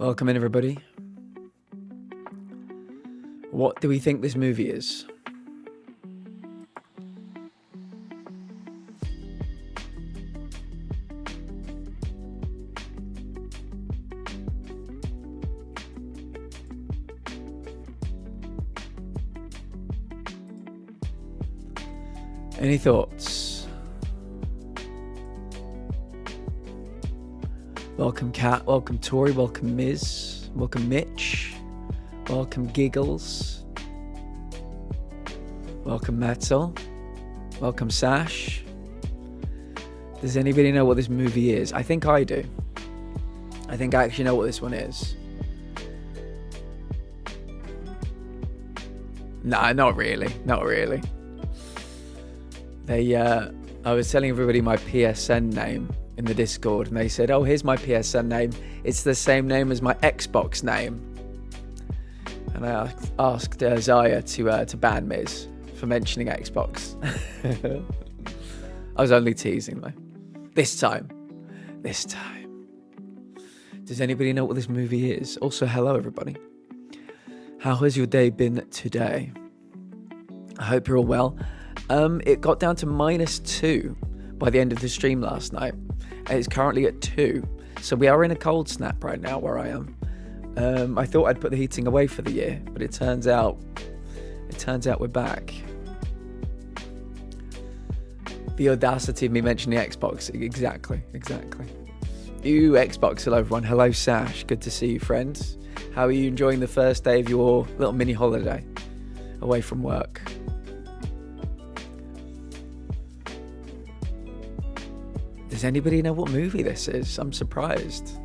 Welcome in, everybody. What do we think this movie is? Any thoughts? Welcome Kat, welcome Tori, welcome Miz, welcome Mitch, welcome Giggles, welcome Metal, welcome Sash. Does anybody know what this movie is? I think I do. I think I actually know what this one is. Nah, not really, not really. I was telling everybody my PSN name in the Discord, and they said, oh, here's my PSN name. It's the same name as my Xbox name. And I asked Zaya to ban Miz for mentioning Xbox. I was only teasing though. This time. Does anybody know what this movie is? Also, hello everybody. How has your day been today? I hope you're all well. It got down to -2 by the end of the stream last night. It's currently at 2. So we are in a cold snap right now where I am. I thought I'd put the heating away for the year, but it turns out we're back. The audacity of me mentioning Xbox. Exactly. You Xbox, hello everyone. Hello Sash, good to see you, friends. How are you enjoying the first day of your little mini holiday away from work? Does anybody know what movie this is? I'm surprised.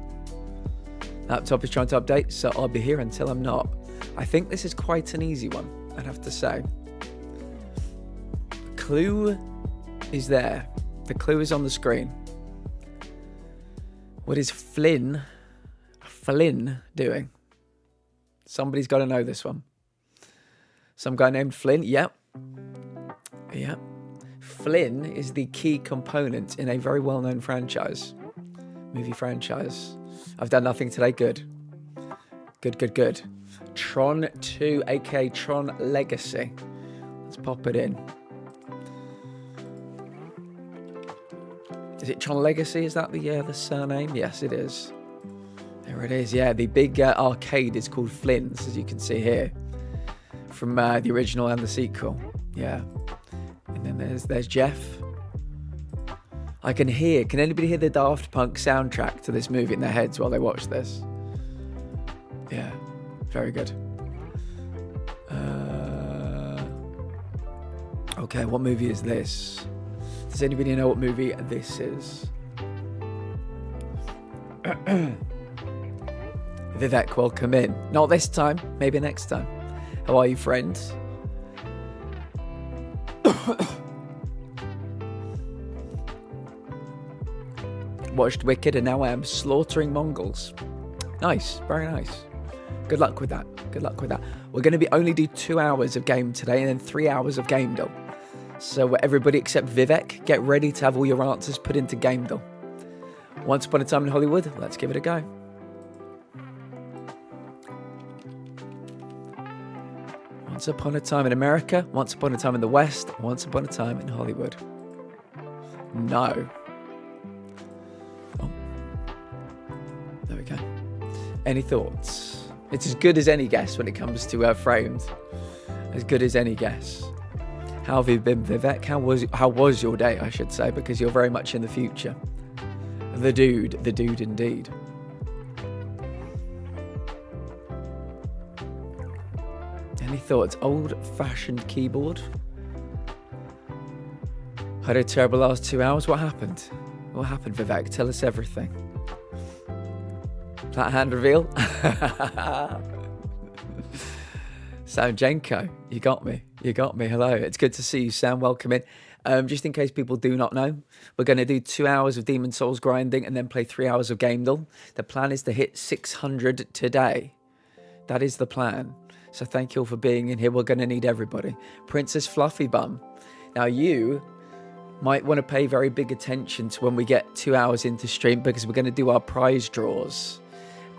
Laptop is trying to update, so I'll be here until I'm not. I think this is quite an easy one, I'd have to say. The clue is there. The clue is on the screen. What is Flynn doing? Somebody's got to know this one. Some guy named Flynn? Yep. Flynn is the key component in a very well-known movie franchise. I've done nothing today. Good. Tron 2, aka Tron Legacy. Let's pop it in. Is it Tron Legacy? Is that the surname? Yes, it is. There it is. Yeah, the big arcade is called Flynn's, as you can see here, from the original and the sequel. Yeah. And then there's Jeff. Can anybody hear the Daft Punk soundtrack to this movie in their heads while they watch this? Yeah, very good. Okay, what movie is this? Does anybody know what movie this is? Vivek, welcome in. Not this time, maybe next time. How are you, friends? Watched Wicked and now I am slaughtering Mongols. Nice, very nice. Good luck with that. We're going to only do 2 hours of game today and then 3 hours of Gamedom. So everybody except Vivek, get ready to have all your answers put into Gamedom. Once Upon a Time in Hollywood, let's give it a go. Once Upon a Time in America, Once Upon a Time in the West, Once Upon a Time in Hollywood. No. Oh. There we go. Any thoughts? It's as good as any guess when it comes to framed. As good as any guess. How have you been, Vivek? How was your day, I should say, because you're very much in the future. The dude indeed. Any thoughts? Old-fashioned keyboard. Had a terrible last 2 hours. What happened? What happened, Vivek? Tell us everything. That hand reveal? Samjenko, you got me. Hello. It's good to see you, Sam. Welcome in. Just in case people do not know, we're going to do 2 hours of Demon Souls grinding and then play 3 hours of Gamedom. The plan is to hit 600 today. That is the plan. So thank you all for being in here. We're going to need everybody. Princess Fluffy Bum. Now you might want to pay very big attention to when we get 2 hours into stream, because we're going to do our prize draws.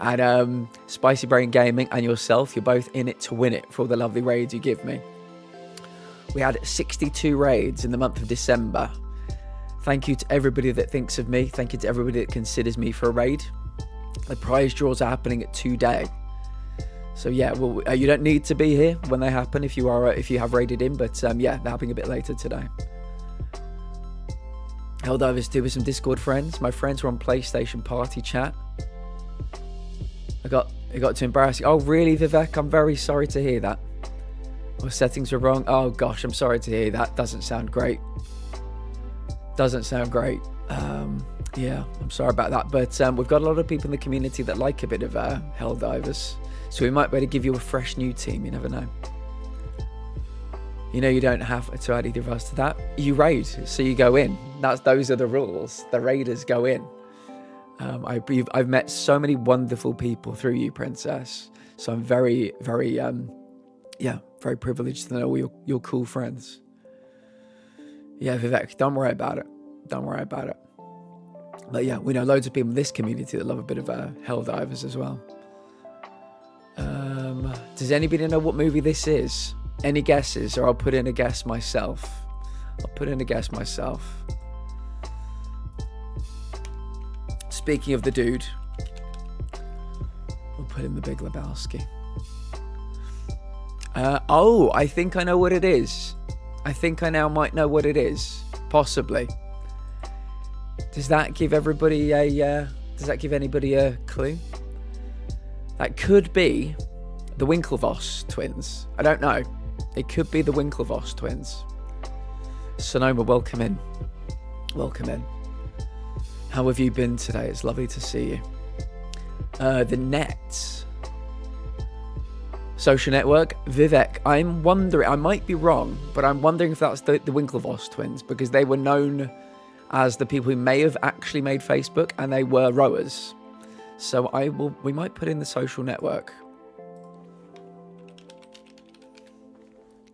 And Spicy Brain Gaming and yourself, you're both in it to win it for all the lovely raids you give me. We had 62 raids in the month of December. Thank you to everybody that thinks of me. Thank you to everybody that considers me for a raid. The prize draws are happening today. So yeah, well, you don't need to be here when they happen if you have raided in, but yeah, they're happening a bit later today. Helldivers 2 with some Discord friends. My friends were on PlayStation Party chat. It got too embarrassing. Oh really, Vivek? I'm very sorry to hear that. Our settings were wrong. Oh gosh, I'm sorry to hear that. Doesn't sound great. Doesn't sound great. Yeah, I'm sorry about that. But we've got a lot of people in the community that like a bit of Helldivers. So we might be able to give you a fresh new team. You never know. You know, you don't have to add either of us to that. You raid, so you go in. Those are the rules. The raiders go in. I've met so many wonderful people through you, Princess. So I'm very, very, yeah, very privileged to know all your cool friends. Yeah, Vivek, don't worry about it. Don't worry about it. But yeah, we know loads of people in this community that love a bit of Helldivers as well. Does anybody know what movie this is? Any guesses? Or I'll put in a guess myself. Speaking of the dude, we'll put in the Big Lebowski. Oh, I think I know what it is. I think I now might know what it is. Possibly. Does that give everybody does that give anybody a clue? That could be the Winklevoss twins. I don't know. It could be the Winklevoss twins. Sonoma, welcome in. Welcome in. How have you been today? It's lovely to see you. The Net. Social network. Vivek, I'm wondering, I might be wrong, but I'm wondering if that's the Winklevoss twins, because they were known as the people who may have actually made Facebook, and they were rowers. So we might put in the social network.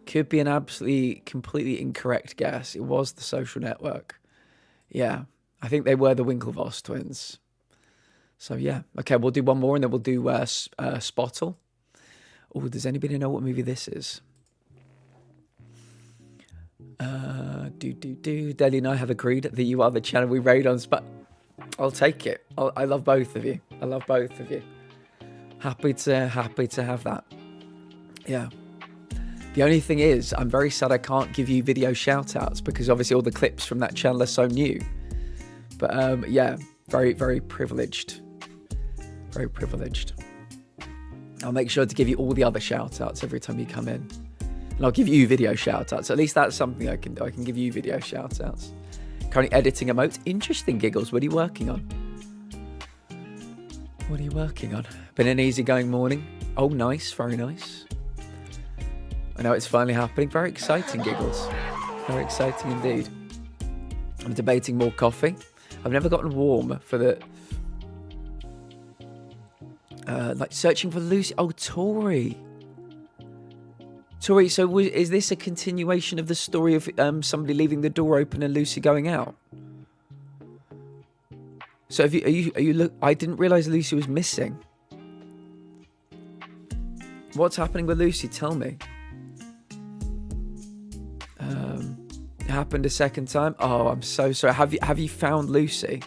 Could be an absolutely, completely incorrect guess. It was the social network. Yeah, I think they were the Winklevoss twins. So yeah, okay, we'll do one more and then we'll do Spottle. Oh, does anybody know what movie this is? Deli and I have agreed that you are the channel we raid on I'll take it. I love both of you. I love both of you. Happy to have that. Yeah. The only thing is, I'm very sad I can't give you video shout-outs because obviously all the clips from that channel are so new. But yeah, very, very privileged. Very privileged. I'll make sure to give you all the other shout-outs every time you come in. And I'll give you video shout-outs. At least that's something I can do. I can give you video shout-outs. Currently editing emotes. Interesting, Giggles. What are you working on? What are you working on? Been an easygoing morning. Oh, nice. Very nice. I know it's finally happening. Very exciting, Giggles. Very exciting indeed. I'm debating more coffee. I've never gotten warm for the... like searching for Lucy. Oh, Tori. Tori, so is this a continuation of the story of somebody leaving the door open and Lucy going out? So are you look? I didn't realise Lucy was missing. What's happening with Lucy? Tell me. It happened a second time. Oh, I'm so sorry. Have you found Lucy?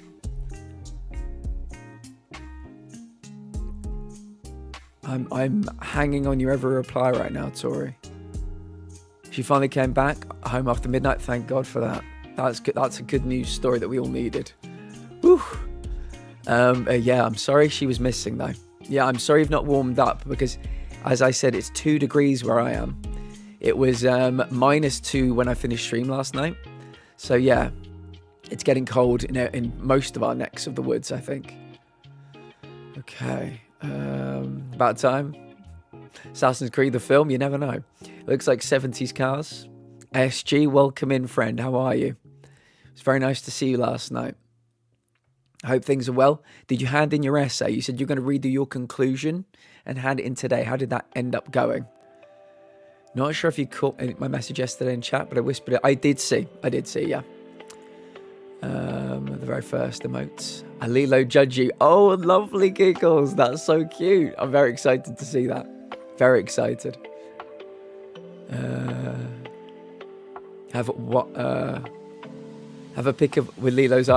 I'm hanging on your every reply right now, Tori. She finally came back home after midnight. Thank God for that. That's good. That's a good news story that we all needed. Woo. Yeah, I'm sorry she was missing though. Yeah, I'm sorry you've not warmed up because, as I said, it's 2 degrees where I am. It was -2 when I finished stream last night. So yeah, it's getting cold in most of our necks of the woods, I think. Okay, about time. Assassin's Creed the film, you never know. It looks like 70s cars. SG, welcome in, friend. How are you? It's very nice to see you last night. I hope things are well. Did you hand in your essay? You said you're going to redo your conclusion and hand it in today. How did that end up going? Not sure if you caught my message yesterday in chat, but I whispered it. I did see, yeah. The very first emote. A Lilo judge you. Oh, lovely giggles. That's so cute. I'm very excited to see that. Very excited. Have a pic of with Lilo's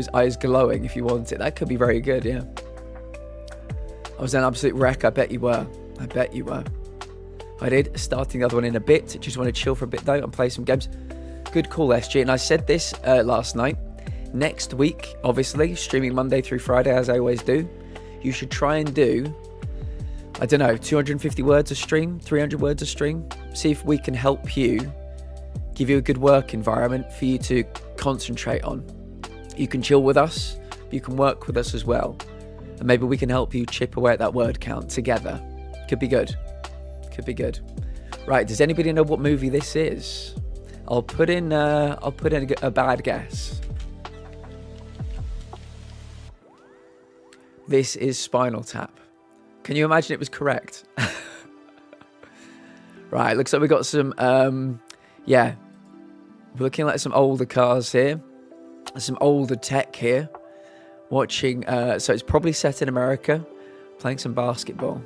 eyes glowing if you want it. That could be very good, yeah. I was an absolute wreck. I bet you were. I bet you were. I did. Starting the other one in a bit. Just want to chill for a bit though and play some games. Good call, SG. And I said this last night. Next week, obviously, streaming Monday through Friday as I always do. You should try and do, I don't know, 250 words a stream, 300 words a stream. See if we can help you, give you a good work environment for you to concentrate on. You can chill with us, but you can work with us as well. And maybe we can help you chip away at that word count together. Could be good. Could be good. Right, does anybody know what movie this is? I'll put in a bad guess. This is Spinal Tap. Can you imagine it was correct? Right, looks like we got some, yeah. We're looking like some older cars here. Some older tech here. Watching, so it's probably set in America. Playing some basketball.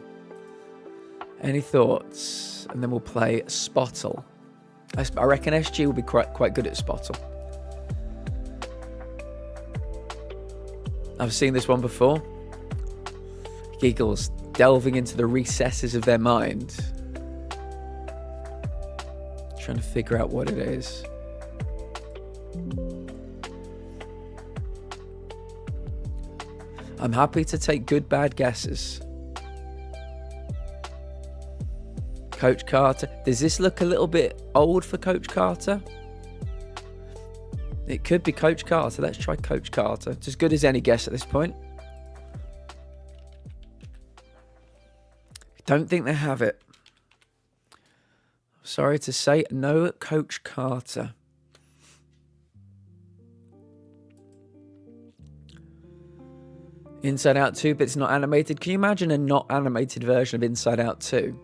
Any thoughts? And then we'll play Spottle. I reckon SG will be quite good at Spottle. I've seen this one before. Giggles, delving into the recesses of their mind. Trying to figure out what it is. I'm happy to take good, bad guesses. Coach Carter. Does this look a little bit old for Coach Carter? It could be Coach Carter. Let's try Coach Carter. It's as good as any guess at this point. Don't think they have it. Sorry to say, no Coach Carter. Inside Out 2, but it's not animated. Can you imagine a not animated version of Inside Out 2?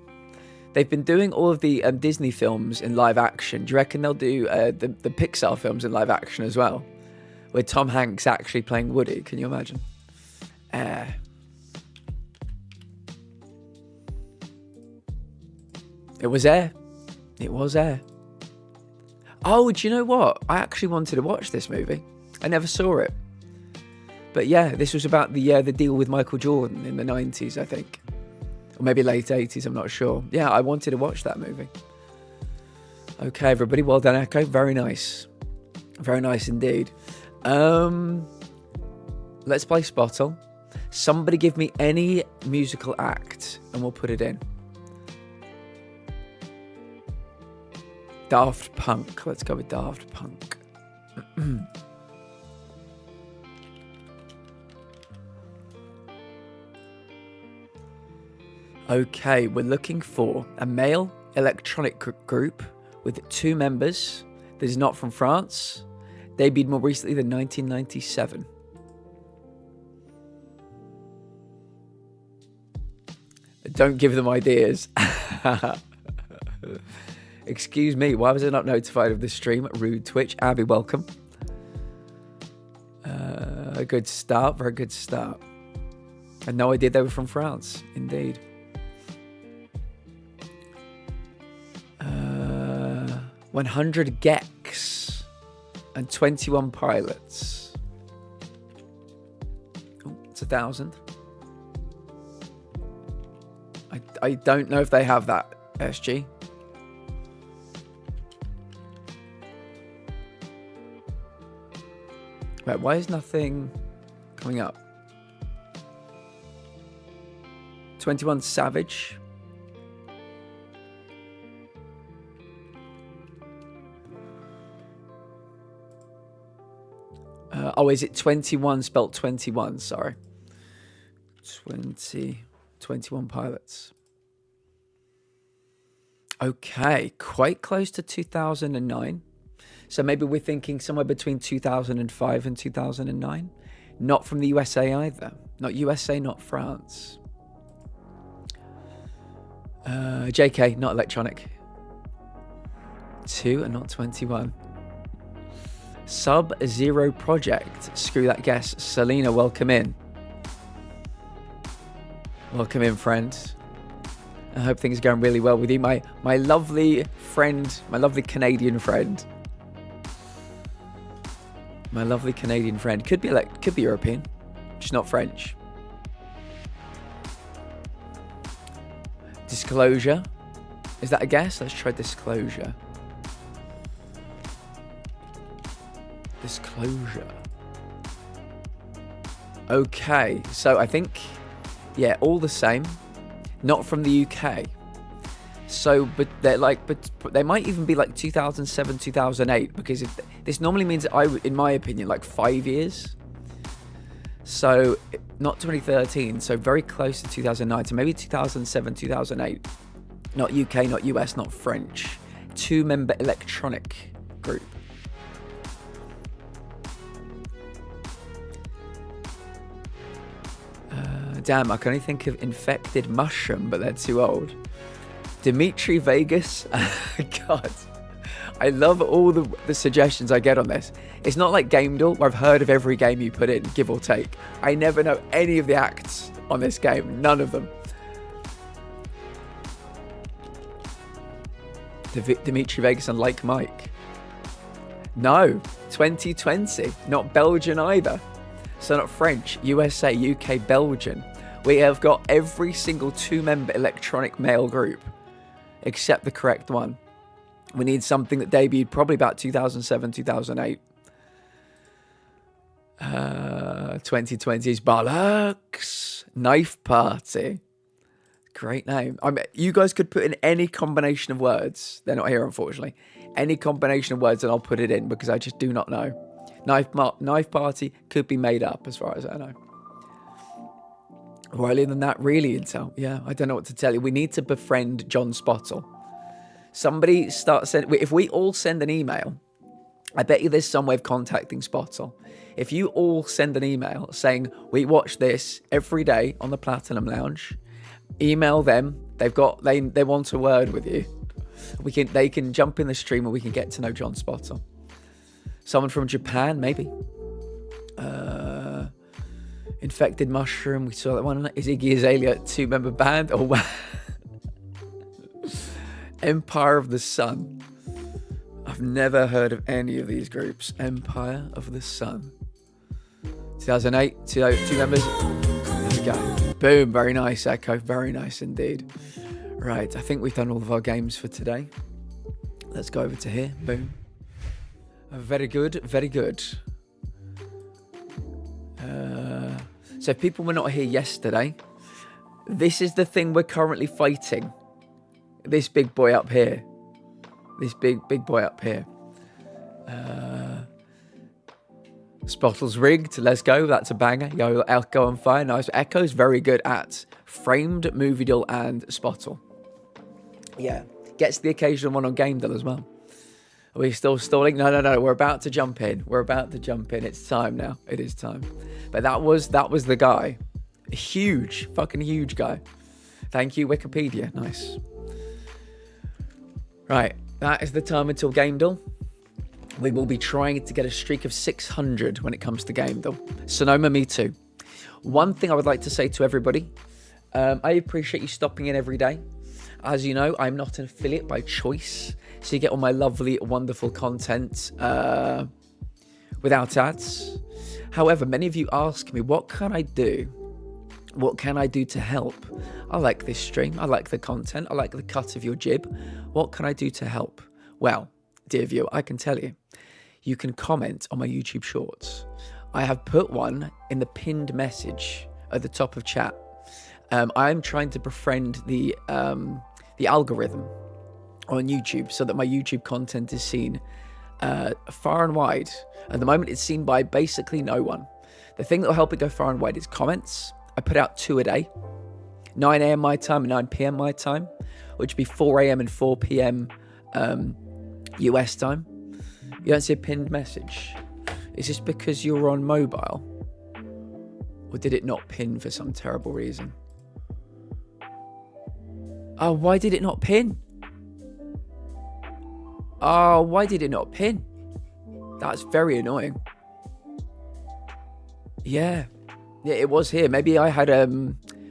They've been doing all of the Disney films in live action. Do you reckon they'll do the Pixar films in live action as well? Where Tom Hanks actually playing Woody. Can you imagine? It was Air. It was Air. Oh, do you know what? I actually wanted to watch this movie. I never saw it. But yeah, this was about the deal with Michael Jordan in the 90s, I think. Or maybe late 80s, I'm not sure. Yeah, I wanted to watch that movie. Okay, everybody. Well done, Echo. Very nice. Very nice indeed. Let's play Spottle. Somebody give me any musical act and we'll put it in. Daft Punk. Let's go with Daft Punk. Okay, we're looking for a male electronic group with 2 members that is not from France. Debuted more recently than 1997. Don't give them ideas. Excuse me, why was I not notified of this stream? Rude Twitch. Abby, welcome. A good start, very good start. I had no idea they were from France, indeed. 100 Gex and 21 pilots. Oh, it's 1,000. I don't know if they have that, SG. Wait, why is nothing coming up? 21 Savage. Oh, is it 21 spelt 21? Sorry. 21 pilots. Okay, quite close to 2009. So maybe we're thinking somewhere between 2005 and 2009. Not from the USA either. Not USA, not France. JK, not electronic. 2 and not 21. Sub-Zero Project. Screw that guess. Selena, welcome in. Welcome in, friend. I hope things are going really well with you. My lovely friend, my lovely Canadian friend. My lovely Canadian friend. Could be European, just not French. Disclosure. Is that a guess? Let's try disclosure. Disclosure. Okay, so I think, yeah, all the same. Not from the UK. So, but they're like, but they might even be like 2007, 2008, because this normally means, in my opinion, like 5 years. So, not 2013, so very close to 2009, so maybe 2007, 2008. Not UK, not US, not French. 2-member electronic group. Damn, I can only think of Infected Mushroom, but they're too old. Dimitri Vegas. God. I love all the suggestions I get on this. It's not like GameDuel, where I've heard of every game you put in, give or take. I never know any of the acts on this game. None of them. Dimitri Vegas and Like Mike. No. 2020. Not Belgian either. So not French, USA, UK, Belgian. We have got every single 2-member electronic male group, except the correct one. We need something that debuted probably about 2007, 2008. 2020's bollocks. Knife Party. Great name. I mean, you guys could put in any combination of words. They're not here, unfortunately. Any combination of words, and I'll put it in because I just do not know. Knife Party could be made up, as far as I know. Or earlier than that, really, Intel. Yeah, I don't know what to tell you. We need to befriend John Spottle. Somebody if we all send an email, I bet you there's some way of contacting Spottle. If you all send an email saying, we watch this every day on the Platinum Lounge, email them. They want a word with you. They can jump in the stream and we can get to know John Spottle. Someone from Japan, maybe. Infected Mushroom, we saw that one. Is Iggy Azalea a 2-member band? Oh, wow. Empire of the Sun. I've never heard of any of these groups. Empire of the Sun. 2008, two members. There we go. Boom, very nice, Echo. Very nice indeed. Right, I think we've done all of our games for today. Let's go over to here. Boom. Very good, very good. So if people were not here yesterday, this is the thing we're currently fighting. This big boy up here. This big boy up here. Spottle's rigged. Let's go. That's a banger. Yo, Echo on fire. Nice. Echo's very good at framed, Moviedil, and Spottle. Yeah. Gets the occasional one on GameDeal as well. Are we still stalling? No. We're about to jump in. It's time now. It is time. But that was the guy. Huge. Fucking huge guy. Thank you, Wikipedia. Nice. Right. That is the time until GameDeal. We will be trying to get a streak of 600 when it comes to GameDeal. Sonoma, me too. One thing I would like to say to everybody. I appreciate you stopping in every day. As you know, I'm not an affiliate by choice. So you get all my lovely, wonderful content without ads. However, many of you ask me, what can I do? What can I do to help? I like this stream. I like the content. I like the cut of your jib. What can I do to help? Well, dear viewer, I can tell you. You can comment on my YouTube shorts. I have put one in the pinned message at the top of chat. I'm trying to befriend the algorithm on YouTube so that my YouTube content is seen far and wide. At the moment, it's seen by basically no one. The thing that will help it go far and wide is comments. I put out 2 a day, 9 a.m. my time and 9 p.m. my time, which would be 4 a.m. and 4 p.m. US time. You don't see a pinned message. Is this because you're on mobile? Or did it not pin for some terrible reason? Oh, why did it not pin? Oh, why did it not pin? That's very annoying. Yeah. Yeah, it was here. Maybe I had,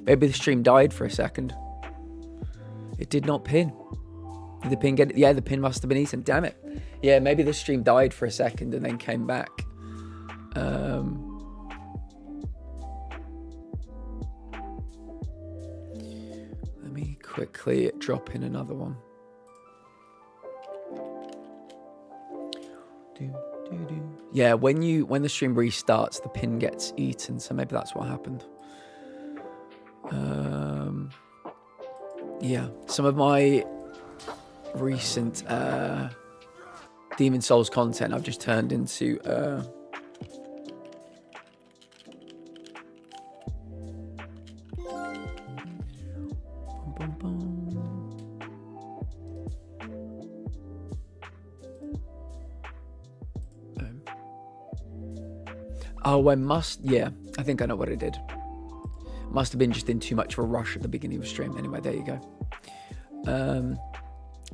maybe the stream died for a second. It did not pin. Did the pin get it? Yeah, the pin must have been eaten. Damn it. Yeah, maybe the stream died for a second and then came back. Let me quickly drop in another one. Yeah, when the stream restarts, the pin gets eaten, so maybe that's what happened. Yeah, some of my recent Demon Souls content I've just turned into oh, yeah, I think I know what I did. Must have been just in too much of a rush at the beginning of the stream. Anyway, there you go.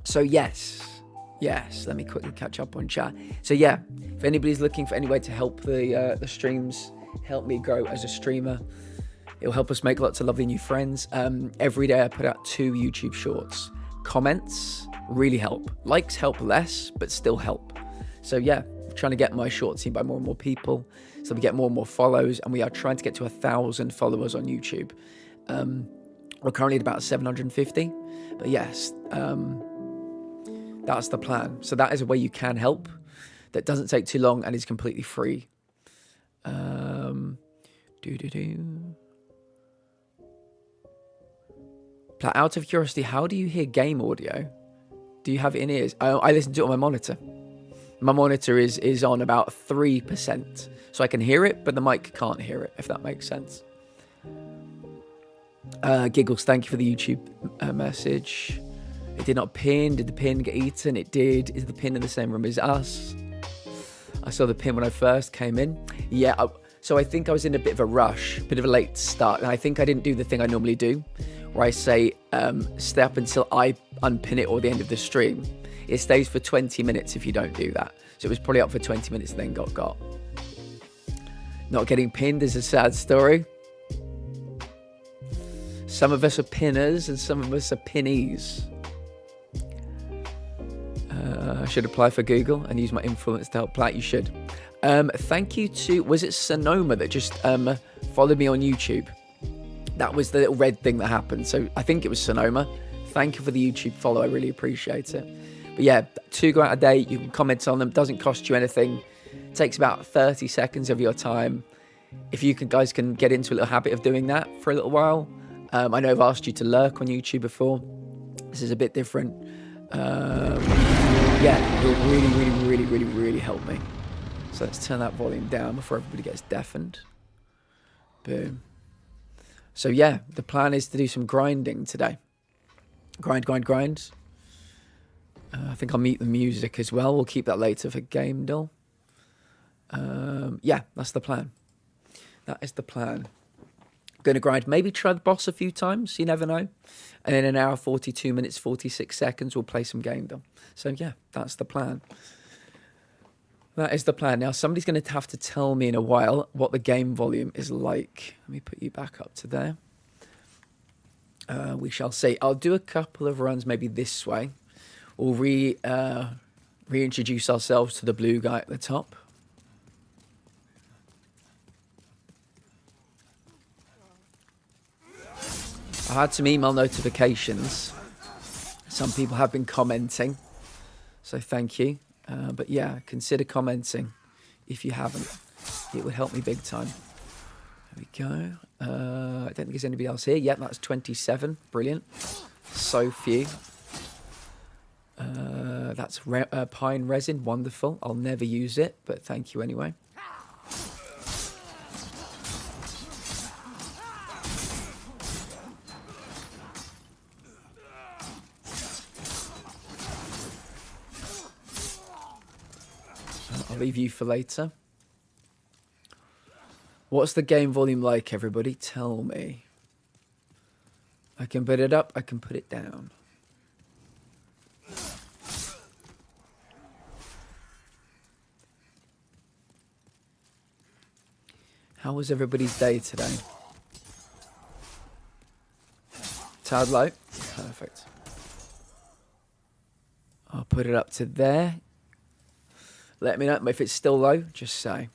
So yes, let me quickly catch up on chat. So yeah, if anybody's looking for any way to help the streams, help me grow as a streamer, it'll help us make lots of lovely new friends. Every day I put out 2 YouTube shorts. Comments really help. Likes help less, but still help. So yeah, I'm trying to get my shorts seen by more and more people, so we get more and more follows, and we are trying to get to 1,000 followers on YouTube. We're currently at about 750, but yes, that's the plan. So that is a way you can help. That doesn't take too long and is completely free. Out of curiosity, how do you hear game audio? Do you have it in ears? I listen to it on my monitor. My monitor is on about 3%, so I can hear it, but the mic can't hear it, if that makes sense. Giggles, thank you for the YouTube message. It did not pin. Did the pin get eaten? It did. Is the pin in the same room as us? I saw the pin when I first came in. Yeah, so I think I was in a bit of a rush, a bit of a late start, and I think I didn't do the thing I normally do, where I say, stay up until I unpin it or the end of the stream. It stays for 20 minutes if you don't do that. So it was probably up for 20 minutes and then got. Not getting pinned is a sad story. Some of us are pinners and some of us are pinnies. I should apply for Google and use my influence to help Platt. You should. Thank you to, was it Sonoma that just followed me on YouTube? That was the little red thing that happened. So I think it was Sonoma. Thank you for the YouTube follow. I really appreciate it. But yeah, 2 go out a day. You can comment on them. Doesn't cost you anything. It takes about 30 seconds of your time. If you guys can get into a little habit of doing that for a little while. I know I've asked you to lurk on YouTube before. This is a bit different. Yeah, it will really help me. So let's turn that volume down before everybody gets deafened. Boom. So yeah, the plan is to do some grinding today. Grind. I think I'll mute the music as well. We'll keep that later for Game Doll. Yeah, that's the plan. That is the plan. Going to grind, maybe try the boss a few times, you never know. And in an hour, 42 minutes, 46 seconds, we'll play some Game Doll. So yeah, that's the plan. That is the plan. Now, somebody's going to have to tell me in a while what the game volume is like. Let me put you back up to there. We shall see. I'll do a couple of runs maybe this way. We'll reintroduce ourselves to the blue guy at the top. I had some email notifications. Some people have been commenting, so thank you. But yeah, consider commenting if you haven't. It would help me big time. There we go. I don't think there's anybody else here. Yep, that's 27. Brilliant. So few. That's pine resin. Wonderful. I'll never use it, but thank you anyway. I'll leave you for later. What's the game volume like, everybody? Tell me. I can put it up, I can put it down. How was everybody's day today? Tad low? Perfect. I'll put it up to there. Let me know if it's still low, just say.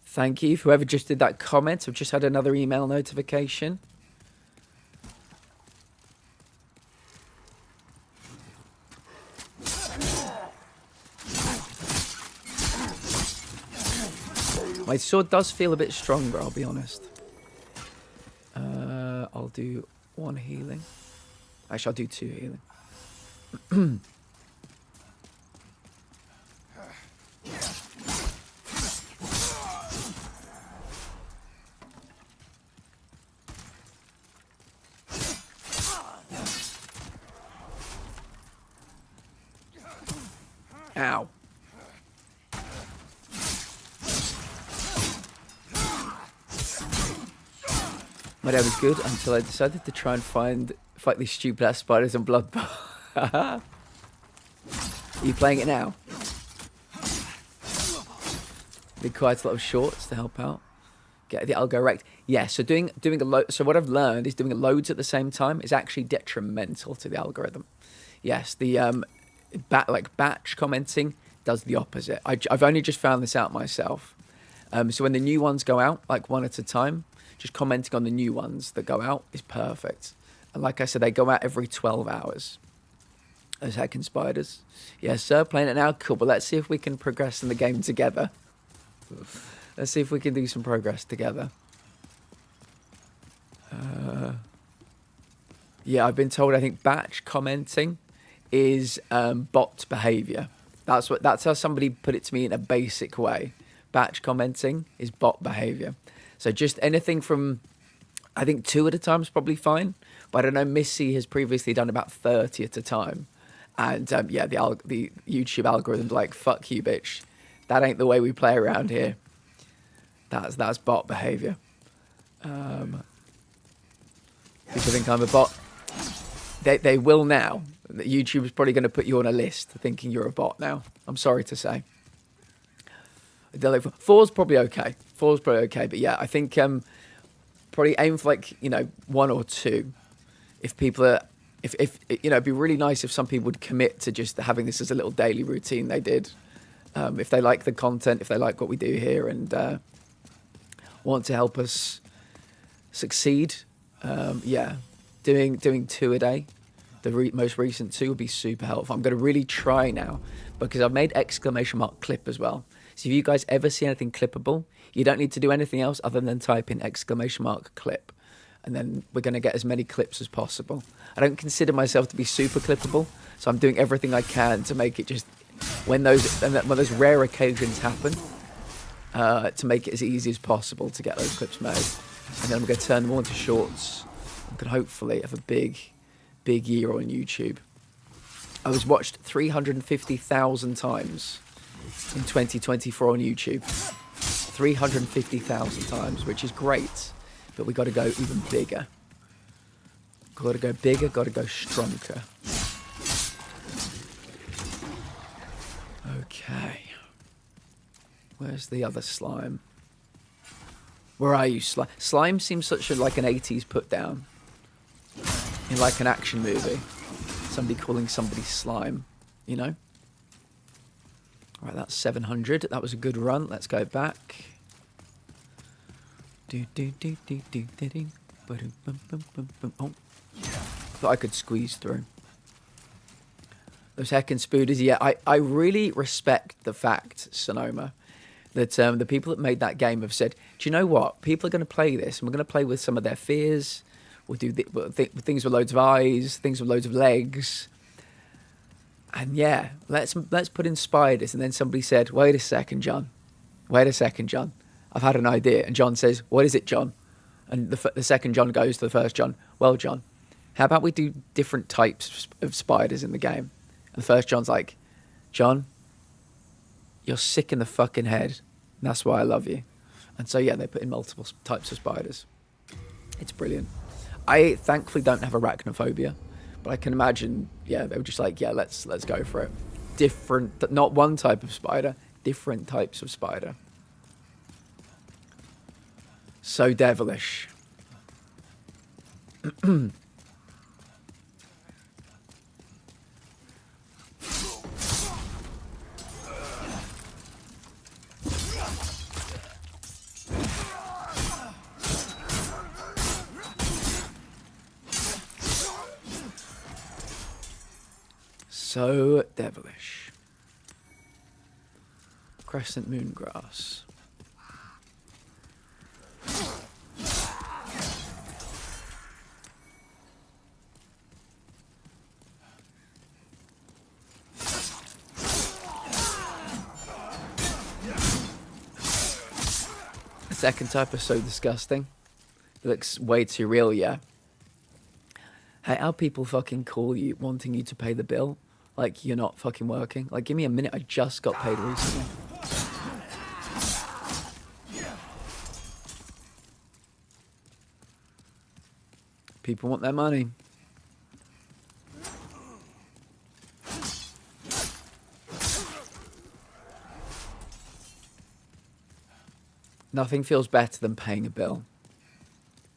Thank you for whoever just did that comment. I've just had another email notification. My sword does feel a bit stronger, I'll be honest. I'll do 1 healing. Actually, I'll do 2 healing. Ow. My day was good until I decided to try and fight these stupid ass spiders in Blood Bowl. Are you playing it now? Did quite a lot of shorts to help out. Get the algo wrecked. Yeah, so doing a load. So what I've learned is doing loads at the same time is actually detrimental to the algorithm. Yes, the batch commenting does the opposite. I've only just found this out myself. So when the new ones go out, like one at a time, just commenting on the new ones that go out is perfect. And like I said, they go out every 12 hours. Those heckin' spiders. Yes, sir, playing it now. Cool, but let's see if we can progress in the game together. Let's see if we can do some progress together. Yeah, I've been told, I think batch commenting is bot behavior. That's how somebody put it to me in a basic way. Batch commenting is bot behavior. So just anything from, I think 2 at a time is probably fine. But I know Missy has previously done about 30 at a time. And yeah, the YouTube algorithm's like, fuck you, bitch. That ain't the way we play around here. That's bot behavior. People think I'm a bot. They will now. YouTube is probably going to put you on a list thinking you're a bot now. I'm sorry to say. 4's probably okay. 4's probably okay. But yeah, I think probably aim for 1 or 2. If people are, if it'd be really nice if some people would commit to just having this as a little daily routine they did. If they like the content, if they like what we do here and want to help us succeed, yeah, doing 2 a day. The most recent 2 would be super helpful. I'm going to really try now because I've made ! clip as well. So if you guys ever see anything clippable, you don't need to do anything else other than type in ! clip. And then we're going to get as many clips as possible. I don't consider myself to be super clippable, so I'm doing everything I can to make it just, when those rare occasions happen, to make it as easy as possible to get those clips made. And then I'm going to turn them all into shorts. I could hopefully have a big year on YouTube. I was watched 350,000 times in 2024 on YouTube. 350,000 times, which is great. But we got to go even bigger. Got to go bigger, got to go stronger. Okay. Where's the other slime? Where are you, Slime? Slime seems such like an 80s put down. In like an action movie. Somebody calling somebody Slime, you know? Right, that's 700. That was a good run. Let's go back. Oh. Thought I could squeeze through. Those heckin' spooders, yeah, I really respect the fact, Sonoma, that the people that made that game have said, do you know what? People are going to play this, and we're going to play with some of their fears. We'll do things with loads of eyes, things with loads of legs. And yeah, let's put in spiders. And then somebody said, wait a second, John. I've had an idea. And John says, what is it, John? And the second John goes to the first John, well, John, how about we do different types of spiders in the game? And the first John's like, John, you're sick in the fucking head. And that's why I love you. And so, yeah, they put in multiple types of spiders. It's brilliant. I thankfully don't have arachnophobia, But I can imagine, yeah, they were just like, yeah, let's go for it. Different, not one type of spider, different types of spider. So devilish. So devilish. Crescent moon grass. The second type is so disgusting. It looks way too real, yeah. Hey, how people fucking call you wanting you to pay the bill? Like you're not fucking working. Like, give me a minute, I just got paid recently. People want their money. Nothing feels better than paying a bill.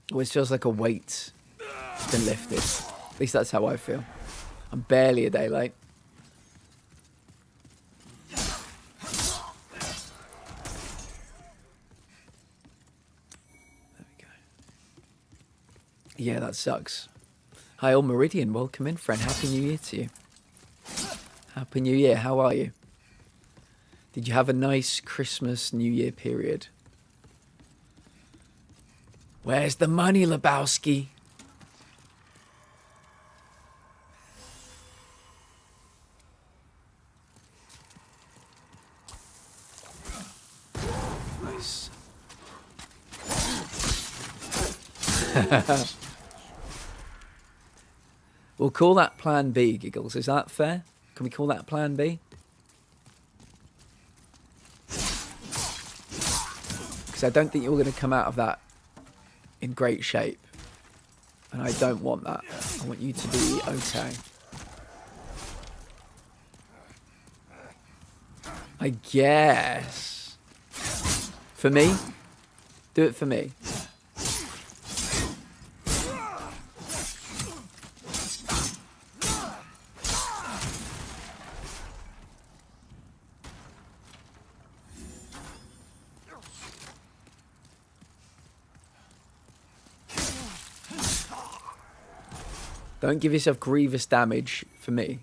It always feels like a weight has been lifted. At least that's how I feel. I'm barely a day late. Yeah, that sucks. Hi, Old Meridian. Welcome in, friend. Happy New Year to you. Happy New Year. How are you? Did you have a nice Christmas, New Year period? Where's the money, Lebowski? Nice. We'll call that Plan B, Giggles. Is that fair? Can we call that Plan B? Because I don't think you're going to come out of that in great shape. And I don't want that. I want you to be okay. I guess. For me? Do it for me. Don't give yourself grievous damage for me.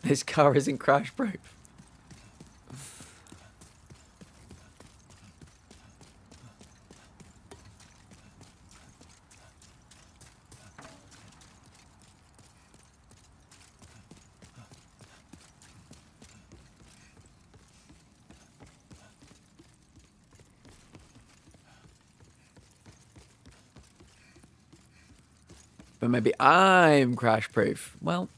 This car isn't crash proof. But maybe I'm crash proof. Well,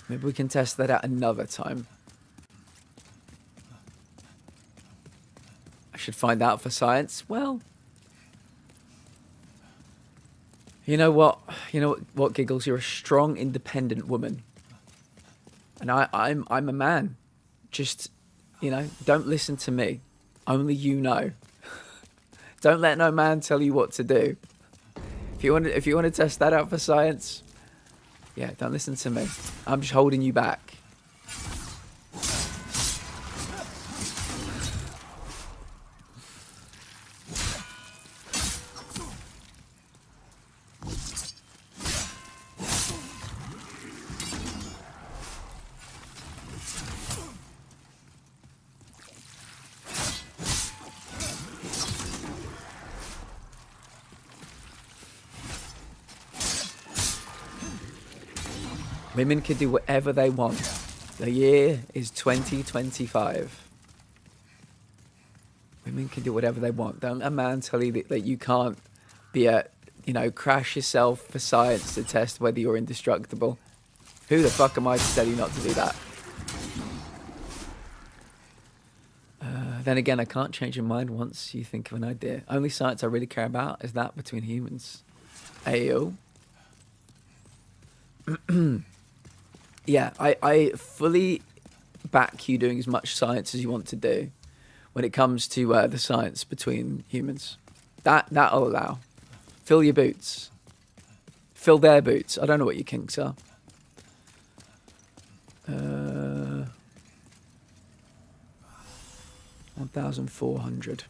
maybe we can test that out another time. I should find out for science. Well, you know what? You know what, Giggles? You're a strong, independent woman. And I'm a man. Just, you know, don't listen to me. Only you know. Don't let no man tell you what to do. If you want to test that out for science, yeah, don't listen to me. I'm just holding you back. Women can do whatever they want. The year is 2025. Women can do whatever they want. Don't a man tell you that you can't be a you know, crash yourself for science to test whether you're indestructible. Who the fuck am I to tell you not to do that? Then again, I can't change your mind once you think of an idea. Only science I really care about is that between humans. Ayo. Yeah, I fully back you doing as much science as you want to do when it comes to the science between humans. That'll allow. Fill your boots. Fill their boots. I don't know what your kinks are. 1,400.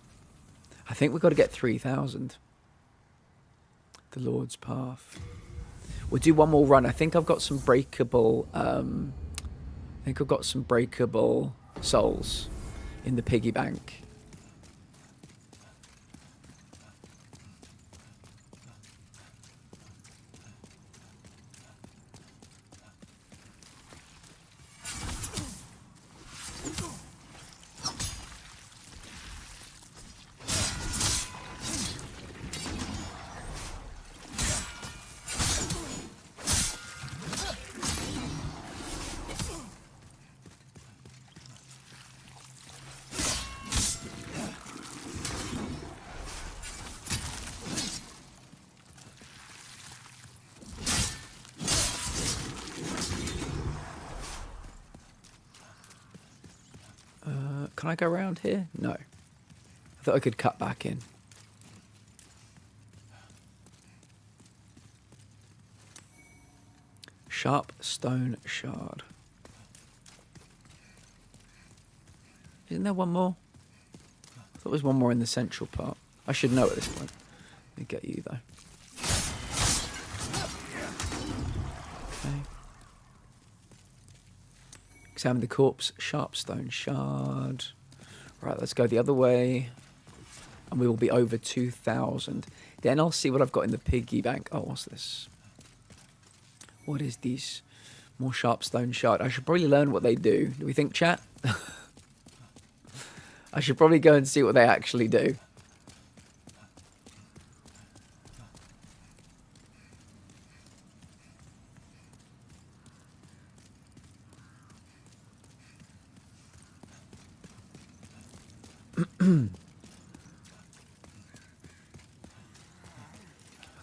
I think we've got to get 3,000. The Lord's Path. We'll do one more run. I think I've got some breakable. Souls in the piggy bank. Can I go around here? No. I thought I could cut back in. Sharp stone shard. Isn't there one more? I thought there was one more in the central part. I should know at this point. Let me get you though. Okay. Examine the corpse, sharp stone shard. Right, let's go the other way. And we will be over 2,000. Then I'll see what I've got in the piggy bank. Oh, what's this? What is this? More sharp stone shard. I should probably learn what they do. Do we think, chat? I should probably go and see what they actually do.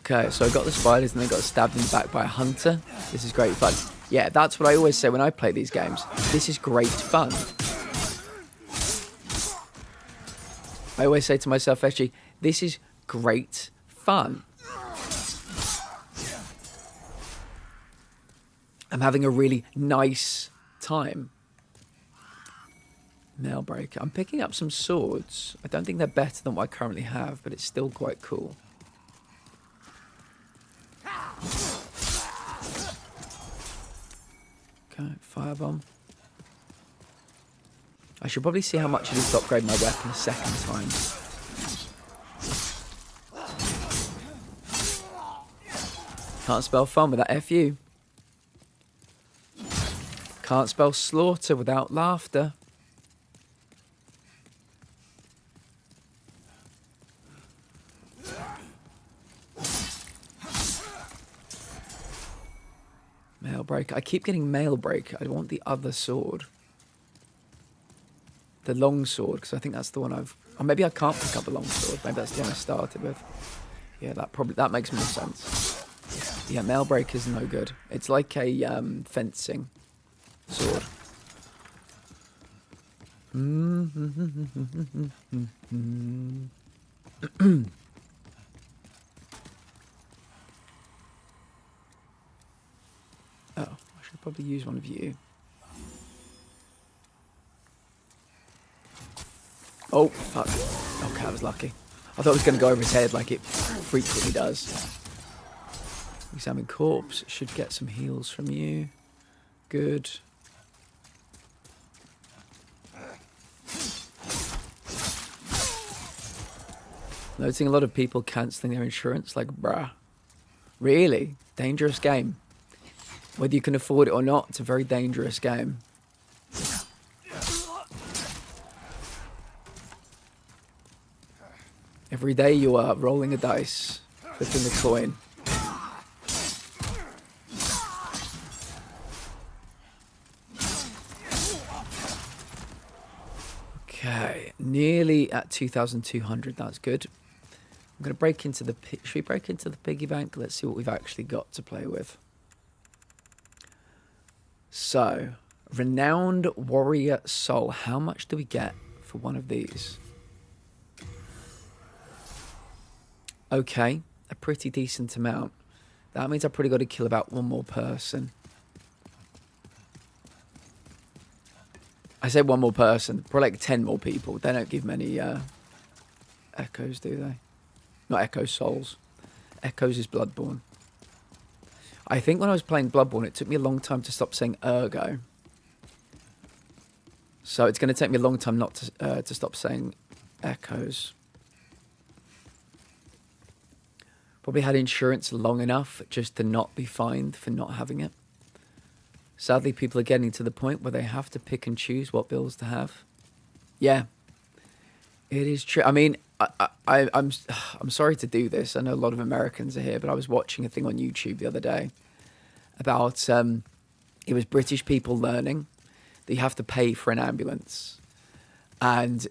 Okay, so I got the spiders and then got stabbed in the back by a hunter. This is great fun. Yeah, that's what I always say when I play these games. This is great fun. I always say to myself, actually, this is great fun. I'm having a really nice time. Nail breaker. I'm picking up some swords. I don't think they're better than what I currently have, but it's still quite cool. Okay, firebomb. I should probably see how much it is to upgrade my weapon a second time. Can't spell fun without FU. Can't spell slaughter without laughter. Mail break. I keep getting mail break. I want the other sword. The long sword, because I think that's the one I've... Or maybe I can't pick up the long sword. Maybe that's the one I started with. Yeah, that makes more sense. Yeah, mail break is no good. It's like a fencing sword. Oh, I should probably use one of you. Oh, fuck. Okay, I was lucky. I thought it was going to go over his head like it frequently does. Examine corpse. Should get some heals from you. Good. Noticing a lot of people cancelling their insurance, like, bruh. Really? Dangerous game. Whether you can afford it or not, it's a very dangerous game. Every day you are rolling a dice. Flipping the coin. Okay, nearly at 2,200. That's good. I'm going to break into the... Should we break into the piggy bank? Let's see what we've actually got to play with. So, Renowned Warrior Soul. How much do we get for one of these? Okay, a pretty decent amount. That means I've probably got to kill about one more person. I said one more person. Probably like 10 more people. They don't give many echoes, do they? Not echo souls. Echoes is Bloodborne. I think when I was playing Bloodborne, it took me a long time to stop saying ergo. So it's going to take me a long time not to stop saying echoes. Probably had insurance long enough just to not be fined for not having it. Sadly, people are getting to the point where they have to pick and choose what bills to have. Yeah, it is true. I mean, I'm sorry to do this. I know a lot of Americans are here, but I was watching a thing on YouTube the other day about it was British people learning that you have to pay for an ambulance, and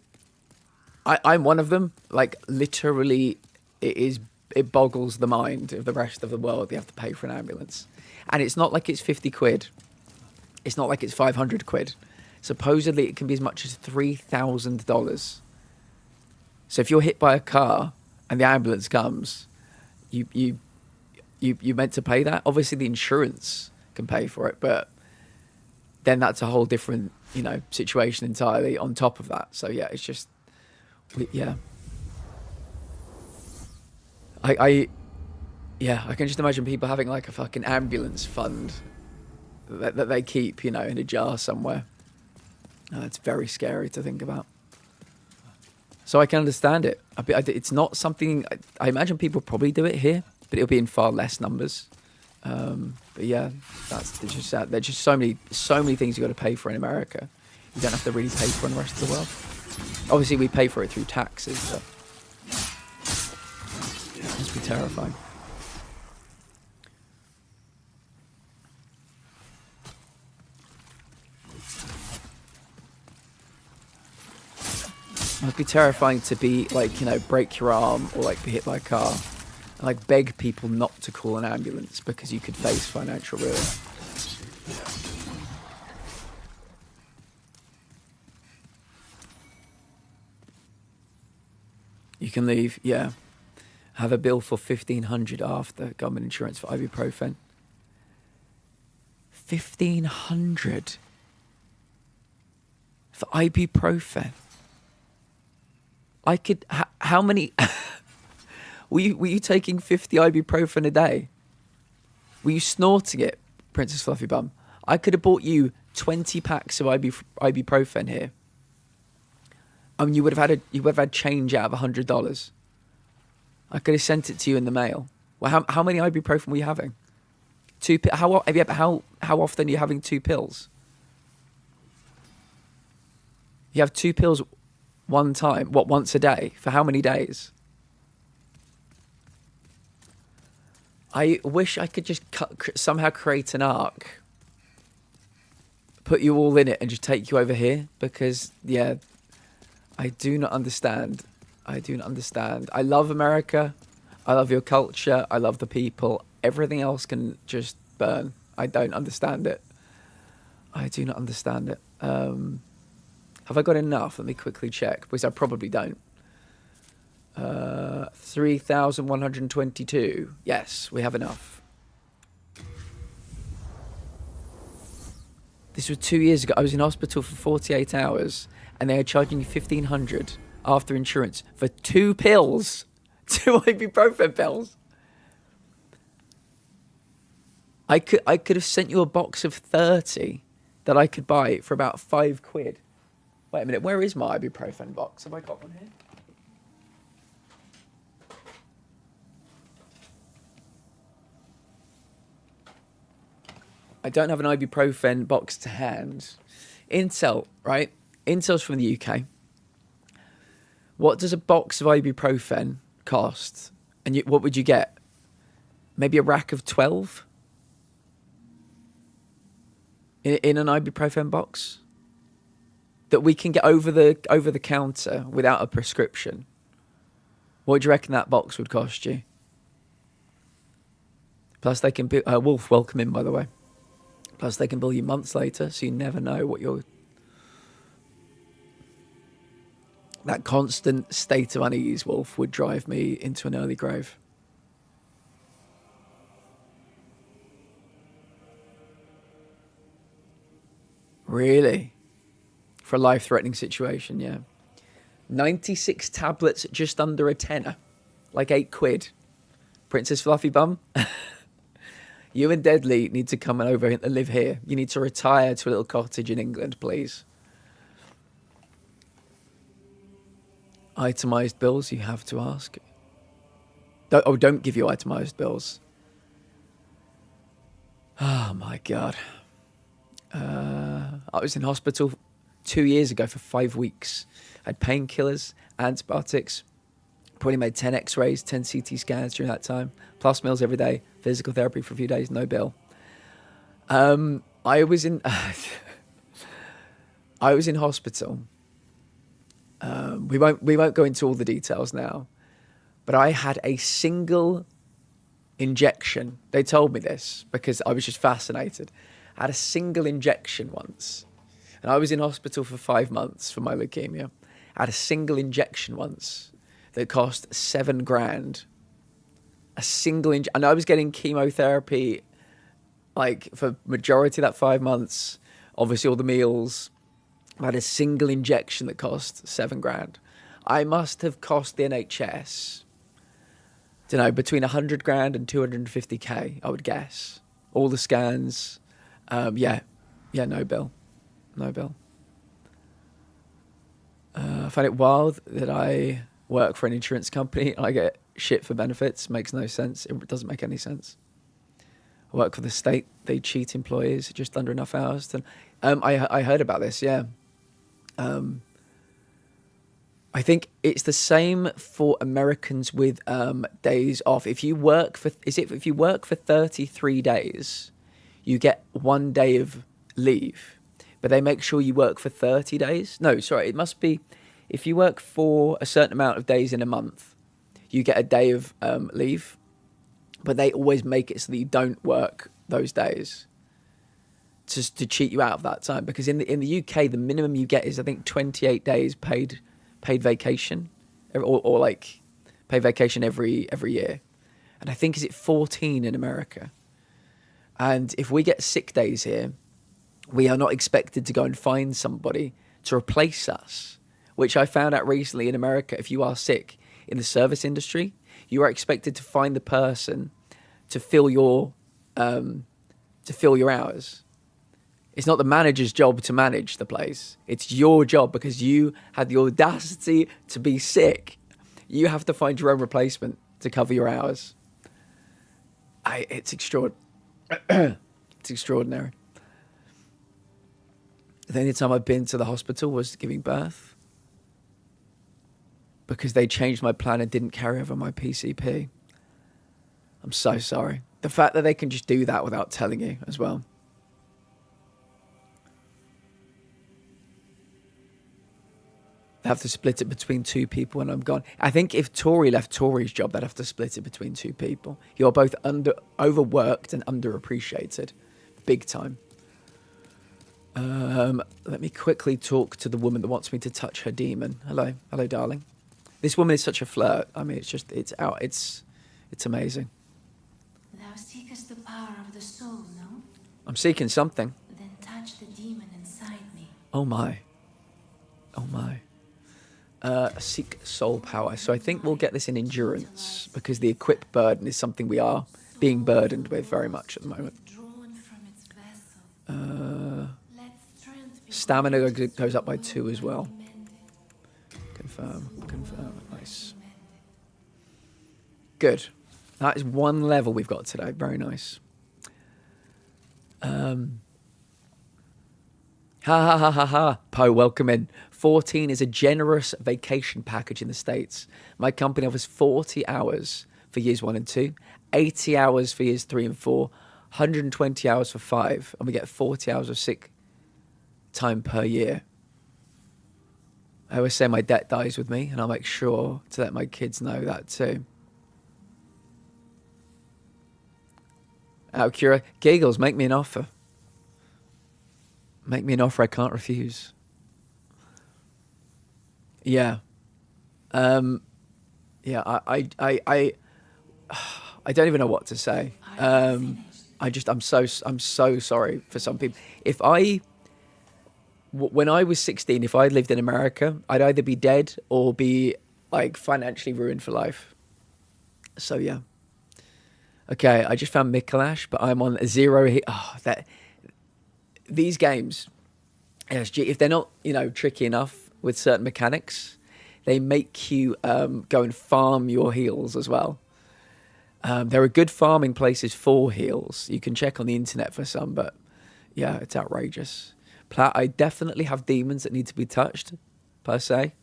I'm one of them. Like literally, it boggles the mind of the rest of the world. They have to pay for an ambulance, and it's not like it's 50 quid. It's not like it's 500 quid. Supposedly, it can be as much as $3,000. So if you're hit by a car and the ambulance comes, you meant to pay that. Obviously, the insurance can pay for it, but then that's a whole different, situation entirely on top of that. So yeah, it's just, yeah. I can just imagine people having like a fucking ambulance fund that they keep, in a jar somewhere. It's very scary to think about. So I can understand it. It's not something... I imagine people probably do it here, but it'll be in far less numbers. But yeah, there's just sad. There's just so many things you got to pay for in America. You don't have to really pay for in the rest of the world. Obviously, we pay for it through taxes, but it must be terrifying. It must be terrifying to be like, break your arm or like be hit by a car and like beg people not to call an ambulance because you could face financial ruin. You can leave, yeah. Have a bill for $1,500 after government insurance for ibuprofen. $1,500 for ibuprofen. I could. How many? Were you taking 50 ibuprofen a day? Were you snorting it, Princess Fluffy Bum? I could have bought you 20 packs of ibuprofen here. I mean, you would have had change out of $100. I could have sent it to you in the mail. Well, how many ibuprofen were you having? How often are you having 2 pills? You have 2 pills one time. What, once a day? For how many days? I wish I could just somehow create an arc, put you all in it, and just take you over here. Because, yeah, I do not understand. I do not understand. I love America. I love your culture. I love the people. Everything else can just burn. I don't understand it. I do not understand it. Have I got enough? Let me quickly check, because I probably don't. 3,122. Yes, we have enough. This was 2 years ago. I was in hospital for 48 hours, and they are charging you $1,500 after insurance for 2 pills. 2 ibuprofen pills. I could have sent you a box of 30 that I could buy for about 5 quid. Wait a minute, where is my ibuprofen box? Have I got one here? I don't have an ibuprofen box to hand. Intel, right? Intel's from the UK. What does a box of ibuprofen cost? And what would you get? maybe a rack of 12 in an ibuprofen box that we can get over the counter without a prescription. What do you reckon that box would cost you? Plus they can Wolf, welcome in, by the way. Plus they can bill you months later, so you never know what you're... That constant state of unease, Wolf, would drive me into an early grave. Really? For a life-threatening situation, yeah. 96 tablets, just under a tenner. Like £8. Princess Fluffy Bum? You and Deadly need to come over and live here. You need to retire to a little cottage in England, please. Itemised bills, you have to ask. Don't give you itemised bills. Oh, my God. I was in hospital 2 years ago for 5 weeks. I had painkillers, antibiotics, probably made 10 x-rays, 10 CT scans during that time, plus meals every day, physical therapy for a few days, no bill. I was in hospital. We won't go into all the details now, but I had a single injection. They told me this because I was just fascinated. I had a single injection once, and I was in hospital for 5 months for my leukemia. I had a single injection once that cost $7,000. A single and I was getting chemotherapy like for majority of that 5 months. Obviously, all the meals. I had a single injection that cost $7,000. I must have cost the NHS, don't know, between $100,000 and $250K, I would guess. All the scans, yeah, no bill. I find it wild that I work for an insurance company and I get shit for benefits. Makes no sense. It doesn't make any sense. I work for the state. They cheat employees just under enough hours. I heard about this, yeah. I think it's the same for Americans with days off. If you work for 33 days, you get 1 day of leave, but they make sure you work for 30 days. No, sorry, it must be if you work for a certain amount of days in a month, you get a day of leave, but they always make it so that you don't work those days to cheat you out of that time. Because in the UK, the minimum you get is, I think, 28 days paid vacation, or like paid vacation every year. And I think, is it 14 in America? And if we get sick days here, we are not expected to go and find somebody to replace us, which I found out recently in America. If you are sick in the service industry, you are expected to find the person to fill your hours. It's not the manager's job to manage the place. It's your job because you had the audacity to be sick. You have to find your own replacement to cover your hours. It's extraordinary. It's extraordinary. The only time I've been to the hospital was giving birth because they changed my plan and didn't carry over my PCP. I'm so sorry. The fact that they can just do that without telling you as well. They have to split it between 2 people when I'm gone. I think if Tory left Tory's job, they'd have to split it between 2 people. You're both overworked and underappreciated. Big time. Let me quickly talk to the woman that wants me to touch her demon. Hello, darling. This woman is such a flirt. I mean, it's amazing. Thou seekest the power of the soul, no? I'm seeking something. Then touch the demon inside me. Oh my. Seek soul power. So I think we'll get this in endurance because the equip burden is something we are being burdened with very much at the moment. Stamina goes up by 2 as well. Confirm. Nice. Good. That is 1 level we've got today. Very nice. Ha. Poe, welcome in. 14 is a generous vacation package in the States. My company offers 40 hours for years 1 and 2 80 hours for years 3 and 4, 120 hours for 5, and we get 40 hours of sick time per year. I always say my debt dies with me, and I'll make sure to let my kids know that too. Out of curiosity, Giggles, make me an offer. Make me an offer I can't refuse. Yeah. Yeah, I don't even know what to say. I'm so sorry for some people. When I was 16, if I lived in America, I'd either be dead or be like financially ruined for life. So yeah. Okay, I just found Mikolash, but I'm on 0 hit. Oh, these games, SG, if they're not, tricky enough with certain mechanics, they make you go and farm your heals as well. There are good farming places for heals. You can check on the internet for some, but yeah, it's outrageous. I definitely have demons that need to be touched, per se.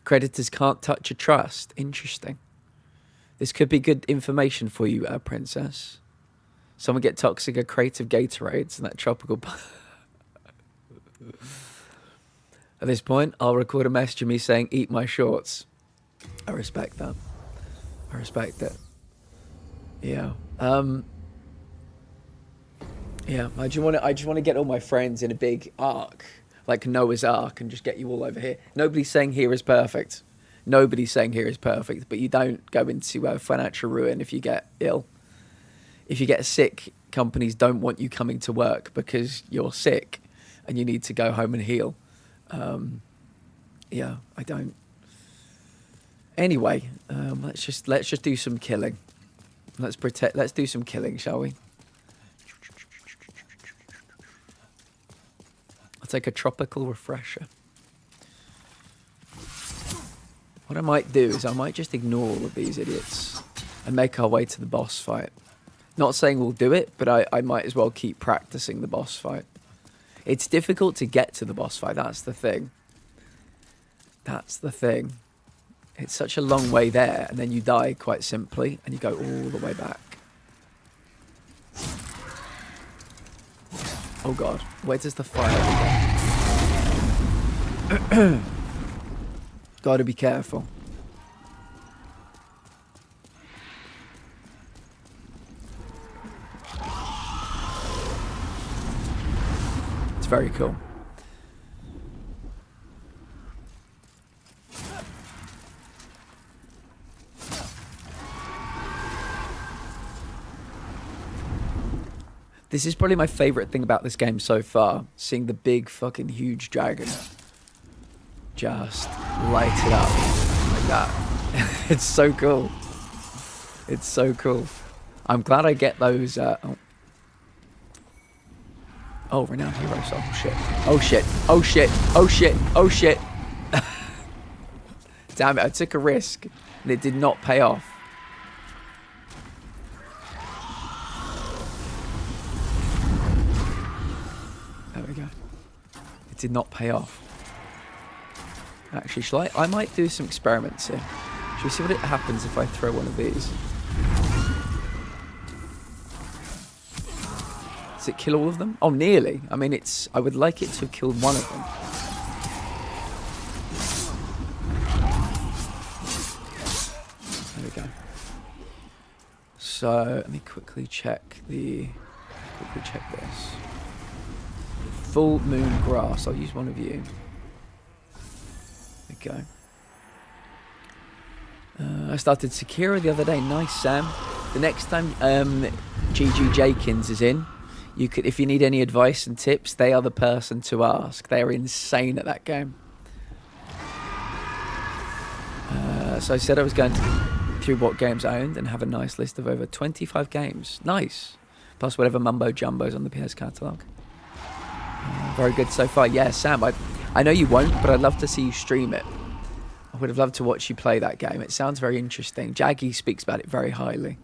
Creditors can't touch a trust. Interesting. This could be good information for you, Princess. Someone get toxic or creative Gatorades and that tropical... At this point, I'll record a message of me saying, eat my shorts. I respect that. I respect it. Yeah. Yeah, I just want to get all my friends in a big ark, like Noah's Ark, and just get you all over here. Nobody's saying here is perfect. Nobody's saying here is perfect, but you don't go into financial ruin if you get ill. If you get sick, companies don't want you coming to work because you're sick and you need to go home and heal. Yeah, I don't. Anyway, let's just do some killing. Let's do some killing, shall we? I'll take a tropical refresher. What I might do is I might just ignore all of these idiots and make our way to the boss fight. Not saying we'll do it, but I might as well keep practicing the boss fight. It's difficult to get to the boss fight, that's the thing. That's the thing. It's such a long way there, and then you die quite simply, and you go all the way back. Oh god, where does the fire go? Gotta be careful. It's very cool. This is probably my favorite thing about this game so far, seeing the big fucking huge dragon just light it up like that. It's so cool. It's so cool. I'm glad I get those. Oh, renowned heroes. Oh shit. Oh shit. Oh shit. Oh shit. Oh shit. Damn it, I took a risk and it did not pay off. There we go. It did not pay off. Actually, I might do some experiments here. Should we see what it happens if I throw one of these? Does it kill all of them? Oh, nearly. I mean, I would like it to have killed one of them. There we go. So, let me quickly check this. Full moon grass. I'll use one of you. There we go. I started Sekiro the other day. Nice, Sam. The next time GG Jakins is in, you could, if you need any advice and tips, they are the person to ask. They are insane at that game. So I said I was going through what games I owned and have a nice list of over 25 games. Nice. Plus whatever mumbo jumbo's on the PS catalogue. Very good so far. Yeah, Sam, I know you won't, but I'd love to see you stream it. I would have loved to watch you play that game. It sounds very interesting. Jaggy speaks about it very highly.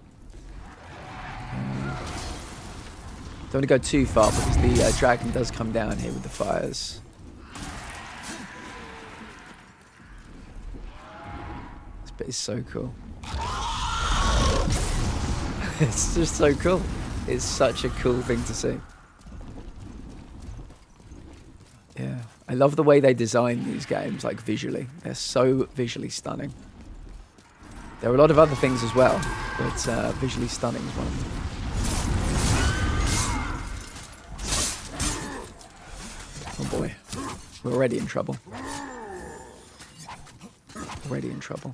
Don't want to go too far because the dragon does come down here with the fires. bit is so cool. It's just so cool. It's such a cool thing to see. Yeah. I love the way they design these games, like visually. They're so visually stunning. There are a lot of other things as well, but visually stunning is one of them. Oh boy. We're already in trouble. Already in trouble.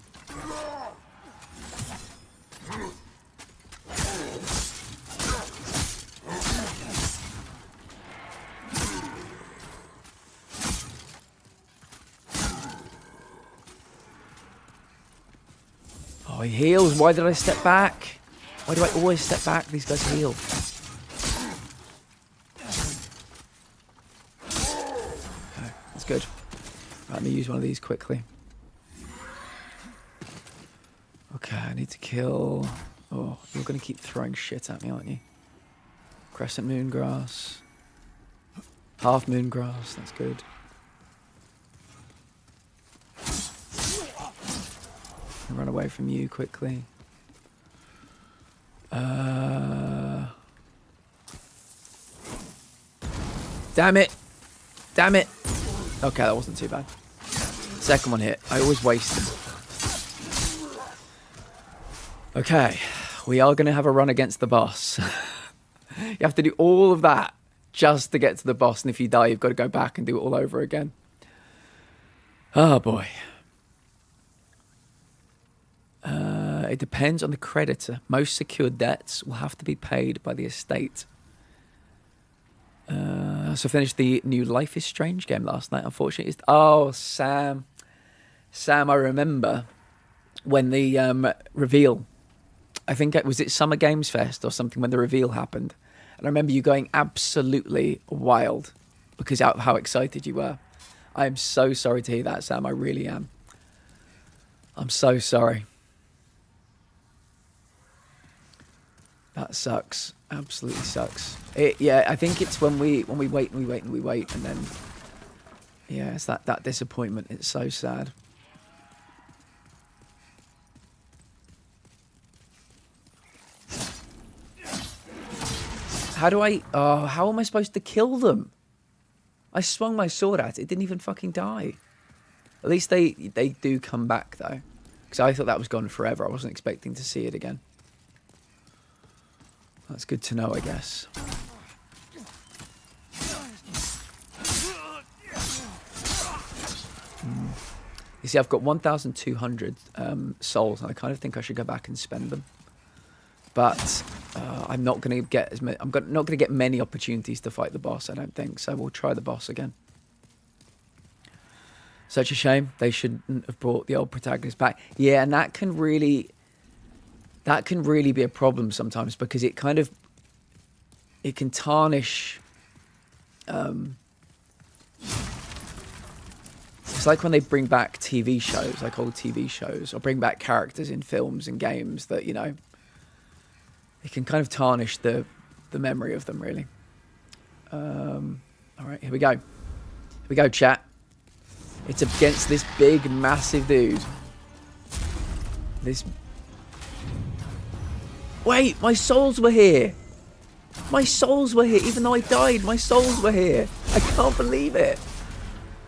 Oh, he heals. Why did I step back? Why do I always step back? These guys heal. Okay, that's good. Right, let me use one of these quickly. Okay, I need to kill... Oh, you're going to keep throwing shit at me, aren't you? Crescent moon grass. Half moon grass, that's good. I'll run away from you quickly. Damn it! Damn it! Okay, that wasn't too bad. Second one hit. I always waste them. Okay, we are going to have a run against the boss. You have to do all of that just to get to the boss, and if you die, you've got to go back and do it all over again. Oh boy. It depends on the creditor. Most secured debts will have to be paid by the estate. So finished the new Life is Strange game last night. Unfortunately, oh, Sam, I remember when the reveal. I think it was Summer Games Fest or something when the reveal happened, and I remember you going absolutely wild because of how excited you were. I am so sorry to hear that, Sam. I really am. I'm so sorry. That sucks. Absolutely sucks. Yeah, I think it's when we wait and we wait and we wait, and then yeah, it's that disappointment. It's so sad. How do I? Oh, how am I supposed to kill them? I swung my sword at it. It didn't even fucking die. At least they do come back though, because I thought that was gone forever. I wasn't expecting to see it again. That's good to know, I guess. You see, I've got 1,200 souls, and I kind of think I should go back and spend them. But I'm not going to get as many. Not going to get many opportunities to fight the boss, I don't think. So we'll try the boss again. Such a shame. They shouldn't have brought the old protagonist back. Yeah, and that can really be a problem sometimes, because it can tarnish. It's like when they bring back TV shows, like old TV shows, or bring back characters in films and games that, you know, it can kind of tarnish the memory of them, really. All right, here we go. Here we go, chat. It's against this big, massive dude. Wait, my souls were here. My souls were here. Even though I died, my souls were here. I can't believe it.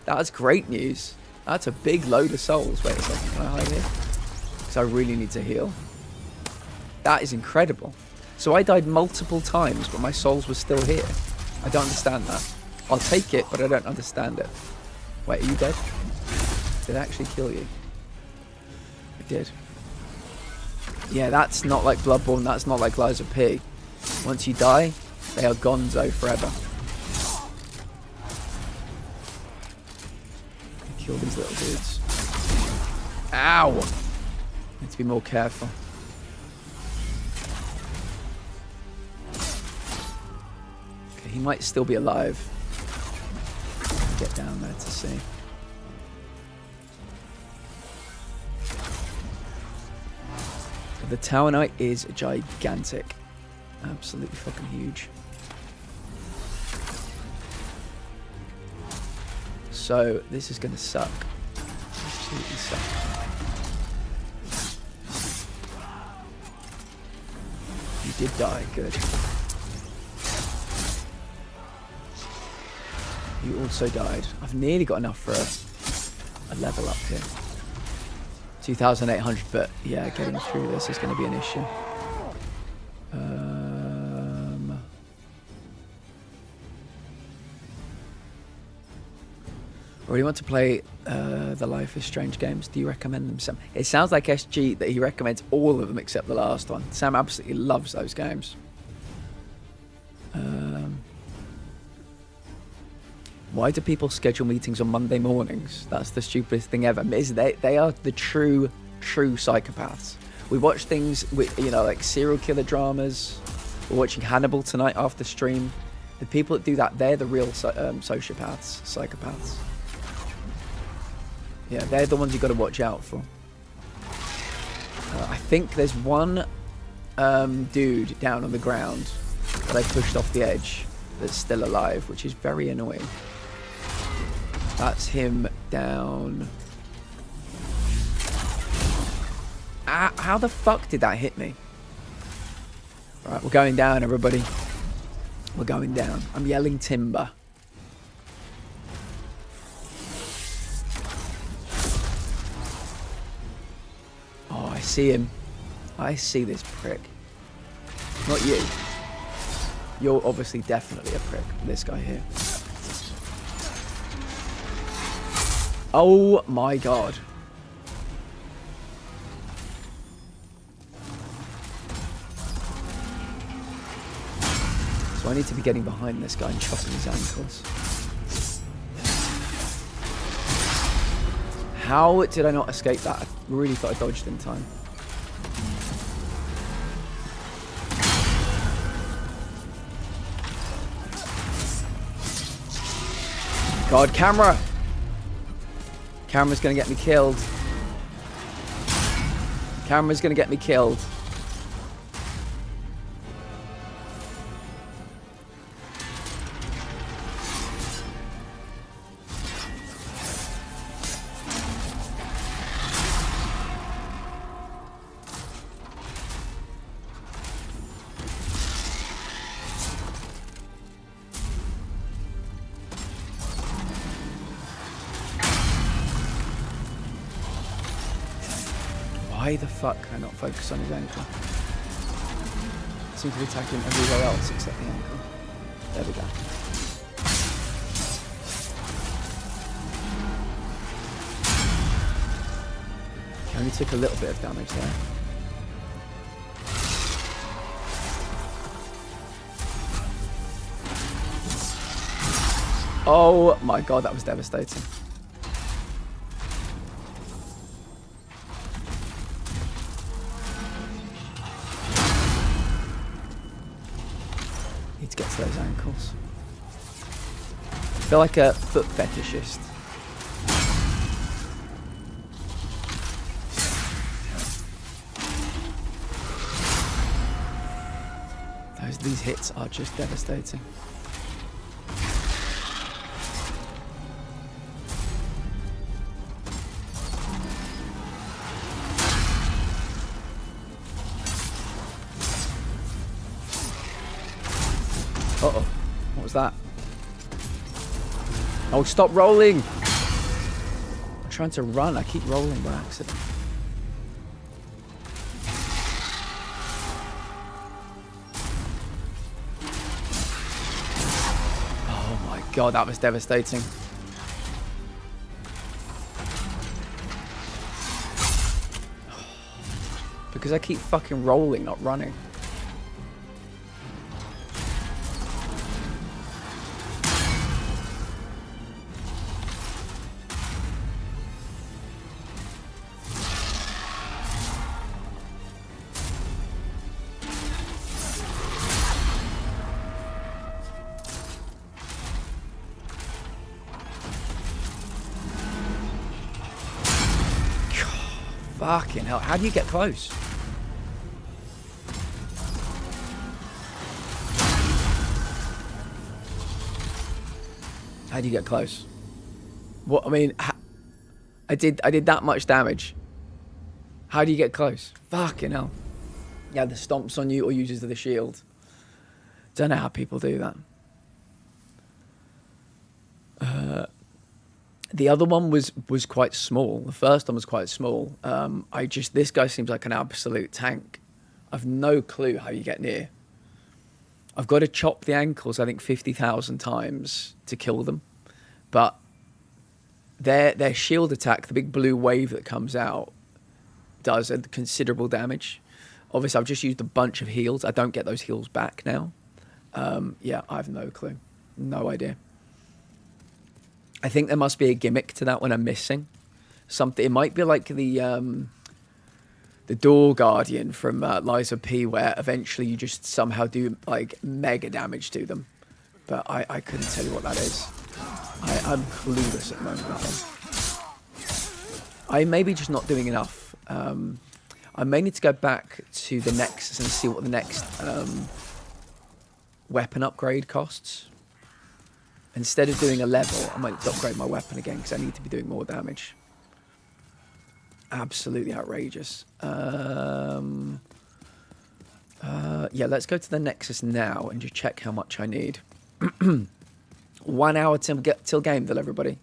That's great news. That's a big load of souls. Wait a second, can I hide here? Because I really need to heal. That is incredible. So I died multiple times, but my souls were still here. I don't understand that. I'll take it, but I don't understand it. Wait, are you dead? Did I actually kill you? I did. Yeah, that's not like Bloodborne, that's not like Lies of P. Once you die, they are gonzo forever. Kill these little dudes. Ow! Need to be more careful. Okay, he might still be alive. Get down there to see. The Tower Knight is gigantic. Absolutely fucking huge. So this is going to suck. Absolutely suck. You die, good. You also died. I've nearly got enough for a level up here. 2,800, but yeah, getting through this is going to be an issue. I really want to play the Life is Strange games. Do you recommend them, Sam? It sounds like SG that he recommends all of them except the last one. Sam absolutely loves those games. Why do people schedule meetings on Monday mornings? That's the stupidest thing ever. They are the true psychopaths. We watch things with, you know, like serial killer dramas. We're watching Hannibal tonight after stream. The people that do that, they're the real psychopaths. Yeah, they're the ones you got to watch out for. I think there's one dude down on the ground that I pushed off the edge that's still alive, which is very annoying. That's him down. Ah, how the fuck did that hit me? Right, we're going down, everybody. We're going down. I'm yelling timber. Oh, I see him. I see this prick. Not you. You're obviously definitely a prick. This guy here. Oh my god. So I need to be getting behind this guy and chopping his ankles. How did I not escape that? I really thought I dodged in time. God, camera! Camera's gonna get me killed. Camera's gonna get me killed. Why the fuck can I not focus on his ankle? I seem to be attacking everywhere else except the ankle. There we go. Okay, only took a little bit of damage there. Oh my god, that was devastating. Need to get to those ankles. I feel like a foot fetishist. These hits are just devastating. Uh-oh. What was that? Oh, stop rolling! I'm trying to run. I keep rolling by accident. Oh my god, that was devastating. Because I keep fucking rolling, not running. Fucking hell, how do you get close? How do you get close? What, I mean, I did that much damage. How do you get close? Fucking hell. Yeah, the stomps on you or uses the shield. Don't know how people do that. The other one was quite small. The first one was quite small. This guy seems like an absolute tank. I've no clue how you get near. I've got to chop the ankles, I think 50,000 times to kill them. But their shield attack, the big blue wave that comes out, does a considerable damage. Obviously, I've just used a bunch of heals. I don't get those heals back now. Yeah, I have no clue. No idea. I think there must be a gimmick to that when I'm missing something. It might be like the Door Guardian from Lies of P, where eventually you just somehow do like mega damage to them. But I couldn't tell you what that is. I'm clueless at the moment. I may be just not doing enough. I may need to go back to the Nexus and see what the next weapon upgrade costs. Instead of doing a level, I might upgrade my weapon again because I need to be doing more damage. Absolutely outrageous. Yeah, let's go to the Nexus now and just check how much I need. 1 hour till Gamedale, everybody.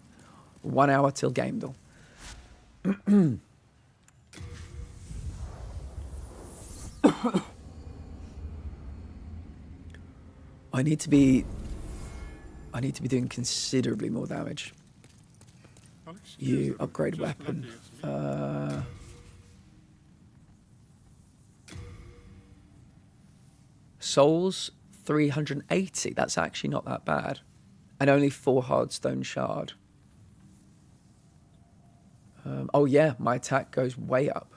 1 hour till Gamedale. I need to be doing considerably more damage. You upgrade weapon. Souls 380. That's actually not that bad, and only 4 hardstone shard. Oh yeah, my attack goes way up.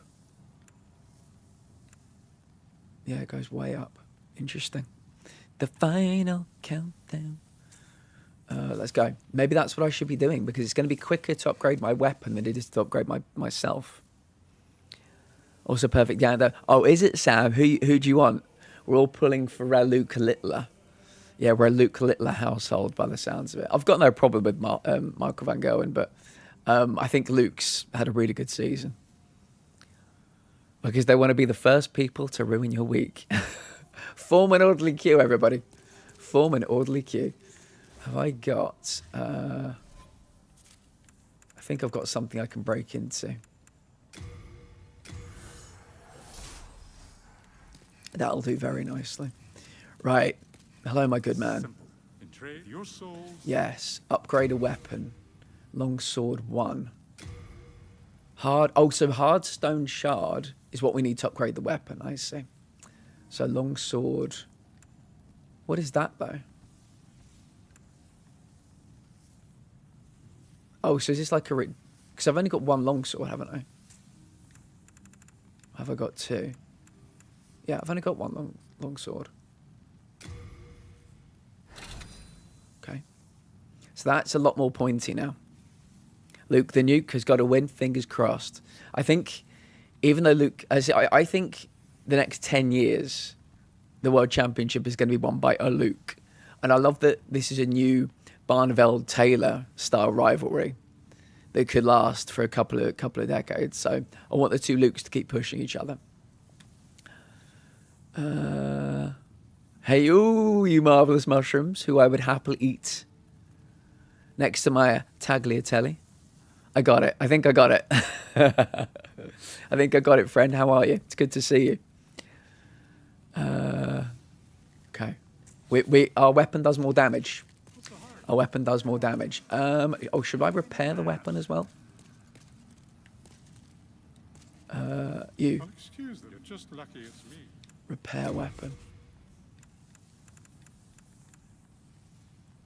Yeah, it goes way up. Interesting. The final countdown. Let's go. Maybe that's what I should be doing because it's going to be quicker to upgrade my weapon than it is to upgrade myself. Also perfect down there. Oh, is it Sam? Who do you want? We're all pulling for Luke Littler. Yeah, we're a Luke Littler household by the sounds of it. I've got no problem with Michael Van Gogh, but I think Luke's had a really good season. Because they want to be the first people to ruin your week. Form an orderly queue, everybody. Form an orderly queue. Have I got... I think I've got something I can break into. That'll do very nicely. Right. Hello, my good man. Yes. Upgrade a weapon. Longsword 1. So hard stone shard is what we need to upgrade the weapon, I see. So longsword. What is that, though? Oh, so is this like a... Because I've only got 1 longsword, haven't I? Have I got 2? Yeah, I've only got 1 longsword. Okay. So that's a lot more pointy now. Luke the Nuke has got to win. Fingers crossed. I think, even though Luke... I think the next 10 years, the World Championship is going to be won by a Luke. And I love that this is a new Barneveld-Taylor style rivalry that could last for a couple of decades. So I want the 2 Lukes to keep pushing each other. Hey, ooh, you marvellous mushrooms, who I would happily eat next to my tagliatelle. I got it. I think I got it. I think I got it, friend. How are you? It's good to see you. Okay. Our weapon does more damage. Our weapon does more damage. Should I repair the weapon as well? You. Excuse them. You're just lucky it's me. Repair weapon.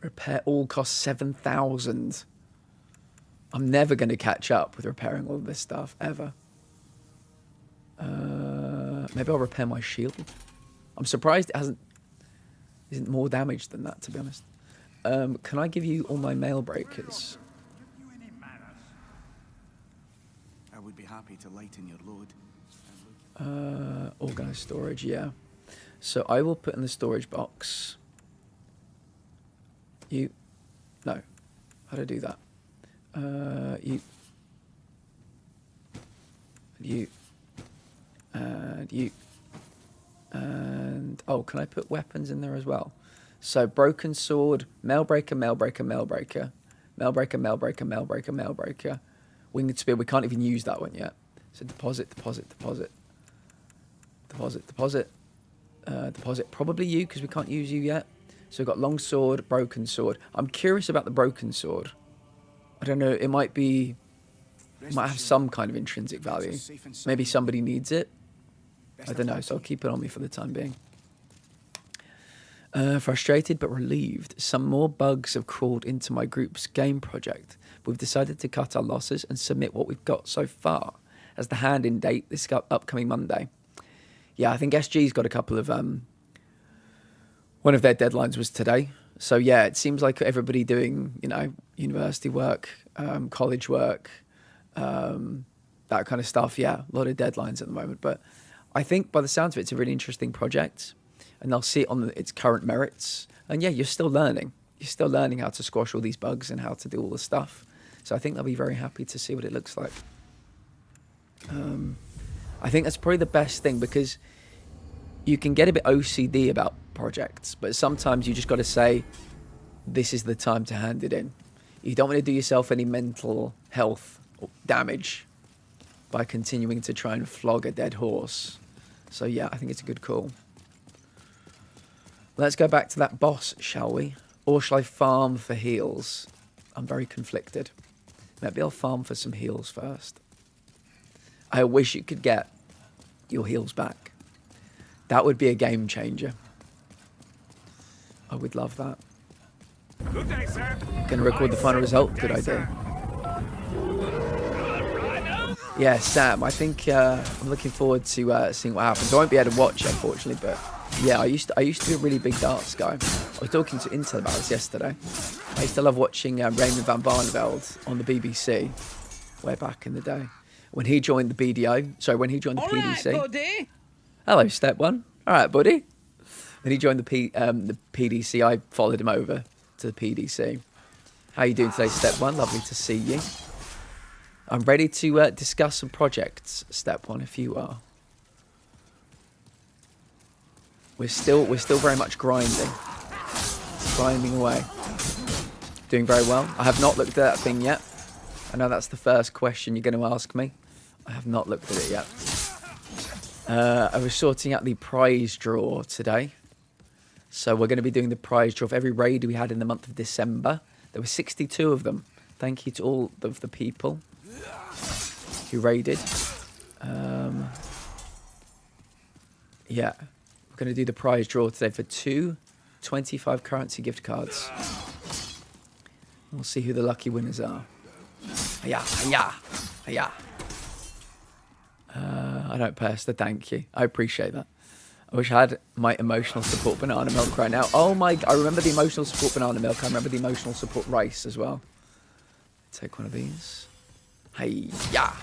Repair all costs 7,000. I'm never going to catch up with repairing all of this stuff, ever. Maybe I'll repair my shield. I'm surprised it isn't more damage than that, to be honest. Can I give you all my mail breakers? I would be happy to lighten your load. Organized storage, yeah. So I will put in the storage box. No. How do I do that? You. And you. And, oh, can I put weapons in there as well? So, broken sword, mailbreaker, mailbreaker, mailbreaker, mailbreaker, mailbreaker, mailbreaker, mailbreaker. Winged spear, we can't even use that one yet. So, deposit, deposit, deposit. Deposit, deposit. Deposit, probably you, because we can't use you yet. So, we've got long sword, broken sword. I'm curious about the broken sword. I don't know, it might be... It might have some kind of intrinsic value. Maybe somebody needs it. I don't know, so I'll keep it on me for the time being. Frustrated but relieved. Some more bugs have crawled into my group's game project. We've decided to cut our losses and submit what we've got so far as the hand-in date this upcoming Monday. Yeah, I think SG's got a couple of... one of their deadlines was today. So yeah, it seems like everybody doing, you know, university work, college work, that kind of stuff. Yeah, a lot of deadlines at the moment. But I think by the sounds of it, it's a really interesting project. And they'll see it on its current merits. And yeah, you're still learning. You're still learning how to squash all these bugs and how to do all the stuff. So I think they'll be very happy to see what it looks like. I think that's probably the best thing, because you can get a bit OCD about projects, but sometimes you just got to say, this is the time to hand it in. You don't want to do yourself any mental health damage by continuing to try and flog a dead horse. So yeah, I think it's a good call. Let's go back to that boss, shall we? Or shall I farm for heals? I'm very conflicted. Maybe I'll farm for some heals first. I wish you could get your heals back. That would be a game changer. I would love that. Good day, sir. Gonna record the final result. Good idea. Yeah, Sam, I think I'm looking forward to seeing what happens. I won't be able to watch, unfortunately, but yeah, I used to be a really big darts guy. I was talking to Intel about this yesterday. I used to love watching Raymond van Barneveld on the BBC way back in the day. When he joined the BDO, sorry, when he joined the PDC. All right, buddy. Hello, Step One. All right, buddy. When he joined the PDC, I followed him over to the PDC. How you doing today, Step One? Lovely to see you. I'm ready to discuss some projects, Step One, if you are. We're still very much grinding away. Doing very well. I have not looked at that thing yet. I know that's the first question you're going to ask me. I have not looked at it yet. I was sorting out the prize draw today. So we're going to be doing the prize draw of every raid we had in the month of December. There were 62 of them. Thank you to all of the people who raided. Yeah, we're going to do the prize draw today for 2 25 currency gift cards. We'll see who the lucky winners are. Hiya, hiya, hiya. I don't pass the thank you. I appreciate that. I wish I had my emotional support banana milk right now. Oh my, I remember the emotional support banana milk. I remember the emotional support rice as well. Take one of these. Hey, yeah.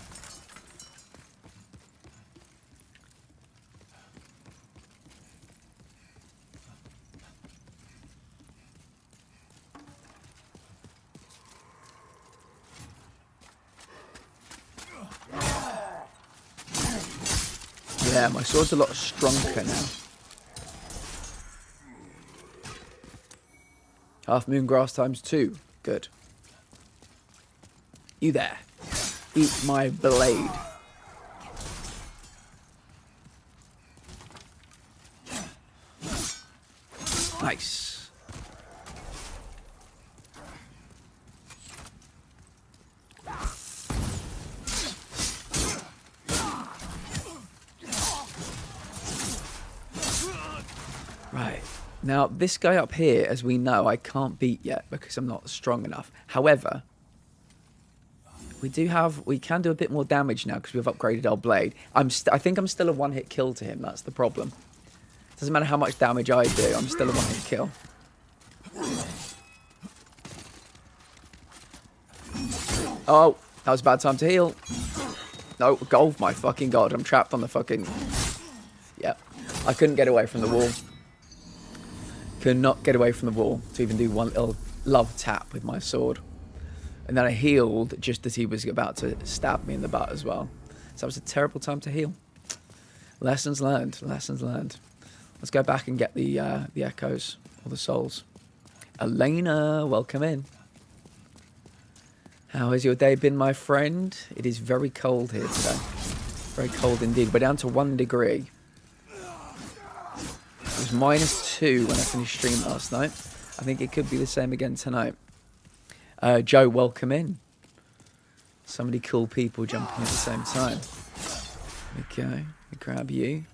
Yeah, my sword's a lot stronger now. Half moon grass times 2. Good. You there. Eat my blade. Nice. Right. Now, this guy up here, as we know, I can't beat yet because I'm not strong enough. However, we can do a bit more damage now because we've upgraded our blade. I think I'm still a one-hit kill to him. That's the problem. Doesn't matter how much damage I do, I'm still a one-hit kill. Oh, that was a bad time to heal. No, oh my fucking god, I'm trapped on the fucking... Yeah, I couldn't get away from the wall. Could not get away from the wall to even do one little love tap with my sword. And then I healed just as he was about to stab me in the butt as well. So that was a terrible time to heal. Lessons learned, lessons learned. Let's go back and get the echoes or the souls. Elena, welcome in. How has your day been, my friend? It is very cold here today. Very cold indeed. We're down to 1 degree. It was -2 when I finished stream last night. I think it could be the same again tonight. Joe, welcome in. So many cool people jumping at the same time. Okay, we grab you.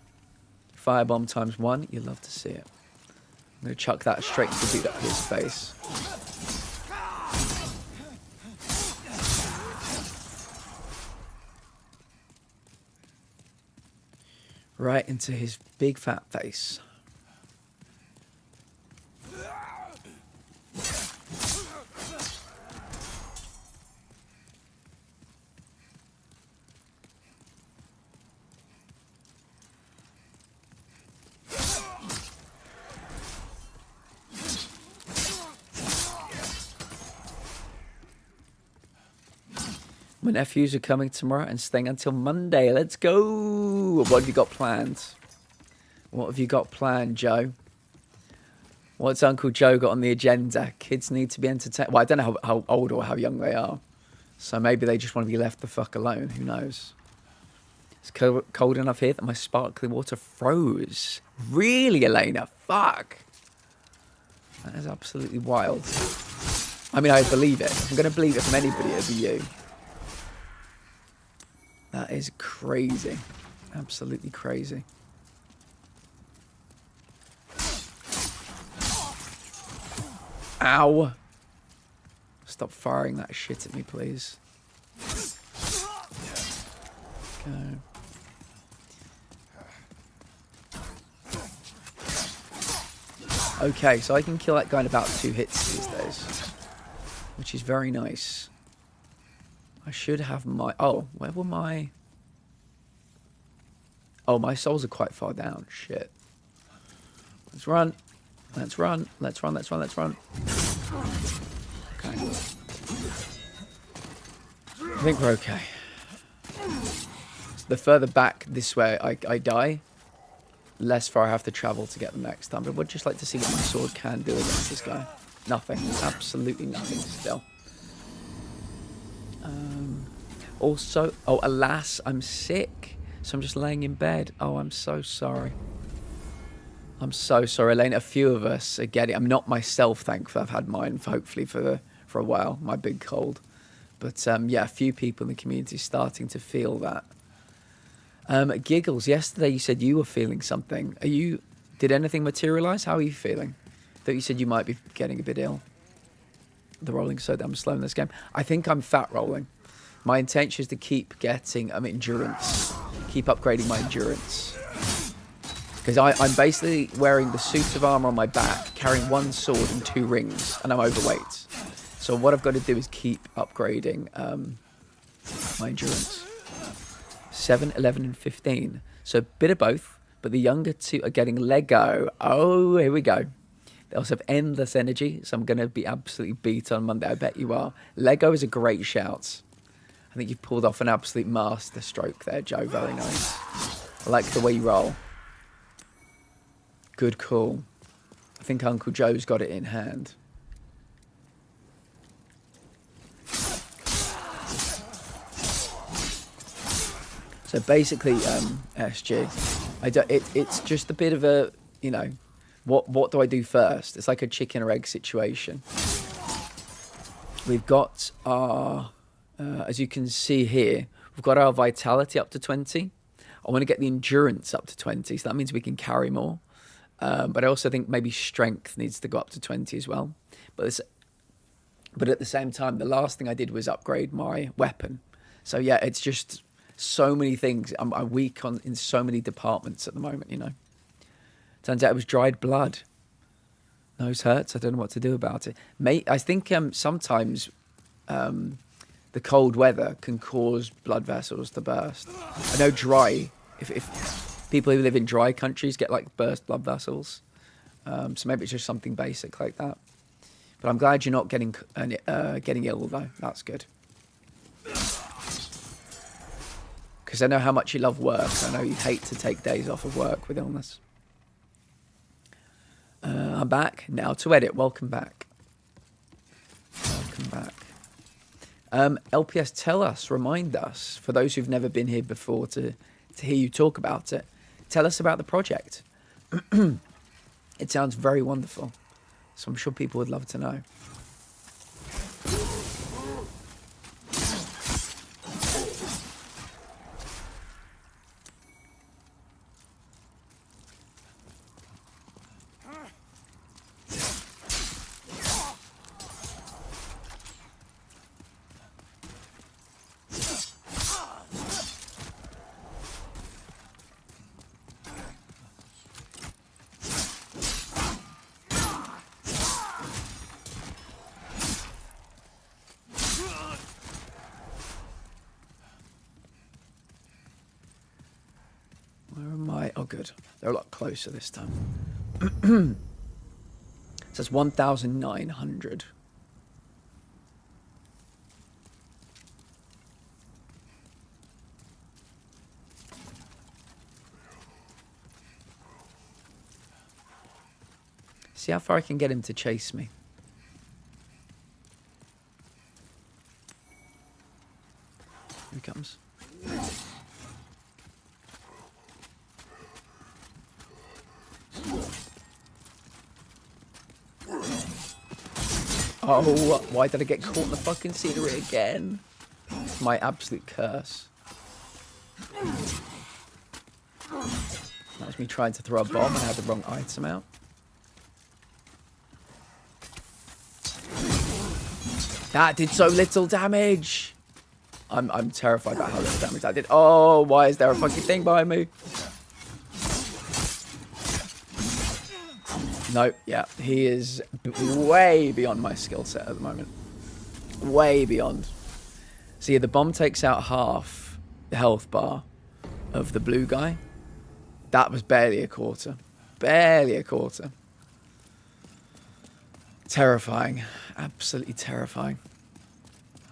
Firebomb ×1, you love to see it. I'm going to chuck that straight to beat up his face. Right into his big fat face. My nephews are coming tomorrow and staying until Monday. Let's go. What have you got planned? What have you got planned, Joe? What's Uncle Joe got on the agenda? Kids need to be entertained. Well, I don't know how old or how young they are. So maybe they just want to be left the fuck alone. Who knows? It's cold enough here that my sparkling water froze. Really, Elena? Fuck. That is absolutely wild. I mean, I believe it. If I'm going to believe it from anybody, it'll be you. That is crazy. Absolutely crazy. Ow. Stop firing that shit at me, please. Go. Okay, so I can kill that guy in about 2 hits these days. Which is very nice. I should have my... Oh, where were my... Oh, my souls are quite far down. Shit. Let's run. Let's run. Let's run. Let's run. Let's run. Okay. I think we're okay. So the further back this way I die, less far I have to travel to get them next time. But I would just like to see what my sword can do against this guy. Nothing. Absolutely nothing still. Also, oh, alas, I'm sick. So I'm just laying in bed. Oh, I'm so sorry. I'm so sorry, Elaine. A few of us are getting... I'm not myself, thankfully. I've had mine, hopefully, for a while, my big cold. But, yeah, a few people in the community starting to feel that. Giggles, yesterday you said you were feeling something. Did anything materialise? How are you feeling? I thought you said you might be getting a bit ill. The rolling so damn slow in this game. I think I'm fat rolling. My intention is to keep getting endurance. Keep upgrading my endurance. Because I'm basically wearing the suit of armour on my back, carrying 1 sword and 2 rings, and I'm overweight. So what I've got to do is keep upgrading my endurance. 7, 11, and 15. So a bit of both, but the younger 2 are getting Lego. Oh, here we go. They also have endless energy, so I'm going to be absolutely beat on Monday. I bet you are. Lego is a great shout. I think you've pulled off an absolute master stroke there, Joe. Very nice. I like the way you roll. Good call. I think Uncle Joe's got it in hand. So basically, SG, it's just a bit of a, you know, what do I do first? It's like a chicken or egg situation. We've got our, as you can see here, we've got our vitality up to 20. I want to get the endurance up to 20, so that means we can carry more. But I also think maybe strength needs to go up to 20 as well. But at the same time, the last thing I did was upgrade my weapon. So yeah, it's just so many things. I'm weak in so many departments at the moment, you know. Turns out it was dried blood. Nose hurts. I don't know what to do about it. I think sometimes the cold weather can cause blood vessels to burst. I know dry, if people who live in dry countries get like burst blood vessels. So maybe it's just something basic like that. But I'm glad you're not getting ill though. That's good. Because I know how much you love work. I know you hate to take days off of work with illness. I'm back now to edit. Welcome back. Welcome back. LPS, tell us, remind us, for those who've never been here before to hear you talk about it, tell us about the project. It sounds very wonderful, so I'm sure people would love to know. Where am I? Oh, good. They're a lot closer this time. So it's 1,900. See how far I can get him to chase me. Here he comes. Oh, why did I get caught in the fucking scenery again? It's my absolute curse. That was me trying to throw a bomb and I had the wrong item out. That did so little damage. I'm terrified about how little damage that did. Oh, why is there a fucking thing behind me? No, yeah, he is way beyond my skill set at the moment. Way beyond. See, the bomb takes out half the health bar of the blue guy. That was barely a quarter. Barely a quarter. Terrifying. Absolutely terrifying.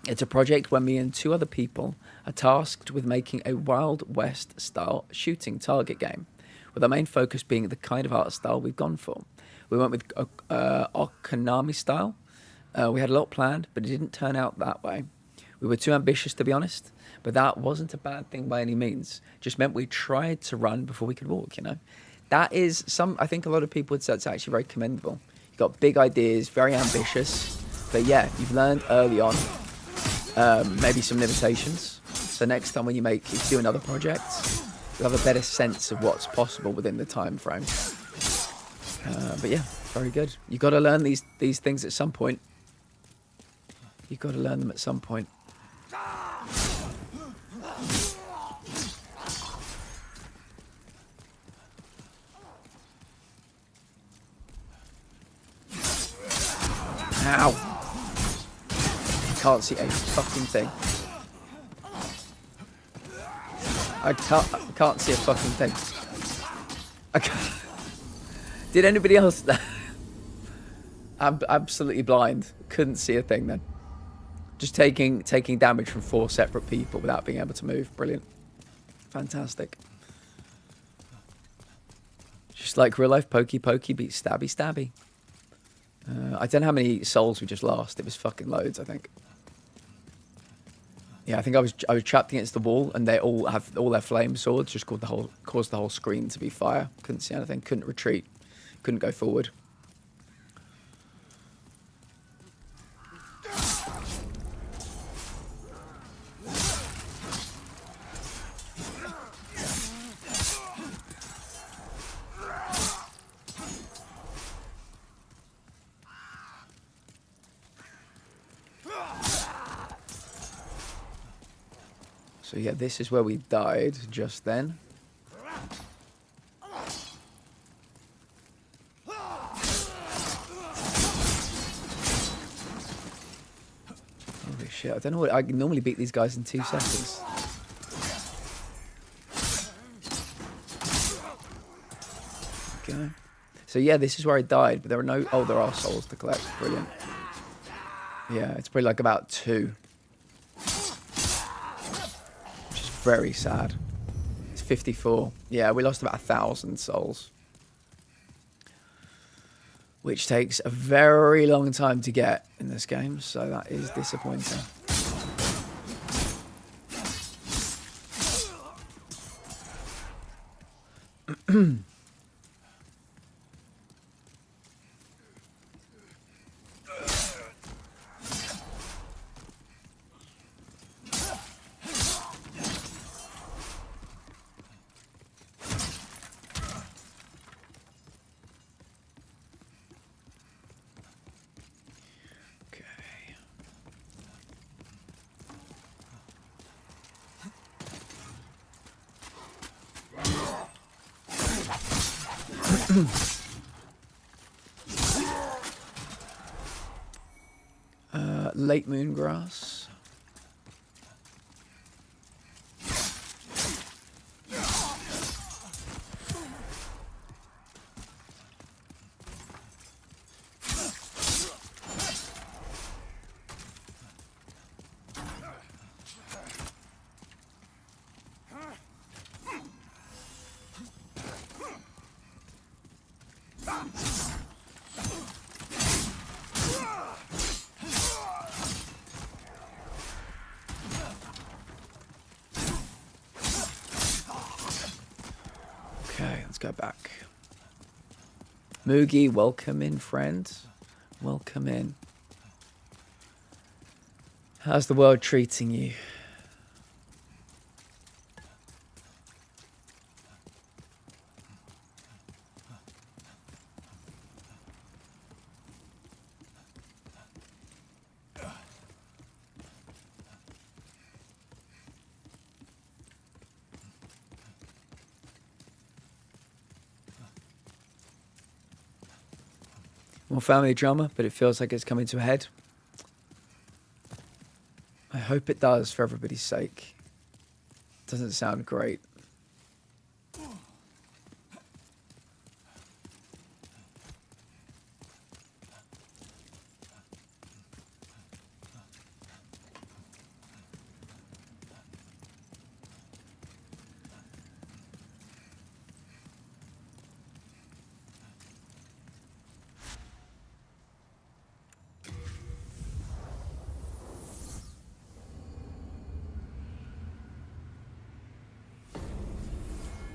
It's a project where me and 2 other people are tasked with making a Wild West style shooting target game, with our main focus being the kind of art style we've gone for. We went with Okanami style. We had a lot planned, but it didn't turn out that way. We were too ambitious, to be honest, but that wasn't a bad thing by any means. Just meant we tried to run before we could walk, you know. That is I think a lot of people would say it's actually very commendable. You've got big ideas, very ambitious, but yeah, you've learned early on maybe some limitations. So next time when you do another project, you'll have a better sense of what's possible within the time frame. But yeah, very good. You've got to learn these things at some point. You've got to learn them at some point. Ow! Can't see a fucking thing. I can't see a fucking thing. I can't. Did anybody else? I'm absolutely blind. Couldn't see a thing then. Just taking damage from 4 separate people without being able to move. Brilliant. Fantastic. Just like real life pokey beats stabby stabby. I don't know how many souls we just lost. It was fucking loads, I think. Yeah, I think I was trapped against the wall, and they all have all their flame swords. Just caused the whole screen to be fire. Couldn't see anything. Couldn't retreat. Couldn't go forward. So yeah, this is where we died just then. Holy shit, I don't know what, I can normally beat these guys in 2 seconds. Okay. So yeah, this is where I died, but there are souls to collect. Brilliant. Yeah, it's probably like about 2. Very sad. It's 54. Yeah, we lost about 1,000 souls. which takes a very long time to get in this game, so that is disappointing. Late moon grass. Okay, let's go back. Moogie, welcome in, friend. Welcome in. How's the world treating you? More family drama, but it feels like it's coming to a head. I hope it does for everybody's sake. Doesn't sound great.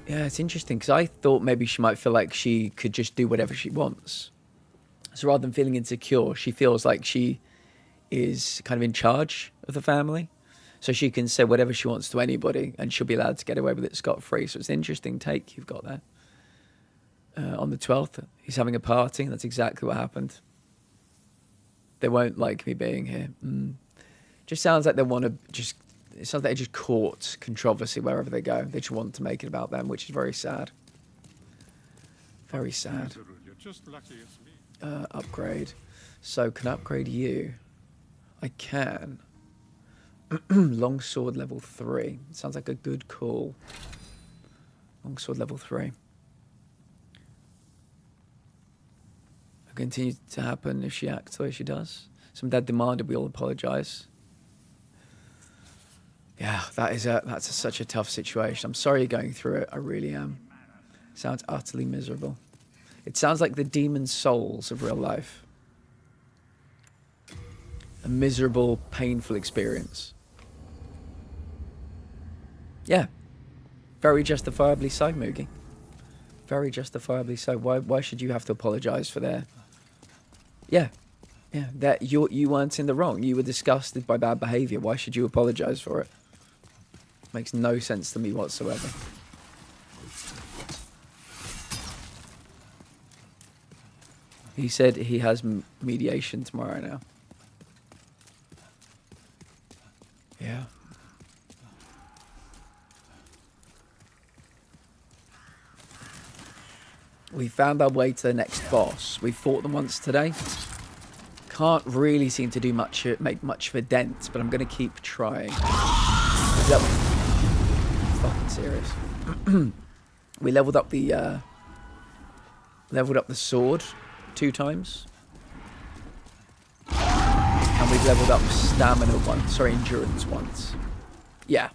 Yeah, it's interesting because I thought maybe she might feel like she could just do whatever she wants. So rather than feeling insecure, she feels like she is kind of in charge of the family. So she can say whatever she wants to anybody and she'll be allowed to get away with it scot-free. So it's an interesting take you've got there. On the 12th, he's having a party. That's exactly what happened. They won't like me being here. Just sounds like they want to just... It sounds like they just caught controversy wherever they go. They just want to make it about them, which is very sad. Very sad. You're just lucky it's me. Upgrade. So, can I upgrade you? I can. Longsword level 3. Sounds like a good call. Longsword level 3. It'll continue to happen if she acts the way she does. Some dad demanded we all apologise. Yeah, that's such a tough situation. I'm sorry you're going through it. I really am. Sounds utterly miserable. It sounds like the demon souls of real life. A miserable, painful experience. Yeah. Very justifiably so, Moogie. Very justifiably so. Why should you have to apologise for their... Yeah. Yeah, that you weren't in the wrong. You were disgusted by bad behaviour. Why should you apologise for it? Makes no sense to me whatsoever. He said he has mediation tomorrow now. Yeah. We found our way to the next boss. We fought them once today. Can't really seem to do much, make much of a dent, but I'm going to keep trying. Fucking serious. We leveled up the sword 2 times, and we've leveled up stamina once. Sorry, endurance once. Yeah.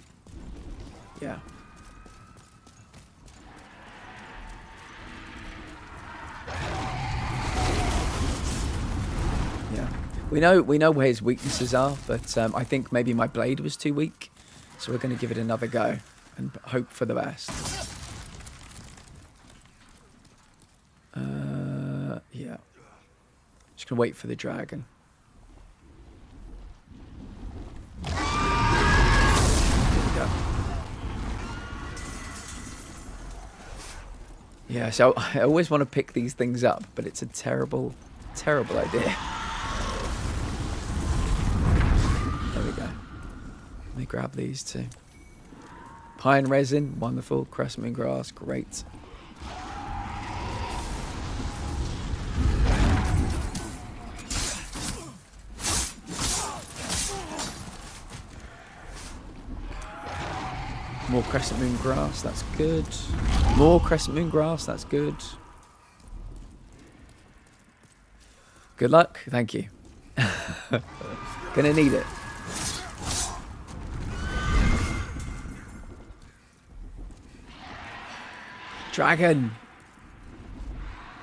Yeah. We know where his weaknesses are, but I think maybe my blade was too weak. So we're going to give it another go and hope for the best. Yeah. Just going to wait for the dragon. Here we go. Yeah, so I always want to pick these things up, but it's a terrible, terrible idea. There we go. Let me grab these two. Pine resin, wonderful. Crescent moon grass, great. More crescent moon grass, that's good. More crescent moon grass, that's good. Good luck, thank you. Gonna need it. Dragon!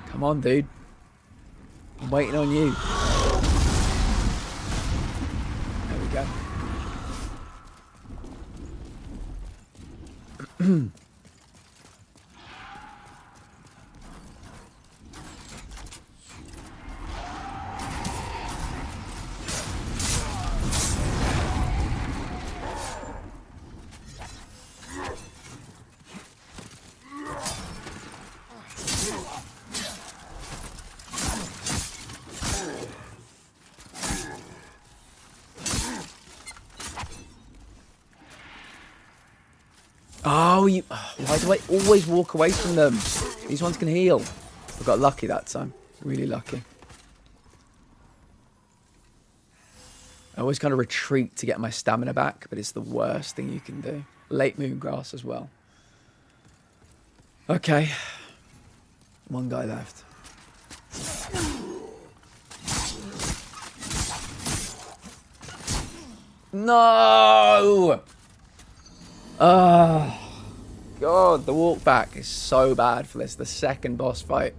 Come on, dude. I'm waiting on you. There we go. Oh, why do I always walk away from them? These ones can heal. I got lucky that time. Really lucky. I always kind of retreat to get my stamina back, but it's the worst thing you can do. Late moon grass as well. Okay. One guy left. No! Oh, God, the walk back is so bad for this. The second boss fight.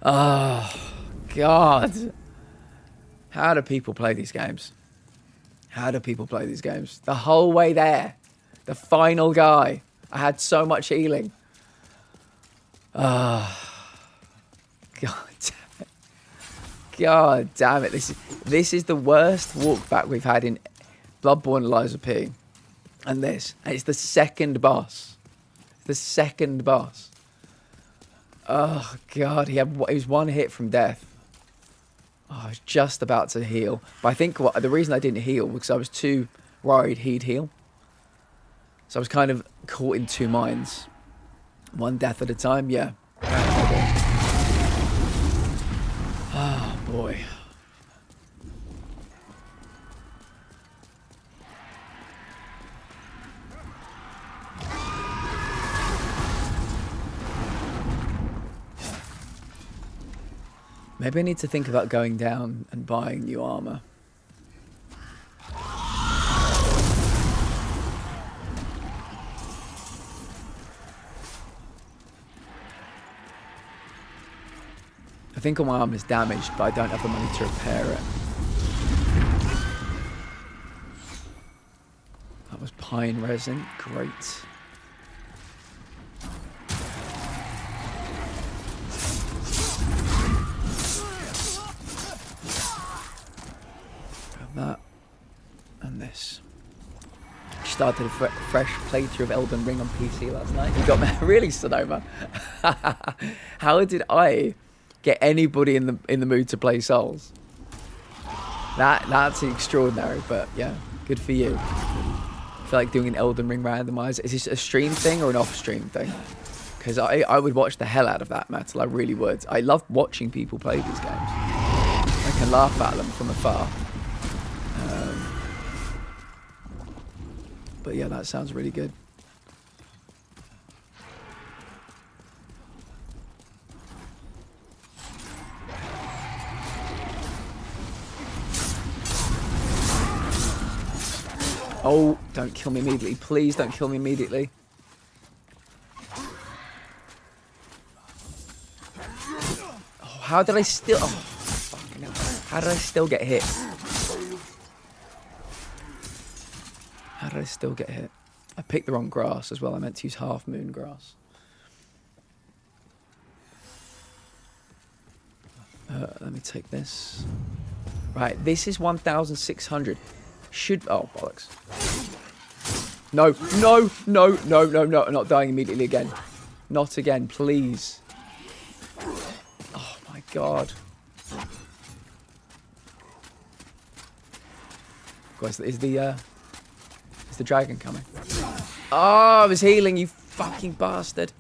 Oh, God. How do people play these games? How do people play these games? The whole way there. The final guy. I had so much healing. Oh, God damn it. God damn it. This is the worst walk back we've had in Bloodborne Eliza P. And this. And it's the second boss. The second boss. Oh, God. He was one hit from death. Oh, I was just about to heal. But I think the reason I didn't heal was because I was too worried he'd heal. So I was kind of caught in two minds. One death at a time, yeah. Oh, boy. Maybe I need to think about going down and buying new armor. I think all my armor is damaged, but I don't have the money to repair it. That was pine resin, great. That and this. Started a fresh playthrough of Elden Ring on PC last night. You got me really, Sonoma. How did I get anybody in the mood to play Souls? That's extraordinary, but yeah, good for you. I feel like doing an Elden Ring randomizer. Is this a stream thing or an off-stream thing? Because I would watch the hell out of that, Metal. I really would. I love watching people play these games. I can laugh at them from afar. But yeah, that sounds really good. Oh, don't kill me immediately. Please don't kill me immediately. Oh, how did I still... Oh, fucking hell. How did I still get hit? How did I still get hit? I picked the wrong grass as well. I meant to use half moon grass. Let me take this. Right, this is 1,600. Should... Oh, bollocks. No, no, no, no, no, no. I'm not dying immediately again. Not again, please. Oh, my God. Guys, is the dragon coming? Oh, I was healing, you fucking bastard.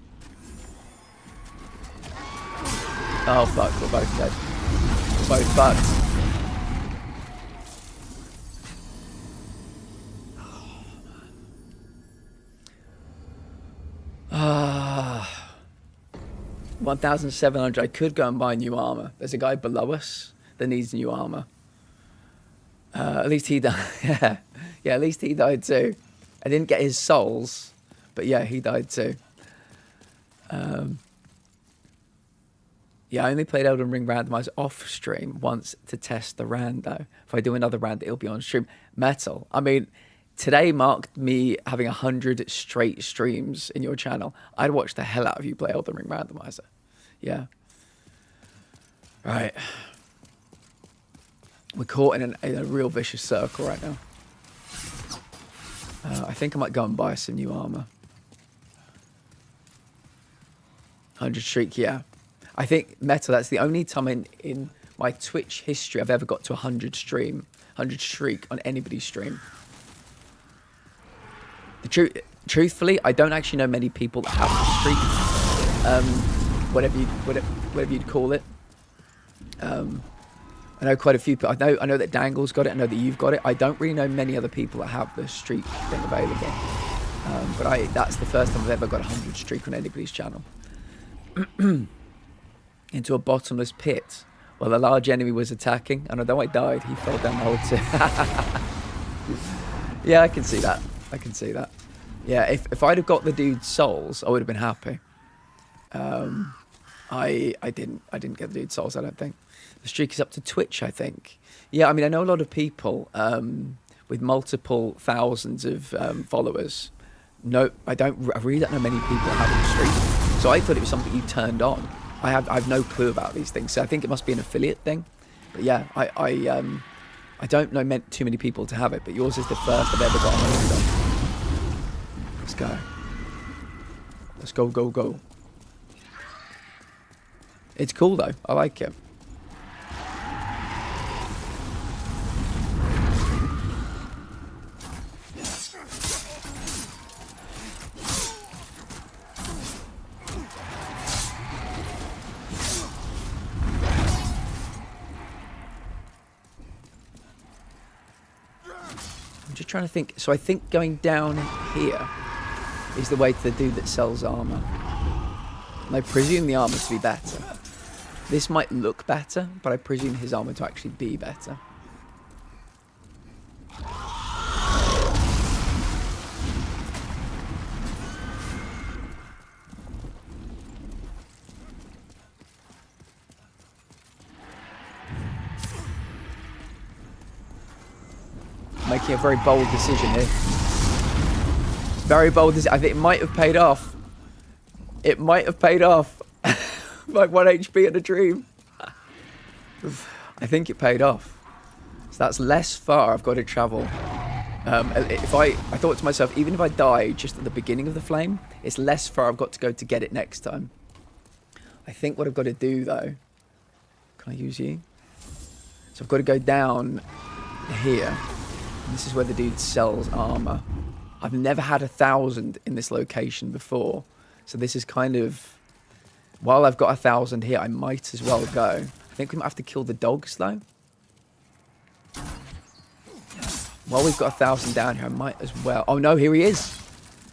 Oh, fuck, we're both dead. We're both fucked. Ah, 1,700. I could go and buy new armor. There's a guy below us that needs new armor. At least he died. Yeah, yeah. At least he died too. I didn't get his souls, but yeah, he died too. Yeah, I only played Elden Ring randomizer off stream once to test the rando. If I do another rando, it'll be on stream. Metal. I mean, today marked me having 100 straight streams in your channel. I'd watch the hell out of you play Elden Ring randomizer. Yeah. Right. We're caught in a real vicious circle right now. I think I might go and buy some new armor. 100 streak, yeah. I think Metal, that's the only time in my Twitch history I've ever got to 100 streak on anybody's stream. Truthfully, I don't actually know many people that have the streak. Whatever you'd call it. I know quite a few people. I know that Dangle's got it. I know that you've got it. I don't really know many other people that have the streak thing available. But that's the first time I've ever got 100 streak on anybody's channel. Into a bottomless pit while a large enemy was attacking, and although I died, he fell down the hole too. Yeah, I can see that. I can see that. Yeah, if I'd have got the dude's souls, I would have been happy. I didn't get the dude's souls, I don't think. The streak is up to Twitch, I think. Yeah, I mean, I know a lot of people with multiple thousands of followers. No, I really don't know many people that have the streak. So I thought it was something you turned on. I have no clue about these things, so I think it must be an affiliate thing. But yeah, I don't know too many people to have it, but yours is the first I've ever got 100 on. Let's go. Let's go, go, go. It's cool though. I like it. Just trying to think. So I think going down here is the way to the dude that sells armor. And I presume the armor to be better. This might look better, but I presume his armor to actually be better. Making a very bold decision here. Very bold decision. I think it might have paid off. It might have paid off. Like 1 HP in a dream. I think it paid off. So that's less far I've got to travel. If I thought to myself, even if I die just at the beginning of the flame, it's less far I've got to go to get it next time. I think what I've got to do though, can I use you? So I've got to go down here. This is where the dude sells armor. I've never had 1,000 in this location before. So this is kind of... While I've got 1,000 here, I might as well go. I think we might have to kill the dogs, though. While we've got 1,000 down here, I might as well... Oh, no, here he is.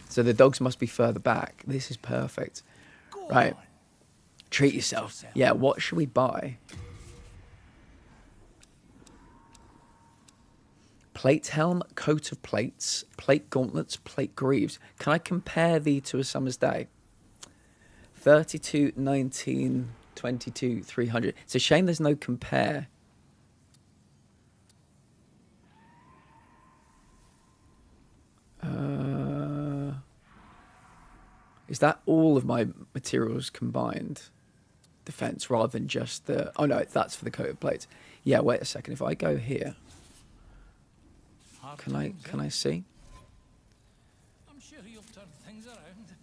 So the dogs must be further back. This is perfect. Right. Treat yourself. Yeah, what should we buy? Plate helm, coat of plates, plate gauntlets, plate greaves. Can I compare thee to a summer's day? 32, 19, 22, 300. It's a shame there's no compare Is that all of my materials combined? Defense rather than just the... Oh, no, that's for the coated plates. Yeah, wait a second. If I go here... Can I see? I'm sure you'll turn things around.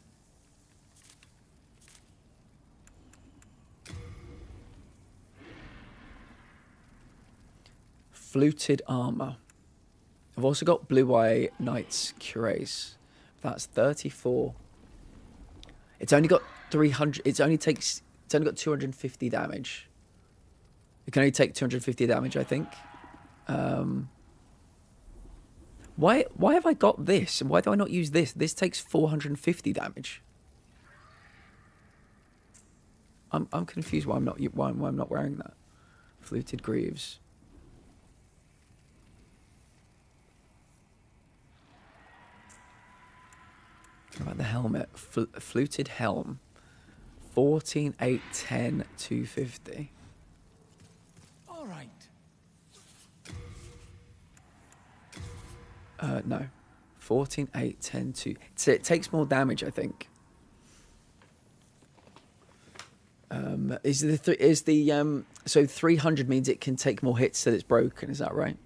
Fluted armor. I've also got Blue Eye Knight's Cuirass. That's 34. It's only got 300. It's only got 250 damage. It can only take 250 damage, I think. Why have I got this? And why do I not use this? This takes 450 damage. I'm confused why I'm not wearing that. Fluted greaves. What about the helmet? Fluted helm. 14, 8, 10, 250. All right. No. 14, 8, 10, 2. So it takes more damage, I think. So 300 means it can take more hits till it's broken, is that right?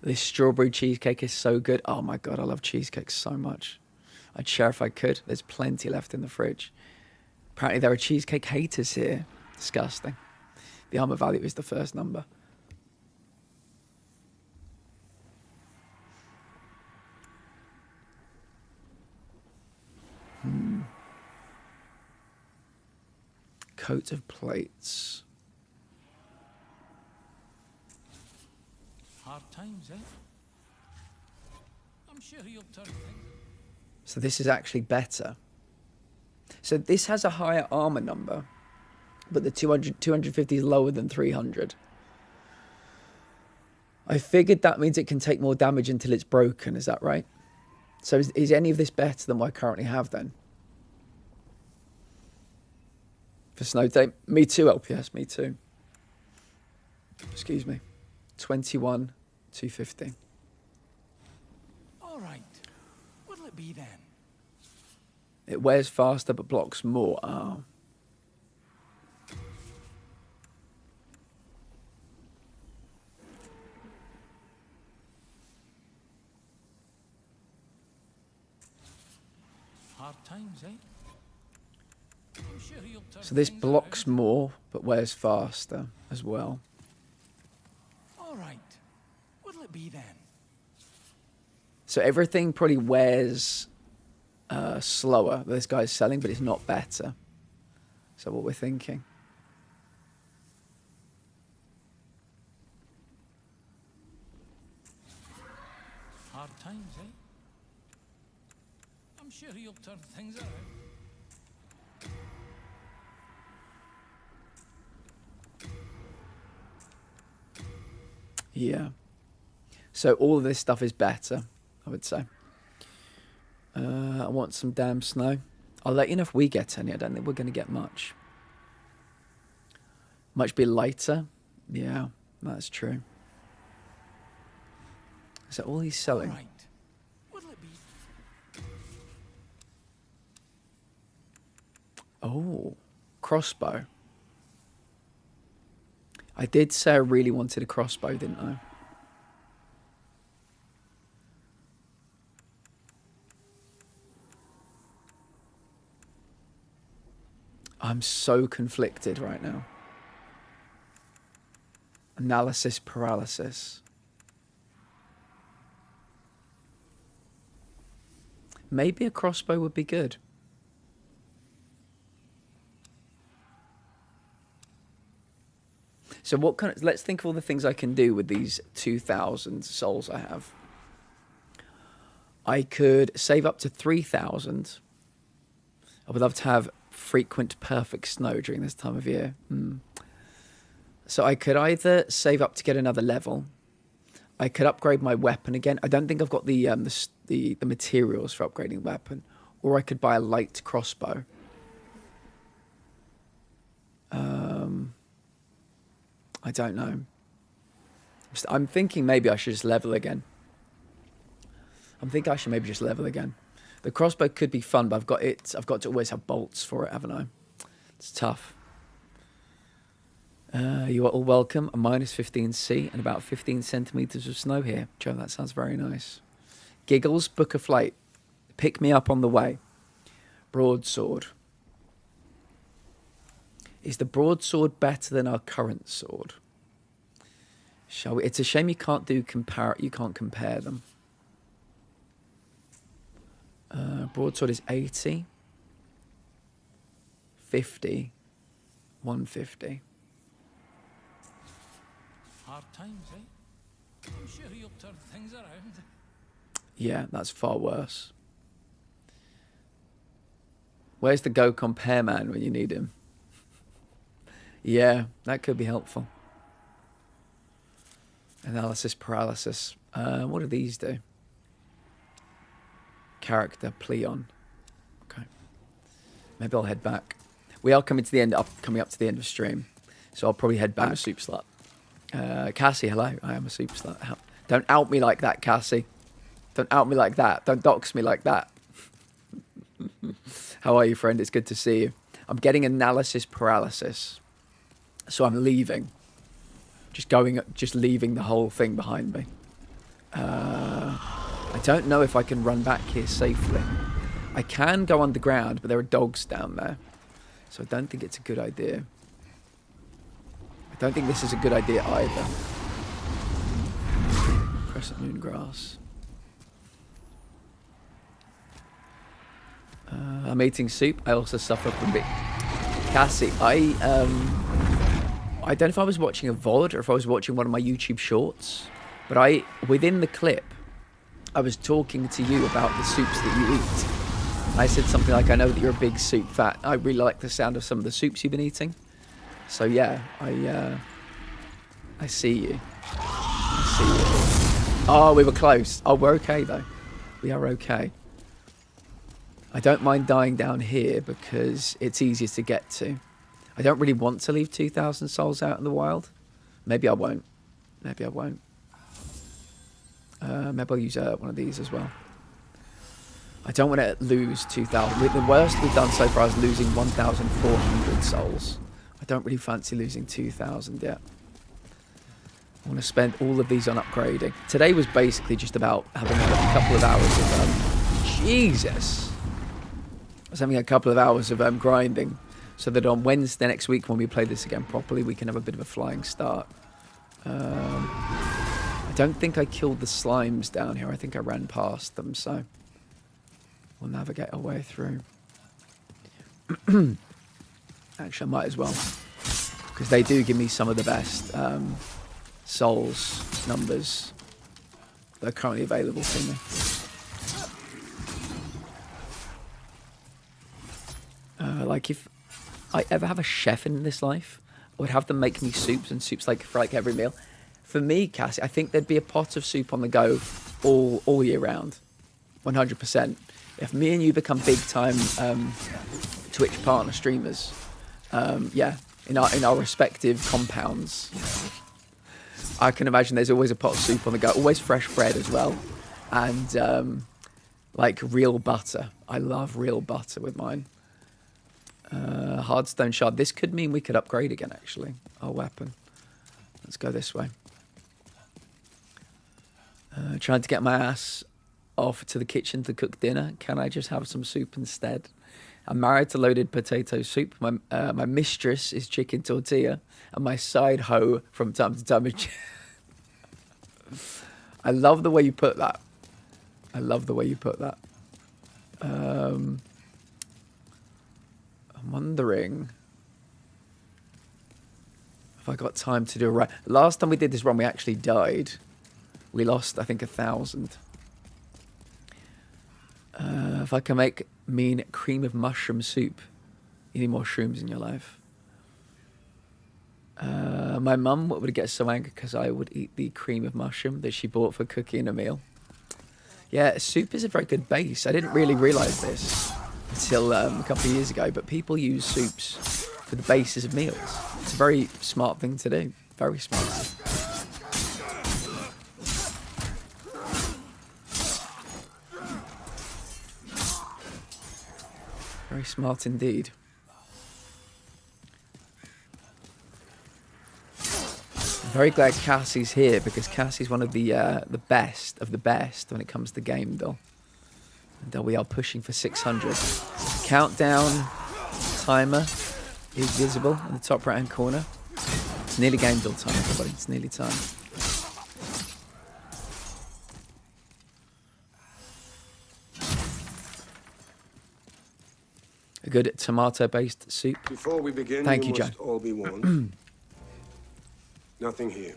This strawberry cheesecake is so good. Oh my god, I love cheesecake so much. I'd share if I could. There's plenty left in the fridge. Apparently there are cheesecake haters here. Disgusting. The armor value is the first number. Coat of plates. Hard times, eh? I'm sure you'll turn things. So this is actually better. So this has a higher armor number, but the 250 is lower than 300. I figured that means it can take more damage until it's broken, is that right? So is any of this better than what I currently have then? For snow tape? Me too, LPS, me too. Excuse me. 21, 250. All right. What'll it be then? It wears faster but blocks more. Oh. Hard times, eh? I'm sure you'll turn So this things blocks around. more but wears faster as well. All right. What'll it be then? So everything probably wears slower that this guy's selling, but it's not better. So what we're thinking. Hard times, eh? I'm sure you'll turn things around. Yeah. So all of this stuff is better, I would say. I want some damn snow. I'll let you know if we get any. I don't think we're going to get much. Much be lighter. Yeah, that's true. Is that all he's selling? All right. What'll it be? Oh, crossbow. I did say I really wanted a crossbow, didn't I? I'm so conflicted right now. Analysis paralysis. Maybe a crossbow would be good. So what kind of, let's think of all the things I can do with these 2,000 souls I have. I could save up to 3,000. I would love to have frequent perfect snow during this time of year. So I could either save up to get another level. I could upgrade my weapon again. I don't think I've got the materials for upgrading the weapon. Or I could buy a light crossbow. I don't know. I'm thinking maybe I should just level again. I'm thinking I should maybe just level again. The crossbow could be fun, but I've got to always have bolts for it, haven't I? It's tough. You are all welcome. A -15C and about 15 centimeters of snow here. Joe, that sounds very nice. Giggles, book a flight. Pick me up on the way. Broadsword. Is the broadsword better than our current sword? Shall we? It's a shame you can't compare them. Broadsword is 80, 50, 150. Hard times, eh? I'm sure he'll turn things around. Yeah, that's far worse. Where's the Go Compare man when you need him? Yeah, that could be helpful. Analysis paralysis. What do these do? Character, Pleon. Okay. Maybe I'll head back. We are coming up to the end of stream. So I'll probably head back. I'm a soup slut. Cassie, hello. I am a soup slut. Don't out me like that, Cassie. Don't out me like that. Don't dox me like that. How are you, friend? It's good to see you. I'm getting analysis paralysis. So I'm leaving. Just leaving the whole thing behind me. I don't know if I can run back here safely. I can go underground, but there are dogs down there. So I don't think it's a good idea. I don't think this is a good idea either. Crescent moon grass. I'm eating soup. I also suffer from Cassie, I don't know if I was watching a VOD or if I was watching one of my YouTube shorts, but within the clip, I was talking to you about the soups that you eat. I said something like, I know that you're a big soup fan. I really like the sound of some of the soups you've been eating. So yeah, I see you. I see you. Oh, we were close. Oh, we're okay though. We are okay. I don't mind dying down here because it's easier to get to. I don't really want to leave 2,000 souls out in the wild. Maybe I won't. Maybe I won't. Maybe I'll use one of these as well. I don't want to lose 2,000. The worst we've done so far is losing 1,400 souls. I don't really fancy losing 2,000 yet. I want to spend all of these on upgrading. Today was basically just about having a couple of hours of... Jesus! I was having a couple of hours of grinding, so that on Wednesday next week when we play this again properly, we can have a bit of a flying start. I don't think I killed the slimes down here. I think I ran past them, so we'll navigate our way through. Actually, I might as well, because they do give me some of the best souls numbers that are currently available to me. Like if I ever have a chef in this life, I would have them make me soups and soups for every meal. For me, Cassie, I think there'd be a pot of soup on the go all year round, 100%. If me and you become big time Twitch partner streamers, yeah, in our respective compounds, I can imagine there's always a pot of soup on the go, always fresh bread as well, and like real butter. I love real butter with mine. Hardstone shard. This could mean we could upgrade again, actually, our weapon. Let's go this way. Trying to get my ass off to the kitchen to cook dinner. Can I just have some soup instead? I'm married to loaded potato soup. My mistress is chicken tortilla, and my side hoe from time to time is... I love the way you put that. I love the way you put that. I'm wondering if I got time to do a run. Last time we did this run, we actually died. We lost, I think, 1,000. If I can make mean cream of mushroom soup, you need more shrooms in your life. My mum would get so angry because I would eat the cream of mushroom that she bought for cooking a meal. Yeah, soup is a very good base. I didn't really realise this until a couple of years ago, but people use soups for the basis of meals. It's a very smart thing to do. Very smart. Very smart indeed. I'm very glad Cassie's here because Cassie's one of the best of the best when it comes to game doll. And we are pushing for 600. Countdown timer is visible in the top right hand corner. It's nearly game doll time, everybody. It's nearly time. A good tomato-based soup. Before we begin, Thank you, must Joe. all be warned. Nothing here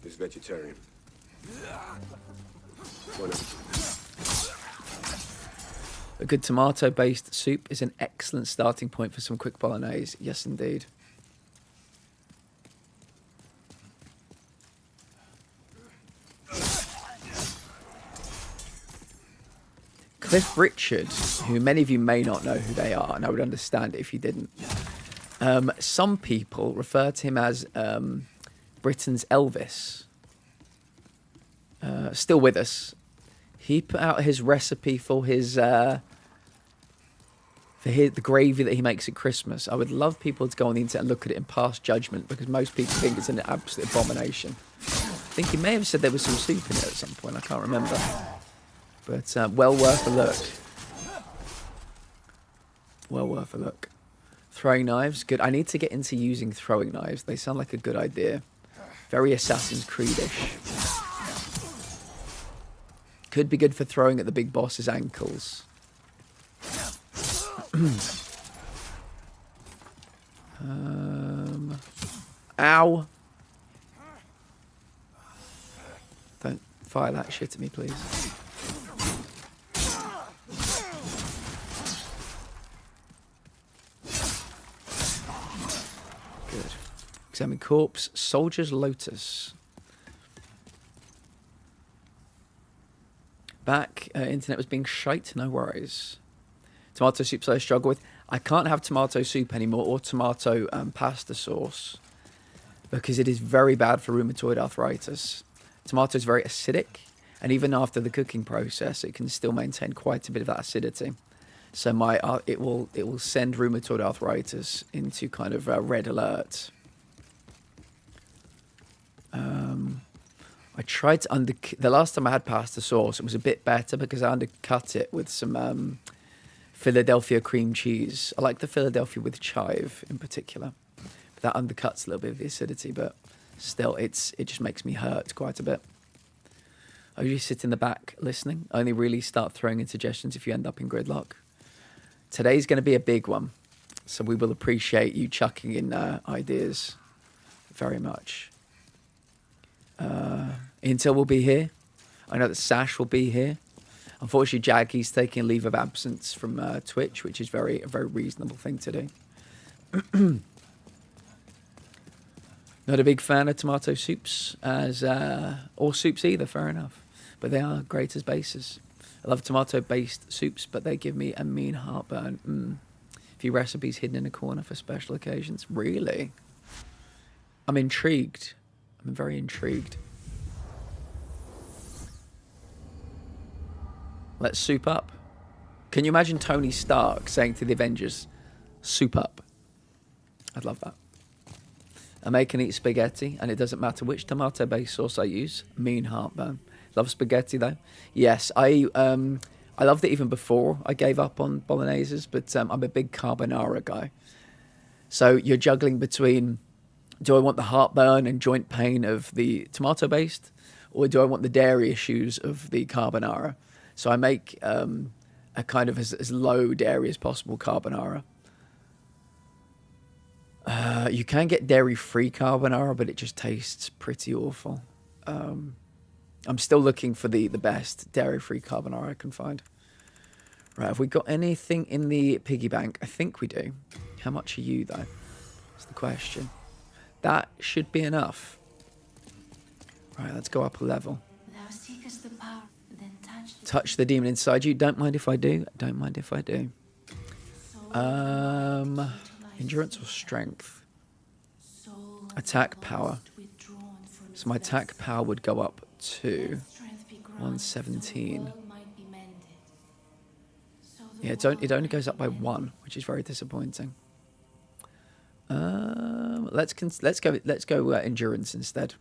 is vegetarian. A good tomato-based soup is an excellent starting point for some quick bolognese. Yes, indeed. Cliff Richard, who many of you may not know who they are, and I would understand it if you didn't. Some people refer to him as Britain's Elvis. Still with us. He put out his recipe for the gravy that he makes at Christmas. I would love people to go on the internet and look at it and pass judgment because most people think it's an absolute abomination. I think he may have said there was some soup in it at some point. I can't remember. But well worth a look. Well worth a look. Throwing knives, good. I need to get into using throwing knives. They sound like a good idea. Very Assassin's Creed-ish. Could be good for throwing at the big boss's ankles. Ow. Don't fire that shit at me, please. Good. Examine corpse. Soldier's Lotus. Back. Internet was being shite. No worries. Tomato soups I struggle with. I can't have tomato soup anymore or tomato pasta sauce because it is very bad for rheumatoid arthritis. Tomato is very acidic, and even after the cooking process, it can still maintain quite a bit of that acidity. So it will send rheumatoid arthritis into kind of red alert. I tried to the last time I had pasta sauce, it was a bit better because I undercut it with some Philadelphia cream cheese. I like the Philadelphia with chive in particular. But that undercuts a little bit of the acidity, but still, it just makes me hurt quite a bit. I usually sit in the back listening. I only really start throwing in suggestions if you end up in gridlock. Today's going to be a big one, so we will appreciate you chucking in ideas very much. Intel will be here. I know that Sash will be here. Unfortunately, Jackie's taking a leave of absence from Twitch, which is a very reasonable thing to do. Not a big fan of tomato soups or soups either, fair enough. But they are great as bases. I love tomato-based soups, but they give me a mean heartburn. A few recipes hidden in a corner for special occasions. Really? I'm intrigued. I'm very intrigued. Let's soup up. Can you imagine Tony Stark saying to the Avengers, soup up? I'd love that. I make and eat spaghetti, and it doesn't matter which tomato-based sauce I use. Mean heartburn. Love spaghetti, though. Yes, I loved it even before I gave up on bologneses, but I'm a big carbonara guy. So you're juggling between, do I want the heartburn and joint pain of the tomato-based, or do I want the dairy issues of the carbonara? So I make a kind of as low dairy as possible carbonara. You can get dairy-free carbonara, but it just tastes pretty awful. I'm still looking for the best dairy-free carbonara I can find. Right, have we got anything in the piggy bank? I think we do. How much are you, though? That's the question. That should be enough. Right, let's go up a level. Thou seekest the power, then Touch the demon inside you. Don't mind if I do. Don't mind if I do. Endurance or strength? Attack power. So my attack power would go up to 117. Yeah, it only goes up by 1, which is very disappointing. Let's go endurance instead.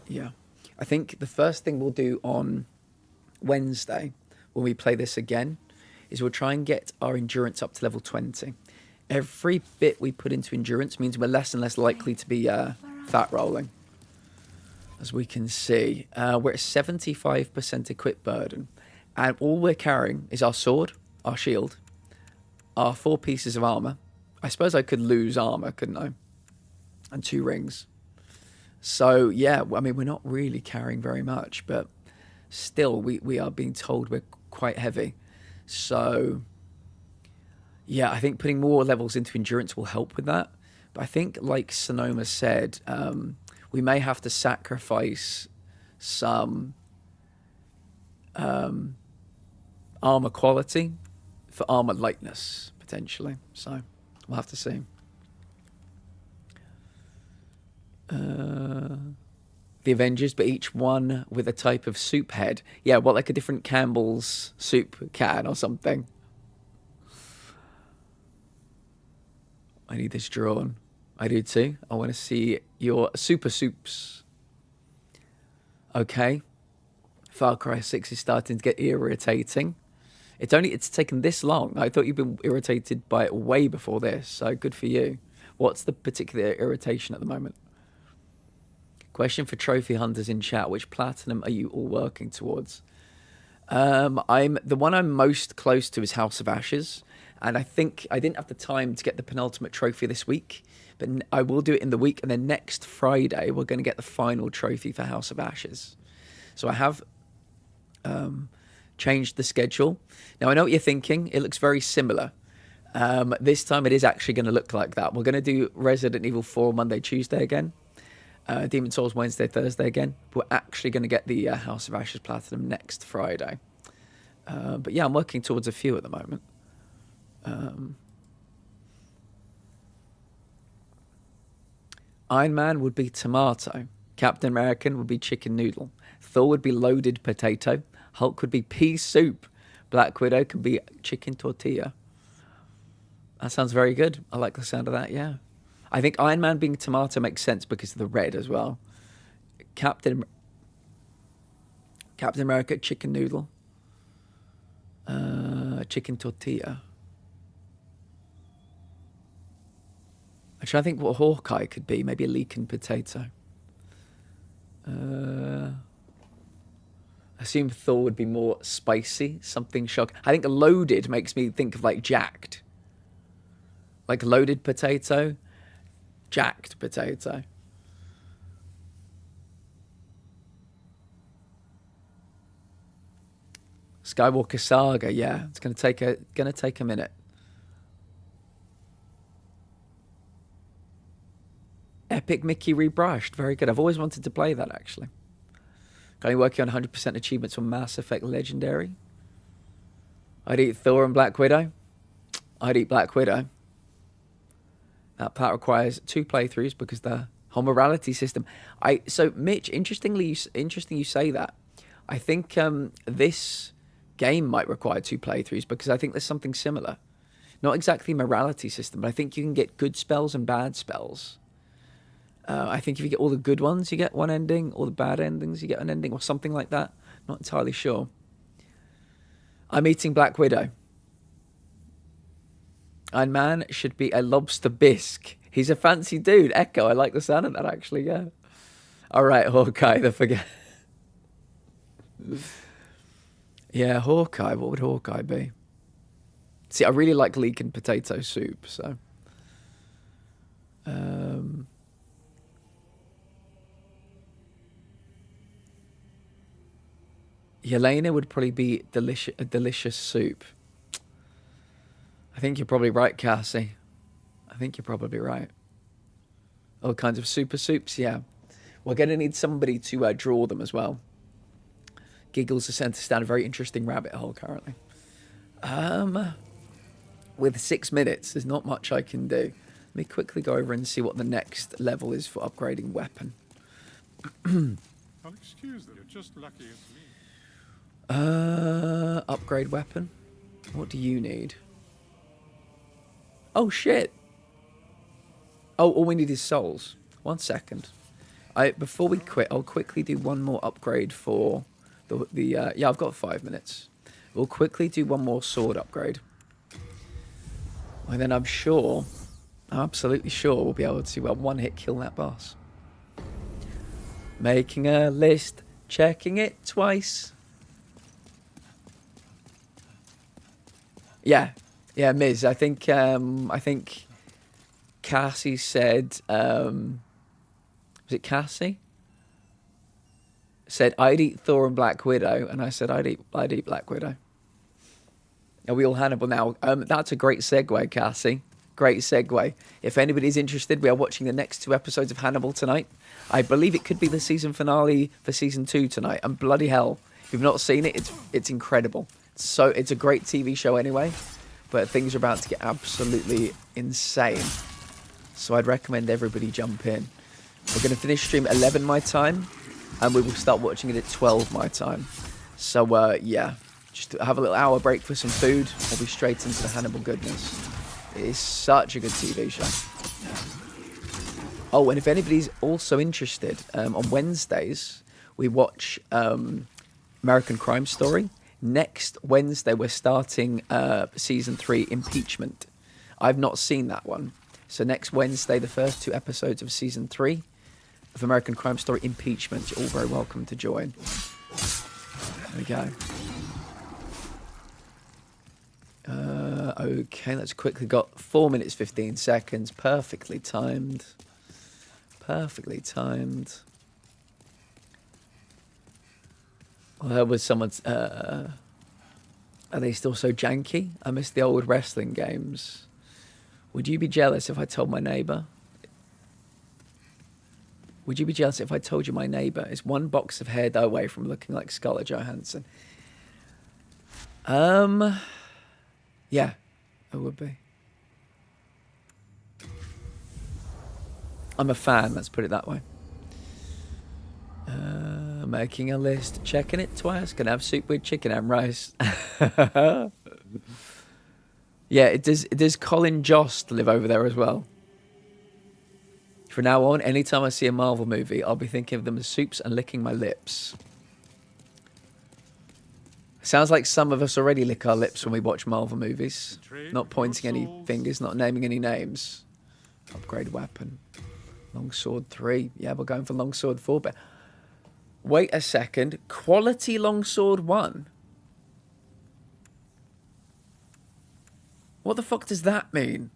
Yeah, I think the first thing we'll do on Wednesday when we play this again is we'll try and get our endurance up to level 20. Every bit we put into endurance means we're less and less likely to be fat rolling. As we can see, we're at 75% equip burden, and all we're carrying is our sword, our shield, our 4 pieces of armor. I suppose I could lose armor, couldn't I? And 2 rings. So yeah, I mean, we're not really carrying very much, but still we are being told we're quite heavy. So yeah, I think putting more levels into endurance will help with that. But I think, like Sonoma said, we may have to sacrifice some armor quality for armor lightness, potentially. So we'll have to see. The Avengers, but each one with a type of soup head. Yeah, what, like a different Campbell's soup can or something? I need this drawn. I do too. I want to see your super soups. Okay. Far Cry 6 is starting to get irritating. It's taken this long. I thought you'd been irritated by it way before this, so good for you. What's the particular irritation at the moment? Question for trophy hunters in chat: which platinum are you all working towards? The one I'm most close to is House of Ashes, and I think I didn't have the time to get the penultimate trophy this week, but I will do it in the week, and then next Friday we're going to get the final trophy for House of Ashes. So I have changed the schedule. Now I know what you're thinking. It looks very similar. This time it is actually going to look like that. We're going to do Resident Evil 4 Monday, Tuesday again. Demon Souls Wednesday, Thursday again. We're actually going to get the House of Ashes Platinum next Friday. But yeah, I'm working towards a few at the moment. Iron Man would be tomato. Captain American would be chicken noodle. Thor would be loaded potato. Hulk would be pea soup. Black Widow can be chicken tortilla. That sounds very good. I like the sound of that, yeah. I think Iron Man being tomato makes sense because of the red as well. Captain America, chicken noodle. Chicken tortilla. I'm trying to think what Hawkeye could be. Maybe a leek and potato. I assume Thor would be more spicy. Something shock. I think loaded makes me think of like jacked. Like loaded potato. Jacked potato. Skywalker Saga, yeah. It's gonna take a minute. Epic Mickey Rebrushed, very good. I've always wanted to play that actually. Currently working on 100% achievements on Mass Effect Legendary. I'd eat Thor and Black Widow. I'd eat Black Widow. That part requires 2 playthroughs because the whole morality system. So Mitch, interesting you say that. I think this game might require 2 playthroughs because I think there's something similar. Not exactly morality system, but I think you can get good spells and bad spells. I think if you get all the good ones, you get one ending. All the bad endings, you get an ending, or something like that. Not entirely sure. I'm eating Black Widow. Iron Man should be a lobster bisque. He's a fancy dude. Echo, I like the sound of that, actually, yeah. All right, Hawkeye, the forget. Yeah, Hawkeye. What would Hawkeye be? See, I really like leek and potato soup, so... Yelena would probably be a delicious soup. I think you're probably right, Cassie. I think you're probably right. All kinds of super soups, yeah. We're going to need somebody to draw them as well. Giggles are sent to stand a very interesting rabbit hole currently. With 6 minutes, there's not much I can do. me quickly go over and see what the next level is for upgrading weapon. I'll excuse them. You're just lucky it's me. Upgrade weapon. What do you need? Oh shit. Oh, all we need is souls. 1 second. Before we quit, I'll quickly do one more upgrade for the yeah, I've got 5 minutes. We'll quickly do one more sword upgrade. And then I'm absolutely sure we'll be able to one hit kill that boss. Making a list, checking it twice. Yeah, Miz. I think Cassie said. Was it Cassie? Said I'd eat Thor and Black Widow, and I said I'd eat Black Widow. Are we all Hannibal now? That's a great segue, Cassie. Great segue. If anybody's interested, we are watching the next 2 episodes of Hannibal tonight. I believe it could be the season finale for season 2 tonight. And bloody hell, if you've not seen it, it's incredible. So it's a great TV show anyway, but things are about to get absolutely insane. So I'd recommend everybody jump in. We're going to finish stream 11 my time, and we will start watching it at 12 my time. So yeah, just have a little hour break for some food. We'll be straight into the Hannibal goodness. It is such a good TV show. Oh, and if anybody's also interested, on Wednesdays, we watch American Crime Story. Next Wednesday, we're starting Season 3, Impeachment. I've not seen that one. So next Wednesday, the first 2 episodes of Season 3 of American Crime Story, Impeachment. You're all very welcome to join. There we go. Okay, let's quickly got 4 minutes, 15 seconds. Perfectly timed. Perfectly timed. Well, there was someone's... are they still so janky? I miss the old wrestling games. Would you be jealous if I told my neighbour? Would you be jealous if I told you my neighbour is 1 box of hair dye away from looking like Scarlett Johansson? Yeah, I would be. I'm a fan, let's put it that way. Making a list, checking it twice. Gonna have soup with chicken and rice. Yeah, does Colin Jost live over there as well? From now on, anytime I see a Marvel movie, I'll be thinking of them as soups and licking my lips. Sounds like some of us already lick our lips when we watch Marvel movies. Not pointing any fingers, not naming any names. Upgrade weapon. Longsword 3. Yeah, we're going for Longsword 4. But wait a second. Quality Longsword 1? What the fuck does that mean?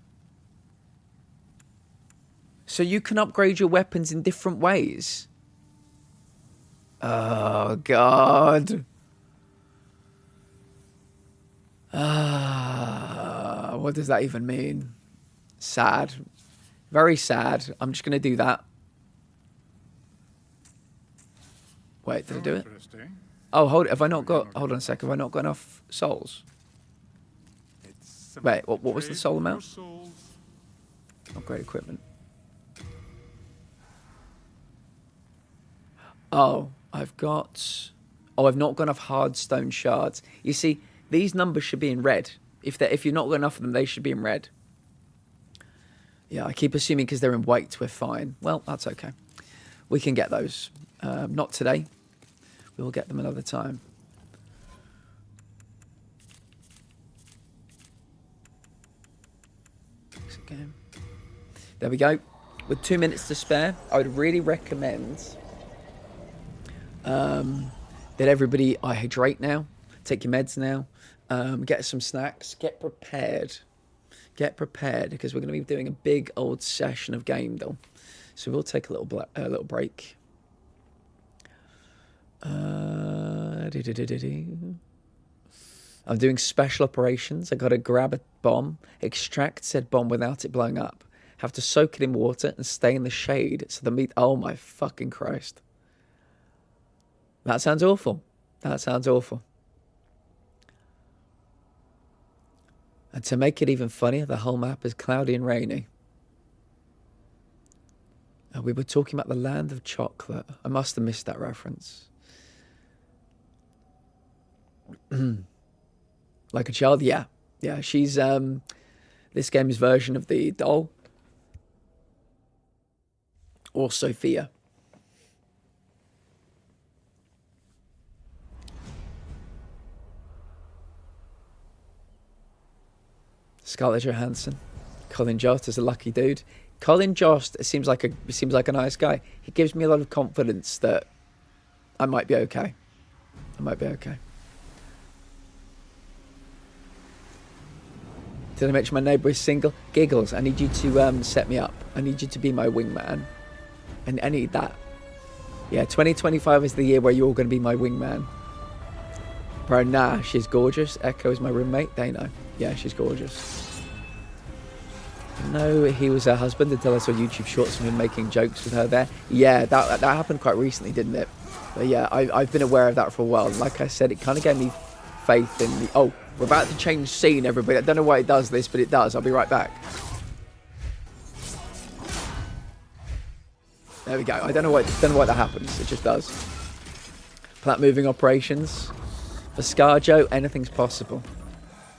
So you can upgrade your weapons in different ways? Oh, God. What does that even mean? Sad. Very sad. I'm just going to do that. Wait, did I do it? Oh, hold it. Have I not got... Hold on a second. Have I not got enough souls? Wait, what was the soul amount? Upgrade equipment. Oh, I've got... Oh, I've not got enough hard stone shards. You see, these numbers should be in red. If you've not got enough of them, they should be in red. Yeah, I keep assuming because they're in white, we're fine. Well, that's okay. We can get those. Not today. We will get them another time. Game. There we go. With 2 minutes to spare, I would really recommend that everybody hydrate now. Take your meds now. Get some snacks. Get prepared. Get prepared because we're going to be doing a big old session of game though. So we'll take a little break. I'm doing special operations. I got to grab a bomb, extract said bomb without it blowing up. Have to soak it in water and stay in the shade so the meat... Oh my fucking Christ. That sounds awful. That sounds awful. And to make it even funnier, the whole map is cloudy and rainy. We were talking about the land of chocolate. I must have missed that reference. Like a child, yeah. Yeah, she's this game's version of the doll. Or Sophia. Scarlett Johansson. Colin Jost is a lucky dude. Colin Jost seems like a nice guy. He gives me a lot of confidence that I might be okay. I might be okay. Did I mention my neighbour is single? Giggles, I need you to set me up. I need you to be my wingman. And I need that. Yeah, 2025 is the year where you're all going to be my wingman. Bro, nah, she's gorgeous. Echo is my roommate. They know. Yeah, she's gorgeous. No, he was her husband until I saw YouTube shorts of him making jokes with her there. Yeah, that happened quite recently, didn't it? But yeah, I've been aware of that for a while. Like I said, it kind of gave me faith in the... Oh, we're about to change scene, everybody. I don't know why it does this, but it does. I'll be right back. There we go. I don't know why that happens. It just does. Plant moving operations. For ScarJo, anything's possible.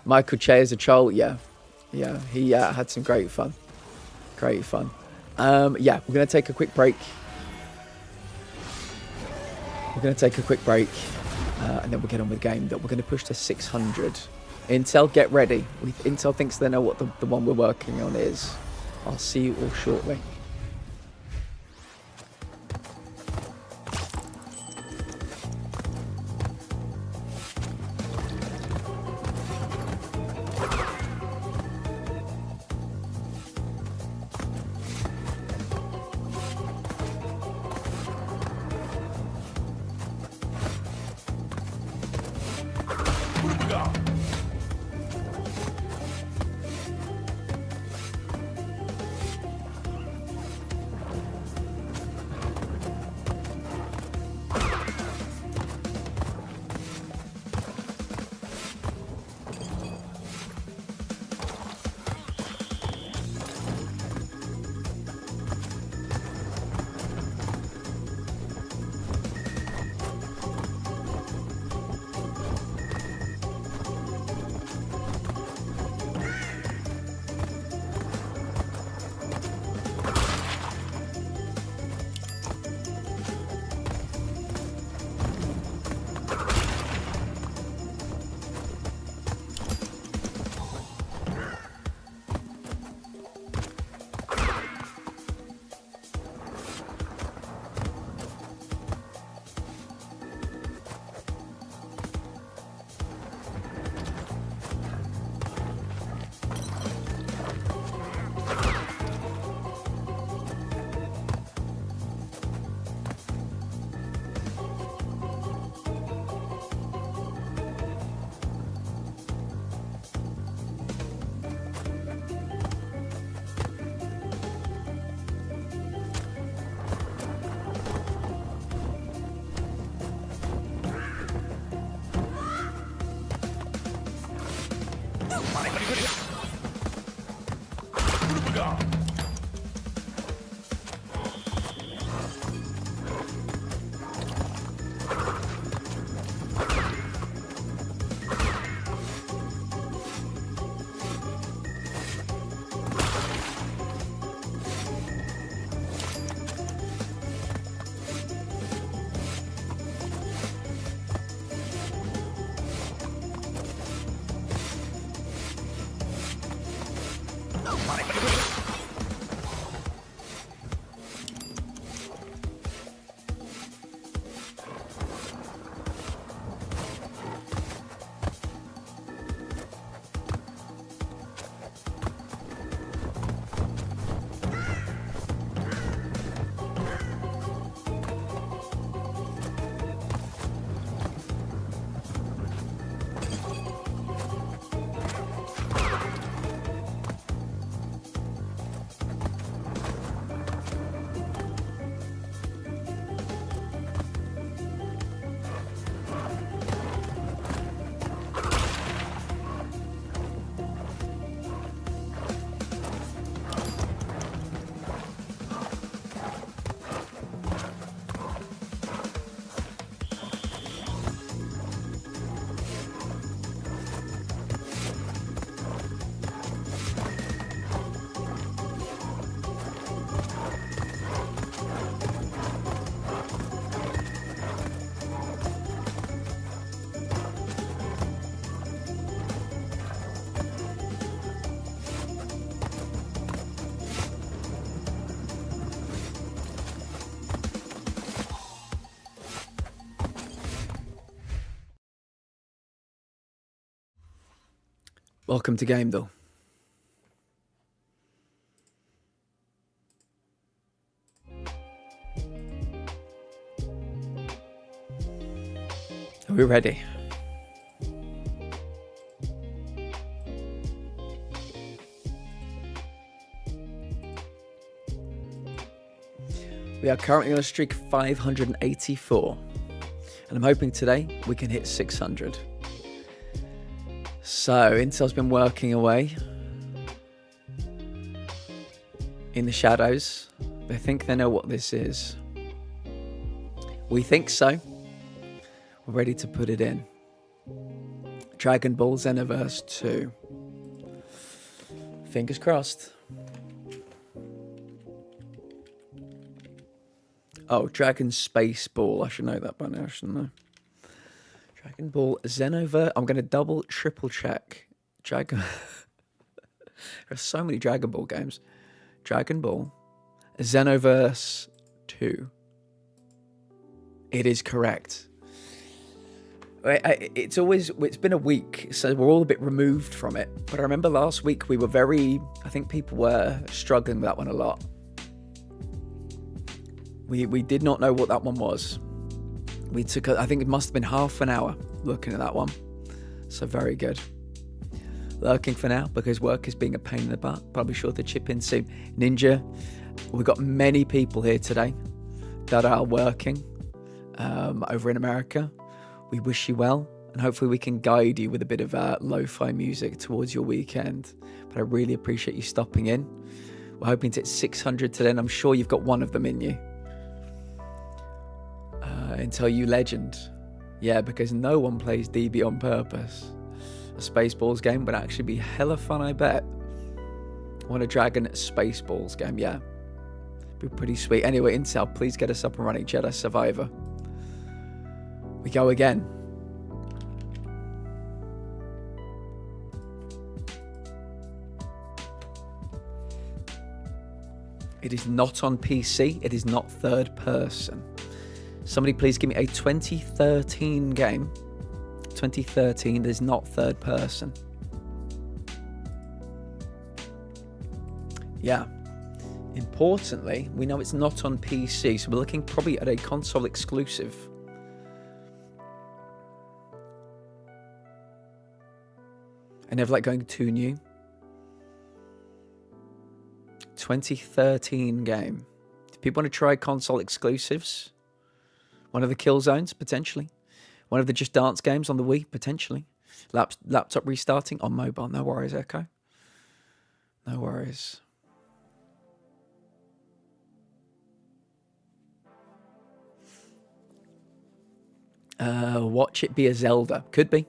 Michael Che as a troll, yeah. Yeah, he had some great fun. Great fun. Yeah, we're going to take a quick break. And then we'll get on with the game. That we're going to push to 600. Intel, get ready. Intel thinks they know what the one we're working on is. I'll see you all shortly. Welcome to Gamedale. Are we ready? We are currently on a streak of 584, and I'm hoping today we can hit 600. So Intel's been working away in the shadows. They think they know what this is. We think so. We're ready to put it in. Dragon Ball Xenoverse 2. Fingers crossed. Oh, Dragon Space Ball. I should know that by now, shouldn't I? Dragon Ball Xenoverse. I'm going to double, triple check. Dragon. There are so many Dragon Ball games. Dragon Ball Xenoverse 2. It is correct. It's been a week, so we're all a bit removed from it. But I remember last week we were I think people were struggling with that one a lot. We did not know what that one was. We took, I think it must have been half an hour looking at that one. So very good. Lurking for now because work is being a pain in the butt. Probably sure to chip in soon. Ninja, we've got many people here today that are working over in America. We wish you well, and hopefully we can guide you with a bit of lo-fi music towards your weekend. But I really appreciate you stopping in. We're hoping to hit 600 today, and I'm sure you've got one of them in you. Until you legend. Yeah, because no one plays DB on purpose. A Spaceballs game would actually be hella fun, I bet. I want a Dragon Spaceballs game, yeah. Be pretty sweet. Anyway, Intel, please get us up and running. Jedi Survivor. We go again. It is not on PC. It is not third person. Somebody please give me a 2013 game. 2013 is not third person. Yeah. Importantly, we know it's not on PC, so we're looking probably at a console exclusive. I never like going too new. 2013 game. Do people want to try console exclusives? One of the kill zones, potentially. One of the Just Dance games on the Wii, potentially. Laptop restarting on mobile. No worries, Echo. No worries. Watch it be a Zelda. Could be.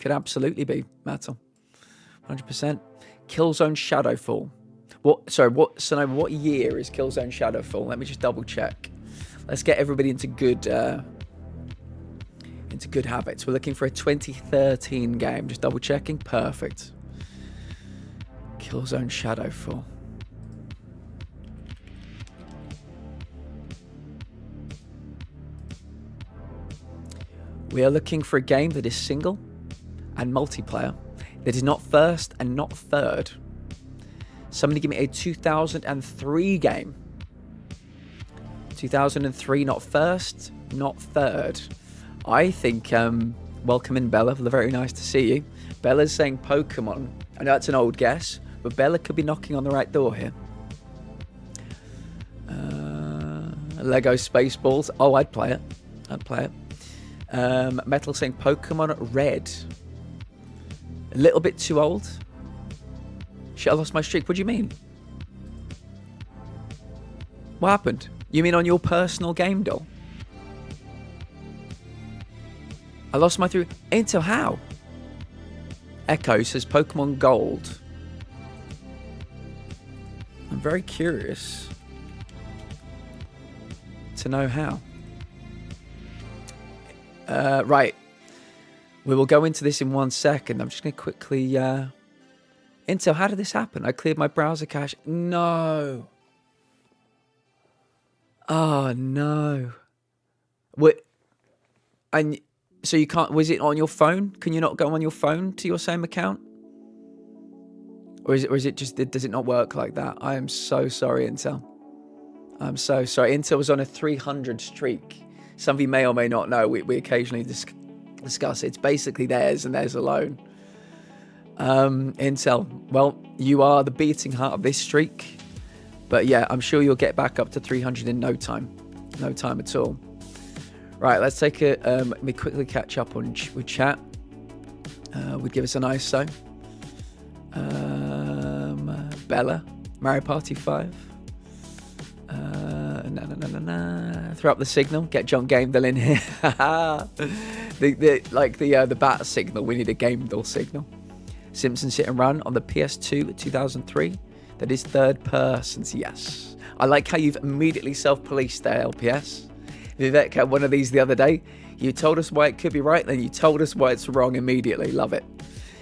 Could absolutely be, Mattel. 100%. Killzone Shadowfall. What year is Killzone Shadowfall? Let me just double check. Let's get everybody into good habits. We're looking for a 2013 game. Just double checking. Perfect. Killzone Shadowfall. We are looking for a game that is single and multiplayer, that is not first and not third. Somebody give me a 2003 game. 2003, not first, not third. I think, welcome in, Bella. Very nice to see you. Bella's saying Pokemon. I know that's an old guess, but Bella could be knocking on the right door here. Lego Spaceballs. Oh, I'd play it. I'd play it. Metal saying Pokemon Red. A little bit too old. Shit, I lost my streak. What do you mean? What happened? You mean on your personal game, doll? I lost my through. Intel, how? Echo says Pokemon Gold. I'm very curious to know how. Right. We will go into this in 1 second. I'm just going to quickly... Intel, how did this happen? I cleared my browser cache. No. Oh, no. What? And so you can't... Was it on your phone? Can you not go on your phone to your same account? Or is it just, does it not work like that? I am so sorry, Intel. I'm so sorry. Intel was on a 300 streak. Some of you may or may not know. We occasionally discuss it. It's basically theirs and theirs alone. Intel, well, you are the beating heart of this streak. But yeah, I'm sure you'll get back up to 300 in no time. No time at all. Right, let's take a... let me quickly catch up with chat. Would give us an ISO. Bella, Mario Party 5. Throw up the signal. Get John Gamedale in here. the bat signal. We need a Gamedale signal. Simpsons Hit and Run on the PS2 2003. That is third persons. Yes. I like how you've immediately self-policed there, LPS. Vivek had one of these the other day. You told us why it could be right, then you told us why it's wrong immediately. Love it.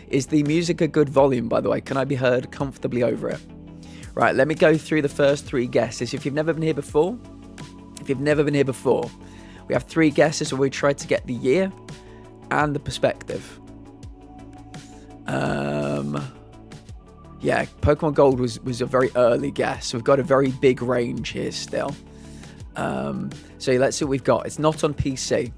Is the music a good volume, by the way? Can I be heard comfortably over it? Right, let me go through the first 3 guesses. If you've never been here before, we have 3 guesses where we tried to get the year and the perspective. Yeah, Pokemon Gold was a very early guess. We've got a very big range here still. So let's see what we've got. It's not on PC.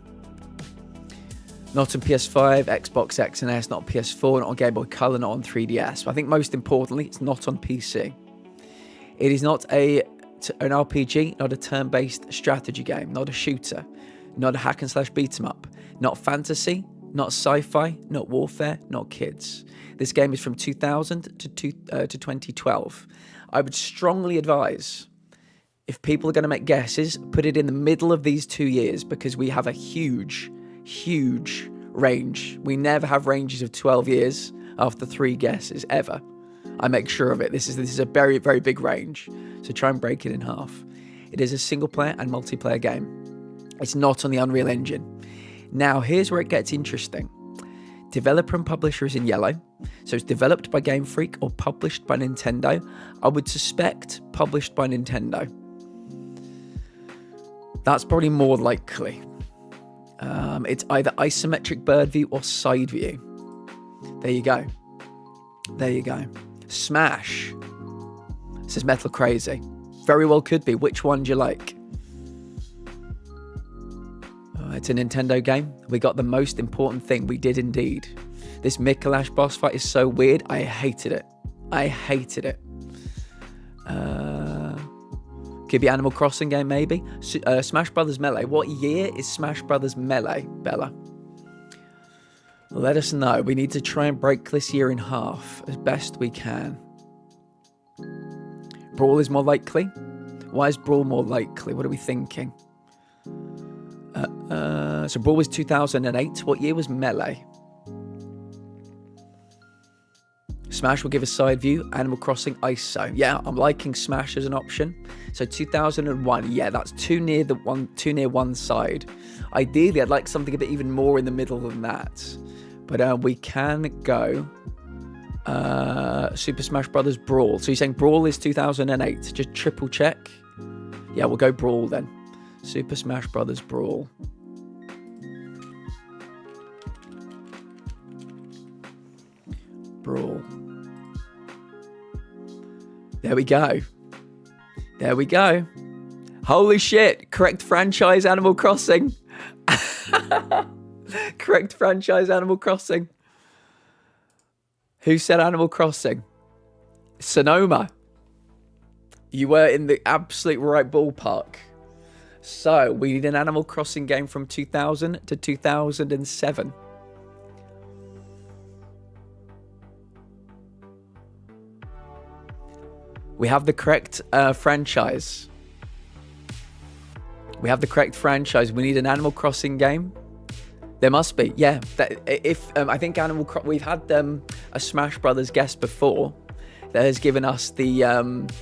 Not on PS5, Xbox X and S, not on PS4, not on Game Boy Color, not on 3DS. But I think most importantly, it's not on PC. It is not an RPG, not a turn-based strategy game, not a shooter, not a hack and slash beat 'em up, not fantasy, not sci-fi, not warfare, not kids. This game is from 2000 to 2012. I would strongly advise, if people are going to make guesses, put it in the middle of these 2 years, because we have a huge range. We never have ranges of 12 years after 3 guesses, ever. I make sure of it. This is a very, very big range. So try and break it in half. It is a single player and multiplayer game. It's not on the Unreal Engine. Now, here's where it gets interesting. Developer and publisher is in yellow. So it's developed by Game Freak or published by Nintendo. I would suspect published by Nintendo. That's probably more likely. It's either isometric bird view or side view. There you go. Smash. Says Metal Crazy. Very well could be. Which one do you like? It's a Nintendo game. We got the most important thing. We did indeed. This Mikolash boss fight is so weird. I hated it. Could be Animal Crossing game, maybe. Smash Brothers Melee. What year is Smash Brothers Melee, Bella? Let us know. We need to try and break this year in half as best we can. Brawl is more likely. Why is Brawl more likely? What are we thinking? So Brawl was 2008. What year was Melee? Smash will give a side view. Animal Crossing ISO. Yeah, I'm liking Smash as an option. So 2001. Yeah, that's too near one side. Ideally, I'd like something a bit even more in the middle than that. But we can go Super Smash Brothers Brawl. So you're saying Brawl is 2008. Just triple check. Yeah, we'll go Brawl then. Super Smash Brothers Brawl. Brawl. There we go. Holy shit. Correct franchise, Animal Crossing. Correct franchise, Animal Crossing. Who said Animal Crossing? Sonoma. You were in the absolute right ballpark. So, we need an Animal Crossing game from 2000 to 2007. We have the correct franchise. We need an Animal Crossing game. There must be, yeah. I think we've had a Smash Brothers guest before that has given us Pokemon,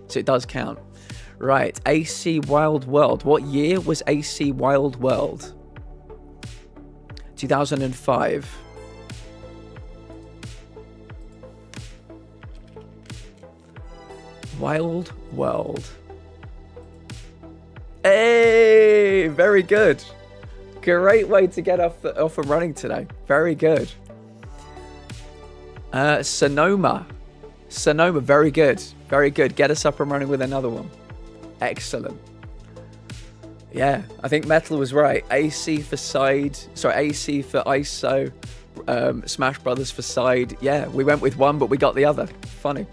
so it does count. Right, AC Wild World. What year was AC Wild World? 2005. Wild World. Hey, very good. Great way to get off and running today. Very good. Sonoma. Sonoma, very good. Very good. Get us up and running with another one. Excellent. Yeah, I think Metal was right. AC for side. Sorry, AC for ISO. Smash Brothers for side. Yeah, we went with one, but we got the other. Funny.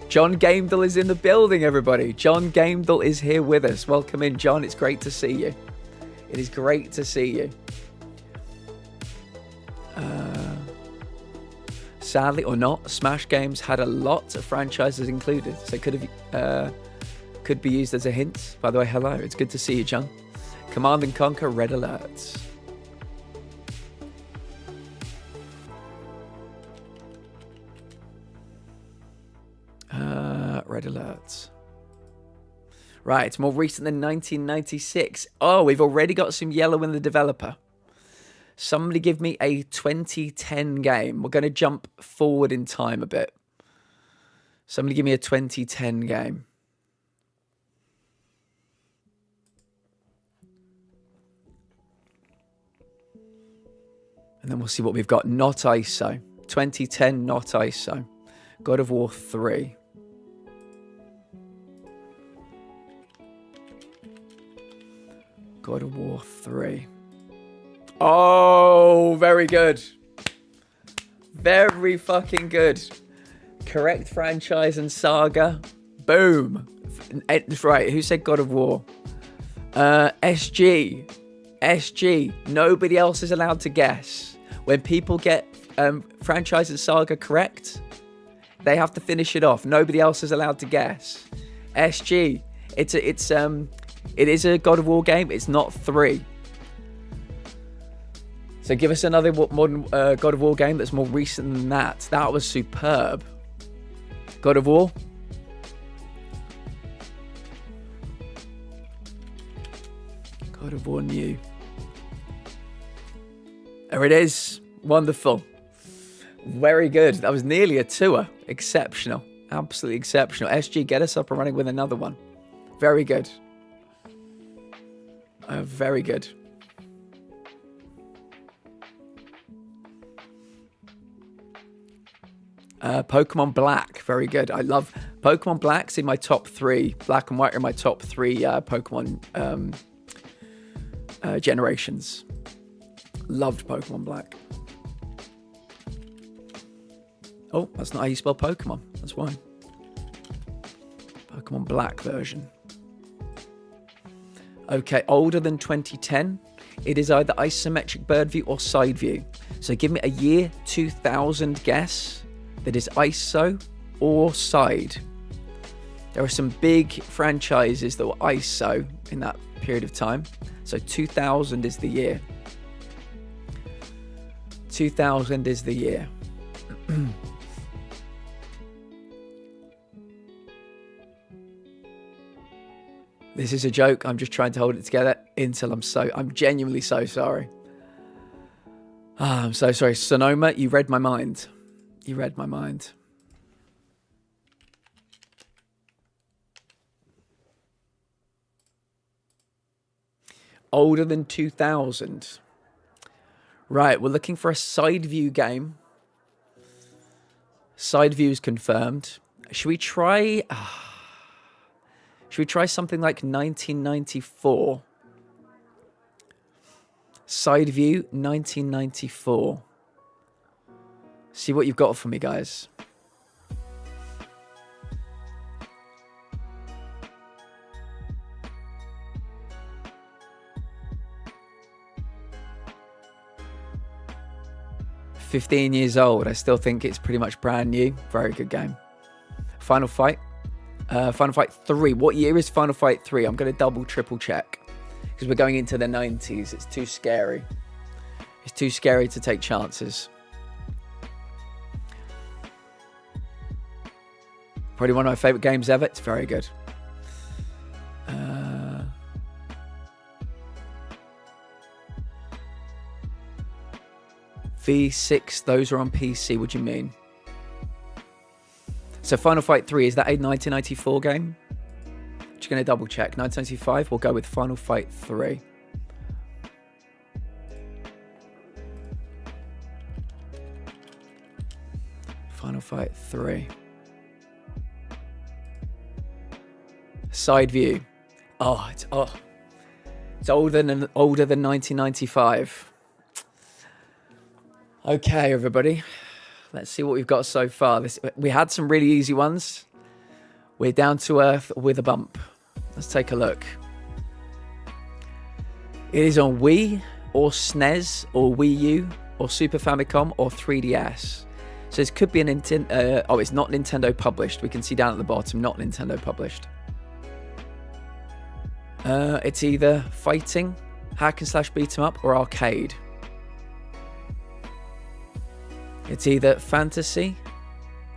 John Gamedall is in the building, everybody. John Gamedall is here with us. Welcome in, John. It's great to see you. It is great to see you. Sadly or not, Smash games had a lot of franchises included, so it could be used as a hint. By the way, hello. It's good to see you, John. Command and Conquer Red Alert. Red Alert. Right, it's more recent than 1996. Oh, we've already got some yellow in the developer. Somebody give me a 2010 game. We're going to jump forward in time a bit. Somebody give me a 2010 game. And then we'll see what we've got. Not ISO. 2010, not ISO. God of War 3. God of War 3. Oh, very good. Very fucking good. Correct franchise and saga. Boom. Right, who said God of War? SG. SG. Nobody else is allowed to guess. When people get franchise and saga correct, they have to finish it off. Nobody else is allowed to guess. SG. It is a God of War game. It's not 3. So give us another modern God of War game that's more recent than that. That was superb. God of War. God of War new. There it is. Wonderful. Very good. That was nearly a tour. Exceptional. Absolutely exceptional. SG, get us up and running with another one. Very good. Very good. Pokemon Black, very good. I love Pokemon Black's in my top 3. Black and White are in my top 3 Pokemon generations. Loved Pokemon Black. Oh, that's not how you spell Pokemon. That's why. Pokemon Black version. Okay, older than 2010. It is either isometric bird view or side view. So give me a year 2000 guess that is ISO or side. There are some big franchises that were ISO in that period of time. So 2000 is the year. 2000 is the year. This is a joke. I'm just trying to hold it together until I'm genuinely so sorry. I'm so sorry. Sonoma, you read my mind. You read my mind. Older than 2000. Right, we're looking for a side view game. Side view is confirmed. Should we try something like 1994? Side view, 1994. See what you've got for me, guys. $15 years old. I still think it's pretty much brand new. Very good game. Final Fight. Final Fight 3. What year is Final Fight 3? I'm going to triple check. Because we're going into the 90s. It's too scary. It's too scary to take chances. Probably one of my favourite games ever. It's very good. V6, those are on PC. What do you mean? So Final Fight 3, is that a 1994 game? Just going to double check. 1995, we'll go with Final Fight 3. Final Fight 3. Side view. It's older than 1995. Okay, everybody. Let's see what we've got so far. We had some really easy ones. We're down to earth with a bump. Let's take a look. It is on Wii or SNES or Wii U or Super Famicom or 3DS. So this could be a Nintendo. It's not Nintendo published. We can see down at the bottom, not Nintendo published. It's either fighting, hack and slash beat 'em up, or arcade. It's either fantasy,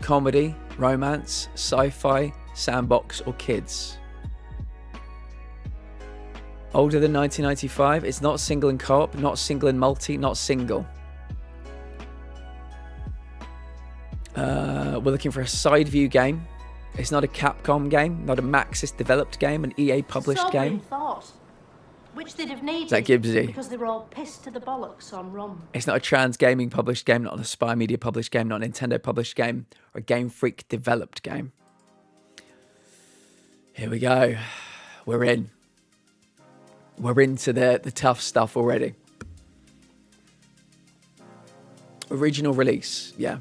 comedy, romance, sci-fi, sandbox, or kids. Older than 1995. It's not single and co-op, not single and multi, not single. We're looking for a side view game. It's not a Capcom game, not a Maxis developed game, an EA published game. Thought, which they'd have needed. Is that Gibbsy? Because they were all pissed to the bollocks on rum. It's not a Trans Gaming published game, not a Spy Media published game, not a Nintendo published game, or a Game Freak developed game. Here we go. We're in. We're into the tough stuff already. Original release, yeah.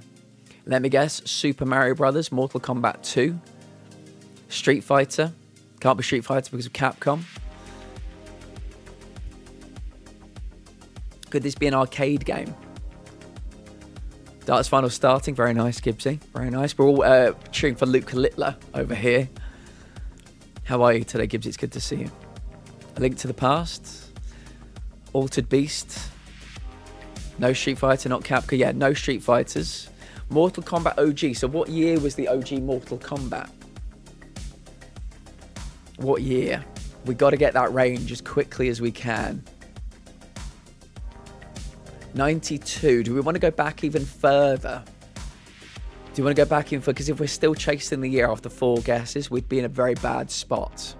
Let me guess, Super Mario Brothers, Mortal Kombat 2, Street Fighter. Can't be Street Fighter because of Capcom. Could this be an arcade game? Darts Final starting, very nice, Gibbsy, very nice. We're all cheering for Luke Littler over here. How are you today, Gibbsy? It's good to see you. A Link to the Past, Altered Beast, no Street Fighter, not Capcom. Yeah, no Street Fighters. Mortal Kombat OG. So what year was the OG Mortal Kombat? What year? We got to get that range as quickly as we can. 92. Do we want to go back even further? Do you want to go back even further? Because if we're still chasing the year after 4 guesses, we'd be in a very bad spot.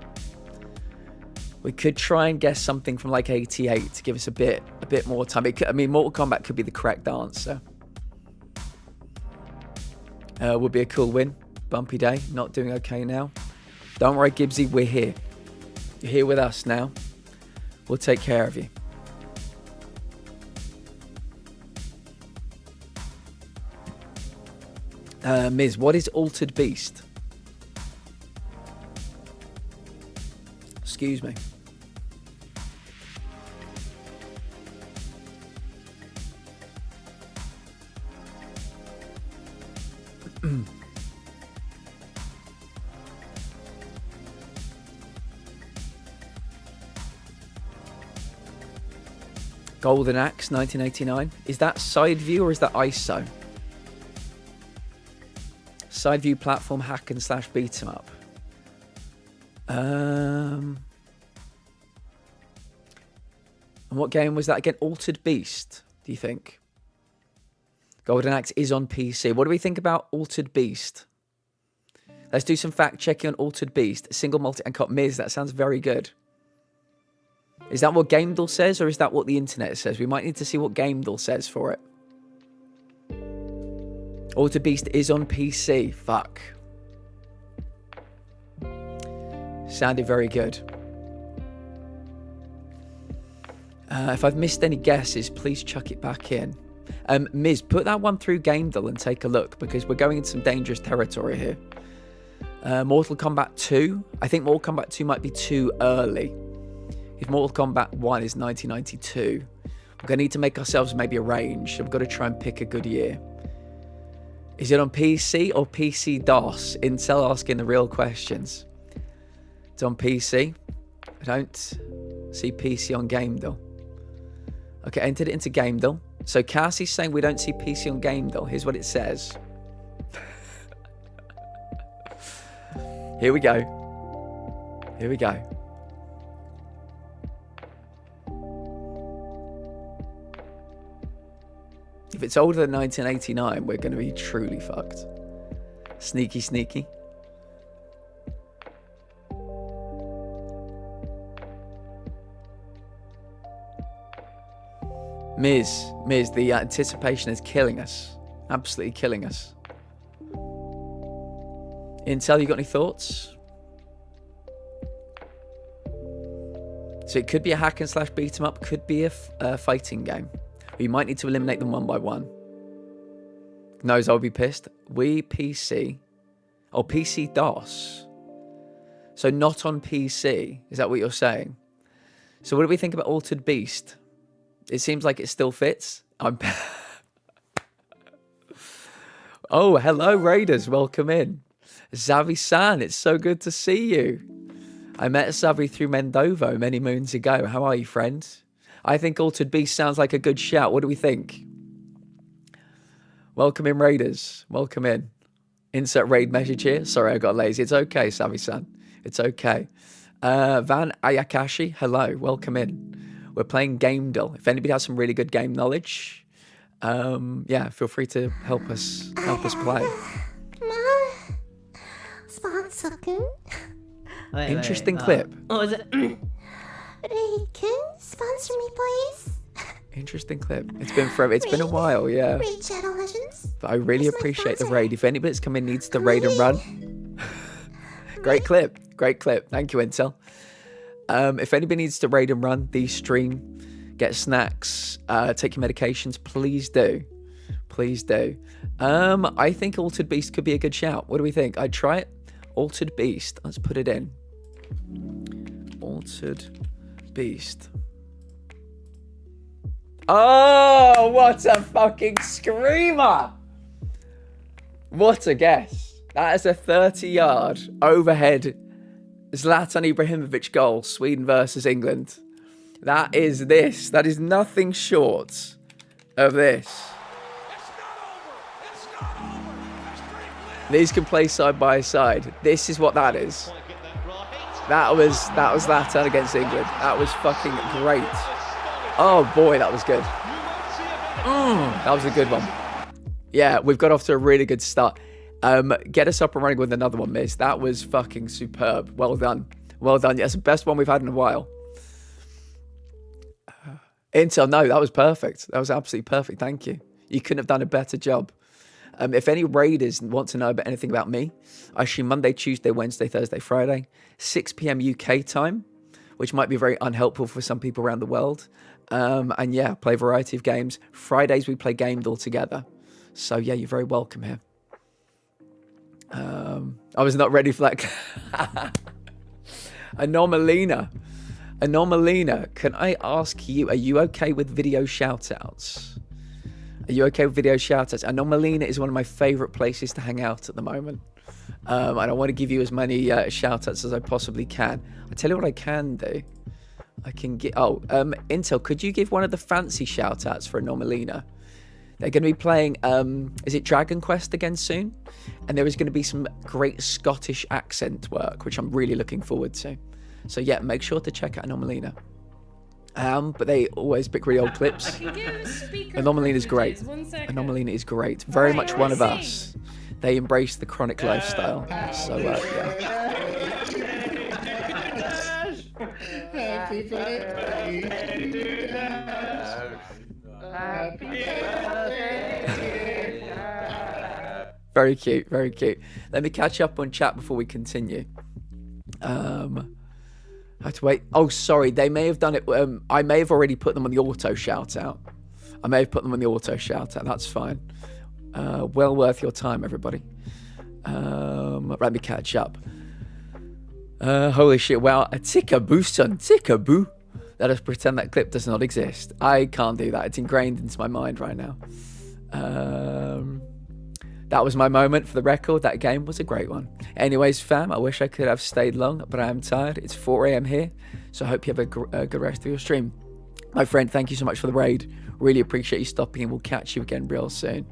We could try and guess something from like 88 to give us a bit more time. Mortal Kombat could be the correct answer. Would be a cool win. Bumpy day. Not doing okay now. Don't worry, Gibbsy. We're here. You're here with us now. We'll take care of you. Miz, what is Altered Beast? Excuse me. Golden Axe, 1989. Is that side view or is that ISO? Side view platform hack and slash beat 'em up. And what game was that again? Altered Beast, do you think? Golden Axe is on PC. What do we think about Altered Beast? Let's do some fact checking on Altered Beast. Single, multi, and co-op. Miz, that sounds very good. Is that what GameDall says, or is that what the internet says? We might need to see what GameDall says for it. Altered Beast is on PC. Fuck. Sounded very good. If I've missed any guesses, please chuck it back in. Miz, put that one through GameDall and take a look, because we're going into some dangerous territory here. Mortal Kombat 2. I think Mortal Kombat 2 might be too early. If Mortal Kombat 1 is 1992, we're going to need to make ourselves maybe a range. So we've got to try and pick a good year. Is it on PC or PC-DOS? Intel asking the real questions. It's on PC. I don't see PC on GameDall. Okay, entered it into GameDall. So Cassie's saying we don't see PC on GameDall. Here's what it says. Here we go. Here we go. If it's older than 1989, we're going to be truly fucked. Sneaky, sneaky. Miz, the anticipation is killing us. Absolutely killing us. Intel, you got any thoughts? So it could be a hack and slash beat 'em up, could be a fighting game. You might need to eliminate them one by one. Knows I'll be pissed. We PC. Oh, PC DOS. So not on PC. Is that what you're saying? So what do we think about Altered Beast? It seems like it still fits. Oh, hello Raiders. Welcome in. Zavi-san, it's so good to see you. I met Zavi through Mendovo many moons ago. How are you, friend? I think Altered Beast sounds like a good shout. What do we think? Welcome in, Raiders. Welcome in. Insert raid message here. Sorry, I got lazy. It's okay, Zavi-san. It's okay. Van Ayakashi, hello. Welcome in. We're playing Game Dull. If anybody has some really good game knowledge, yeah, feel free to help us play. Interesting clip. What was it? Ray, can sponsor me, please? Interesting clip. It's been forever. It's been a while, yeah. Raid Shadow Legends. But I really appreciate the raid. If anybody's come in needs to raid and run. Great clip. Great clip. Thank you, Intel. If anybody needs to raid and run the stream, get snacks, take your medications, please do. Please do. I think Altered Beast could be a good shout. What do we think? I'd try it. Altered Beast. Let's put it in. Altered Beast. Oh, what a fucking screamer! What a guess. That is a 30-yard overhead Zlatan Ibrahimovic goal, Sweden versus England. That is this. That is nothing short of this. These can play side by side. This is what that is. That was Zlatan against England. That was fucking great. Oh boy, that was good. That was a good one. Yeah, we've got off to a really good start. Get us up and running with another one, Miz. That was fucking superb. Well done. Well done. Yeah, it's the best one we've had in a while. Intel, no, that was perfect. That was absolutely perfect. Thank you. You couldn't have done a better job. If any raiders want to know about anything about me, I stream Monday, Tuesday, Wednesday, Thursday, Friday, 6 p.m. UK time, which might be very unhelpful for some people around the world. And yeah, play a variety of games. Fridays, we play Game Dull together. So yeah, you're very welcome here. I was not ready for that. Anomalina, can I ask you, are you okay with video shoutouts? Are you okay with video shoutouts? Anomalina is one of my favorite places to hang out at the moment. And I want to give you as many shoutouts as I possibly can. I tell you what I can do. I can get... Oh, Intel, could you give one of the fancy shoutouts for Anomalina? They're going to be playing, is it Dragon Quest again soon? And there is going to be some great Scottish accent work, which I'm really looking forward to. So yeah, make sure to check out Anomalina. But they always pick really old clips. Anomalina is great. Anomalina is great. Very much one of us. They embrace the chronic lifestyle. So yeah. Happy birthday. Happy birthday. Very cute, very cute. Let me catch up on chat before we continue. I have to wait. Oh, sorry. They may have done it. I may have already put them on the auto shout out. That's fine. Well worth your time, everybody. Let me catch up. Holy shit. Wow. A tickaboo, son. Tickaboo. Let us pretend that clip does not exist. I can't do that. It's ingrained into my mind right now. That was my moment. For the record, that game was a great one. Anyways, fam, I wish I could have stayed long, but I am tired. It's 4 a.m. here, so I hope you have a good rest of your stream. My friend, thank you so much for the raid. Really appreciate you stopping, and we'll catch you again real soon.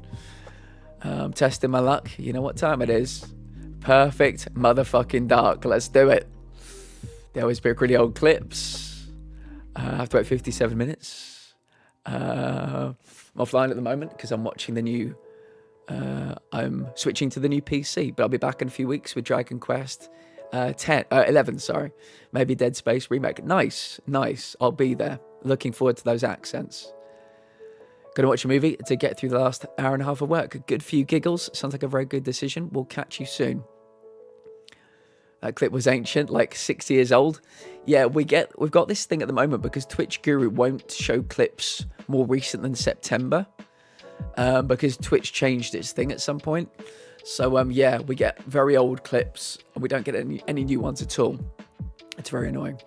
Testing my luck. You know what time it is. Perfect motherfucking dark. Let's do it. They always pick really old clips. I have to wait 57 minutes. I'm offline at the moment because I'm watching the new... I'm switching to the new PC, but I'll be back in a few weeks with Dragon Quest 11, sorry. Maybe Dead Space remake. Nice. I'll be there. Looking forward to those accents. Gonna watch a movie to get through the last hour and a half of work. A good few giggles. Sounds like a very good decision. We'll catch you soon. That clip was ancient, like 6 years old. Yeah, we've got this thing at the moment because Twitch Guru won't show clips more recent than September, because Twitch changed its thing at some point. So yeah, we get very old clips and we don't get any new ones at all. It's very annoying.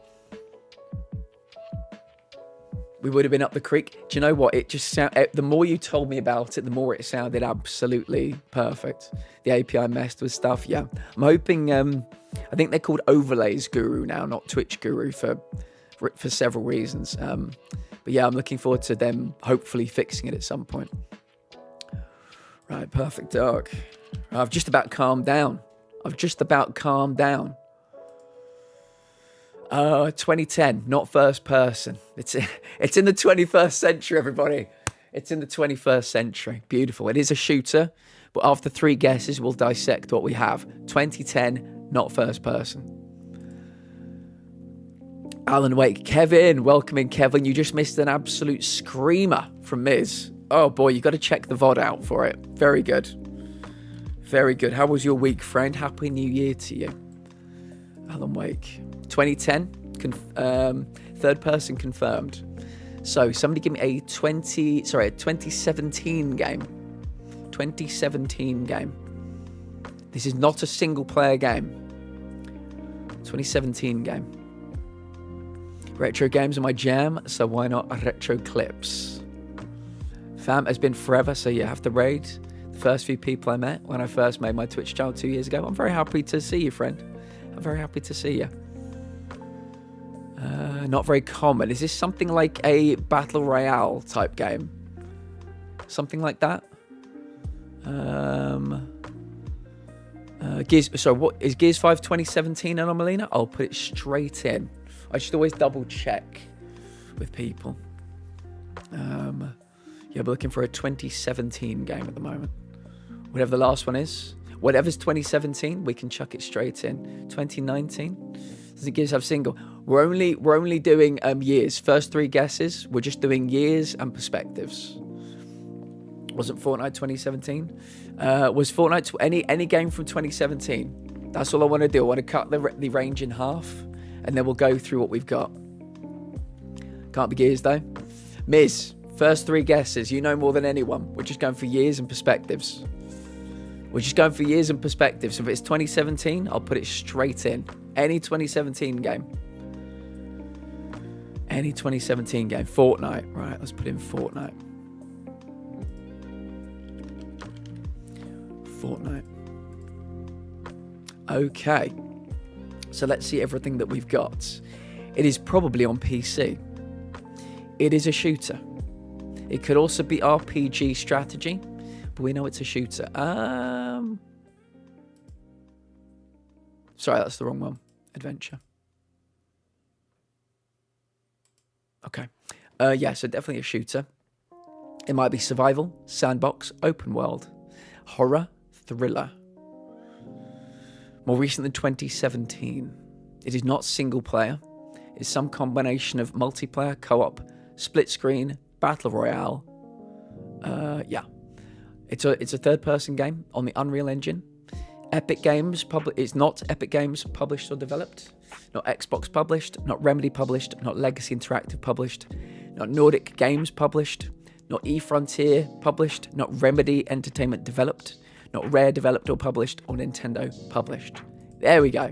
We would have been up the creek. Do you know what? It just the more you told me about it, the more it sounded absolutely perfect. The API messed with stuff. Yeah, I'm hoping. I think they're called Overlays Guru now, not Twitch Guru for several reasons. But yeah, I'm looking forward to them hopefully fixing it at some point. Right, perfect dog. I've just about calmed down. 2010, not first person. It's in the 21st century, everybody. It's in the 21st century. Beautiful. It is a shooter, but after 3 guesses, we'll dissect what we have. 2010, not first person. Alan Wake. Kevin, welcome in, Kevin. You just missed an absolute screamer from Miz. Oh boy, you got to check the VOD out for it. Very good. Very good. How was your week, friend? Happy New Year to you. Alan Wake. 2010, third person confirmed. So somebody give me a 2017 game. 2017 game. This is not a single player game. 2017 game. Retro games are my jam, so why not retro clips? Fam has been forever, so you have to raid the first few people I met when I first made my Twitch channel 2 years ago. I'm very happy to see you, friend. I'm very happy to see you. Not very common. Is this something like a Battle Royale type game? Something like that? What is Gears 5 2017 Anomalina? I'll put it straight in. I should always double check with people. Yeah, we're looking for a 2017 game at the moment. Whatever the last one is. Whatever's 2017, we can chuck it straight in. 2019, does it Gears have single? We're only doing years. First 3 guesses, we're just doing years and perspectives. Wasn't Fortnite 2017? Was Fortnite any game from 2017? That's all I want to do. I want to cut the range in half, and then we'll go through what we've got. Can't be Gears though. Miz, first 3 guesses. You know more than anyone. We're just going for years and perspectives. We're just going for years and perspectives. So if it's 2017, I'll put it straight in. Any 2017 game. Any 2017 game. Fortnite. Right, let's put in Fortnite. Fortnite. Okay. So let's see everything that we've got. It is probably on PC. It is a shooter. It could also be RPG strategy, but we know it's a shooter. Sorry, that's the wrong one. Adventure. Okay. Yeah, so definitely a shooter. It might be survival, sandbox, open world, horror, thriller. More recent than 2017. It is not single player. It's some combination of multiplayer, co-op, split screen, battle royale. Yeah. It's a third-person game on the Unreal Engine. Epic Games it's not Epic Games published or developed. Not Xbox published. Not Remedy published. Not Legacy Interactive published. Not Nordic Games published. Not eFrontier published. Not Remedy Entertainment developed. Not Rare developed or published. Or Nintendo published. There we go.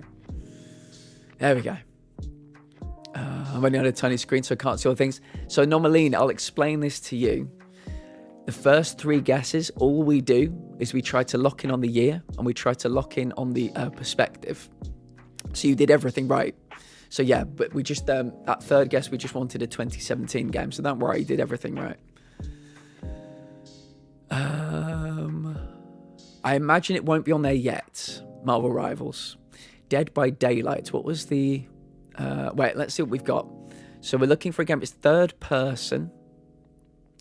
There we go. I'm only on a tiny screen, so I can't see all things. So, Anomalina, I'll explain this to you. The first 3 guesses, all we do is we try to lock in on the year and we try to lock in on the perspective. So you did everything right. So yeah, but we just, that third guess, we just wanted a 2017 game. So don't worry, you did everything right. I imagine it won't be on there yet. Marvel Rivals. Dead by Daylight. What was the... wait, let's see what we've got. So we're looking for a game. It's third person.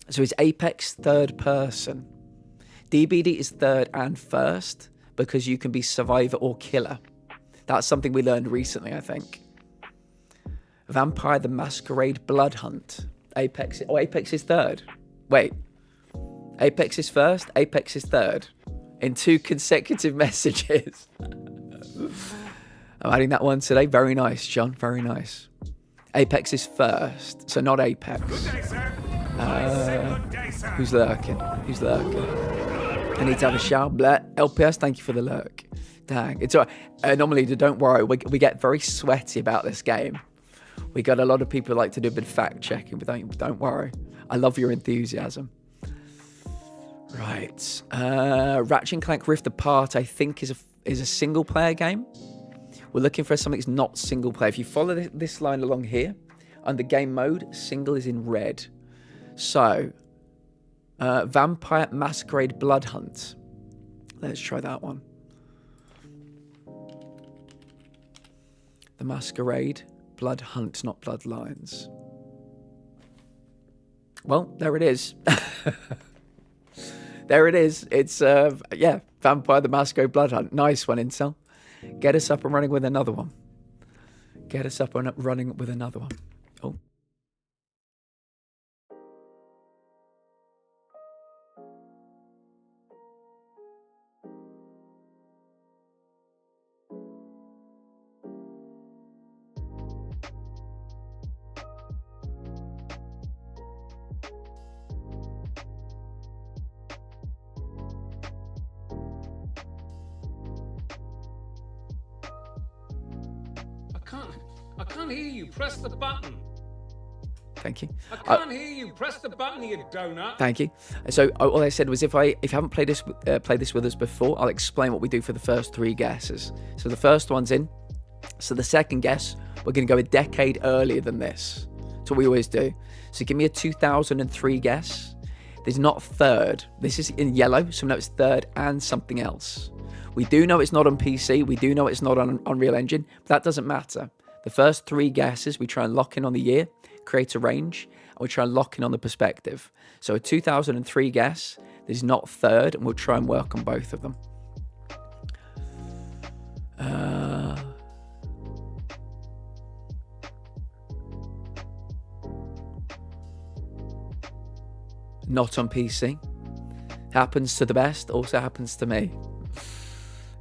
So it's Apex third person. DBD is third and first because you can be survivor or killer. That's something we learned recently, I think. Vampire the Masquerade Blood Hunt. Apex is third. Wait. Apex is first, Apex is third. In 2 consecutive messages. I'm adding that one today. Very nice, John. Very nice. Apex is first, so not Apex. Who's lurking? Who's lurking? I need to have a shower. LPS, thank you for the lurk. Dang, it's all right. Normally, don't worry. We get very sweaty about this game. We got a lot of people who like to do a bit of fact checking, but don't worry. I love your enthusiasm. Right, Ratchet and Clank Rift Apart, I think is a single player game. We're looking for something that's not single player. If you follow this line along here, under game mode, single is in red. So, Vampire Masquerade Blood Hunt. Let's try that one. The Masquerade Blood Hunt, not Bloodlines. Well, there it is. There it is. It's, yeah, Vampire the Masquerade Blood Hunt. Nice one, Intel. Get us up and running with another one. Get us up and running with another one. Oh. I can't hear you. Press the button. Thank you. I can't hear you. Press the button, you donut. Thank you. So all I said was if you haven't played this with us before, I'll explain what we do for the first 3 guesses. So the first one's in. So the second guess, we're going to go a decade earlier than this. That's what we always do. So give me a 2003 guess. There's not third. This is in yellow, so we know it's third and something else. We do know it's not on PC. We do know it's not on Unreal Engine, but that doesn't matter. The first 3 guesses, we try and lock in on the year, create a range, and we try and lock in on the perspective. So a 2003 guess, there's not third, and we'll try and work on both of them. Not on PC. Happens to the best, also happens to me.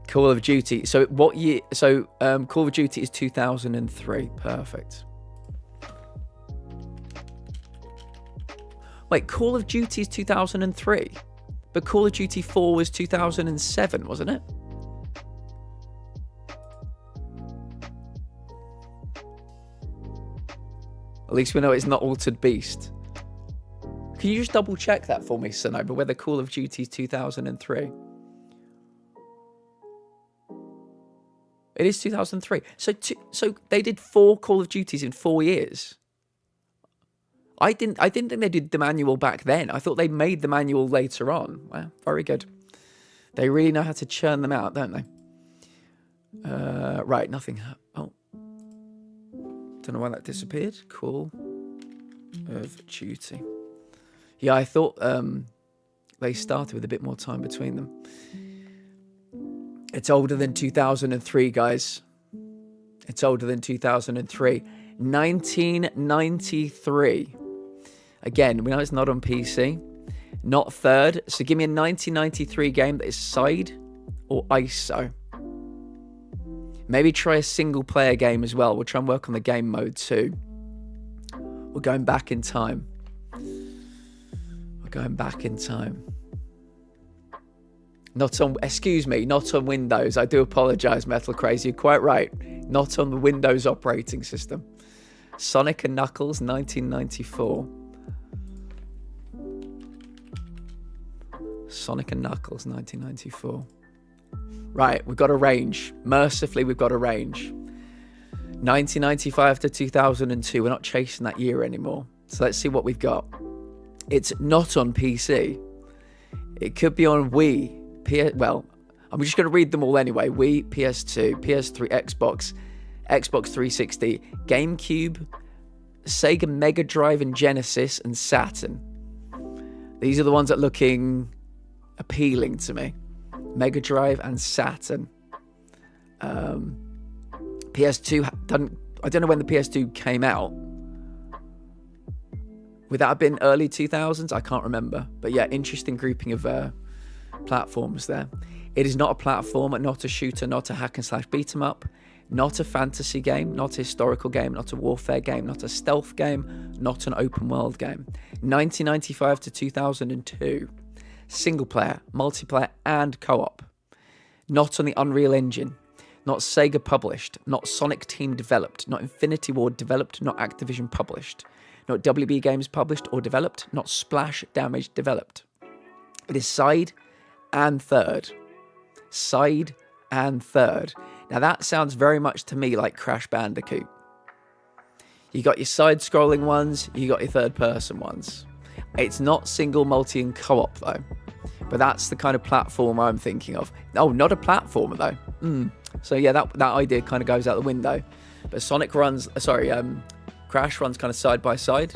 Call of Duty. So what year? So Call of Duty is 2003. Perfect. Wait, Call of Duty is 2003, but Call of Duty 4 was 2007, wasn't it? At least we know it's not Altered Beast. Can you just double check that for me, Sonoba, whether Call of Duty is 2003? It is 2003. So they did 4 Call of Duties in 4 years. I didn't think they did the manual back then. I thought they made the manual later on. Wow, very good. They really know how to churn them out, don't they? Right, nothing. Oh. Don't know why that disappeared. Call of Duty. Yeah, I thought they started with a bit more time between them. It's older than 2003, guys. It's older than 2003. 1993. Again, we know it's not on PC. Not third. So give me a 1993 game that is side or ISO. Maybe try a single player game as well. We'll try and work on the game mode too. We're going back in time. We're going back in time. Not on, excuse me, not on Windows. I do apologise, Metal Crazy. You're quite right. Not on the Windows operating system. Sonic and Knuckles, 1994. Sonic and Knuckles, 1994. Right, we've got a range. Mercifully, we've got a range. 1995 to 2002. We're not chasing that year anymore. So let's see what we've got. It's not on PC. It could be on Wii. Well, I'm just going to read them all anyway. Wii, PS2, PS3, Xbox 360, GameCube, Sega Mega Drive and Genesis, and Saturn. These are the ones that are looking appealing to me. Mega Drive and Saturn. PS2, I don't know when the PS2 came out. Would that have been early 2000s? I can't remember. But yeah, interesting grouping of platforms there. It is not a platform, not a shooter, not a hack and slash beat 'em up. Not a fantasy game, not a historical game, not a warfare game, not a stealth game, not an open world game. 1995 to 2002. Single player, multiplayer, and co-op. Not on the Unreal Engine. Not Sega published. Not Sonic Team developed. Not Infinity Ward developed. Not Activision published. Not WB Games published or developed. Not Splash Damage developed. It is side and third. Side and third. Now that sounds very much to me like Crash Bandicoot. You got your side-scrolling ones, you got your third-person ones. It's not single, multi, and co-op though. But that's the kind of platform I'm thinking of. Oh, not a platformer though. So yeah, that idea kind of goes out the window. But Crash runs kind of side by side,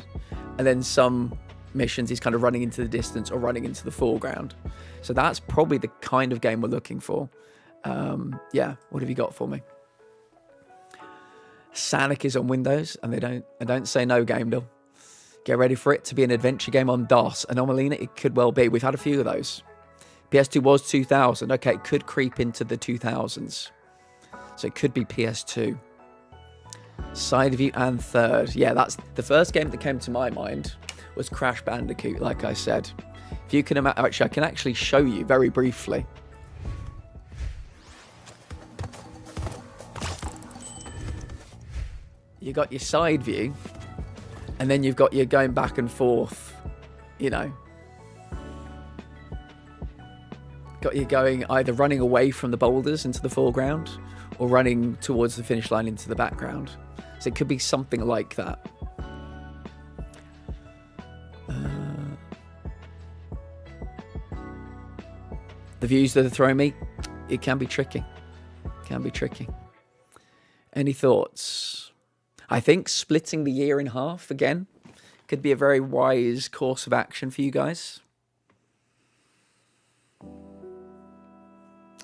and then some missions he's kind of running into the distance or running into the foreground. So that's probably the kind of game we're looking for. Yeah, what have you got for me? Sanic is on Windows, and they don't say no, Game Deal. Get ready for it to be an adventure game on DOS. Anomalina, it could well be. We've had a few of those. PS2 was 2000. Okay, it could creep into the 2000s. So it could be PS2. Side view and third. Yeah, that's the first game that came to my mind was Crash Bandicoot, like I said. If you can imagine, actually, I can actually show you very briefly. You got your side view, and then you've got your going back and forth, you know. Got you going either running away from the boulders into the foreground or running towards the finish line into the background. So it could be something like that. The views that are throwing me, it can be tricky. Can be tricky. Any thoughts? I think splitting the year in half again could be a very wise course of action for you guys.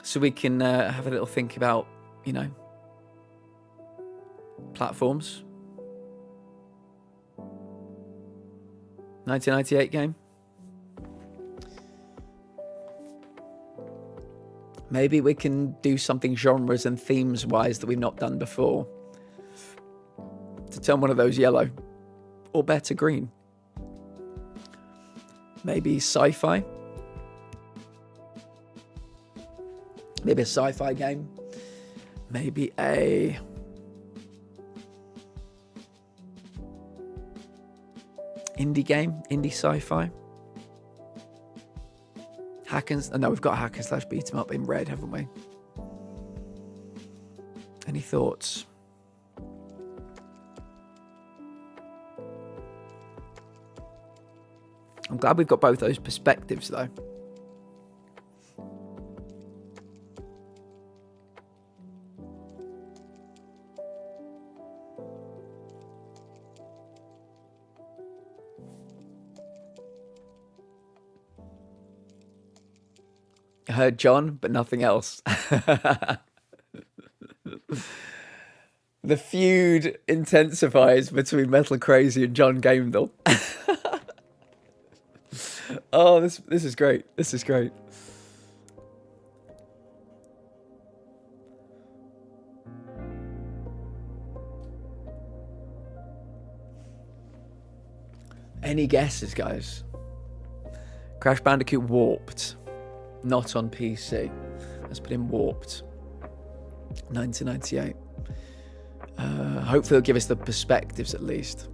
So we can have a little think about, you know, platforms. 1998 game. Maybe we can do something genres and themes wise that we've not done before. To turn one of those yellow or better green. Maybe sci-fi. Maybe a sci-fi game. Maybe a indie game, indie sci-fi. No, we've got hack and slash beat 'em up in red, haven't we? Any thoughts? I'm glad we've got both those perspectives, though. I heard John, but nothing else. The feud intensifies between Metal Crazy and John Gamedall. Oh, this is great. This is great. Any guesses, guys? Crash Bandicoot Warped. Not on PC. Let's put in Warped. 1998. Hopefully it'll give us the perspectives at least.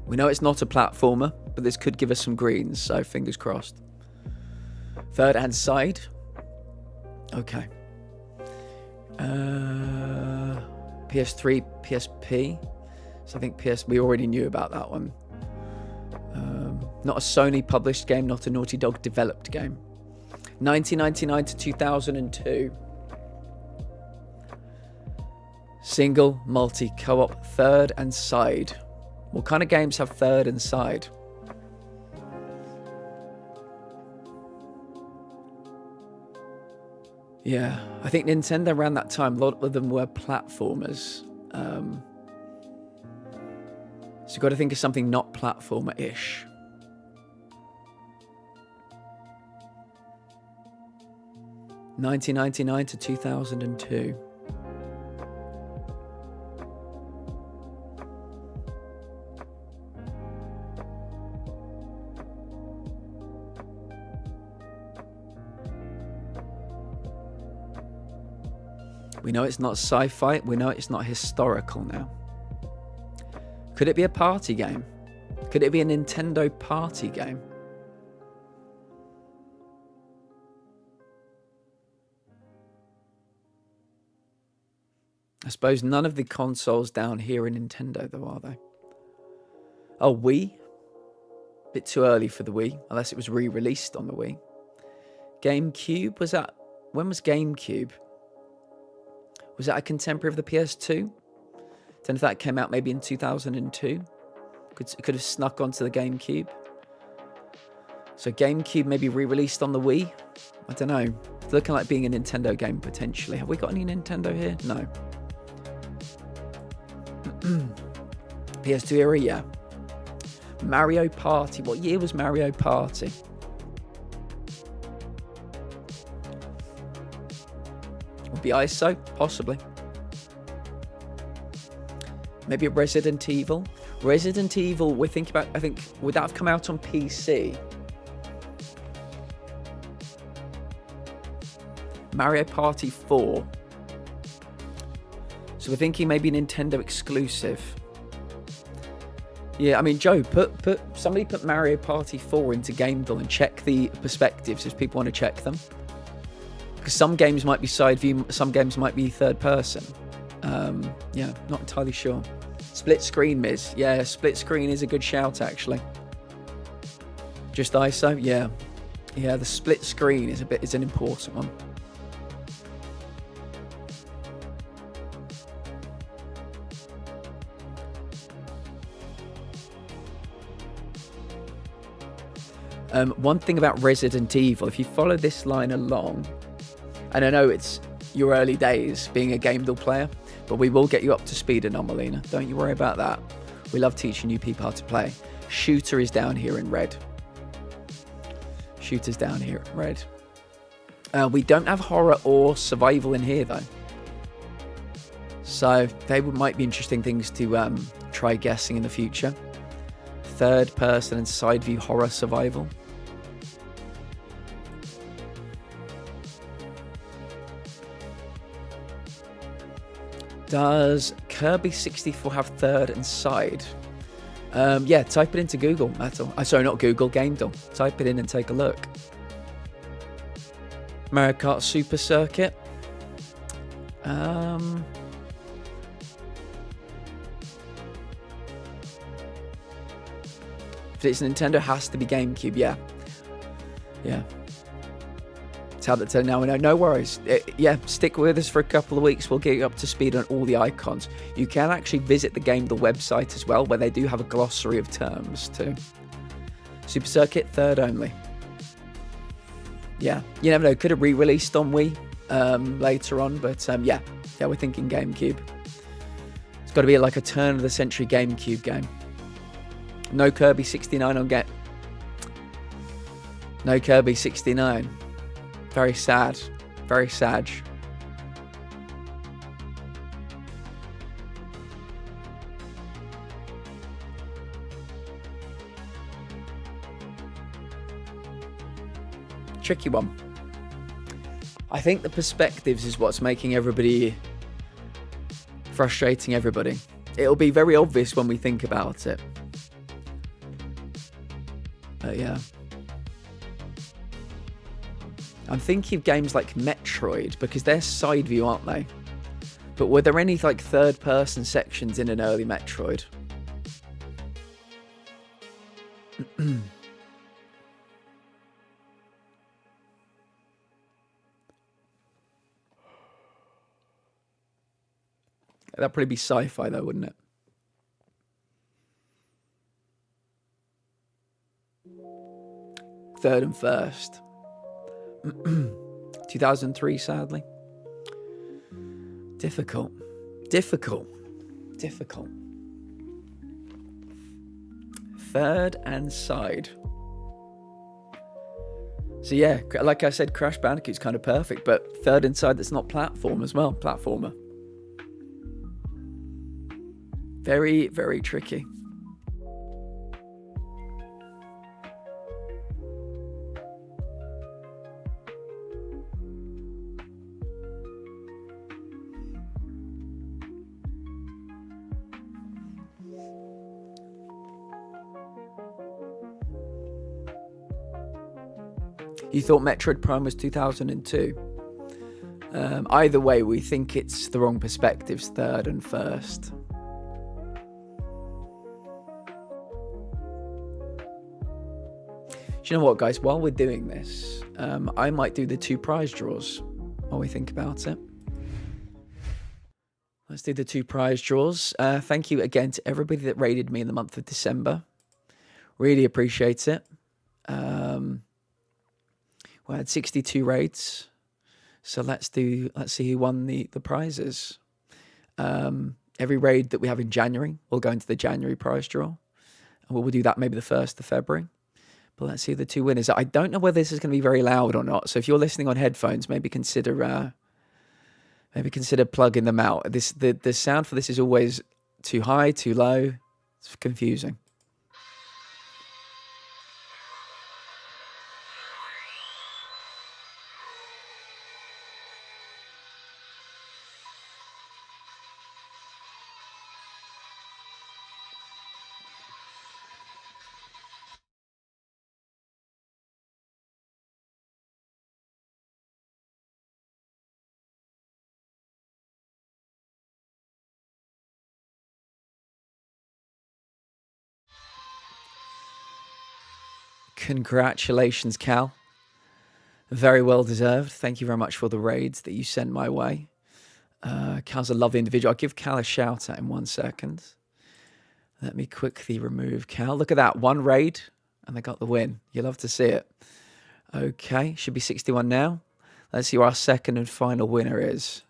We know it's not a platformer, but this could give us some greens, so fingers crossed. Third and side. Okay. PS3, PSP. So I think we already knew about that one. Not a Sony published game, not a Naughty Dog developed game. 1999 to 2002. Single, multi, co-op, third and side. What kind of games have third and side? Yeah, I think Nintendo around that time, a lot of them were platformers. So you've got to think of something not platformer-ish. 1999 to 2002. We know it's not sci-fi. We know it's not historical now. Could it be a party game? Could it be a Nintendo party game? I suppose none of the consoles down here are Nintendo, though, are they? Oh, Wii? Bit too early for the Wii, unless it was re-released on the Wii. GameCube? Was that... When was GameCube? Was that a contemporary of the PS2? Don't know if that came out maybe in 2002. Could have snuck onto the GameCube. So GameCube maybe re-released on the Wii? I don't know. It's looking like being a Nintendo game, potentially. Have we got any Nintendo here? No. PS2 era, yeah. Mario Party. What year was Mario Party? Would be ISO? Possibly. Maybe Resident Evil. Resident Evil, we're thinking about, I think, would that have come out on PC? Mario Party 4. So we're thinking maybe Nintendo exclusive. Yeah, I mean, Joe, somebody put Mario Party 4 into GameDull and check the perspectives if people want to check them. Because some games might be side view, some games might be third person. Yeah, not entirely sure. Split screen, Miz. Yeah, split screen is a good shout, actually. Just ISO? Yeah. Yeah, the split screen is an important one. One thing about Resident Evil, if you follow this line along, and I know it's your early days being a GameDull player, but we will get you up to speed, Anomalina. Don't you worry about that. We love teaching new people how to play. Shooter is down here in red. Shooter's down here in red. We don't have horror or survival in here, though. So they might be interesting things to try guessing in the future. Third person and side view horror survival. Does Kirby 64 have third and side? Yeah, type it into Google, Metal. Sorry, not Google, GameDull. Type it in and take a look. Mario Kart Super Circuit. If it's Nintendo, it has to be GameCube, yeah. Yeah. Tablet now we know. No worries. Yeah, stick with us for a couple of weeks. We'll get you up to speed on all the icons. You can actually visit the GameDull website as well, where they do have a glossary of terms too. Super Circuit, third only. Yeah, you never know. Could have re-released on Wii later on, but yeah, we're thinking GameCube. It's got to be like a turn of the century GameCube game. No Kirby 69 on Get. No Kirby 69. Very sad. Very sad. Tricky one. I think the perspectives is what's making everybody... frustrating everybody. It'll be very obvious when we think about it. But yeah. I'm thinking of games like Metroid, because they're side view, aren't they? But were there any like third person sections in an early Metroid? That'd probably be sci-fi though, wouldn't it? Third and first. 2003, sadly. Difficult. Third and side. So yeah, like I said, Crash Bandicoot's kind of perfect, but third inside that's not platform as well. Platformer. Very, very tricky. You thought Metroid Prime was 2002? Either way, we think it's the wrong perspectives, third and first. Do you know what, guys? While we're doing this, I might do the 2 prize draws while we think about it. Let's do the 2 prize draws. Thank you again to everybody that raided me in the month of December. Really appreciate it. We had 62 raids, so let's see who won the prizes. Every raid that we have in January will go into the January prize draw, and we'll do that maybe the 1st of February. But let's see the 2 winners. I don't know whether this is going to be very loud or not, so if you're listening on headphones, maybe consider plugging them out. The sound for this is always too high, too low. It's confusing. Congratulations, Cal. Very well deserved. Thank you very much for the raids that you sent my way. Cal's a lovely individual. I'll give Cal a shout out in 1 second. Let me quickly remove Cal. Look at that. 1 raid and they got the win. You love to see it. Okay. Should be 61 now. Let's see who our second and final winner is.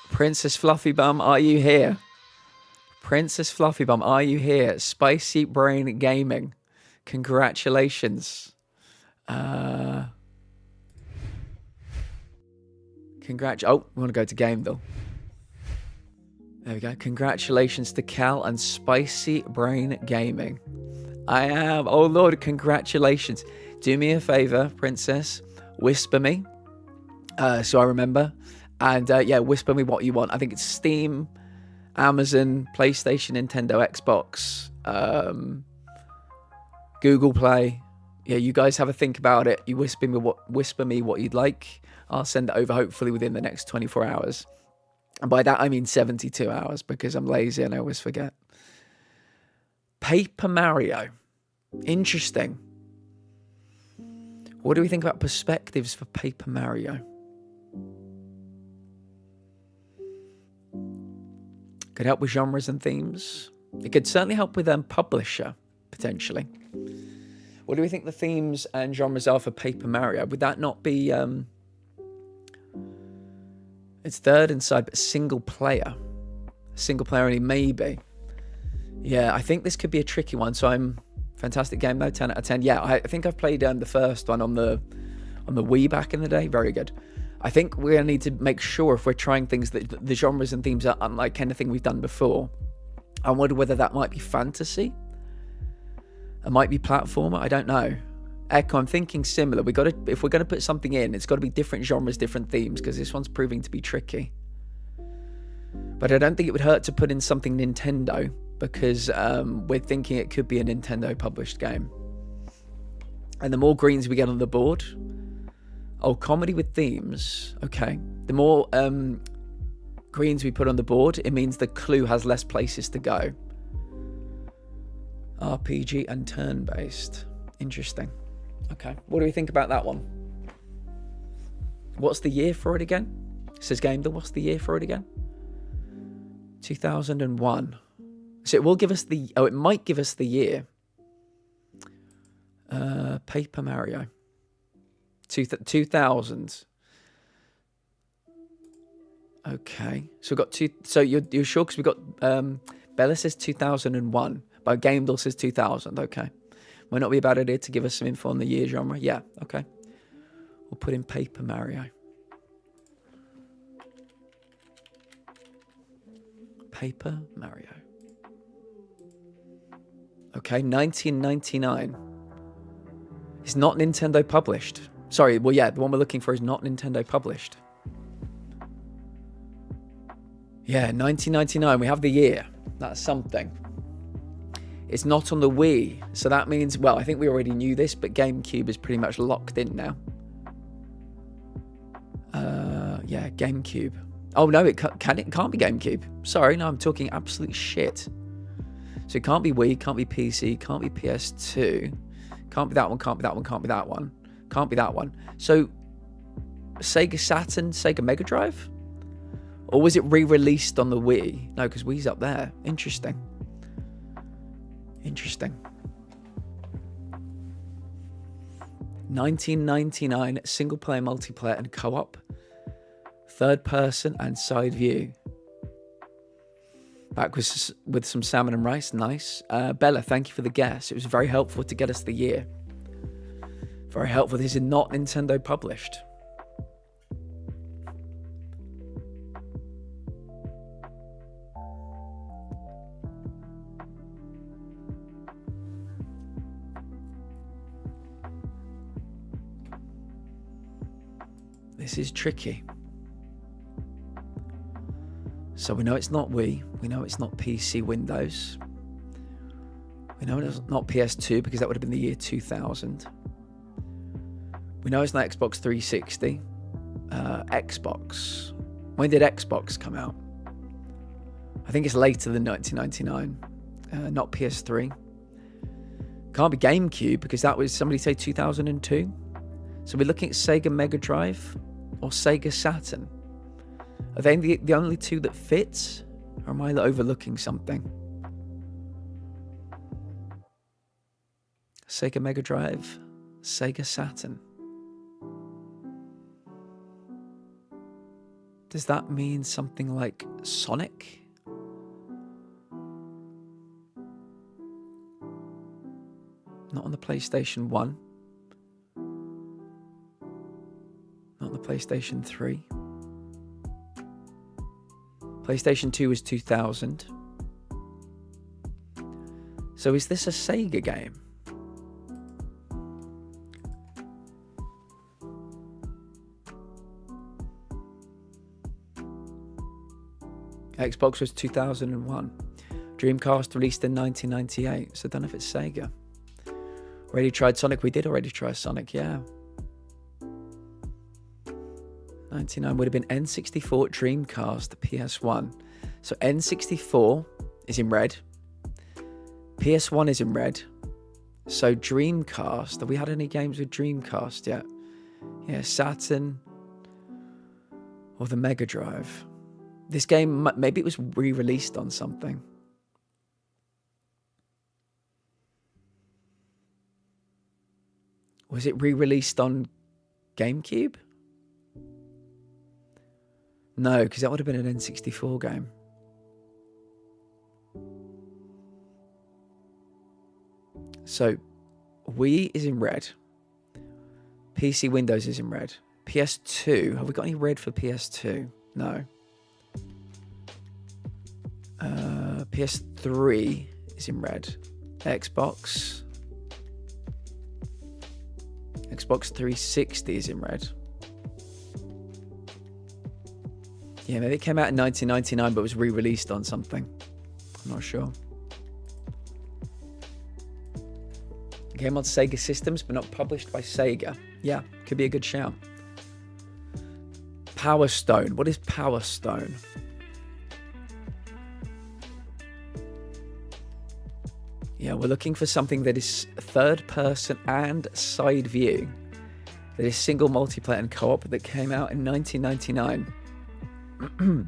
Princess Fluffy Bum, are you here? Princess Fluffy Bum, are you here? Spicy Brain Gaming. Congratulations. Oh, we want to go to game though. There we go. Congratulations to Cal and Spicy Brain Gaming. I am. Oh Lord, congratulations. Do me a favor, Princess. Whisper me. So I remember. And yeah, whisper me what you want. I think it's Steam, Amazon, PlayStation, Nintendo, Xbox, Google Play. Yeah, you guys have a think about it. You whisper me what you'd like. I'll send it over hopefully within the next 24 hours. And by that I mean 72 hours because I'm lazy and I always forget. Paper Mario. Interesting. What do we think about perspectives for Paper Mario? Could help with genres and themes. It could certainly help with publisher, potentially. What do we think the themes and genres are for Paper Mario? Would that not be... It's third inside, but single player. Single player only, maybe. Yeah, I think this could be a tricky one. So I'm... Fantastic game, though. 10 out of 10. Yeah, I think I've played the first one on the Wii back in the day. Very good. I think we're going to need to make sure if we're trying things that the genres and themes are unlike anything we've done before. I wonder whether that might be fantasy. It might be platformer. I don't know. Echo, I'm thinking similar. If we're going to put something in, it's got to be different genres, different themes, because this one's proving to be tricky. But I don't think it would hurt to put in something Nintendo, because we're thinking it could be a Nintendo published game. And the more greens we get on the board... Oh, comedy with themes. Okay. The more greens we put on the board, it means the clue has less places to go. RPG and turn-based. Interesting. Okay. What do we think about that one? What's the year for it again? It says GameDeal. What's the year for it again? 2001. So it will give us the... Oh, it might give us the year. Paper Mario. 2000. Okay. So we've got two... So you're sure? Because we've got... Bella says 2001. But GameDeal says 2000. Okay. Might not be a bad idea to give us some info on the year genre. Yeah. Okay. We'll put in Paper Mario. Paper Mario. Okay, 1999. It's not Nintendo published. Sorry, well, yeah, the one we're looking for is not Nintendo published. Yeah, 1999. We have the year. That's something. It's not on the Wii. So that means, well, I think we already knew this, but GameCube is pretty much locked in now. Yeah, GameCube. Oh, no, it can't be GameCube. Sorry, no, I'm talking absolute shit. So it can't be Wii, can't be PC, can't be PS2. Can't be that one, can't be that one, can't be that one. Can't be that one. So, Sega Saturn, Sega Mega Drive? Or was it re-released on the Wii? No, because Wii's up there. Interesting. Interesting. 1999, single-player, multiplayer, and co-op. Third person and side view. Back with some salmon and rice. Nice. Bella, thank you for the guess. It was very helpful to get us the year. Very helpful. This is not Nintendo published. This is tricky. So we know it's not Wii. We know it's not PC Windows. We know it's not PS2 because that would have been the year 2000. We know it's not Xbox 360. Xbox. When did Xbox come out? I think it's later than 1999. Not PS3. Can't be GameCube because that was, somebody say 2002. So we're looking at Sega Mega Drive or Sega Saturn. Are they the only two that fit? Or am I overlooking something? Sega Mega Drive, Sega Saturn. Does that mean something like Sonic? Not on the PlayStation 1. Not on the PlayStation 3. PlayStation 2 was 2000. So is this a Sega game? Xbox was 2001. Dreamcast released in 1998. So I don't know if it's Sega. Already tried Sonic? We did already try Sonic, yeah. 99 would have been N64, Dreamcast, PS1. So N64 is in red. PS1 is in red. So Dreamcast. Have we had any games with Dreamcast yet? Yeah, Saturn or the Mega Drive. This game, maybe it was re-released on something. Was it re-released on GameCube? No, because that would have been an N64 game. So, Wii is in red. PC Windows is in red. PS2, have we got any red for PS2? No. PS3 is in red. Xbox 360 is in red. Yeah, maybe it came out in 1999 but was re-released on something. I'm not sure. It came on Sega systems but not published by Sega. Yeah, could be a good shout. Power Stone. What is Power Stone? Yeah, we're looking for something that is third person and side view. That is single multiplayer and co-op that came out in 1999.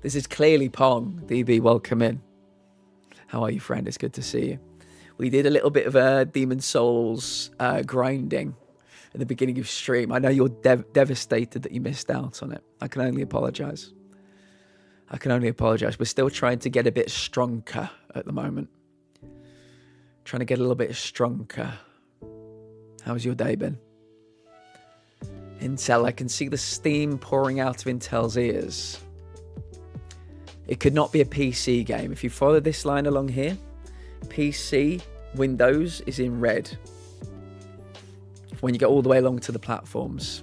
This is clearly Pong. DB, welcome in. How are you, friend? It's good to see you. We did a little bit of Demon Souls grinding at the beginning of stream. I know you're devastated that you missed out on it. I can only apologise. I can only apologise. We're still trying to get a bit stronger at the moment. Trying to get a little bit stronger. How's your day been? Intel, I can see the steam pouring out of Intel's ears. It could not be a PC game. If you follow this line along here, PC, Windows is in red. When you get all the way along to the platforms.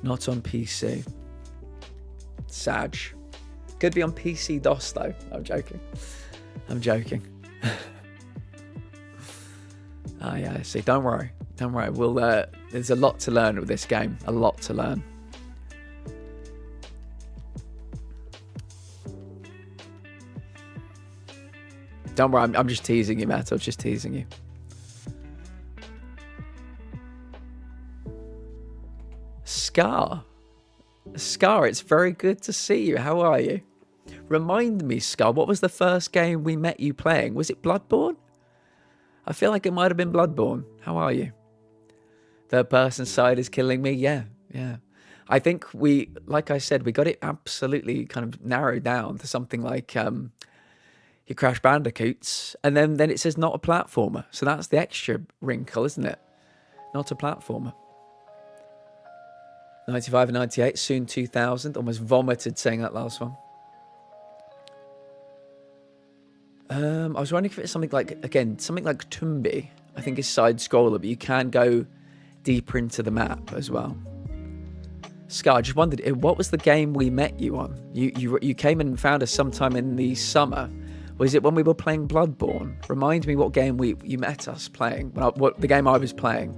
Not on PC. Sag. Could be on PC DOS though. I'm joking. I'm joking. Ah, yeah, see, don't worry. Don't worry. We'll, there's a lot to learn with this game. A lot to learn. Don't worry, I'm just teasing you, Matt. I'm just teasing you. Scar, it's very good to see you. How are you? Remind me, Scar, what was the first game we met you playing? Was it Bloodborne? I feel like it might have been Bloodborne. How are you? Third person side is killing me. Yeah. I think we, like I said, we got it absolutely kind of narrowed down to something like your Crash Bandicoots. And then it says not a platformer. So that's the extra wrinkle, isn't it? Not a platformer. 95 and 98, soon 2000. Almost vomited saying that last one. I was wondering if it's something like, again, something like Tumbi. I think is side-scroller, but you can go deeper into the map as well. Scar, I just wondered, what was the game we met you on? You came and found us sometime in the summer. Was it when we were playing Bloodborne? Remind me what game you met us playing. What the game I was playing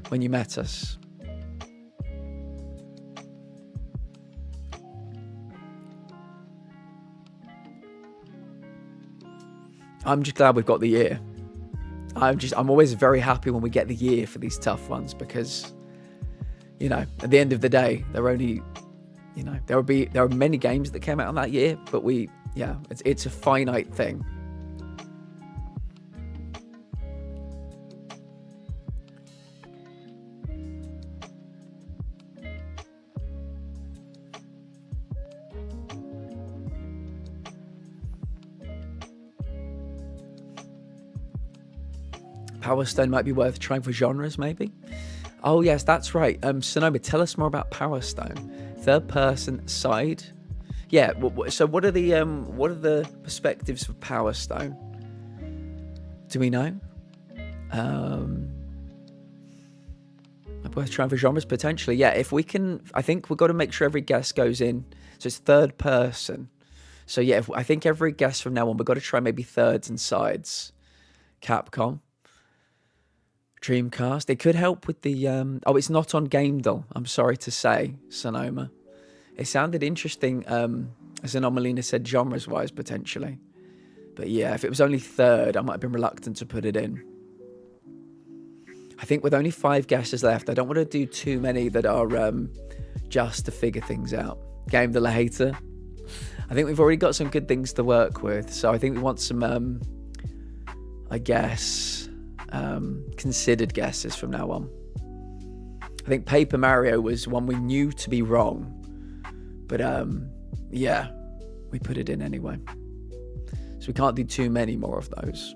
when you met us. I'm just glad we've got the year. I'm always very happy when we get the year for these tough ones because, you know, at the end of the day, there are only, you know, there are many games that came out on that year, but it's a finite thing. Power Stone might be worth trying for genres, maybe. Oh yes, that's right. Sonoma, tell us more about Power Stone. Third person side. Yeah. So what are the perspectives for Power Stone? Do we know? Worth trying for genres potentially. Yeah. If we can, I think we've got to make sure every guest goes in. So it's third person. So yeah, I think every guest from now on, we've got to try maybe thirds and sides. Capcom. Dreamcast. It could help with the... it's not on GameDull, I'm sorry to say, Sonoma. It sounded interesting, as Anomalina said, genres-wise, potentially. But yeah, if it was only third, I might have been reluctant to put it in. I think with only 5 guesses left, I don't want to do too many that are just to figure things out. Game the hater. I think we've already got some good things to work with, so I think we want some, I guess... considered guesses from now on. I think Paper Mario was one we knew to be wrong, but yeah, we put it in anyway. So we can't do too many more of those.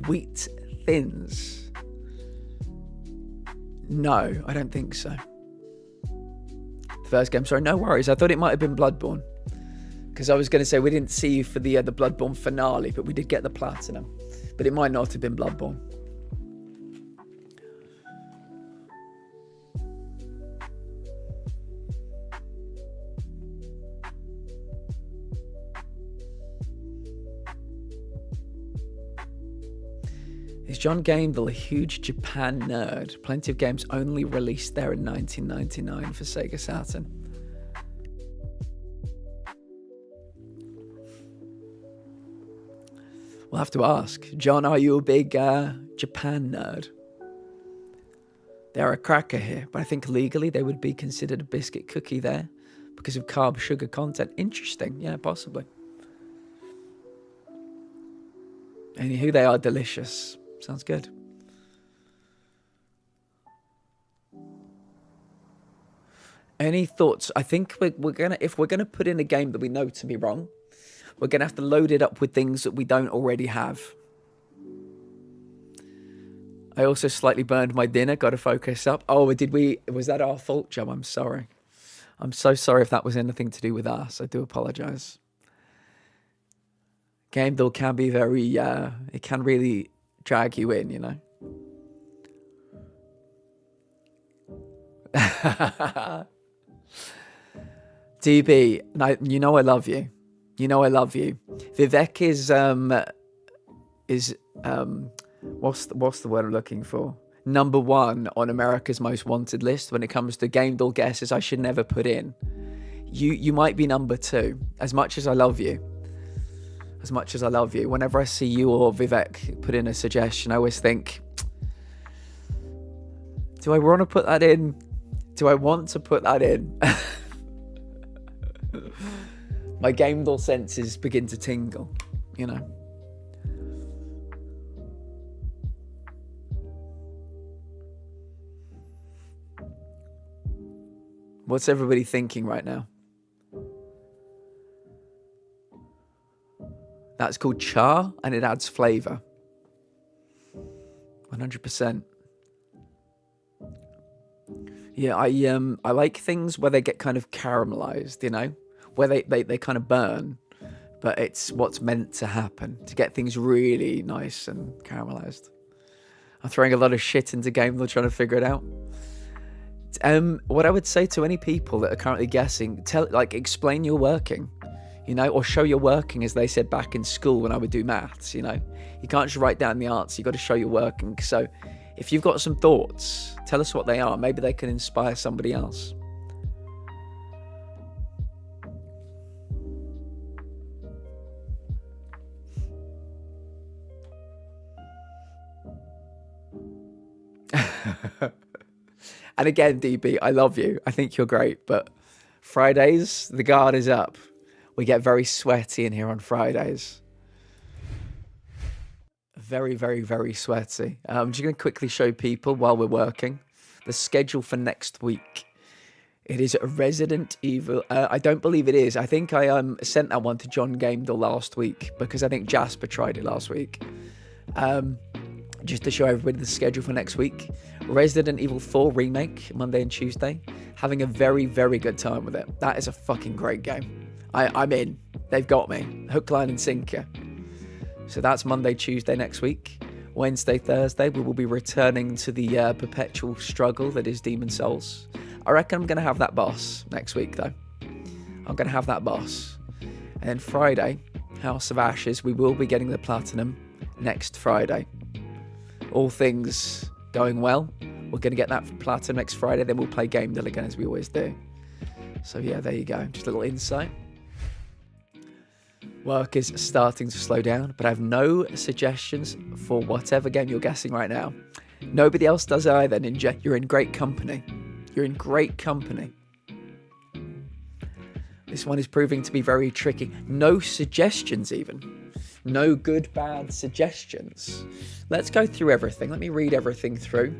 Wheat Thins. No, I don't think so. First game, sorry, no worries. I thought it might have been Bloodborne, because I was going to say we didn't see you for the Bloodborne finale, but we did get the platinum. But it might not have been Bloodborne. Is John Gamble a huge Japan nerd? Plenty of games only released there in 1999 for Sega Saturn. We'll have to ask. John, are you a big Japan nerd? They're a cracker here, but I think legally they would be considered a biscuit cookie there because of carb sugar content. Interesting. Yeah, possibly. Anywho, they are delicious. Sounds good. Any thoughts? I think we're gonna, if we're gonna put in a game that we know to be wrong, we're gonna have to load it up with things that we don't already have. I also slightly burned my dinner. Got to focus up. Oh, did we? Was that our fault, Joe? I'm sorry. I'm so sorry if that was anything to do with us. I do apologize. Game though can be very, it can really drag you in, you know. DB, you know I love you. You know I love you. Vivek is what's the word I'm looking for? #1 on America's Most Wanted list when it comes to game doll guesses I should never put in. You might be #2. As much as I love you. As much as I love you. Whenever I see you or Vivek put in a suggestion, I always think, do I want to put that in? Do I want to put that in? My game doll senses begin to tingle, you know. What's everybody thinking right now? That's called char, and it adds flavor. 100%. Yeah, I like things where they get kind of caramelized, you know, where they kind of burn, but it's what's meant to happen to get things really nice and caramelized. I'm throwing a lot of shit into game. They're trying to figure it out. What I would say to any people that are currently guessing, explain your working, you know, or show your working, as they said back in school when I would do maths, you know. You can't just write down the answer, you got to show your working. So if you've got some thoughts, tell us what they are. Maybe they can inspire somebody else. And again, DB, I love you. I think you're great, but Fridays, the guard is up. We get very sweaty in here on Fridays. Very, very, very sweaty. I'm just going to quickly show people while we're working the schedule for next week. It is Resident Evil. I don't believe it is. I think I sent that one to John Gamedall last week because I think Jasper tried it last week. Just to show everybody the schedule for next week. Resident Evil 4 Remake, Monday and Tuesday. Having a very, very good time with it. That is a fucking great game. I'm in. They've got me. Hook, line, and sinker. So that's Monday, Tuesday next week. Wednesday, Thursday, we will be returning to the perpetual struggle that is Demon Souls. I reckon I'm going to have that boss next week, though. I'm going to have that boss. And then Friday, House of Ashes, we will be getting the Platinum next Friday. All things going well. We're going to get that Platinum next Friday, then we'll play Game Deal again as we always do. So yeah, there you go. Just a little insight. Work is starting to slow down, but I have no suggestions for whatever game you're guessing right now. Nobody else does either, Ninja. You're in great company. You're in great company. This one is proving to be very tricky. No suggestions even. No good, bad suggestions. Let's go through everything. Let me read everything through.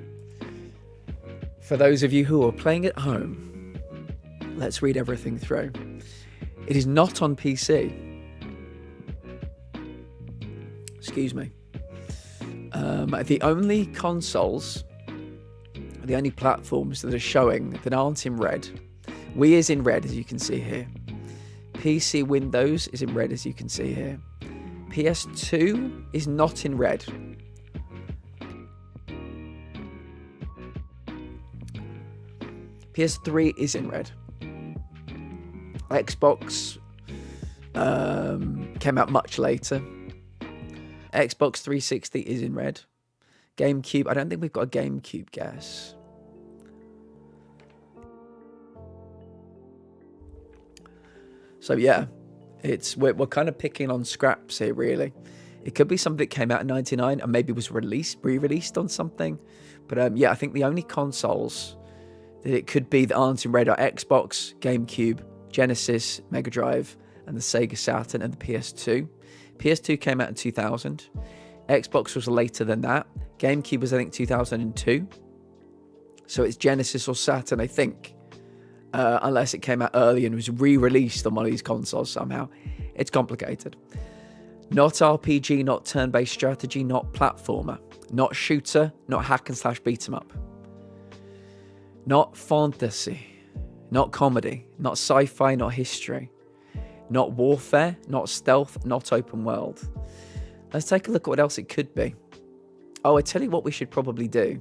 For those of you who are playing at home, let's read everything through. It is not on PC. Excuse me. The only consoles, the only platforms that are showing that aren't in red, Wii is in red, as you can see here. PC Windows is in red, as you can see here. PS2 is not in red. PS3 is in red. Xbox came out much later. Xbox 360 is in red. GameCube. I don't think we've got a GameCube guess. So yeah, we're kind of picking on scraps here, really. It could be something that came out in 99 and maybe was re-released on something. But yeah, I think the only consoles that it could be that aren't in red are Xbox, GameCube, Genesis, Mega Drive, and the Sega Saturn and the PS2. PS2 came out in 2000. Xbox was later than that. GameCube was, I think, 2002. So it's Genesis or Saturn, I think. Unless it came out early and was re-released on one of these consoles somehow. It's complicated. Not RPG, not turn-based strategy, not platformer. Not shooter, not hack and slash beat 'em up. Not fantasy, not comedy, not sci-fi, not history. Not warfare, not stealth, not open world. Let's take a look at what else it could be. Oh, I tell you what we should probably do.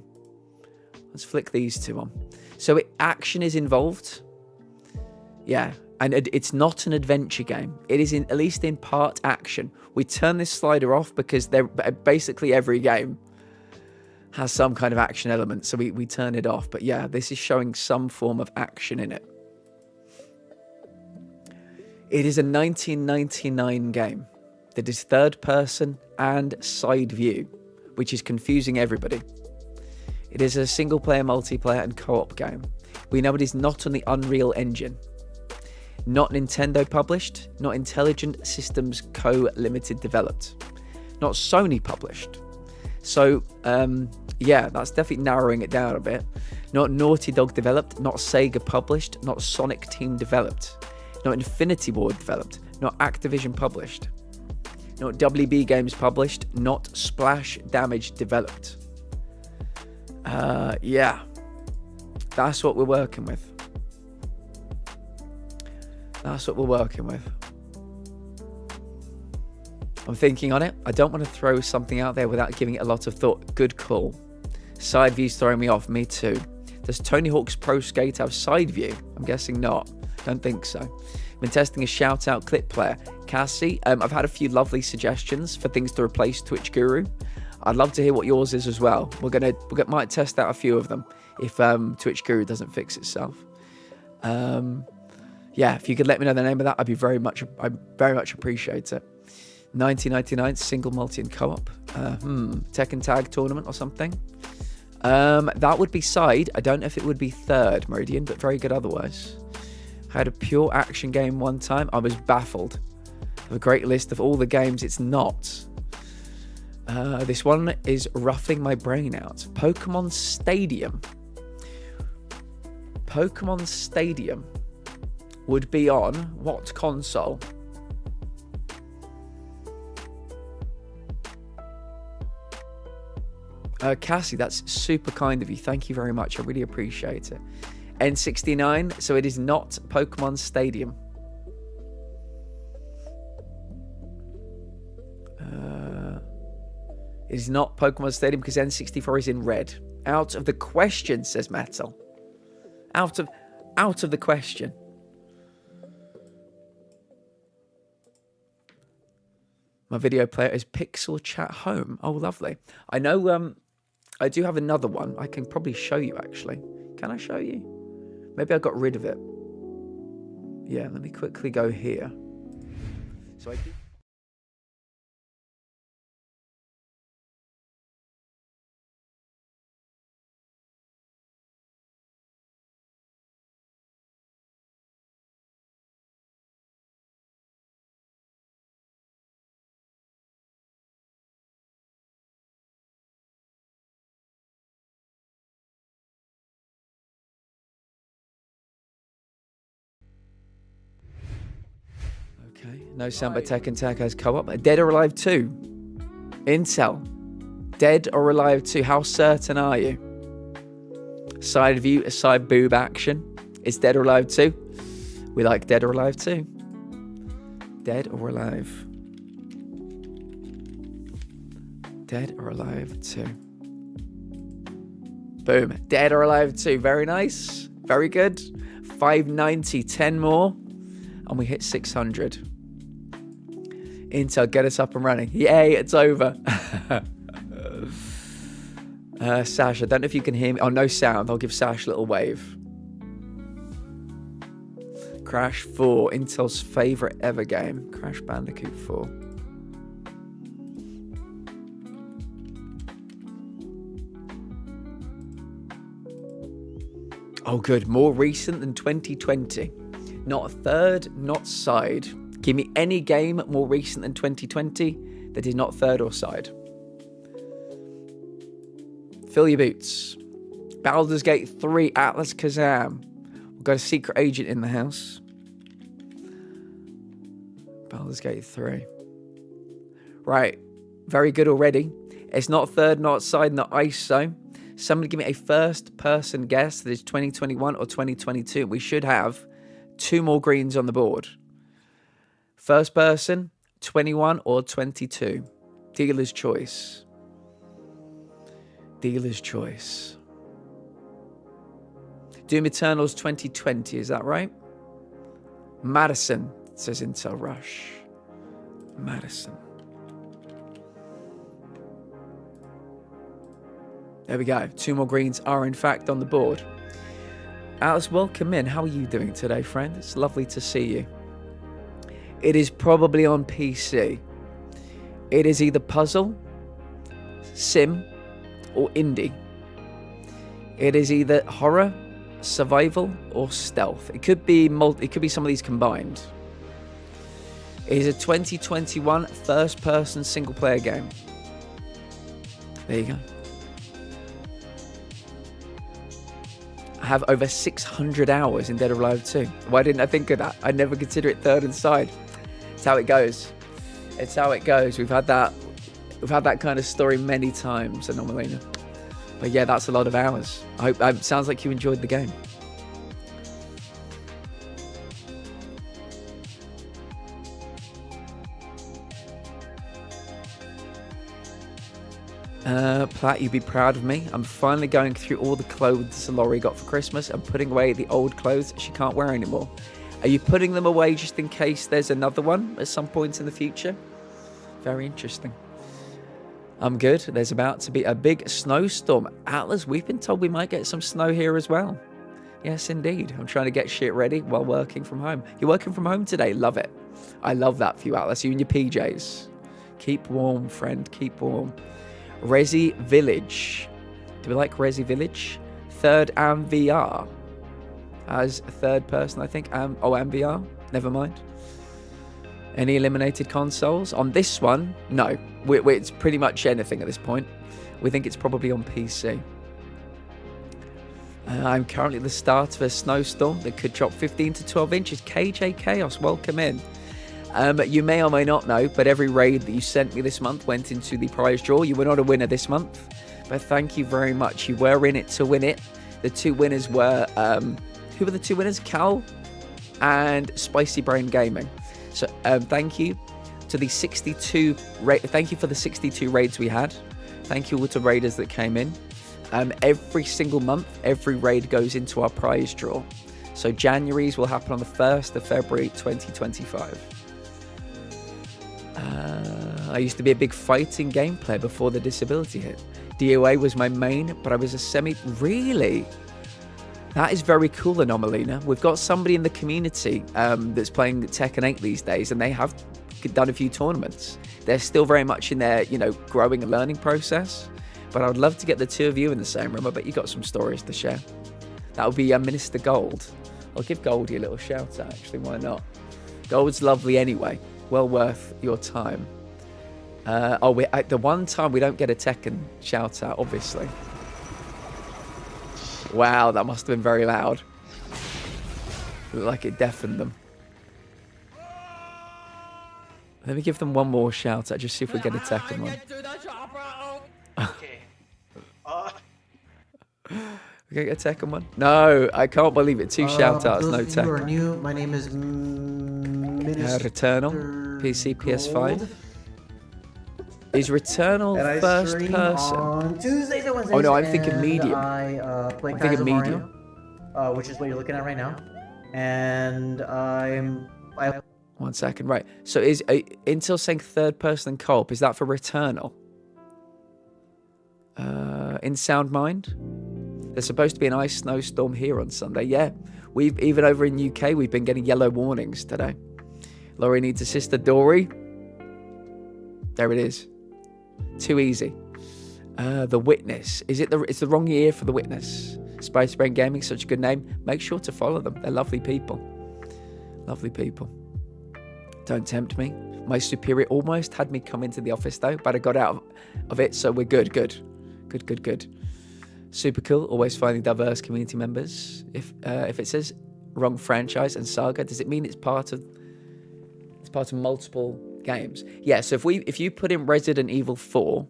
Let's flick these two on. So action is involved. Yeah, and it's not an adventure game. It is at least in part action. We turn this slider off because basically every game has some kind of action element. So we turn it off. But yeah, this is showing some form of action in it. It is a 1999 game that is third person and side view, which is confusing everybody. It is a single player, multiplayer and co-op game. We know it is not on the Unreal Engine. Not Nintendo published, not Intelligent Systems Co. Limited developed, not Sony published. So, yeah, that's definitely narrowing it down a bit. Not Naughty Dog developed, not Sega published, not Sonic Team developed, not Infinity Ward developed, not Activision published, not WB Games published, not Splash Damage developed. Yeah, that's what we're working with. That's what we're working with. I'm thinking on it. I don't want to throw something out there without giving it a lot of thought. Good call. Side view's throwing me off. Me too. Does Tony Hawk's Pro Skate have side view? I'm guessing not. Don't think so. Been testing a shout out clip player. Cassie, I've had a few lovely suggestions for things to replace Twitch Guru. I'd love to hear what yours is as well. We might test out a few of them if Twitch Guru doesn't fix itself. Yeah, if you could let me know the name of that, I'd very much appreciate it. 1999 single, multi, and co-op. Tekken Tag tournament or something. That would be side. I don't know if it would be third, Meridian, but very good otherwise. I had a pure action game one time. I was baffled. I have a great list of all the games. It's not. This one is roughing my brain out. Pokemon Stadium. Pokemon Stadium would be on what console? Cassie, that's super kind of you. Thank you very much. I really appreciate it. N69, so it is not Pokemon Stadium. It is not Pokemon Stadium because N64 is in red. Out of the question, says Metal. Out of the question. My video player is Pixel Chat Home. Oh, lovely. I know I do have another one. I can probably show you, actually. Can I show you? Maybe I got rid of it. Yeah, let me quickly go here. So I do... Okay, no sound by Tekken Tag has co-op. Dead or Alive 2. Intel. Dead or Alive 2. How certain are you? Side view, side boob action. It's Dead or Alive 2. We like Dead or Alive 2. Dead or Alive. Dead or Alive 2. Boom. Dead or Alive 2. Very nice. Very good. 590. 10 more. And we hit 600. Intel, get us up and running. Yay, it's over. Sash, I don't know if you can hear me. Oh, no sound. I'll give Sash a little wave. Crash 4, Intel's favourite ever game. Crash Bandicoot 4. Oh, good. More recent than 2020. Not third, not side. Give me any game more recent than 2020 that is not third or side. Fill your boots. Baldur's Gate 3, Atlas Kazam. We've got a secret agent in the house. Baldur's Gate 3. Right. Very good already. It's not third, not side, not ISO. Somebody give me a first-person guess that is 2021 or 2022. We should have 2 more greens on the board. First person, 21 or 22. Dealer's choice. Dealer's choice. Doom Eternal's 2020, is that right? Madison, says Intel Rush. Madison. There we go. 2 more greens are in fact on the board. Alice, welcome in. How are you doing today, friend? It's lovely to see you. It is probably on PC. It is either puzzle, sim, or indie. It is either horror, survival, or stealth. It could be some of these combined. It is a 2021 first-person single-player game. There you go. I have over 600 hours in Dead or Alive 2. Why didn't I think of that? I never consider it third and side. It's how it goes. It's how it goes. We've had that kind of story many times, Anomalina. But yeah, that's a lot of hours. I hope sounds like you enjoyed the game. Platt, you'd be proud of me. I'm finally going through all the clothes Laurie got for Christmas and putting away the old clothes she can't wear anymore. Are you putting them away just in case there's another one at some point in the future? Very interesting. I'm good. There's about to be a big snowstorm. Atlas, we've been told we might get some snow here as well. Yes, indeed. I'm trying to get shit ready while working from home. You're working from home today? Love it. I love that for you, Atlas. You and your PJs. Keep warm, friend. Keep warm. Resi Village. Do we like Resi Village? Third and VR. As a third person, I think. And VR. Never mind. Any eliminated consoles? On this one, no. It's pretty much anything at this point. We think it's probably on PC. I'm currently at the start of a snowstorm that could drop 15 to 12 inches. KJ Chaos, welcome in. You may or may not know, but every raid that you sent me this month went into the prize draw. You were not a winner this month, but thank you very much. You were in it to win it. The 2 winners were, who were the 2 winners? Cal and Spicy Brain Gaming. So thank you to the 62. Thank you for the 62 raids we had. Thank you all to raiders that came in. Every single month, every raid goes into our prize draw. So January's will happen on the 1st of February 2025. I used to be a big fighting game player before the disability hit. DOA was my main, but I was a semi... Really? That is very cool, Anomalina. We've got somebody in the community that's playing Tekken 8 these days, and they have done a few tournaments. They're still very much in their, growing and learning process. But I would love to get the 2 of you in the same room. I bet you got some stories to share. That would be Minister Gold. I'll give Goldie a little shout out, actually. Why not? Gold's lovely anyway. Well worth your time. The one time we don't get a Tekken shout out, obviously. Wow, that must have been very loud. Looked like it deafened them. Let me give them one more shout out, just see if we get a Tekken one. Okay. We gonna get a Tekken one? No, I can't believe it. 2 shout outs, no Those of you who are Tekken. new, my name is Minister Returnal, PC, PS5. Gold. Is Returnal And I first stream person? on Tuesdays and Wednesdays. Oh no, I'm thinking and medium. I play I'm thinking Kaiser medium. Mario, which is what you're looking at right now. And I 1 second, right. So is Intel saying third person co-op? Is that for Returnal? in Sound Mind. There's supposed to be an ice snowstorm here on Sunday. Yeah, we've even over in UK, we've been getting yellow warnings today. Laurie needs a sister, Dory. There it is. Too easy. The Witness. It's the wrong year for The Witness. Space Brain Gaming, such a good name. Make sure to follow them. They're lovely people. Lovely people. Don't tempt me. My superior almost had me come into the office though, but I got out of it, so we're good. Good. Super cool. Always finding diverse community members. If it says wrong franchise and saga, does it mean it's part of multiple games? Yeah. So if you put in Resident Evil 4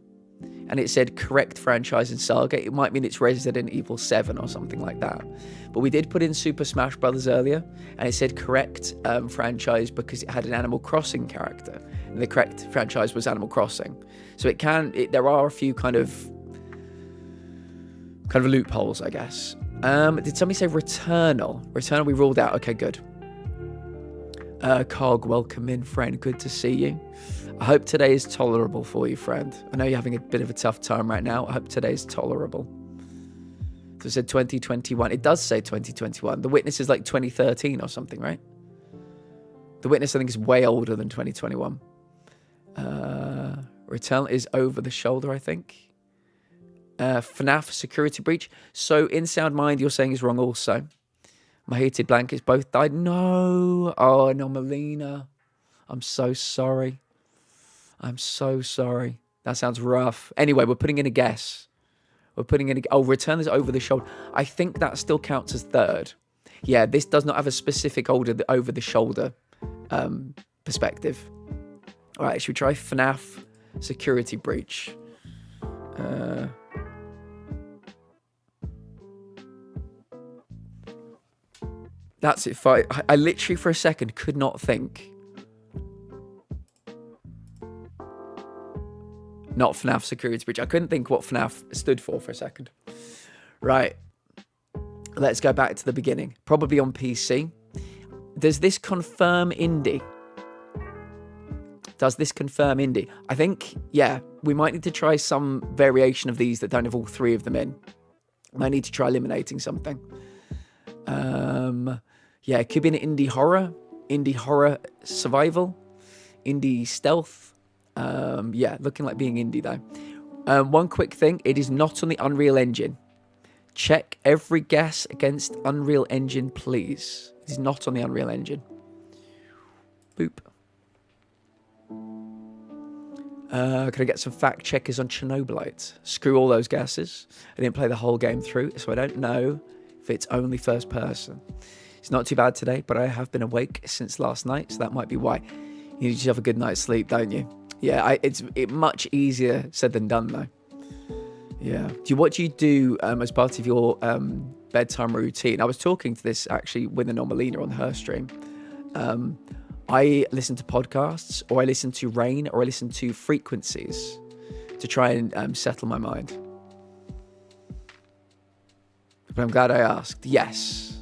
and it said correct franchise and saga, it might mean it's Resident Evil 7 or something like that. But we did put in Super Smash Brothers earlier, and it said correct franchise because it had an Animal Crossing character, and the correct franchise was Animal Crossing. So there are a few kind of loopholes, I guess. Did somebody say Returnal? Returnal we ruled out. Okay, good. Cog, welcome in, friend. Good to see you. I hope today is tolerable for you, friend. I know you're having a bit of a tough time right now. I hope today is tolerable. So it said 2021. It does say 2021. The Witness is like 2013 or something, right? The Witness, I think, is way older than 2021. Returnal is over the shoulder, I think. FNAF Security Breach. So in Sound Mind, you're saying is wrong also. My heated blankets both died. No. Oh, no, Melina. I'm so sorry. That sounds rough. Anyway, we're putting in a guess. Return is over the shoulder. I think that still counts as third. Yeah, this does not have a specific over the shoulder perspective. All right, should we try FNAF Security Breach? That's it. I literally for a second could not think. Not FNAF Security Breach. I couldn't think what FNAF stood for a second. Right. Let's go back to the beginning. Probably on PC. Does this confirm indie? I think, yeah, we might need to try some variation of these that don't have all three of them in. Might need to try eliminating something. Yeah, it could be an indie horror survival, indie stealth. Yeah, looking like being indie though. One quick thing, it is not on the Unreal Engine. Check every guess against Unreal Engine, please. It is not on the Unreal Engine. Boop. Can I get some fact checkers on Chernobylite? Screw all those guesses. I didn't play the whole game through, so I don't know if it's only first person. It's not too bad today, but I have been awake since last night, so that might be why. You need to have a good night's sleep, don't you? Yeah, it's much easier said than done, though. Yeah. What do you do as part of your bedtime routine? I was talking to this, actually, with Anomalina on her stream. I listen to podcasts, or I listen to rain, or I listen to frequencies to try and settle my mind. But I'm glad I asked. Yes.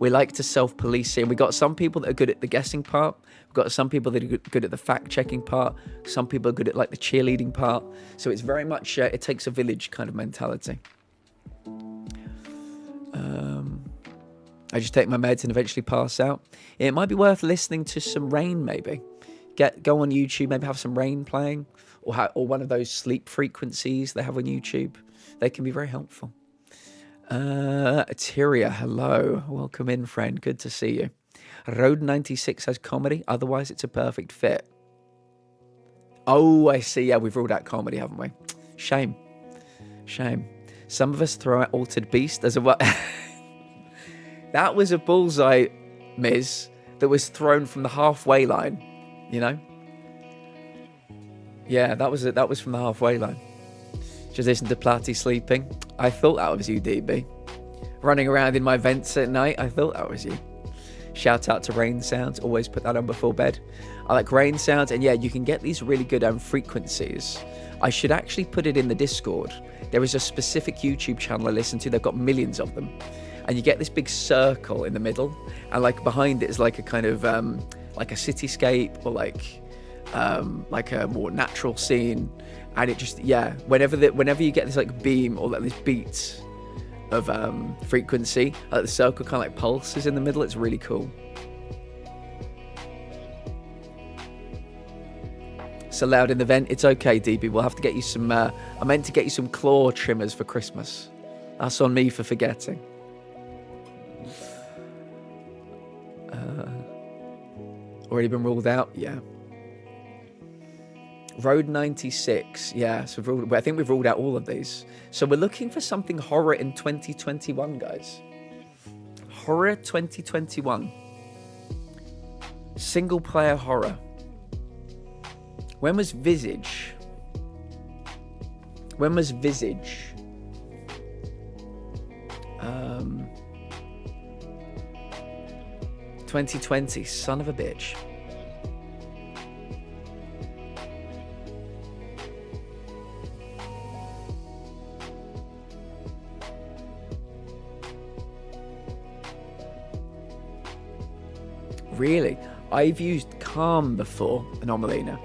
We like to self-police here. We got some people that are good at the guessing part. We've got some people that are good at the fact-checking part. Some people are good at like the cheerleading part. So it's very much, it takes a village kind of mentality. I just take my meds and eventually pass out. It might be worth listening to some rain, maybe. Go on YouTube, maybe have some rain playing, or one of those sleep frequencies they have on YouTube. They can be very helpful. Tyria, hello. Welcome in, friend. Good to see you. Road 96 has comedy. Otherwise, it's a perfect fit. Oh, I see. Yeah, we've ruled out comedy, haven't we? Shame. Some of us throw out Altered Beast as a... That was a bullseye, Miz, that was thrown from the halfway line, you know? Yeah, that was from the halfway line. Just listen to Platy sleeping. I thought that was you, DB. Running around in my vents at night, I thought that was you. Shout out to Rain Sounds. Always put that on before bed. I like Rain Sounds, and yeah, you can get these really good frequencies. I should actually put it in the Discord. There is a specific YouTube channel I listen to. They've got millions of them. And you get this big circle in the middle, and like behind it is like a kind of like a cityscape, or like a more natural scene, And it just, yeah, whenever you get this like beam or like this beat of frequency, like the circle kind of like pulses in the middle, it's really cool. So loud in the vent. It's okay, DB. We'll have to get you some. I meant to get you some claw trimmers for Christmas. That's on me for forgetting. Already been ruled out. Yeah. Road 96. Yeah. So I think we've ruled out all of these. So we're looking for something horror in 2021, guys. Horror 2021. Single player horror. When was Visage? When was Visage? 2020, son of a bitch. Really? I've used Calm before, Anomalina.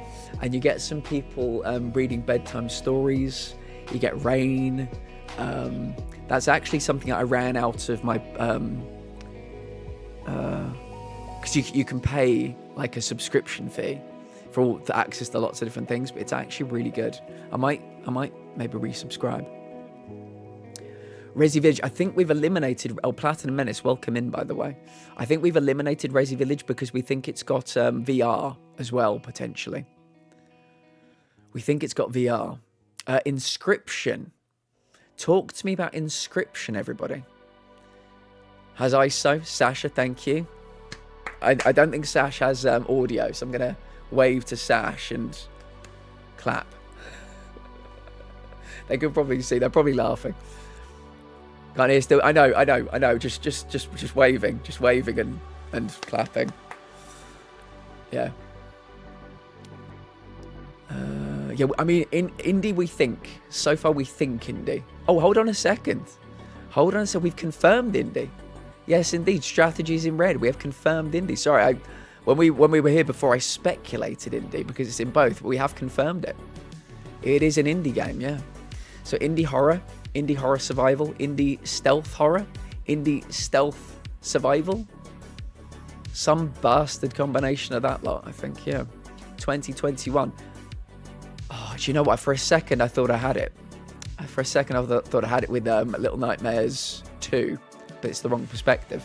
And you get some people reading bedtime stories. You get rain. That's actually something I ran out of my... because you can pay like a subscription fee for access to lots of different things, but it's actually really good. I might maybe resubscribe. Resi Village, I think we've eliminated... Oh, Platinum Menace, welcome in, by the way. I think we've eliminated Resi Village because we think it's got VR as well, potentially. We think it's got VR. Inscription. Talk to me about Inscription, everybody. Has ISO? Sasha, thank you. I don't think Sash has audio, so I'm going to wave to Sash and clap. They could probably see. They're probably laughing. Can't hear still. I know. Just waving. Just waving and clapping. Yeah. Yeah, I mean, in indie we think. So far we think indie. Oh, hold on a second. We've confirmed indie. Yes, indeed. Strategies in red. We have confirmed indie. Sorry, when we were here before, I speculated indie because it's in both. But we have confirmed it. It is an indie game, yeah. So indie horror survival, indie stealth horror, indie stealth survival. Some bastard combination of that lot, I think, yeah. 2021. Oh, do you know what? For a second, I thought I had it. For a second, I thought I had it with Little Nightmares 2, but it's the wrong perspective.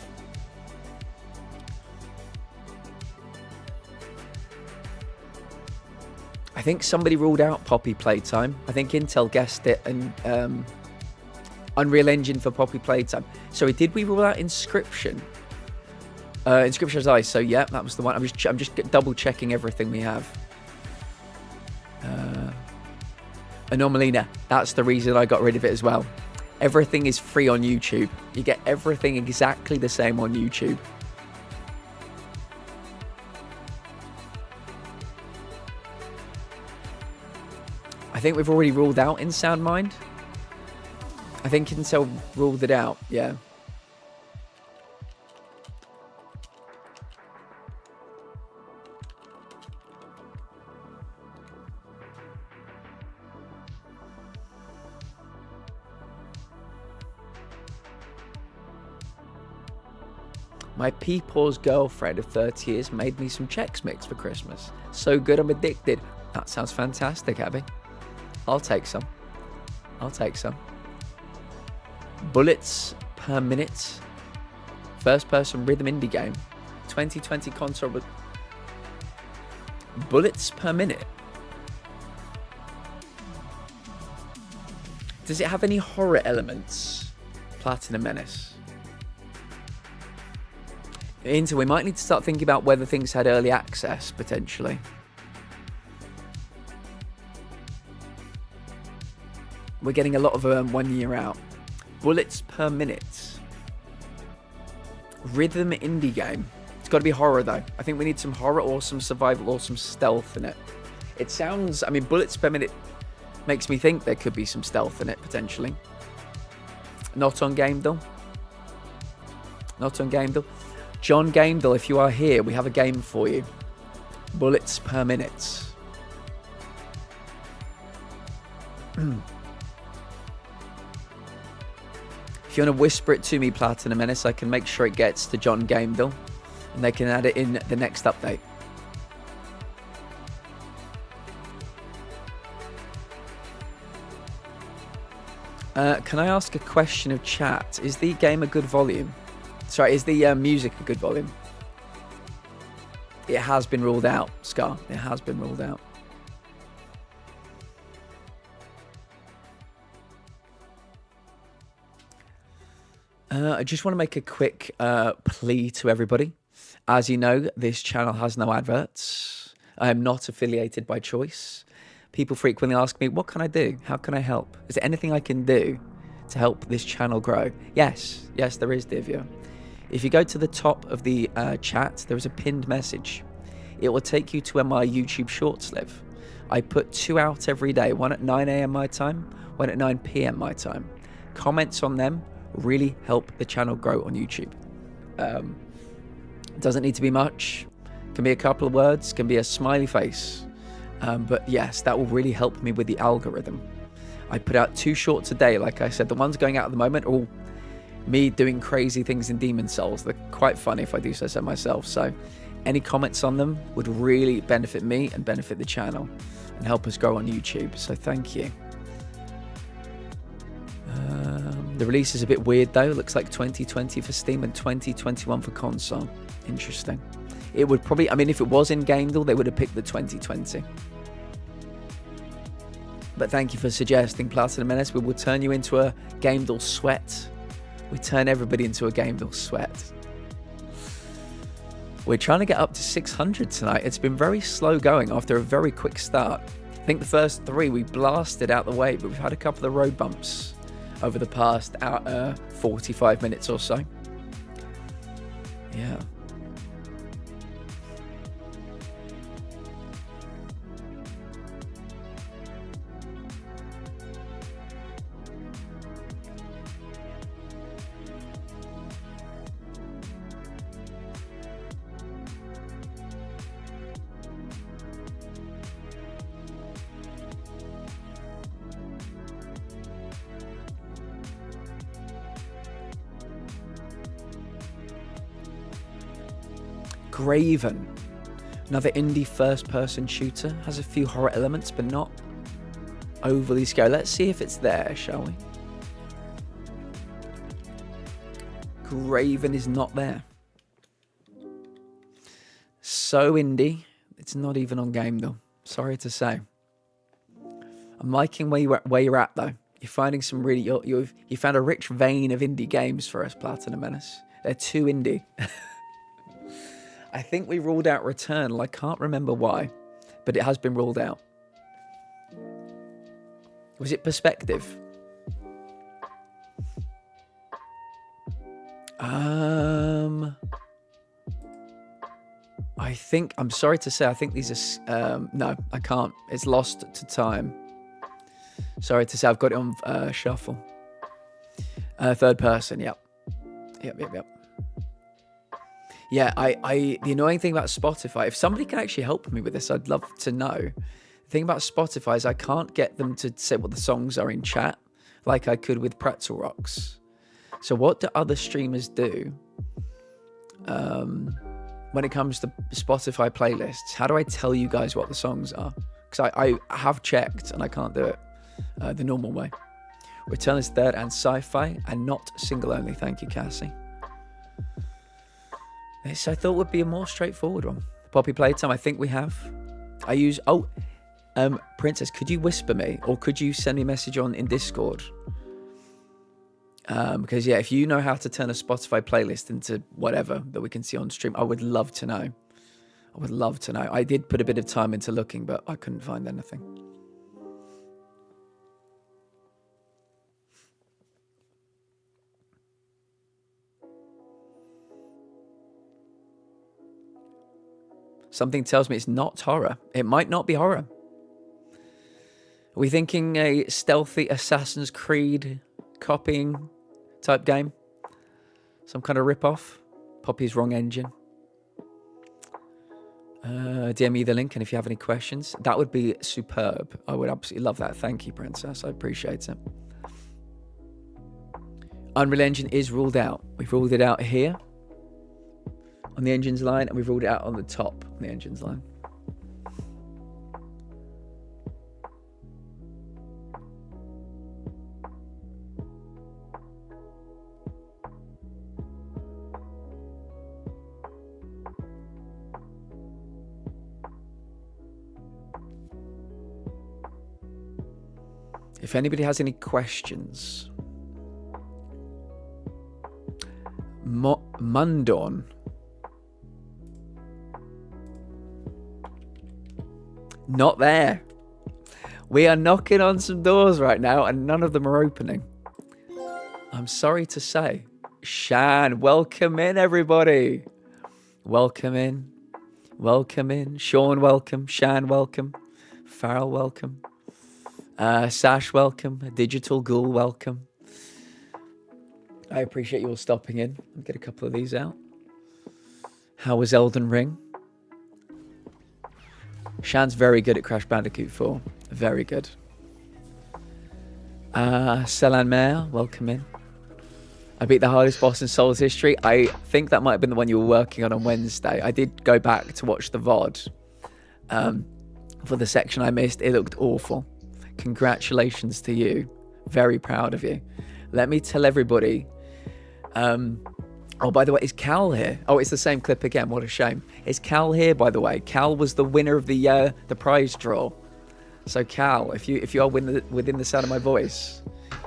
I think somebody ruled out Poppy Playtime. I think Intel guessed it, and Unreal Engine for Poppy Playtime. Sorry, did we rule out Inscription? Inscription's Ice. So yeah, that was the one. I'm just double checking everything we have. Anomalina. That's the reason I got rid of it as well. Everything is free on YouTube. You get everything exactly the same on YouTube. I think we've already ruled out In Sound Mind. I think Intel ruled it out, yeah. My Peepaw's girlfriend of 30 years made me some Chex Mix for Christmas. So good I'm addicted. That sounds fantastic, Abby. I'll take some. Bullets per minute. First person rhythm indie game. 2020 console. Bullets per minute. Does it have any horror elements? Platinum Menace. We might need to start thinking about whether things had early access, potentially. We're getting a lot of 1 year out. Bullets per minute. Rhythm indie game. It's got to be horror, though. I think we need some horror or some survival or some stealth in it. It sounds... I mean, bullets per minute makes me think there could be some stealth in it, potentially. Not on game, though. John Gamedall, if you are here, we have a game for you. Bullets per minute. If you want to whisper it to me, Platinum Menace, I can make sure it gets to John Gameville, and they can add it in the next update. Can I ask a question of chat? Is the game a good volume? Sorry, is the music a good volume? It has been ruled out, Scar. It has been ruled out. I just want to make a quick plea to everybody. As you know, this channel has no adverts. I am not affiliated by choice. People frequently ask me, what can I do? How can I help? Is there anything I can do to help this channel grow? Yes, there is, dear viewer. If you go to the top of the chat, there is a pinned message. It will take you to where my YouTube shorts live. I put 2 out every day, one at 9 AM my time, one at 9 PM my time. Comments on them really help the channel grow on YouTube. It doesn't need to be much. Can be a couple of words, can be a smiley face. But yes, that will really help me with the algorithm. I put out 2 shorts a day. Like I said, the ones going out at the moment are all me doing crazy things in Demon Souls. They're quite funny if I do say so myself. So any comments on them would really benefit me and benefit the channel and help us grow on YouTube. So thank you. The release is a bit weird though. It looks like 2020 for Steam and 2021 for console. Interesting. It would probably, I mean, if it was in Gamedal, they would have picked the 2020. But thank you for suggesting, Platinum Menace. We will turn you into a Gamedal sweat. We turn everybody into a Gamedal sweat. We're trying to get up to 600 tonight. It's been very slow going after a very quick start. I think the first 3 we blasted out the way, but we've had a couple of road bumps over the past 45 minutes or so. Yeah. Graven, another indie first-person shooter, has a few horror elements but not overly scary. Let's see if it's there, shall we? Graven is not there. So indie, it's not even on Gamedal. Sorry to say. I'm liking where you're at though. You're finding some really you found a rich vein of indie games for us, Platinum Menace. They're too indie. I think we ruled out Returnal. I can't remember why, but it has been ruled out. Was it Perspective? I think, I'm sorry to say, I think these are, no, I can't. It's Lost to Time. Sorry to say, I've got it on shuffle. Third person, yep. Yep. Yeah, the annoying thing about Spotify, if somebody can actually help me with this, I'd love to know. The thing about Spotify is I can't get them to say what the songs are in chat like I could with Pretzel Rocks. So what do other streamers do when it comes to Spotify playlists? How do I tell you guys what the songs are? Because I have checked and I can't do it the normal way. Return is third and sci-fi and not single only. Thank you, Cassie. This I thought would be a more straightforward one. Poppy Playtime, I think we have. I use, Princess, could you whisper me or could you send me a message in Discord? Because yeah, if you know how to turn a Spotify playlist into whatever that we can see on stream, I would love to know. I would love to know. I did put a bit of time into looking, but I couldn't find anything. Something tells me it's not horror. It might not be horror. Are we thinking a stealthy Assassin's Creed copying type game? Some kind of rip-off? Poppy's wrong engine. DM me the link, and if you have any questions, that would be superb. I would absolutely love that. Thank you, Princess. I appreciate it. Unreal Engine is ruled out. We've ruled it out here on the engines line, and we've ruled it out on the top on the engines line. If anybody has any questions, Mundorn. Not there. We are knocking on some doors right now and none of them are opening. I'm sorry to say. Shan, welcome in, everybody. Welcome in. Welcome in. Sean, welcome. Shan, welcome. Farrell, welcome. Sash, welcome. Digital Ghoul, welcome. I appreciate you all stopping in. I'll get a couple of these out. How was Elden Ring? Shan's very good at Crash Bandicoot 4. Very good. Selan Mayer, welcome in. I beat the hardest boss in Souls history. I think that might have been the one you were working on Wednesday. I did go back to watch the VOD for the section I missed. It looked awful. Congratulations to you. Very proud of you. Let me tell everybody. Oh, by the way, is Cal here? Oh, it's the same clip again. What a shame. Is Cal here, by the way? Cal was the winner of the prize draw. So Cal, if you are within the sound of my voice,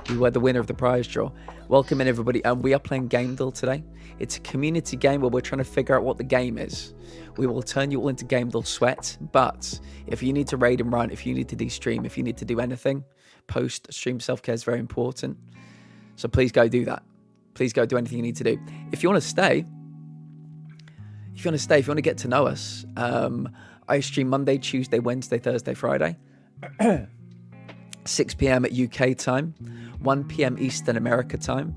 you were the winner of the prize draw. Welcome in, everybody. We are playing Gamedal today. It's a community game where we're trying to figure out what the game is. We will turn you all into Gamedal sweat. But if you need to raid and run, if you need to de-stream, if you need to do anything, post-stream self-care is very important. So please go do that. Please go do anything you need to do. If you want to stay, if you want to get to know us, I stream Monday, Tuesday, Wednesday, Thursday, Friday. 6 p.m. at UK time, 1 p.m. Eastern America time.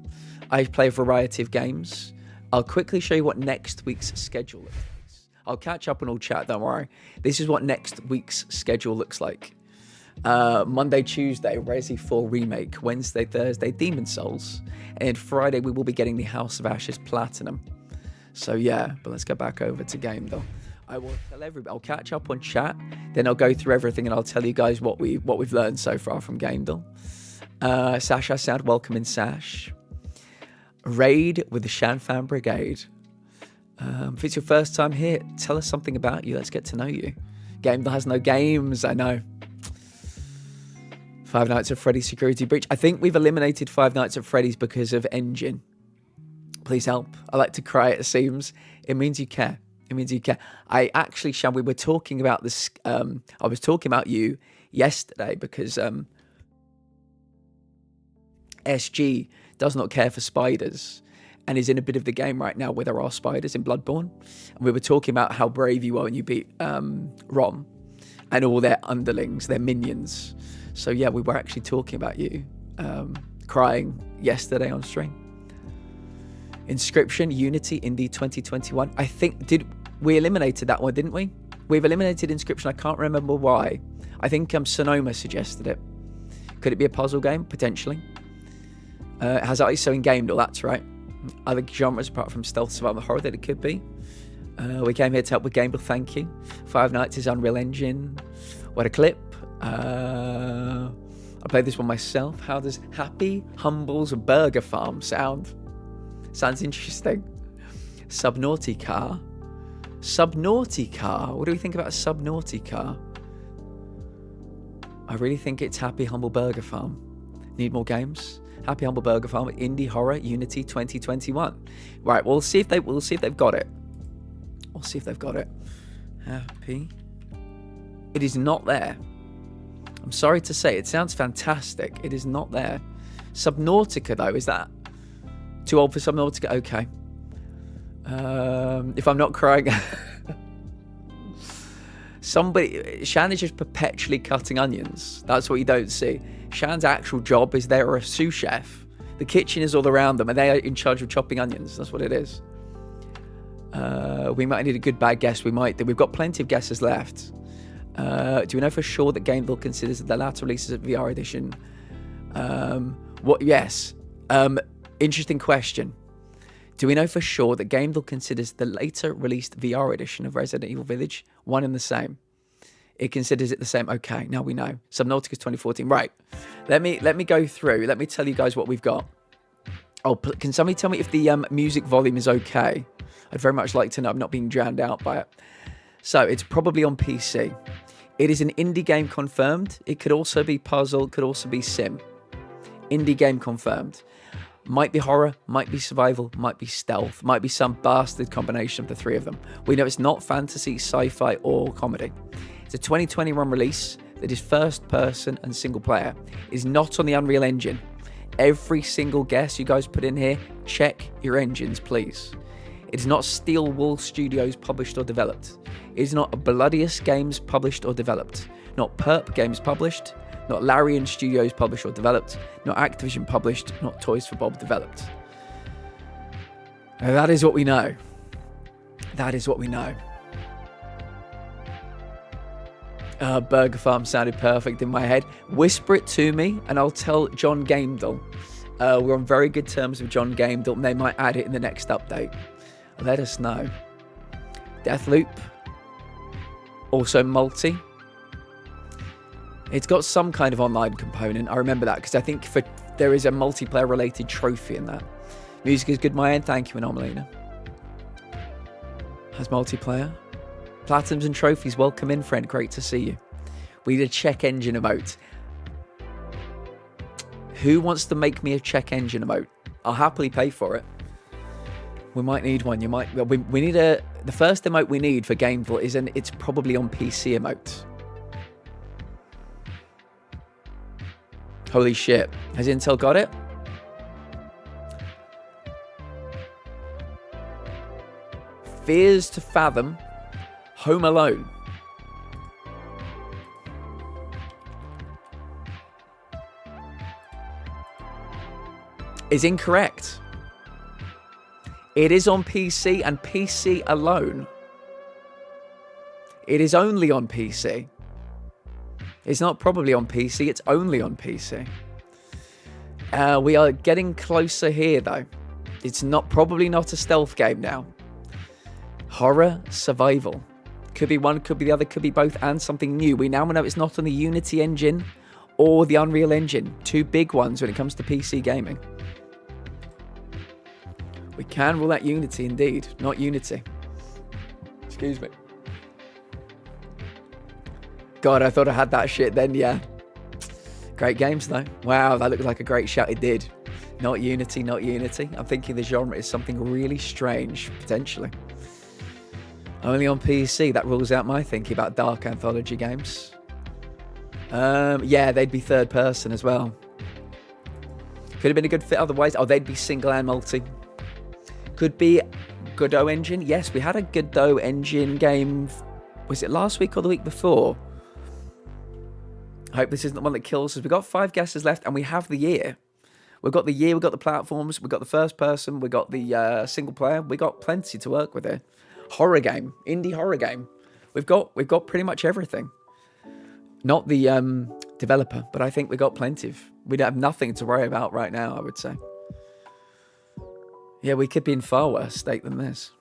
I play a variety of games. I'll quickly show you what next week's schedule looks like. I'll catch up on all chat, don't worry. This is what next week's schedule looks like. Monday, Tuesday, Resi 4 Remake. Wednesday, Thursday, Demon Souls. And Friday, we will be getting the House of Ashes Platinum. So yeah, but let's go back over to Gamedal. I will tell everybody, I'll catch up on chat, then I'll go through everything and I'll tell you guys what we've learned so far from Gamedal. Sash, I sound welcome in Sash. Raid with the Shan Fan Brigade. If it's your first time here, tell us something about you. Let's get to know you. Gamedal has no games, I know. Five Nights at Freddy's Security Breach. I think we've eliminated Five Nights at Freddy's because of engine. Please help. I like to cry, it seems. It means you care. It means you care. I actually, Shan, we were talking about this. I was talking about you yesterday because SG does not care for spiders and is in a bit of the game right now where there are spiders in Bloodborne. And we were talking about how brave you are when you beat Rom and all their underlings, their minions. So yeah, we were actually talking about you crying yesterday on stream. Inscription, Unity, Indie 2021. I think, we eliminated that one, didn't we? We've eliminated Inscription. I can't remember why. I think Sonoma suggested it. Could it be a puzzle game? Potentially. It has ISO in Gamedal, that's right. Other genres apart from stealth, survival, horror that it could be. We came here to help with Gamedal, thank you. Five Nights is Unreal Engine. What a clip. I played this one myself. How does Happy Humble's Burger Farm sound? Sounds interesting. Subnautica. Subnautica. What do we think about Subnautica? I really think it's Happy Humble Burger Farm. Need more games? Happy Humble Burger Farm, Indie Horror, Unity 2021. Right, we'll see if they've got it. We'll see if they've got it. Happy. It is not there. I'm sorry to say, it sounds fantastic. It is not there. Subnautica, though, is that too old for Subnautica? Okay. If I'm not crying... Shan is just perpetually cutting onions. That's what you don't see. Shan's actual job is they're a sous chef. The kitchen is all around them, and they are in charge of chopping onions. That's what it is. We might need a good bad guess. We've got plenty of guesses left. Do we know for sure that Gameville considers the latter releases of VR edition? Yes. Interesting question. Do we know for sure that Gameville considers the later released VR edition of Resident Evil Village one and the same? It considers it the same. Okay, now we know. Subnautica 2014. Right. Let me go through. Let me tell you guys what we've got. Oh, can somebody tell me if the music volume is okay? I'd very much like to know. I'm not being drowned out by it. So it's probably on PC. It is an indie game confirmed. It could also be puzzle. Could also be sim. Indie game confirmed. Might be horror, might be survival, might be stealth, might be some bastard combination of the three of them. We know it's not fantasy, sci-fi, or comedy. It's a 2021 release that is first person and single player. It is not on the Unreal Engine. Every single guess you guys put in here, check your engines, please. It is not Steel Wool Studios published or developed. It is not Bloodiest Games published or developed. Not Perp Games published. Not Larian Studios published or developed. Not Activision published. Not Toys for Bob developed. Now, that is what we know. That is what we know. Burger Farm sounded perfect in my head. Whisper it to me and I'll tell John Gamedall. We're on very good terms with John Gamedall and they might add it in the next update. Let us know. Deathloop. Also multi. It's got some kind of online component. I remember that because I think there is a multiplayer related trophy in that. Music is good, my end. Thank you, Anomalina. Has multiplayer. Platinums and trophies. Welcome in, friend. Great to see you. We need a check engine emote. Who wants to make me a check engine emote? I'll happily pay for it. We might need one. We need the first emote we need for Gameville is it's probably on PC emote. Holy shit. Has Intel got it? Fears to Fathom. Home Alone. Is incorrect. It is on PC and PC alone. It is only on PC. It's not probably on PC, it's only on PC. We are getting closer here though. It's probably not a stealth game now. Horror, survival. Could be one, could be the other, could be both, and something new. We now know it's not on the Unity engine or the Unreal Engine. Two big ones when it comes to PC gaming. We can rule out Unity indeed, not Unity. Excuse me. God, I thought I had that shit then, yeah. Great games though. Wow, that looked like a great shout. It did. Not Unity, not Unity. I'm thinking the genre is something really strange, potentially. Only on PC, that rules out my thinking about dark anthology games. Yeah, they'd be third person as well. Could have been a good fit otherwise. Oh, they'd be single and multi. Could be Godot engine. Yes, we had a Godot engine game. Was it last week or the week before? I hope this isn't the one that kills us. We've got 5 guesses left and we have the year. We've got the year, we've got the platforms, we've got the first person, we've got the single player. We've got plenty to work with here. Horror game, indie horror game. We've got pretty much everything. Not the developer, but I think we got plenty of. We'd have nothing to worry about right now, I would say. Yeah, we could be in far worse state than this.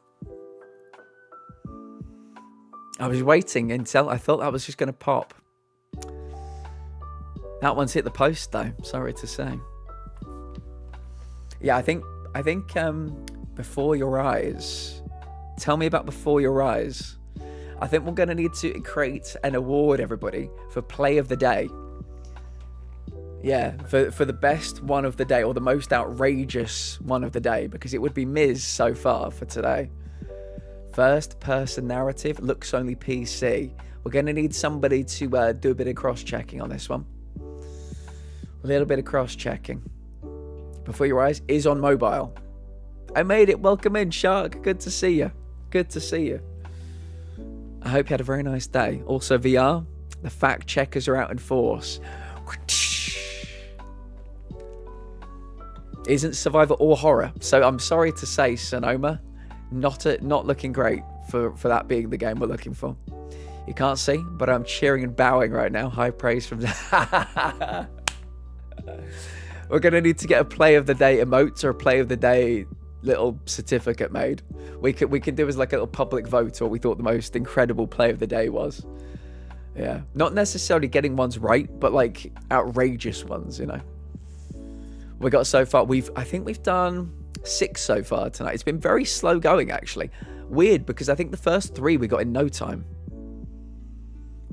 I was waiting until I thought that was just going to pop. That one's hit the post though, sorry to say. Yeah, I think Before Your Eyes. Tell me about Before Your Eyes. I think we're going to need to create an award, everybody, for Play of the Day. Yeah, for the best one of the day, or the most outrageous one of the day, because it would be Miz so far for today. First person narrative, looks only PC. We're going to need somebody to do a bit of cross-checking on this one. A little bit of cross-checking. Before Your Eyes is on mobile. I made it. Welcome in, Shark. Good to see you. Good to see you. I hope you had a very nice day. Also, VR, the fact checkers are out in force. Isn't survival or horror. So I'm sorry to say, Sonoma, not looking great for that being the game we're looking for. You can't see, but I'm cheering and bowing right now. High praise from We're going to need to get a play of the day emote or a play of the day little certificate made. We can do as like a little public vote what we thought the most incredible play of the day was. Yeah, not necessarily getting ones right, but like outrageous ones, you know. We got so far, I think we've done 6 so far tonight. It's been very slow going, actually. Weird, because I think the first 3 we got in no time.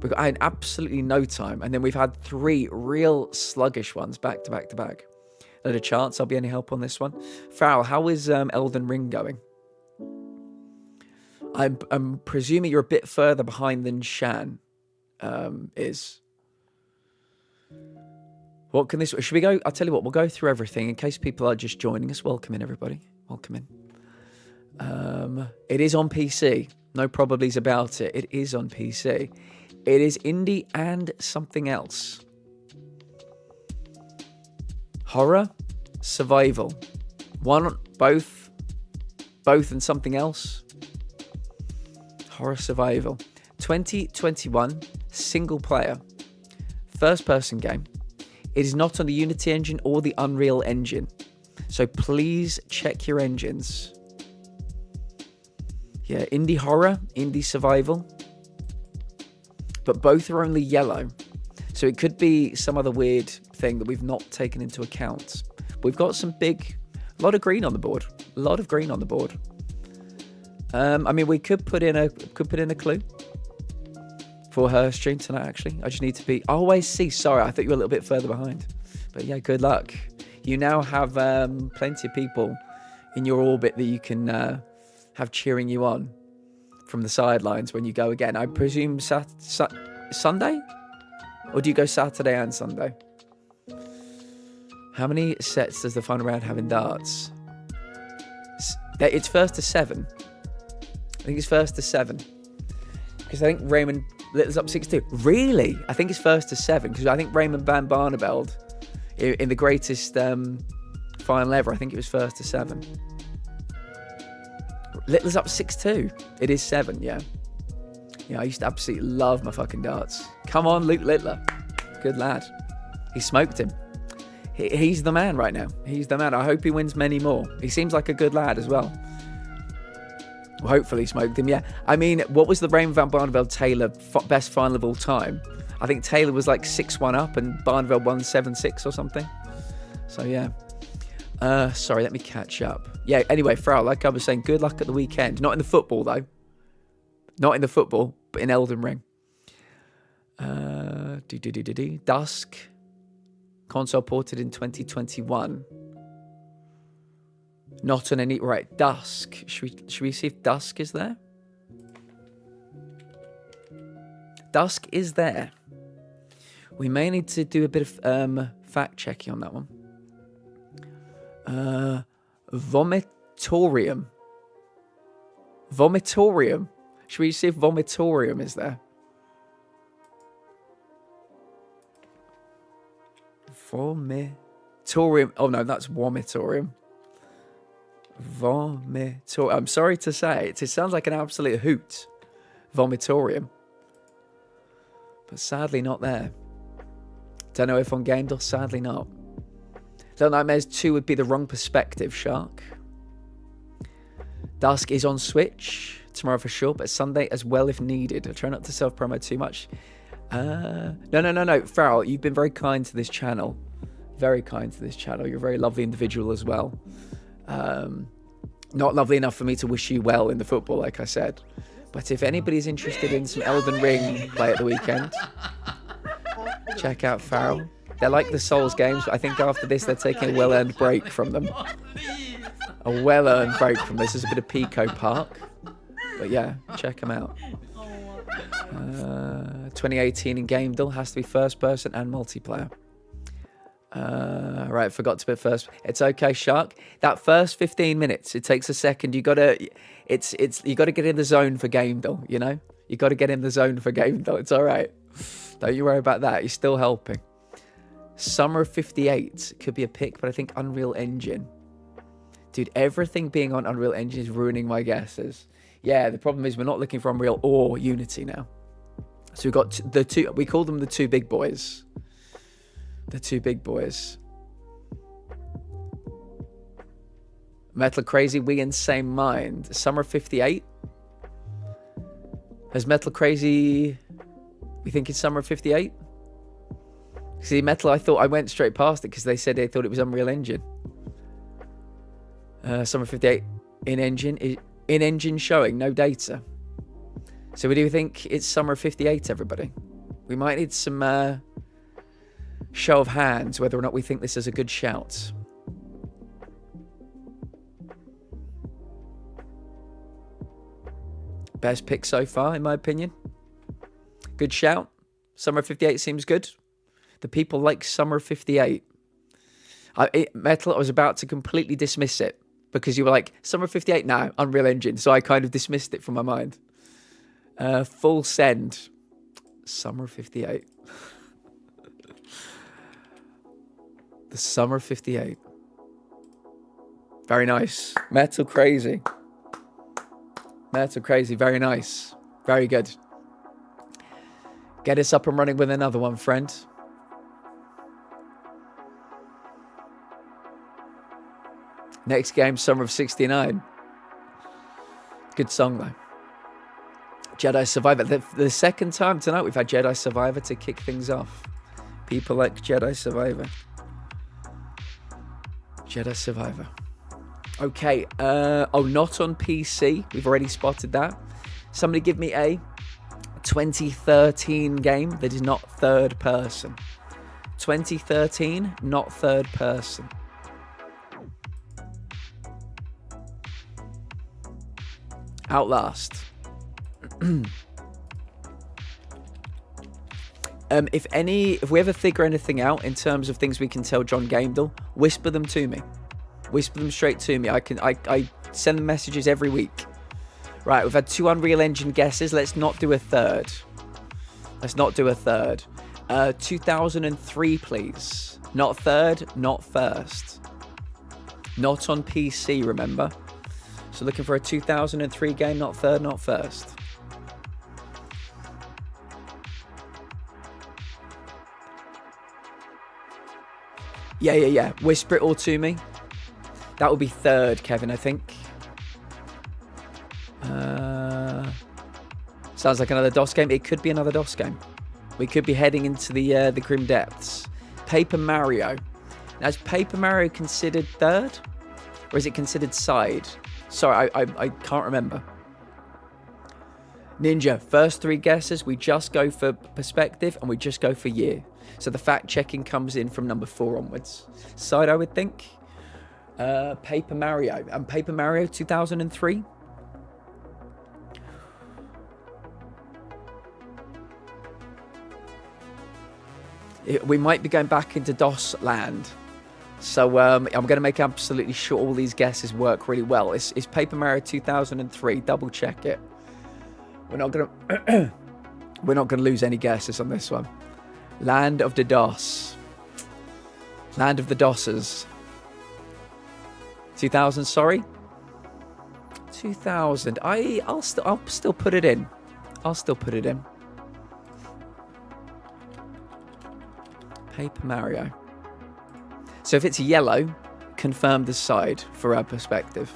We got in absolutely no time, and then we've had 3 real sluggish ones back to back to back. Not a chance I'll be any help on this one. Farrell, how is Elden Ring going? I'm presuming you're a bit further behind than Shan is. What can this... Should we go... I'll tell you what, we'll go through everything in case people are just joining us. Welcome in, everybody. Welcome in. It is on PC. No probablys about it. It is on PC. It is indie and something else. Horror, survival. Both and something else. Horror, survival. 2021, single player. First person game. It is not on the Unity engine or the Unreal engine. So please check your engines. Yeah, indie horror, indie survival. But both are only yellow. So it could be some other weird thing that we've not taken into account. We've got a lot of green on the board. A lot of green on the board. I mean, we could put in a clue for her stream tonight, actually. I just need to be... Oh, I see. Sorry, I thought you were a little bit further behind. But yeah, good luck. You now have plenty of people in your orbit that you can have cheering you on from the sidelines when you go again. I presume Sunday? Or do you go Saturday and Sunday? How many sets does the final round have in darts? It's first to 7. I think it's first to 7. Because I think Raymond lit us up 6-2. Really? I think it's first to 7. Because I think Raymond van Barneveld, in the greatest final ever, I think it was first to 7. Lit us up 6-2. It is 7, yeah. Yeah, I used to absolutely love my fucking darts. Come on, Luke Littler. Good lad. He smoked him. He's the man right now. He's the man. I hope he wins many more. He seems like a good lad as well. Well, hopefully he smoked him, yeah. I mean, what was the Raymond van Barneveld-Taylor best final of all time? I think Taylor was like 6-1 up and Barneveld won 7-6 or something. So, yeah. Sorry, let me catch up. Yeah, anyway, Farrell, like I was saying, good luck at the weekend. Not in the football, though. Not in the football, but in Elden Ring. Dusk. Console ported in 2021. Not on any... Right, Dusk. Should we see if Dusk is there? Dusk is there. We may need to do a bit of fact-checking on that one. Vomitorium. Vomitorium. Should we see if Vomitorium is there? Vomitorium. Oh, no, that's Vomitorium. Vomitorium. I'm sorry to say. It sounds like an absolute hoot. Vomitorium. But sadly not there. Don't know if on Gamedoll. Sadly not. Little Nightmares 2 would be the wrong perspective, Shark. Dusk is on Switch tomorrow for sure, but Sunday as well if needed. I try not to self-promote too much. No. Farrell, you've been very kind to this channel. Very kind to this channel. You're a very lovely individual as well. Not lovely enough for me to wish you well in the football, like I said. But if anybody's interested in some Elden Ring play at the weekend, check out Farrell. They're like the Souls games, but I think after this they're taking a well-earned break from them. A well-earned break from this. There's a bit of Pico Park. But yeah, check them out. 2018 in Gamedoll has to be first person and multiplayer. Right, forgot to put first. It's okay, Shark. That first 15 minutes, it takes a second. You gotta get in the zone for Gamedoll, you know? You gotta get in the zone for Gamedoll. It's alright. Don't you worry about that. You're still helping. Summer of 58 could be a pick, but I think Unreal Engine. Dude, everything being on Unreal Engine is ruining my guesses. Yeah, the problem is we're not looking for Unreal or Unity now. So we've got the two, we call them the two big boys. The two big boys. Metal Crazy, we in same mind. Summer 58. Has Metal Crazy, we think it's Summer 58? See, Metal, I thought I went straight past it because they said they thought it was Unreal Engine. Summer 58 in engine showing, no data. So we do think it's Summer 58, everybody. We might need some show of hands whether or not we think this is a good shout. Best pick so far, in my opinion. Good shout. Summer 58 seems good. The people like Summer 58. Metal, I was about to completely dismiss it because you were like, Summer 58? No, Unreal Engine. So I kind of dismissed it from my mind. Full send. Summer 58. The Summer 58. Very nice. Metal Crazy. Metal Crazy, very nice. Very good. Get us up and running with another one, friend. Next game, Summer of 69. Good song, though. Jedi Survivor. The second time tonight we've had Jedi Survivor to kick things off. People like Jedi Survivor. Jedi Survivor. Okay. Oh, not on PC. We've already spotted that. Somebody give me a 2013 game that is not third person. 2013, not third person. Outlast. If we ever figure anything out in terms of things we can tell John Gamedall, whisper them to me. Whisper them straight to me. I send them messages every week. Right, we've had 2 Unreal Engine guesses. Let's not do a third. Let's not do a third. 2003, please. Not third, not first. Not on PC, remember? So looking for a 2003 game, not third, not first. Yeah. Whisper it all to me. That would be third, Kevin, I think. Sounds like another DOS game. It could be another DOS game. We could be heading into the grim depths. Paper Mario. Now, is Paper Mario considered third? Or is it considered side? Sorry, I can't remember. Ninja, first 3 guesses, we just go for perspective and we just go for year. So the fact checking comes in from number 4 onwards. Side, I would think. Paper Mario. And Paper Mario 2003. We might be going back into DOS land. So I'm going to make absolutely sure all these guesses work really well. It's Paper Mario 2003. Double check it. We're not going to lose any guesses on this one. Land of the DOS. Land of the DOSers. 2000, sorry. 2000. I'll still put it in. I'll still put it in. Paper Mario. So if it's yellow, confirm the side for our perspective.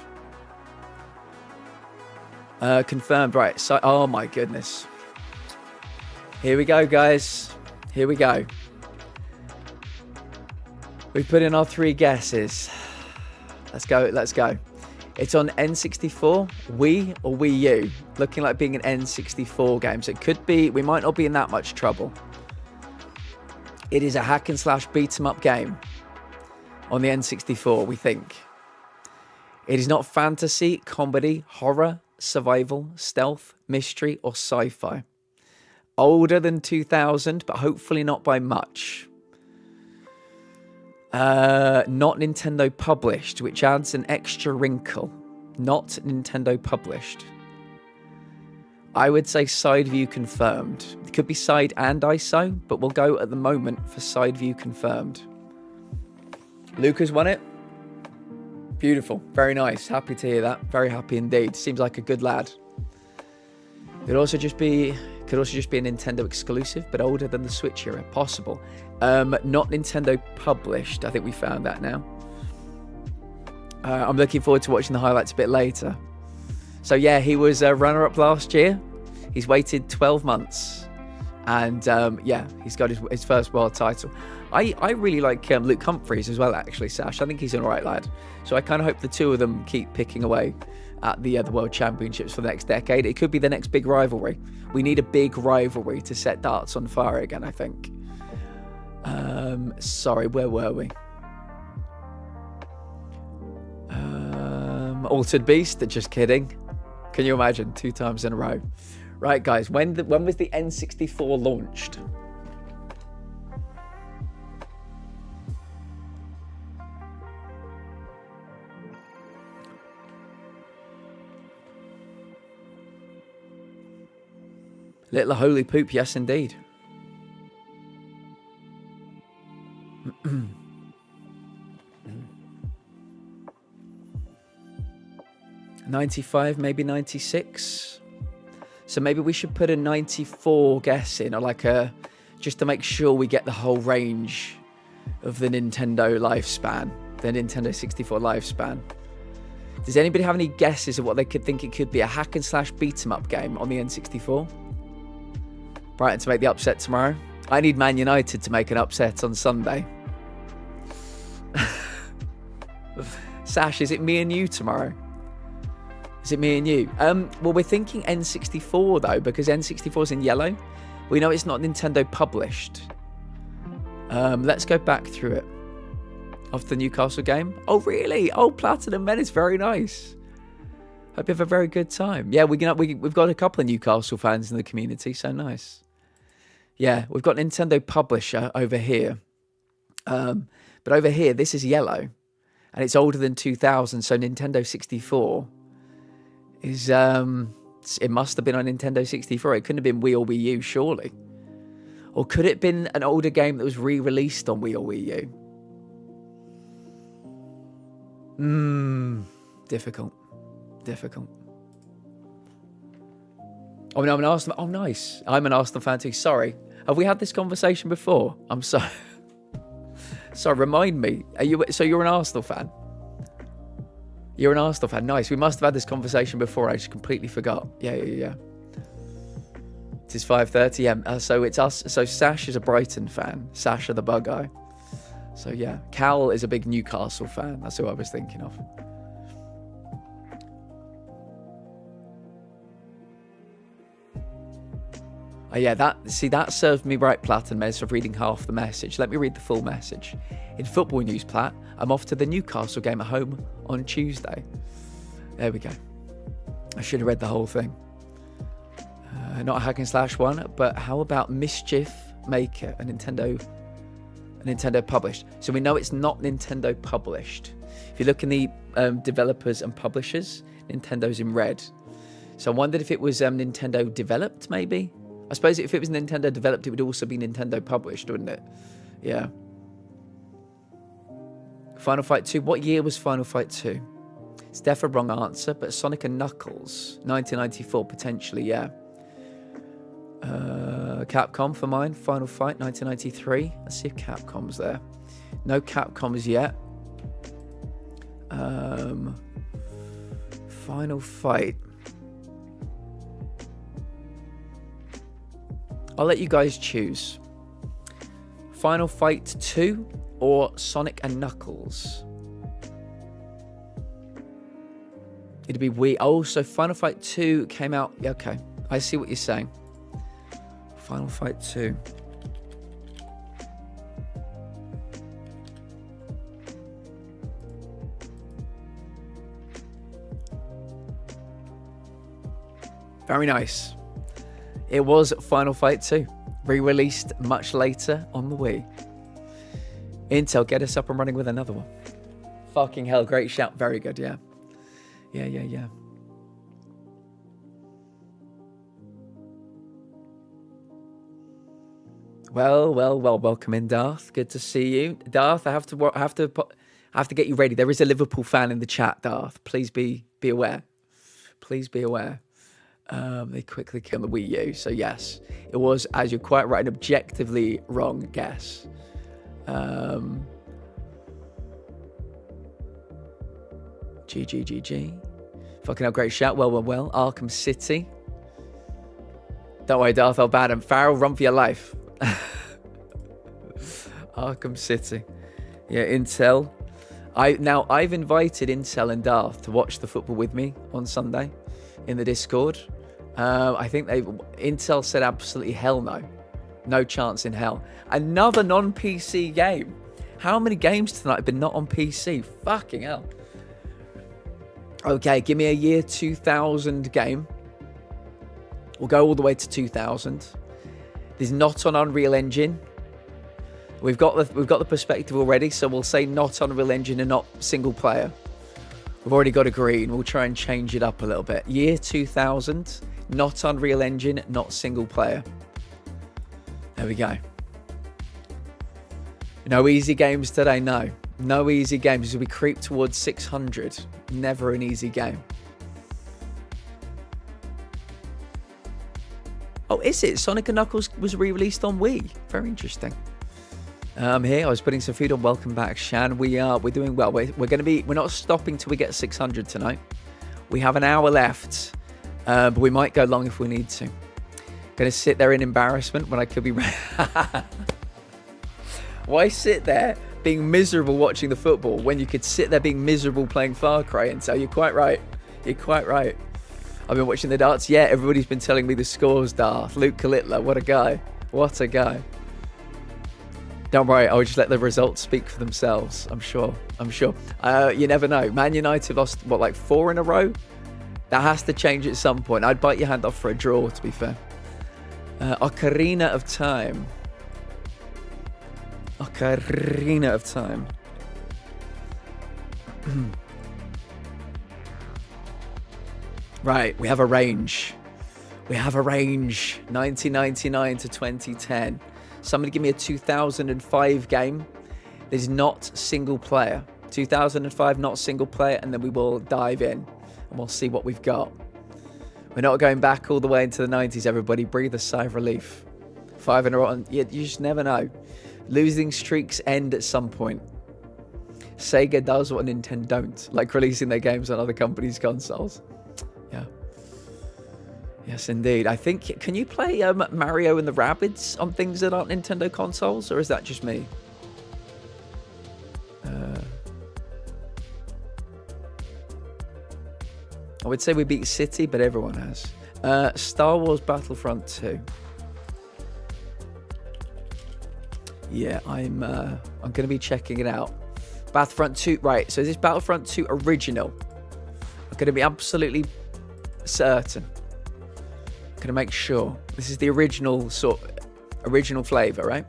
Confirmed, right. So, oh my goodness. Here we go, guys. Here we go. We've put in our 3 guesses. Let's go, let's go. It's on N64, Wii or Wii U. Looking like being an N64 game. So it could be, we might not be in that much trouble. It is a hack and slash beat 'em up game on the N64, we think. It is not fantasy, comedy, horror, survival, stealth, mystery, or sci-fi. Older than 2000, but hopefully not by much. Not Nintendo published, which adds an extra wrinkle. Not Nintendo published. I would say side view confirmed. It could be side and ISO, but we'll go at the moment for side view confirmed. Lucas won it. Beautiful. Very nice. Happy to hear that. Very happy indeed. Seems like a good lad. Could also just be a Nintendo exclusive, but older than the Switch era. Possible. Not Nintendo published. I think we found that now. I'm looking forward to watching the highlights a bit later. So yeah, he was a runner-up last year. He's waited 12 months. And yeah, he's got his first world title. I really like Luke Humphries as well, actually, Sash. I think he's an alright lad. So I kind of hope the two of them keep picking away at the World Championships for the next decade. It could be the next big rivalry. We need a big rivalry to set darts on fire again, I think. Sorry, where were we? Altered Beast, just kidding. Can you imagine? 2 times in a row. Right, guys, when was the N64 launched? Little holy poop, yes indeed. 95, maybe 96. So maybe we should put a 94 guess in, or like just to make sure we get the whole range of the Nintendo lifespan, the Nintendo 64 lifespan. Does anybody have any guesses of what they could think it could be? A hack and slash beat 'em up game on the N64? Brighton to make the upset tomorrow. I need Man United to make an upset on Sunday. Sash, is it me and you tomorrow? Is it me and you? Well, we're thinking N64 though, because N64 is in yellow. We know it's not Nintendo published. Let's go back through it. After the Newcastle game. Oh, really? Oh, Platinum Men is very nice. Hope you have a very good time. Yeah, we've got a couple of Newcastle fans in the community, so nice. Yeah, we've got Nintendo Publisher over here. But over here, this is yellow. And it's older than 2000, so Nintendo 64 is... it must have been on Nintendo 64. It couldn't have been Wii or Wii U, surely. Or could it have been an older game that was re-released on Wii or Wii U? Difficult. Oh, no, I'm an Arsenal... Oh, nice. I'm an Arsenal fan too. Sorry. Have we had this conversation before? I'm sorry. Sorry, remind me. So you're an Arsenal fan? You're an Arsenal fan. Nice. We must have had this conversation before. I just completely forgot. Yeah. It is 5:30. Yeah. So it's us. So Sash is a Brighton fan. Sash are the bug guy. So yeah. Cal is a big Newcastle fan. That's who I was thinking of. Oh, yeah, that served me right, Platin Mez, for reading half the message. Let me read the full message. In football news, Plat, I'm off to the Newcastle game at home on Tuesday. There we go. I should have read the whole thing. Not a hack and slash one, but how about Mischief Maker, a Nintendo published? So we know it's not Nintendo published. If you look in the developers and publishers, Nintendo's in red. So I wondered if it was Nintendo developed, maybe? I suppose if it was Nintendo developed, it would also be Nintendo published, wouldn't it? Yeah. Final Fight 2. What year was Final Fight 2? It's definitely a wrong answer, but Sonic and Knuckles. 1994, potentially, yeah. Capcom for mine. Final Fight, 1993. Let's see if Capcom's there. No Capcom's yet. Final Fight. I'll let you guys choose. Final Fight 2 or Sonic and Knuckles? It'd be Wii. Oh, so Final Fight 2 came out. Yeah, okay, I see what you're saying. Final Fight 2. Very nice. It was Final Fight 2, re-released much later on the Wii. Intel, get us up and running with another one. Fucking hell, great shout. Very good, yeah. Yeah. Well, welcome in, Darth. Good to see you. Darth, I have I have to get you ready. There is a Liverpool fan in the chat, Darth. Please be aware. Please be aware. They quickly kill the Wii U. So yes, it was, as you're quite right, an objectively wrong guess. GG. Fucking hell, great shout. Well. Arkham City. Don't worry, Darth, I'll ban him. Farrell, run for your life. Arkham City. Yeah, Intel. I've invited Intel and Darth to watch the football with me on Sunday in the Discord. I think Intel said absolutely hell no. No chance in hell. Another non-PC game. How many games tonight have been not on PC? Fucking hell. Okay, give me a year 2000 game. We'll go all the way to 2000. There's not on Unreal Engine. We've got the perspective already, so we'll say not Unreal Engine and not single player. We've already got a green. We'll try and change it up a little bit. Year 2000, not Unreal Engine, not single player. There we go. No easy games today, no. No easy games as we creep towards 600. Never an easy game. Oh, is it? Sonic & Knuckles was re-released on Wii. Very interesting. Here, I was putting some food on. Welcome back, Shan. We're doing well. We're not stopping till we get 600 tonight. We have an hour left, but we might go long if we need to. Going to sit there in embarrassment when I could be. Why sit there being miserable watching the football when you could sit there being miserable playing Far Cry? And so you're quite right. You're quite right. I've been watching the darts. Yeah, everybody's been telling me the scores, Darth. Luke Kalitla, what a guy. What a guy. Don't worry, I'll just let the results speak for themselves. I'm sure. You never know. Man United lost, what, like 4 in a row? That has to change at some point. I'd bite your hand off for a draw, to be fair. Ocarina of Time. Ocarina of Time. Right, we have a range. 1999 to 2010. Somebody give me a 2005 game. There's not single player. 2005, not single player, and then we will dive in and we'll see what we've got. We're not going back all the way into the 90s, everybody. Breathe a sigh of relief. 5 in a row. You just never know. Losing streaks end at some point. Sega does what Nintendo don't, like releasing their games on other companies' consoles. Yeah. Yes, indeed. I think, can you play Mario and the Rabbids on things that aren't Nintendo consoles, or is that just me? I would say we beat City, but everyone has. Star Wars Battlefront 2. Yeah, I'm going to be checking it out. Battlefront 2, right, so is this Battlefront 2 original? I'm going to be absolutely certain. I'm going to make sure. This is the original flavor, right?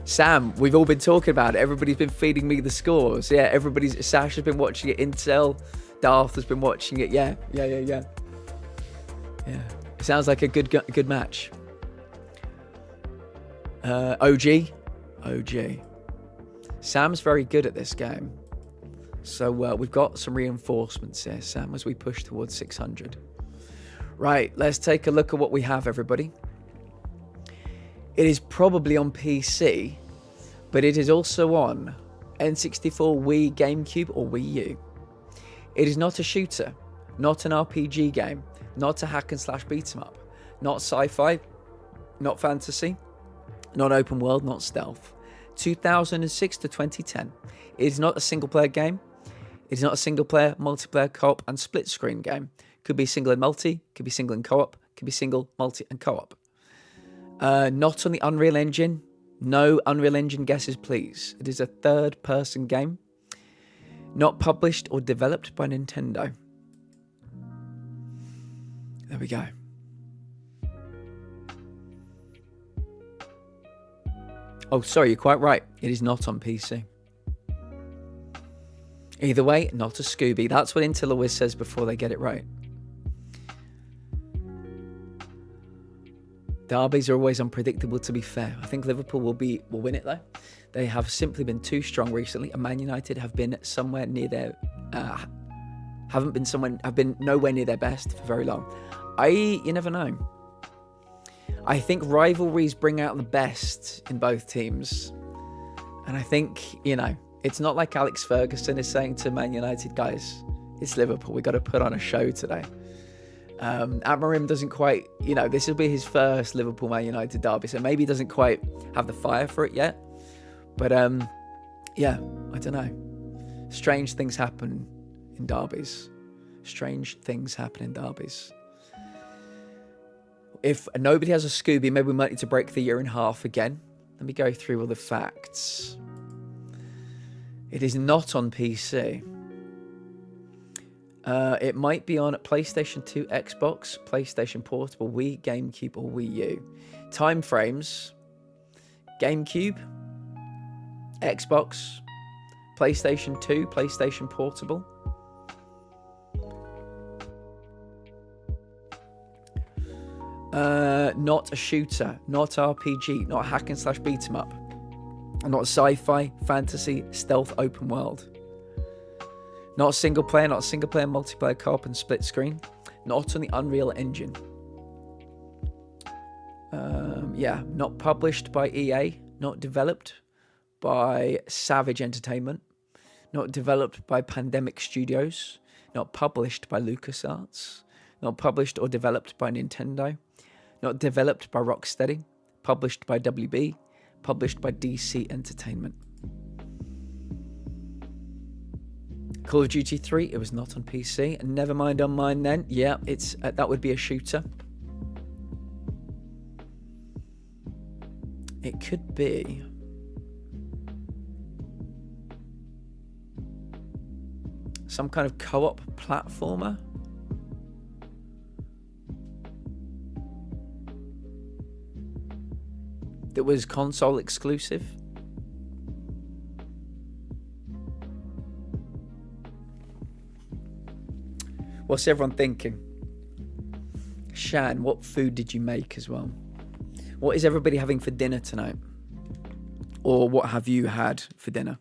Sam, we've all been talking about it. Everybody's been feeding me the scores. Yeah, Sasha's been watching it. Intel, Darth has been watching it. Yeah. It sounds like a good match. OG. Sam's very good at this game. So we've got some reinforcements here, Sam, as we push towards 600. Right, let's take a look at what we have, everybody. It is probably on PC, but it is also on N64, Wii, GameCube, or Wii U. It is not a shooter, not an RPG game, not a hack and slash beat 'em up, not sci-fi, not fantasy, not open world, not stealth. 2006 to 2010. It is not a single player game. It is not a single player, multiplayer, co-op, and split screen game. Could be single and multi, could be single and co-op, could be single, multi, and co-op. Not on the Unreal Engine. No Unreal Engine guesses, please. It is a third-person game. Not published or developed by Nintendo. There we go. Oh, sorry, you're quite right. It is not on PC. Either way, not a Scooby. That's what Intel always says before they get it right. Derbies are always unpredictable, to be fair. I think Liverpool will win it though. They have simply been too strong recently, and Man United have been somewhere near their have been nowhere near their best for very long. You never know. I think rivalries bring out the best in both teams, and I think, you know, it's not like Alex Ferguson is saying to Man United, guys, it's Liverpool, we got to put on a show today. Amorim doesn't quite, you know, this will be his first Liverpool Man United derby, so maybe he doesn't quite have the fire for it yet. But yeah, I don't know. Strange things happen in derbies. Strange things happen in derbies. If nobody has a Scooby, maybe we might need to break the year in half again. Let me go through all the facts. It is not on PC. It might be on PlayStation 2, Xbox, PlayStation Portable, Wii, GameCube, or Wii U. Time frames: GameCube, Xbox, PlayStation 2, PlayStation Portable. Not a shooter, not RPG, not hack and slash beat 'em up, not sci-fi, fantasy, stealth, open world. Not single player, multiplayer, co-op and split screen. Not on the Unreal Engine. Yeah, not published by EA, not developed by Savage Entertainment, not developed by Pandemic Studios, not published by LucasArts, not published or developed by Nintendo, not developed by Rocksteady, published by WB, published by DC Entertainment. Call of Duty 3, it was not on PC, and never mind on mine then. Yeah, it's that would be a shooter. It could be some kind of co-op platformer. That was console exclusive. What's everyone thinking? Shan, what food did you make as well? What is everybody having for dinner tonight? Or what have you had for dinner?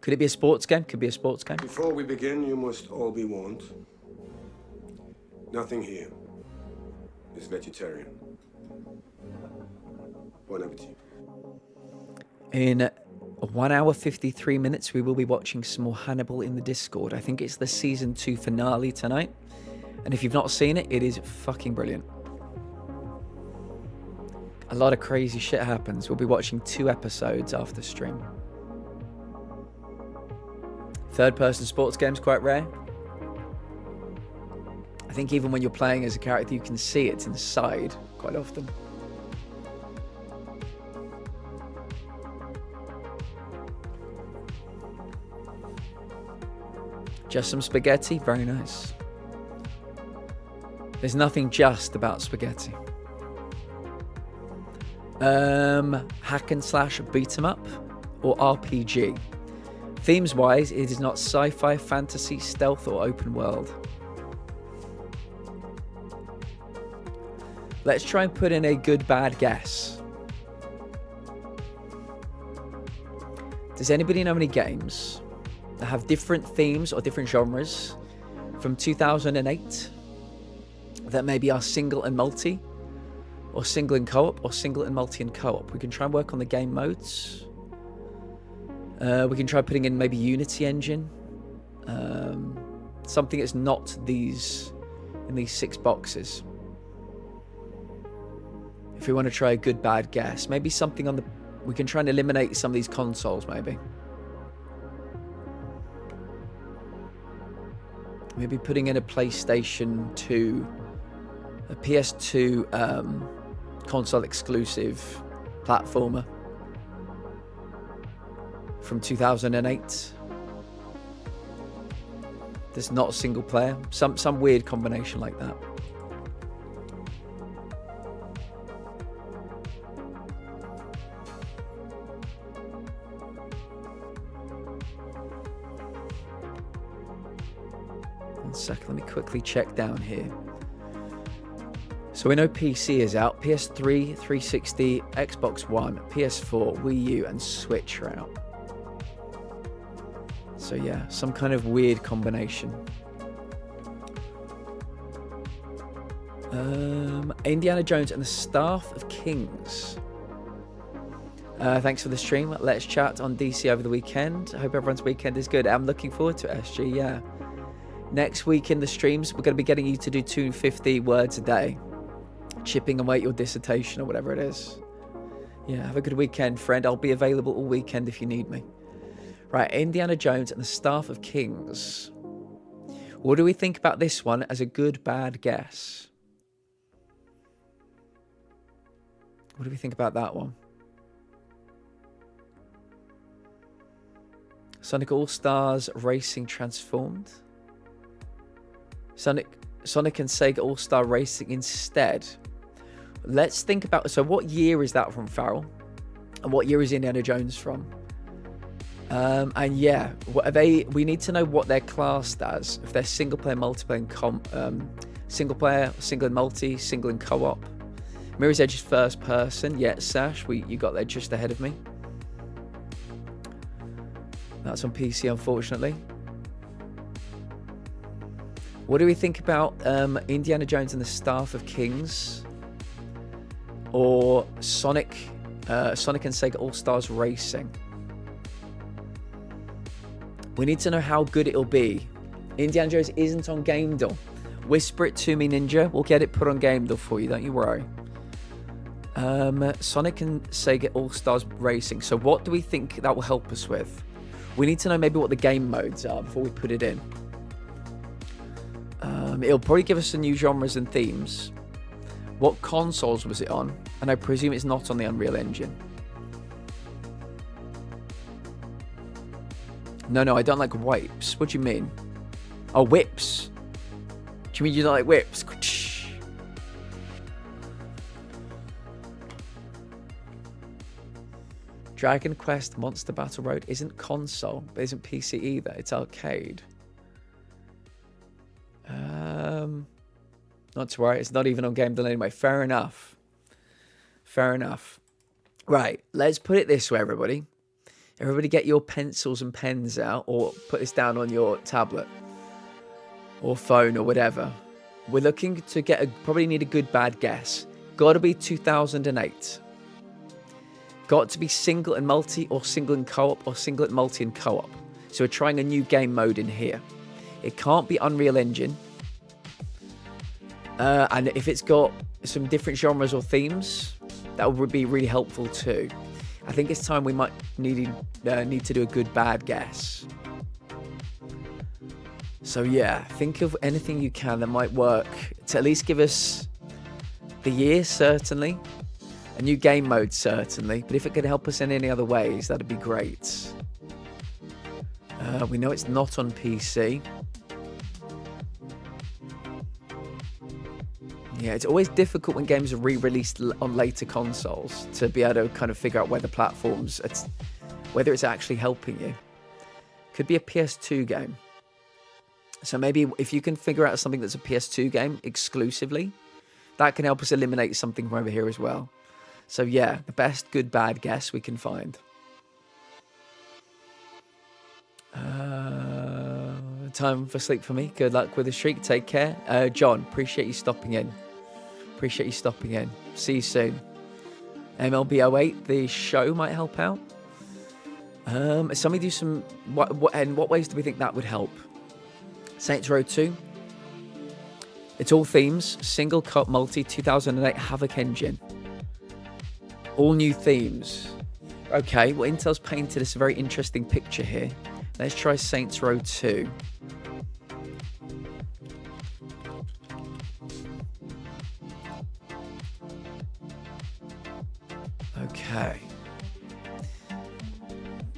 Could it be a sports game? Could be a sports game. Before we begin, you must all be warned. Nothing here is vegetarian. Bon appetit. In 1 hour 53 minutes, we will be watching some more Hannibal in the Discord. I think it's the season 2 finale tonight. And if you've not seen it, it is fucking brilliant. A lot of crazy shit happens. We'll be watching 2 episodes after stream. Third-person sports games quite rare. I think even when you're playing as a character, you can see it inside quite often. Just some spaghetti, very nice. There's nothing just about spaghetti. Hack and slash beat 'em up or RPG. Themes wise, it is not sci-fi, fantasy, stealth, or open world. Let's try and put in a good bad guess. Does anybody know any games that have different themes or different genres from 2008 that maybe are single and multi, or single and co-op, or single and multi and co-op? We can try and work on the game modes. We can try putting in maybe Unity engine, something that's not these in these 6 boxes. If we want to try a good bad guess, maybe something on the, we can try and eliminate some of these consoles maybe. Maybe putting in a PlayStation 2, a PS2 console exclusive platformer from 2008. There's not a single player. Some weird combination like that. second. Let me quickly check down here. So we know PC is out. PS3, 360, Xbox One, PS4, Wii U, and Switch are out. So yeah, some kind of weird combination. Indiana Jones and the Staff of Kings. Thanks for the stream. Let's chat on DC over the weekend. I hope everyone's weekend is good. I'm looking forward to it, SG, yeah. Next week in the streams, we're going to be getting you to do 250 words a day. Chipping away at your dissertation or whatever it is. Yeah, have a good weekend, friend. I'll be available all weekend if you need me. Right, Indiana Jones and the Staff of Kings. What do we think about this one as a good, bad guess? What do we think about that one? Sonic All-Stars Racing Transformed. Sonic and Sega All-Star Racing instead. Let's think about... So what year is that from, Farrell? And what year is Indiana Jones from? And yeah, what are they? We need to know what they're classed as. If they're single player, multiplayer, and single player, single and multi, single and co-op. Mirror's Edge is first person. Yeah, Sash, you got there just ahead of me. That's on PC, unfortunately. What do we think about Indiana Jones and the Staff of Kings? Or Sonic and Sega All-Stars Racing? We need to know how good it'll be. Indiana Jones isn't on GameDoll. Whisper it to me, Ninja. We'll get it put on GameDoll for you, don't you worry. Sonic and Sega All-Stars Racing. So what do we think that will help us with? We need to know maybe what the game modes are before we put it in. It'll probably give us some new genres and themes. What consoles was it on? And I presume it's not on the Unreal Engine. No, I don't like wipes. What do you mean? Oh, whips. Do you mean you don't like whips? Dragon Quest Monster Battle Road isn't console, but isn't PC either. It's arcade. Not to worry, it's not even on GameDoll anyway. Fair enough. Fair enough. Right, let's put it this way, everybody. Everybody get your pencils and pens out, or put this down on your tablet or phone or whatever. We're looking to probably need a good bad guess. Got to be 2008. Got to be single and multi, or single and co-op, or single and multi and co-op. So we're trying a new game mode in here. It can't be Unreal Engine. And if it's got some different genres or themes, that would be really helpful too. I think it's time we might need to do a good bad guess. So yeah, think of anything you can that might work to at least give us the year, certainly. A new game mode, certainly. But if it could help us in any other ways, that'd be great. We know it's not on PC. Yeah, it's always difficult when games are re-released on later consoles to be able to kind of figure out whether platforms, whether it's actually helping you. Could be a PS2 game. So maybe if you can figure out something that's a PS2 game exclusively, that can help us eliminate something from over here as well. So yeah, the best good bad guess we can find. Time for sleep for me. Good luck with the streak. Take care. John, appreciate you stopping in. See you soon. MLB 08, the show might help out. Somebody do some... in what ways do we think that would help? Saints Row 2. It's all themes. Single, co-op, multi, 2008 Havoc engine. All new themes. Okay, well, Intel's painted us a very interesting picture here. Let's try Saints Row 2. Okay.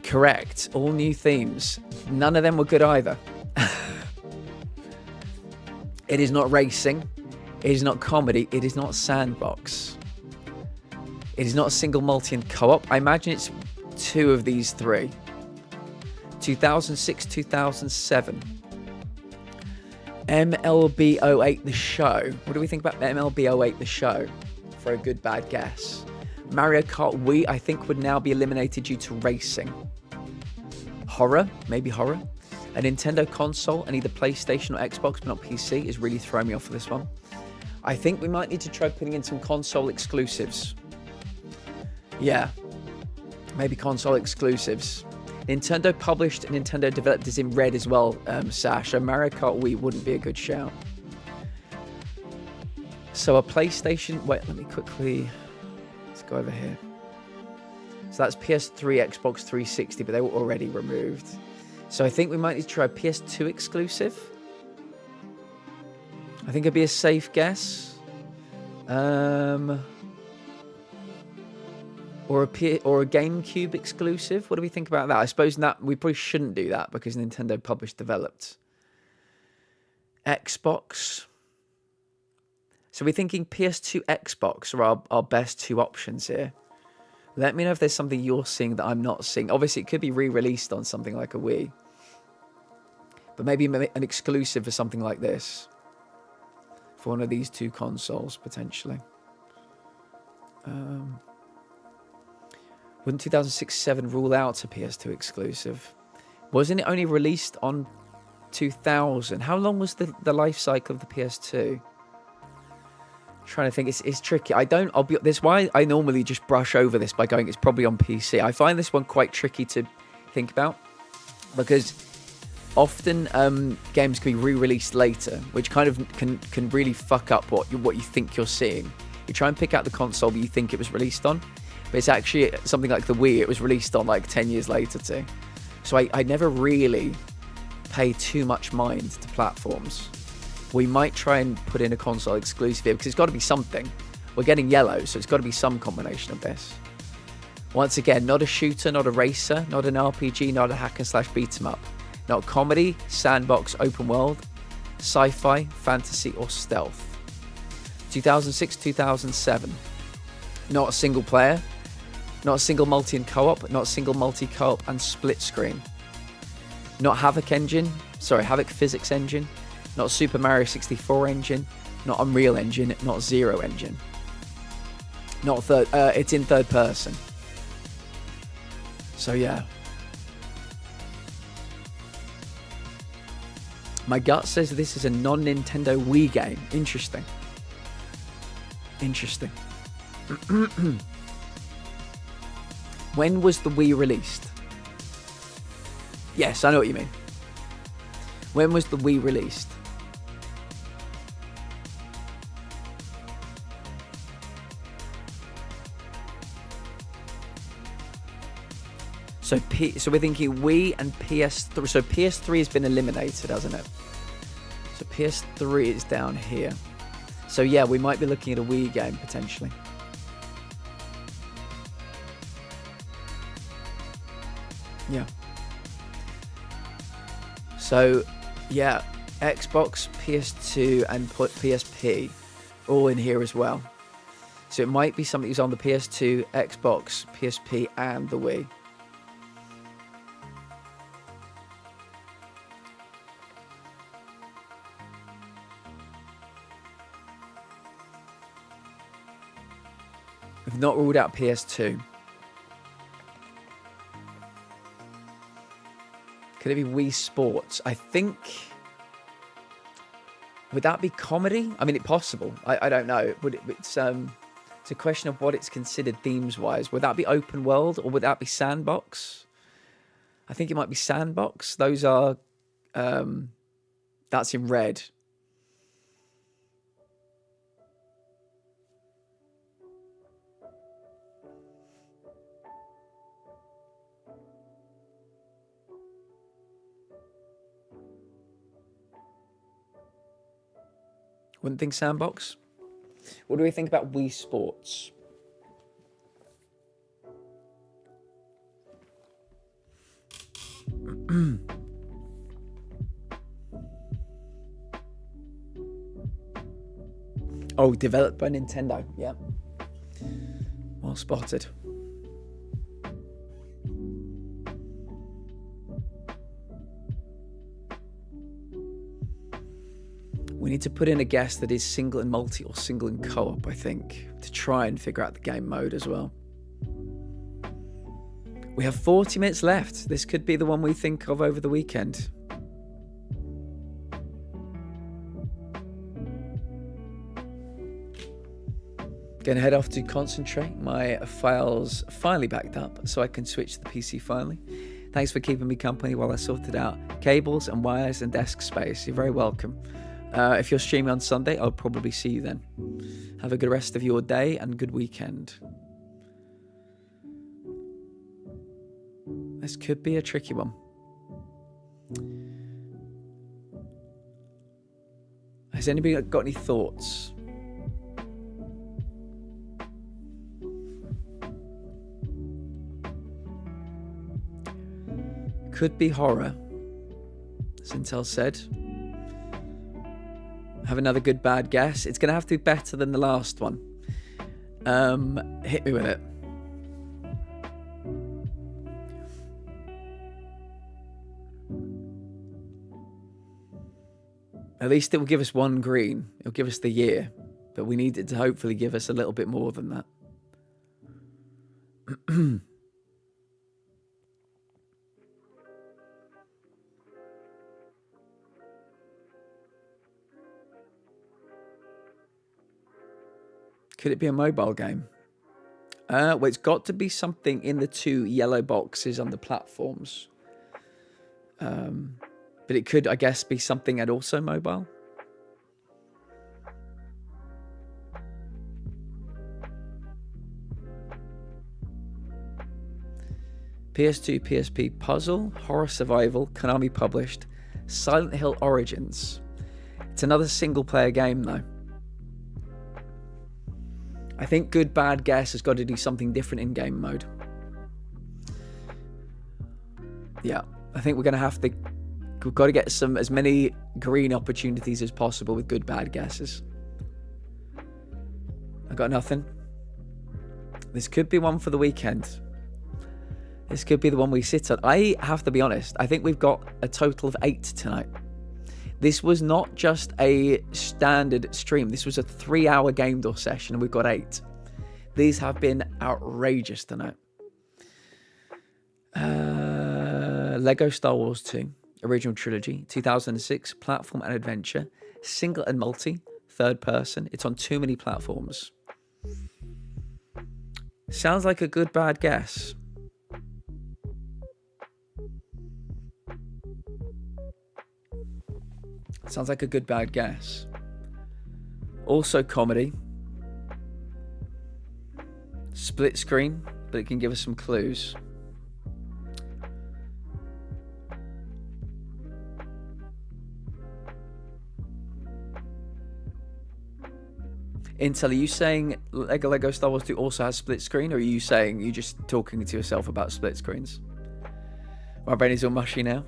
Correct. All new themes. None of them were good either. It is not racing. It is not comedy. It is not sandbox. It is not single, multi, and co-op. I imagine it's two of these three. 2006, 2007. MLB 08 the show. What do we think about MLB 08 the show? For a good bad guess. Mario Kart Wii, I think, would now be eliminated due to racing. Horror, maybe horror. A Nintendo console and either PlayStation or Xbox, but not PC, is really throwing me off for this one. I think we might need to try putting in some console exclusives. Yeah, maybe console exclusives. Nintendo published, Nintendo developed is in red as well, Sash. So Mario Kart Wii wouldn't be a good shout. So a PlayStation... Wait, let me quickly... Let's go over here. So that's PS3, Xbox 360, but they were already removed. So I think we might need to try a PS2 exclusive. I think it'd be a safe guess. Or a GameCube exclusive. What do we think about that? I suppose that we probably shouldn't do that because Nintendo published developed. Xbox. So we're thinking PS2, Xbox are our best two options here. Let me know if there's something you're seeing that I'm not seeing. Obviously, it could be re-released on something like a Wii. But maybe an exclusive for something like this. For one of these two consoles, potentially. Wouldn't 2006-07 rule out a PS2 exclusive? Wasn't it only released on 2000? How long was the life cycle of the PS2? Trying to think, it's tricky. This is why I normally just brush over this by going, it's probably on PC. I find this one quite tricky to think about because often games can be re-released later, which kind of can really fuck up what you think you're seeing. You try and pick out the console that you think it was released on, but it's actually something like the Wii. It was released on like 10 years later too. So I never really pay too much mind to platforms. We might try and put in a console exclusive here because it's got to be something. We're getting yellow, so it's got to be some combination of this. Once again, not a shooter, not a racer, not an RPG, not a hack and slash beat 'em up. Not comedy, sandbox, open world, sci-fi, fantasy, or stealth. 2006, 2007. Not a single player, not a single multi and co-op, not a single multi co-op and split screen. Not Havoc Physics Engine. Not Super Mario 64 engine, not Unreal Engine, not Zero Engine. Not it's in third person. So yeah. My gut says this is a non-Nintendo Wii game. Interesting. Interesting. When was the Wii released? Yes, I know what you mean. When was the Wii released? So we're thinking Wii and PS3. So PS3 has been eliminated, hasn't it? So PS3 is down here. So yeah, we might be looking at a Wii game potentially. Yeah. So yeah, Xbox, PS2 and PSP all in here as well. So it might be something that's on the PS2, Xbox, PSP and the Wii. We've not ruled out PS2. Could it be Wii Sports? I think... Would that be comedy? I mean, it's possible. I don't know. It's a question of what it's considered themes-wise. Would that be open world or would that be sandbox? I think it might be sandbox. Those are... that's in red. Wouldn't think sandbox. What do we think about Wii Sports? Oh, developed by Nintendo. Yeah. Well spotted. We need to put in a guess that is single and multi or single and co-op, I think, to try and figure out the game mode as well. We have 40 minutes left. This could be the one we think of over the weekend. Gonna head off to concentrate. My files finally backed up, so I can switch to the PC finally. Thanks for keeping me company while I sorted out cables and wires and desk space. You're very welcome. If you're streaming on Sunday, I'll probably see you then. Have a good rest of your day and good weekend. This could be a tricky one. Has anybody got any thoughts? Could be horror, as Intel said. Have another good bad guess. It's going to have to be better than the last one. Hit me with it. At least it will give us one green. It'll give us the year. But we need it to hopefully give us a little bit more than that. Could it be a mobile game? Well, it's got to be something in the 2 yellow boxes on the platforms. But it could, I guess, be something and also mobile. PS2, PSP puzzle, horror survival, Konami published, Silent Hill Origins. It's another single player game though. I think good bad guess has got to do something different in game mode. Yeah, I think we're going to have to... We've got to get as many green opportunities as possible with good bad guesses. I got nothing. This could be one for the weekend. This could be the one we sit on. I have to be honest. I think we've got a total of 8 tonight. This was not just a standard stream. This was a 3-hour game door session and we've got 8. These have been outrageous tonight. Lego Star Wars 2. Original trilogy, 2006, platform and adventure, single and multi, third person. It's on too many platforms. Sounds like a good bad guess. Sounds like a good bad guess. Also comedy. Split screen, but it can give us some clues. Intel, are you saying Lego Star Wars 2 also has split screen, or are you saying you're just talking to yourself about split screens? My brain is all mushy now.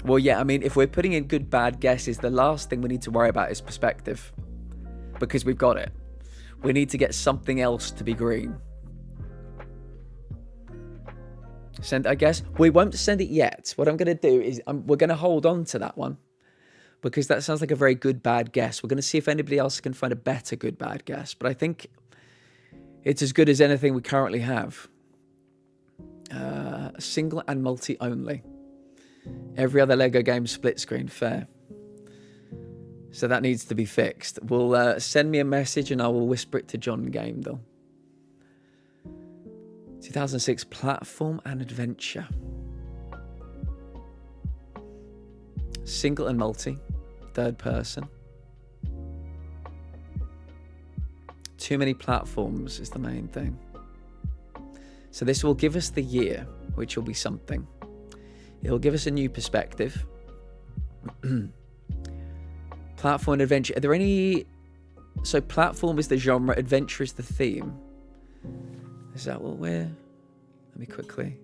Well, yeah, I mean, if we're putting in good bad guesses, the last thing we need to worry about is perspective. Because we've got it. We need to get something else to be green. Send, I guess. We won't send it yet. What I'm going to do is we're going to hold on to that one. Because that sounds like a very good bad guess. We're going to see if anybody else can find a better good bad guess. But I think it's as good as anything we currently have. Single and multi only. Every other Lego game split screen, fair. So that needs to be fixed. We'll send me a message and I will whisper it to John Game though. 2006 platform and adventure. Single and multi, third person. Too many platforms is the main thing. So this will give us the year, which will be something. It'll give us a new perspective. Platform and adventure. Are there any... So platform is the genre, adventure is the theme. Is that what we're... Let me quickly...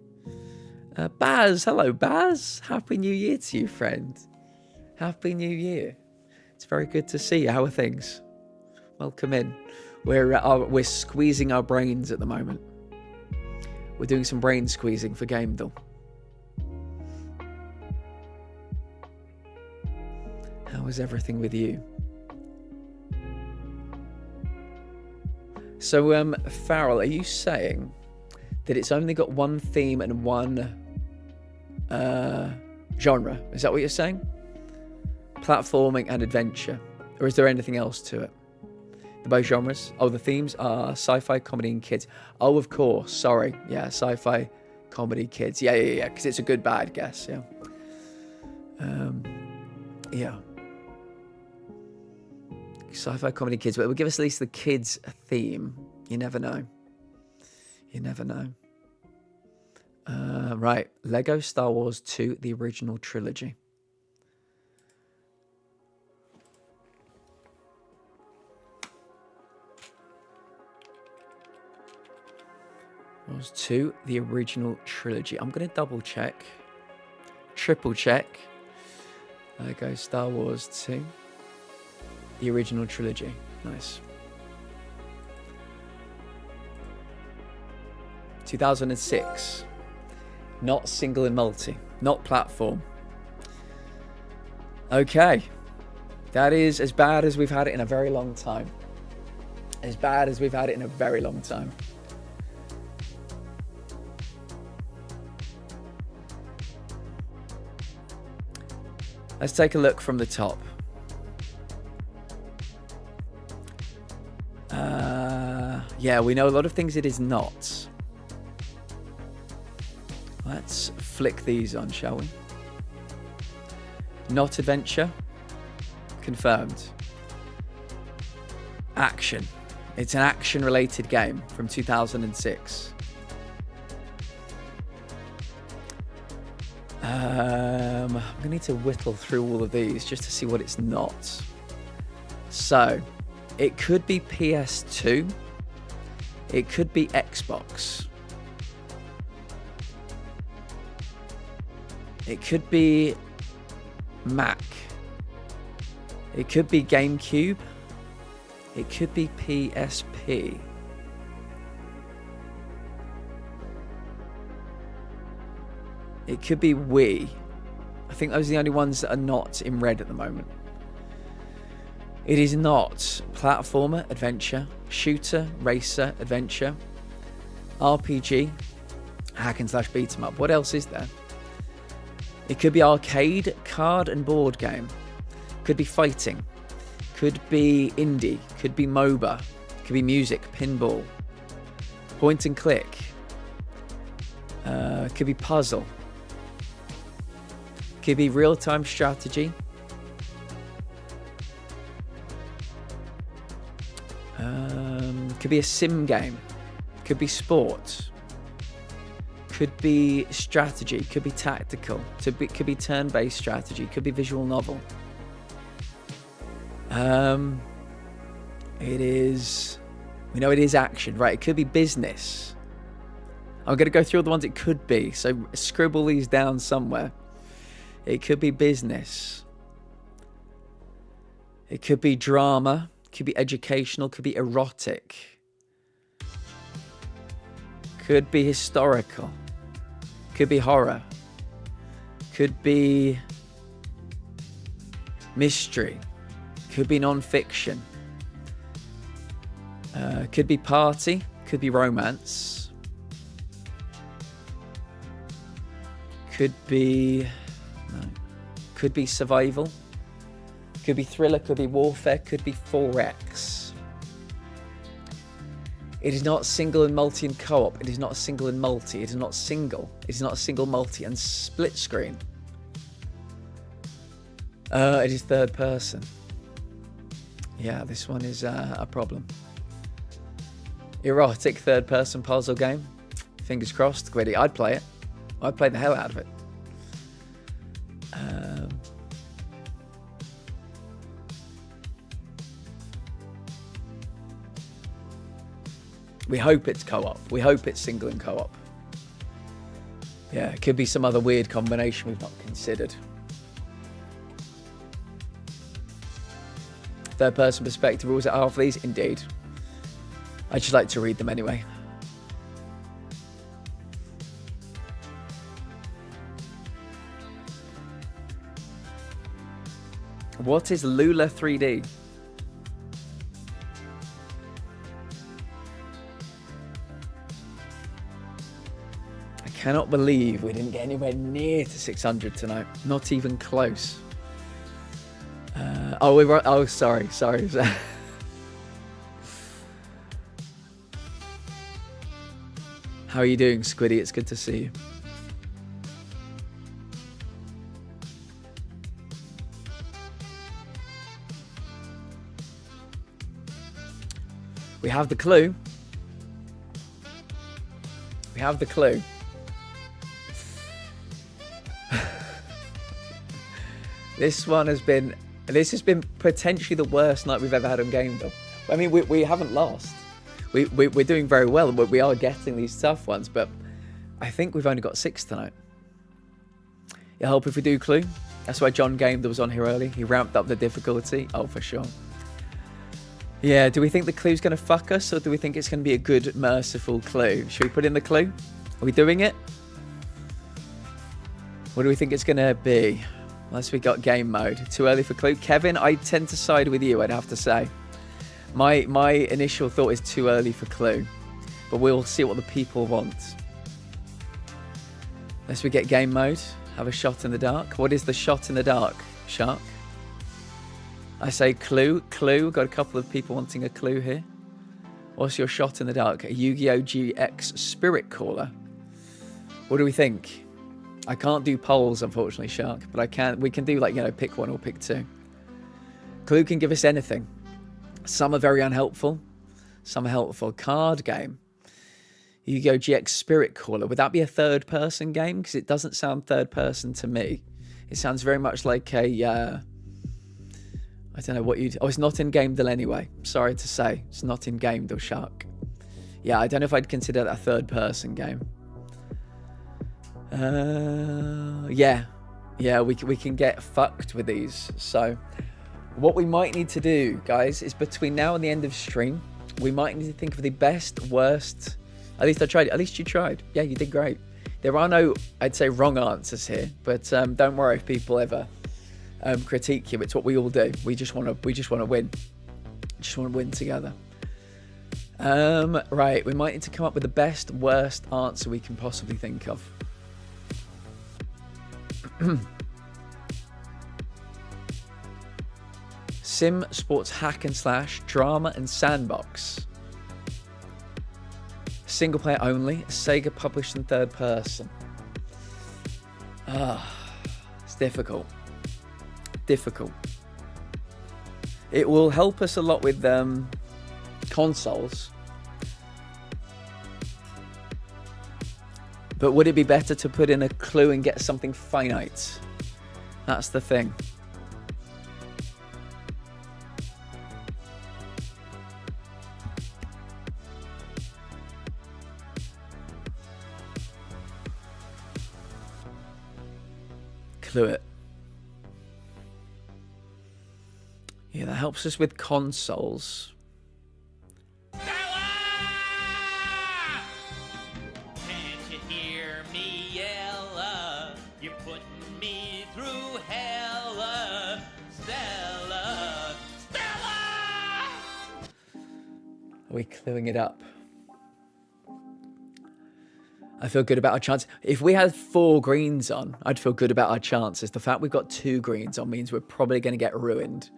Baz, hello Baz. Happy New Year to you, friend. Happy New Year. It's very good to see you. How are things? Welcome in. We're squeezing our brains at the moment. We're doing some brain squeezing for Gamedal. How is everything with you? So, Farrell, are you saying that it's only got one theme and one genre? Is that what you're saying? Platforming and adventure. Or is there anything else to it? The both genres? Oh, the themes are sci-fi, comedy, and kids. Oh, of course. Sorry. Yeah, sci-fi, comedy, kids. Yeah. Because it's a good, bad guess. Yeah. Yeah. Sci-fi, comedy, kids. But it would give us at least the kids theme. You never know. You never know. Right. Lego Star Wars 2, the original trilogy. Wars 2, the original trilogy. I'm going to double check. Triple check. Lego Star Wars 2. The original trilogy. Nice. 2006. Not single and multi. Not platform. Okay. That is as bad as we've had it in a very long time. As bad as we've had it in a very long time. Let's take a look from the top. Yeah, we know a lot of things it is not. Let's flick these on, shall we? Not adventure. Confirmed. Action. It's an action-related game from 2006. I'm going to need to whittle through all of these just to see what it's not. So, it could be PS2. It could be Xbox. It could be Mac. It could be GameCube. It could be PSP. It could be Wii. I think those are the only ones that are not in red at the moment. It is not platformer, adventure, shooter, racer, adventure, RPG, hack and slash beat 'em up. What else is there? It could be arcade, card and board game. Could be fighting. Could be indie. Could be MOBA. Could be music, pinball, point and click. Could be puzzle. Could be real-time strategy. Could be a sim game. Could be sport. Could be strategy. Could be tactical. Could be turn-based strategy. Could be visual novel. It is... We know it is action, right? It could be business. I'm going to go through all the ones it could be. So scribble these down somewhere. It could be business. It could be drama. Could be educational. Could be erotic. Could be historical. Could be horror. Could be mystery. Could be non-fiction. Could be party. Could be romance. Could be... No. Could be survival. Could be thriller. Could be warfare. Could be 4X. It is not single and multi and co-op. It is not single and multi. It is not single. It is not single, multi and split screen. It is third person. Yeah, this one is a problem. Erotic third person puzzle game. Fingers crossed. Gritty. I'd play it. I'd play the hell out of it. We hope it's co-op. We hope it's single and co-op. Yeah, it could be some other weird combination we've not considered. Third person perspective rules out half of these? Indeed. I just like to read them anyway. What is Lula 3D? I cannot believe we didn't get anywhere near to 600 tonight. Not even close. Oh, we were. Oh, sorry. How are you doing, Squiddy? It's good to see you. We have the clue. We have the clue. This has been potentially the worst night we've ever had on Game Though. I mean, we haven't lost. We're doing very well, but we are getting these tough ones. But I think we've only got 6 tonight. It'll help if we do clue. That's why John Game that was on here early. He ramped up the difficulty. Oh, for sure. Yeah, do we think the clue's going to fuck us, or do we think it's going to be a good, merciful clue? Should we put in the clue? Are we doing it? What do we think it's going to be? Unless we got game mode. Too early for clue. Kevin, I tend to side with you, I'd have to say. My initial thought is too early for clue. But we'll see what the people want. Unless we get game mode. Have a shot in the dark. What is the shot in the dark, Shark? I say clue. Clue. Got a couple of people wanting a clue here. What's your shot in the dark? A Yu-Gi-Oh! GX Spirit Caller. What do we think? I can't do polls, unfortunately, Shark, but I can. We can do, like, pick one or pick two. Clue can give us anything. Some are very unhelpful. Some are helpful. Card game. Yu-Gi-Oh! GX Spirit Caller. Would that be a third-person game? Because it doesn't sound third-person to me. It sounds very much like a... I don't know what you'd... Oh, it's not in-game deal anyway. Sorry to say. It's not in-game deal, Shark. Yeah, I don't know if I'd consider that a third-person game. Yeah, we can get fucked with these. So what we might need to do, guys, is between now and the end of stream, we might need to think of the best, worst. At least I tried. At least you tried. Yeah, you did great. There are no, I'd say, wrong answers here, but don't worry if people ever critique you. It's what we all do. We just want to win. Just want to win together. Right, we might need to come up with the best, worst answer we can possibly think of. Sim, sports, hack and slash, drama and sandbox. Single player only. Sega published in third person. It's difficult. Difficult. It will help us a lot with consoles. But would it be better to put in a clue and get something finite? That's the thing. Clue it. Yeah, that helps us with consoles. Are we cluing it up? I feel good about our chances. If we had 4 greens on, I'd feel good about our chances. The fact we've got 2 greens on means we're probably going to get ruined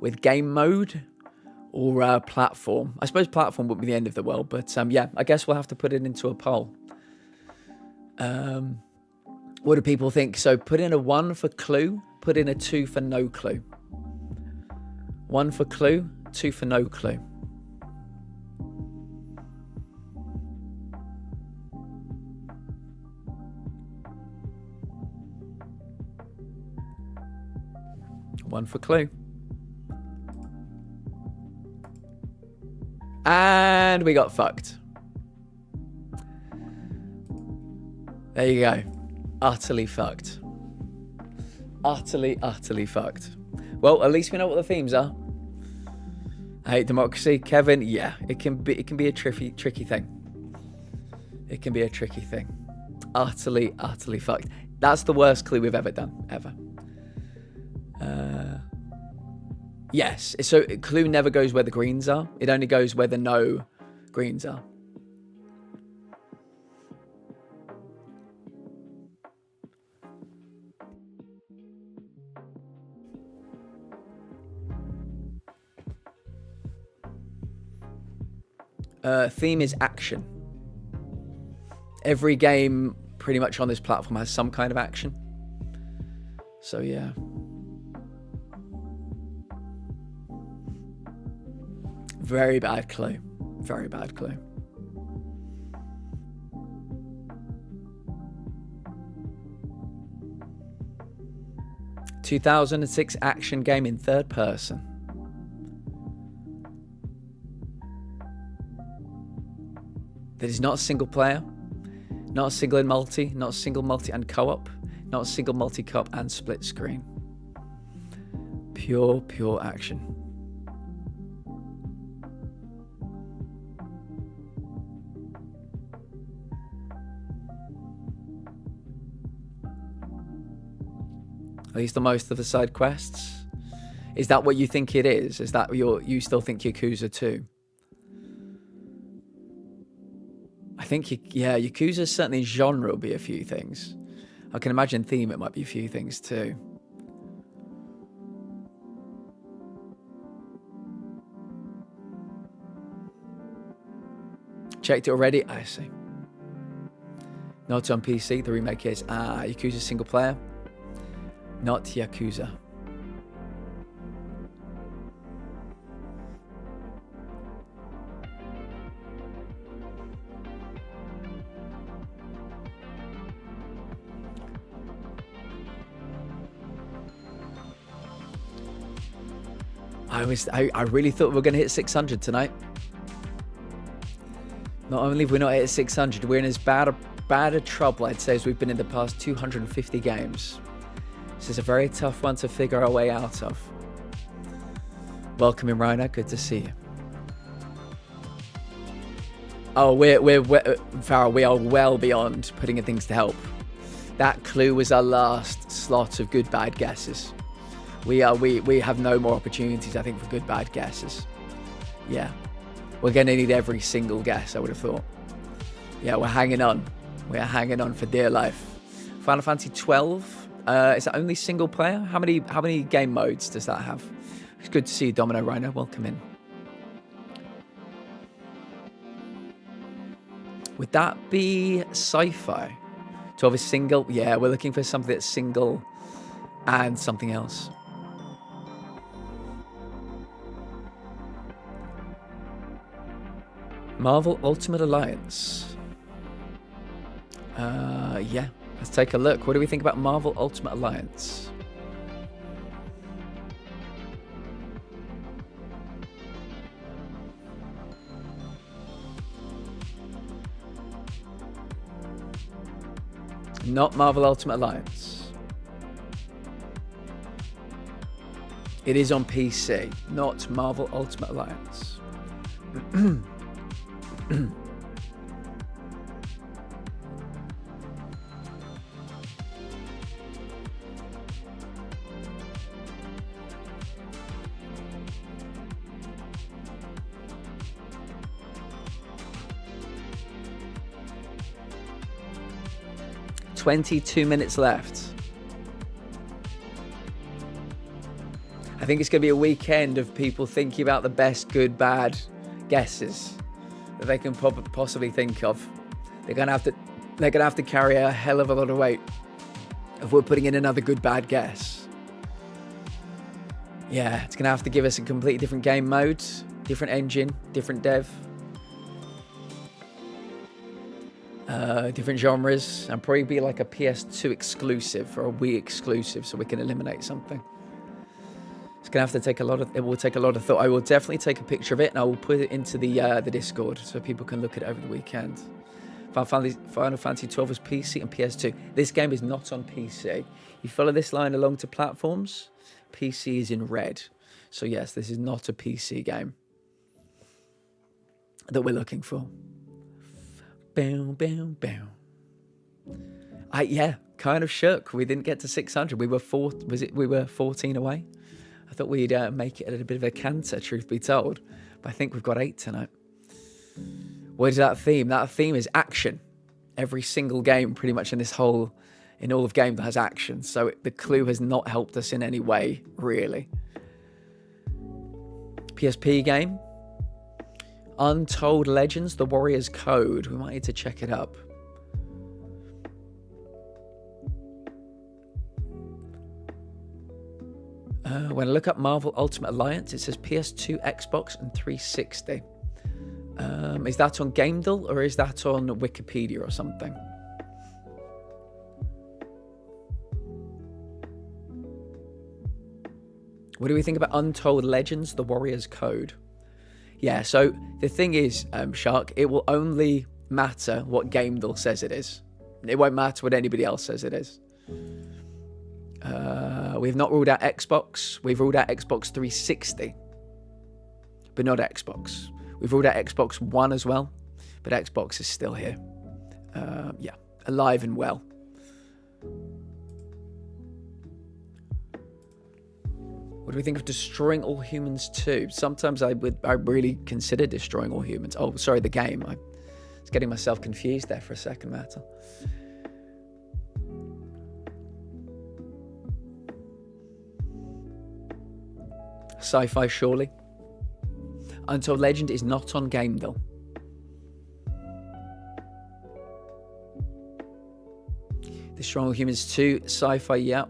with game mode or platform. I suppose platform wouldn't be the end of the world, but yeah, I guess we'll have to put it into a poll. What do people think? So put in a 1 for clue, put in a 2 for no clue. 1 for clue, 2 for no clue. One for clue. And we got fucked. There you go. Utterly fucked. Utterly fucked. Well, at least we know what the themes are. I hate democracy. Kevin, yeah, it can be a tricky thing. It can be a tricky thing. Utterly fucked. That's the worst clue we've ever done, ever. Yes. So clue never goes where the greens are. It only goes where the no greens are. Theme is action. Every game pretty much on this platform has some kind of action. So yeah. Very bad clue. Very bad clue. ...2006 action game in third person. That is not a single player, not a single in multi, not a single multi and co-op, not a single multi co-op and split screen. Pure action. At least on most of the side quests. Is that what you think it is? Is that you still think Yakuza 2? I think, yeah, Yakuza certainly genre will be a few things. I can imagine theme it might be a few things too. Checked it already? I see. Not on PC, the remake is Yakuza single player. Not Yakuza. I really thought we were going to hit 600 tonight. Not only have we not hit 600, we're in as bad a trouble, I'd say, as we've been in the past 250 games. This is a very tough one to figure our way out of. Welcome in, Rhino. Good to see you. Oh, Farrell, we are well beyond putting in things to help. That clue was our last slot of good bad guesses. We have no more opportunities, I think, for good bad guesses. Yeah. We're going to need every single guess, I would have thought. Yeah, we're hanging on. We're hanging on for dear life. Final Fantasy 12. Is that only single player? How many game modes does that have? It's good to see you, Domino Rhino. Welcome in. Would that be sci-fi? 12 is single? Yeah, we're looking for something that's single and something else. Marvel Ultimate Alliance. Yeah, let's take a look. What do we think about Marvel Ultimate Alliance? Not Marvel Ultimate Alliance. It is on PC, not Marvel Ultimate Alliance. 22 minutes left. I think it's going to be a weekend of people thinking about the best, good, bad guesses that they can possibly think of. They're going to have to carry a hell of a lot of weight if we're putting in another good, bad guess. Yeah, it's going to have to give us a completely different game mode, different engine, different dev. Different genres, and probably be like a PS2 exclusive or a Wii exclusive, so we can eliminate something. It's gonna have to take a lot of. It will take a lot of thought. I will definitely take a picture of it, and I will put it into the Discord so people can look at it over the weekend. Final Fantasy 12 is PC and PS2. This game is not on PC. You follow this line along to platforms. PC is in red, so yes, this is not a PC game that we're looking for. Boom, boom, boom. Yeah, kind of shook. We didn't get to 600. We were 14 away. I thought we'd make it a little bit of a canter, truth be told. But I think we've got 8 tonight. What is that theme? That theme is action. Every single game, pretty much in all of game that has action. So the clue has not helped us in any way, really. PSP game. Untold Legends, The Warrior's Code. We might need to check it up. When I look up Marvel Ultimate Alliance, it says PS2, Xbox, and 360. Is that on GameDull or is that on Wikipedia or something? What do we think about Untold Legends, The Warrior's Code? Yeah, so the thing is, Shark, it will only matter what GameDull says it is. It won't matter what anybody else says it is. We've not ruled out Xbox. We've ruled out Xbox 360, but not Xbox. We've ruled out Xbox One as well, but Xbox is still here. Yeah, alive and well. What do we think of Destroying All Humans 2? Sometimes I really consider Destroying All Humans. Oh, sorry, the game. I was getting myself confused there for a second, Matt. Sci-fi, surely. Untold Legend is not on GameDull. Destroying All Humans 2, sci-fi, yeah.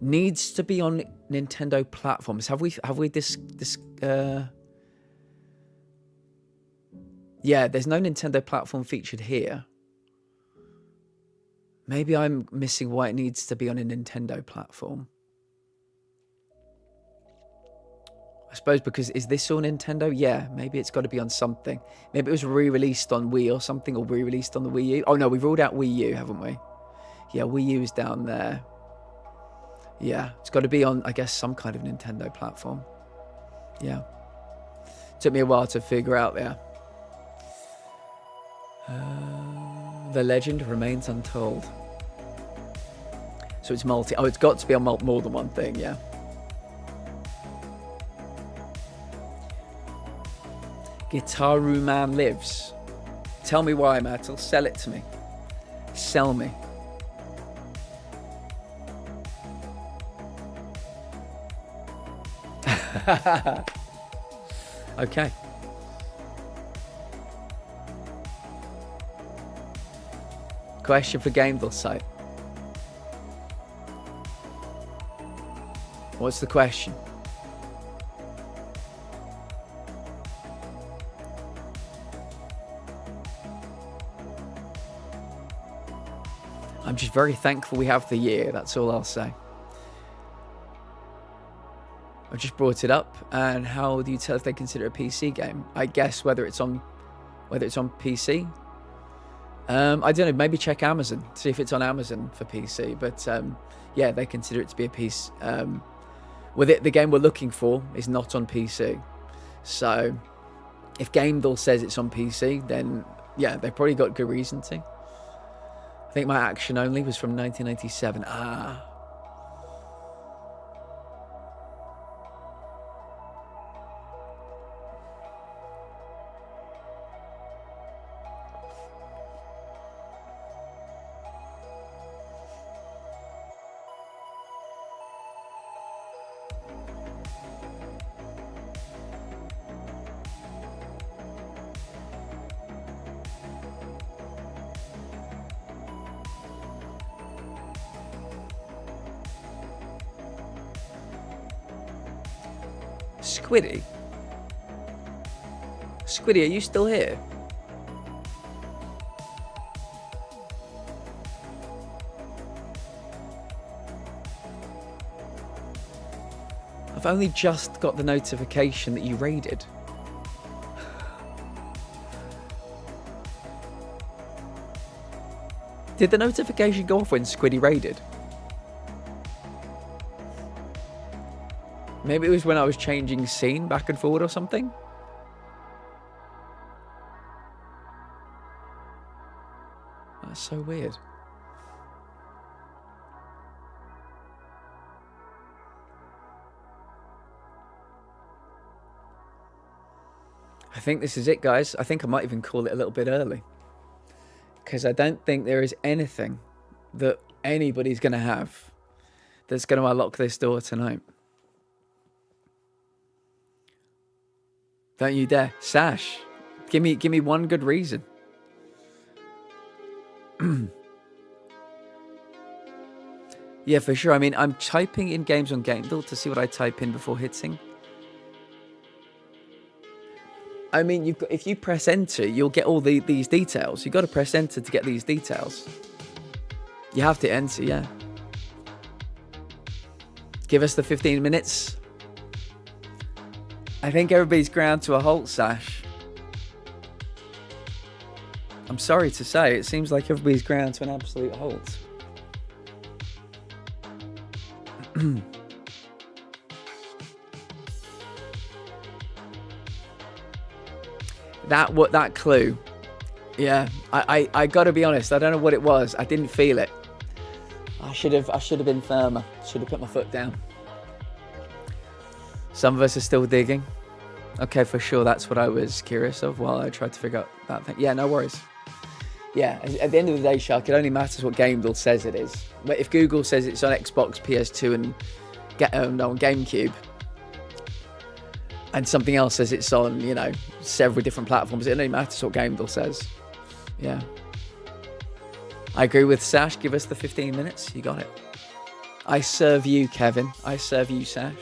Needs to be on Nintendo platforms. Have we this yeah, there's no Nintendo platform featured here. Maybe I'm missing why it needs to be on a Nintendo platform. I suppose because, is this on Nintendo? Yeah, maybe it's got to be on something. Maybe it was re-released on Wii or something, or re-released on the Wii U. Oh no, we've ruled out Wii U, haven't we? Yeah, Wii U is down there. Yeah, it's got to be on, I guess, some kind of Nintendo platform. Yeah. Took me a while to figure out there. The legend remains untold. So it's multi... Oh, it's got to be on more than one thing, yeah. Gitaru Man Lives. Tell me why, Mattel. Sell it to me. Sell me. Okay. Question for GameDull site. What's the question? I'm just very thankful we have the year, that's all I'll say. I just brought it up, and how do you tell if they consider it a PC game? I guess whether it's on PC. I don't know, maybe check Amazon, see if it's on Amazon for PC, but yeah, they consider it to be a piece. With it, the game we're looking for is not on PC. So if GameDull says it's on PC, then yeah, they've probably got good reason to. I think my action only was from 1997. Ah. Squiddy? Squiddy, are you still here? I've only just got the notification that you raided. Did the notification go off when Squiddy raided? Maybe it was when I was changing scene back and forward or something. That's so weird. I think this is it, guys. I think I might even call it a little bit early. Because I don't think there is anything that anybody's going to have that's going to unlock this door tonight. Don't you dare. Sash, give me one good reason. Yeah, for sure. I mean, I'm typing in games on GameBuild to see what I type in before hitting. I mean, if you press enter, you'll get all these details. You've got to press enter to get these details. You have to enter, yeah. Give us the 15 minutes. I think everybody's ground to a halt, Sash. I'm sorry to say, it seems like everybody's ground to an absolute halt. That clue, yeah. I gotta be honest. I don't know what it was. I didn't feel it. I should have been firmer. Should have put my foot down. Some of us are still digging. Okay, for sure. That's what I was curious of while I tried to figure out that thing. Yeah, no worries. Yeah, at the end of the day, Shark, it only matters what GameBuild says it is. But if Google says it's on Xbox, PS2, and on GameCube, and something else says it's on, you know, several different platforms, it only matters what GameBuild says. Yeah. I agree with Sash. Give us the 15 minutes. You got it. I serve you, Kevin. I serve you, Sash.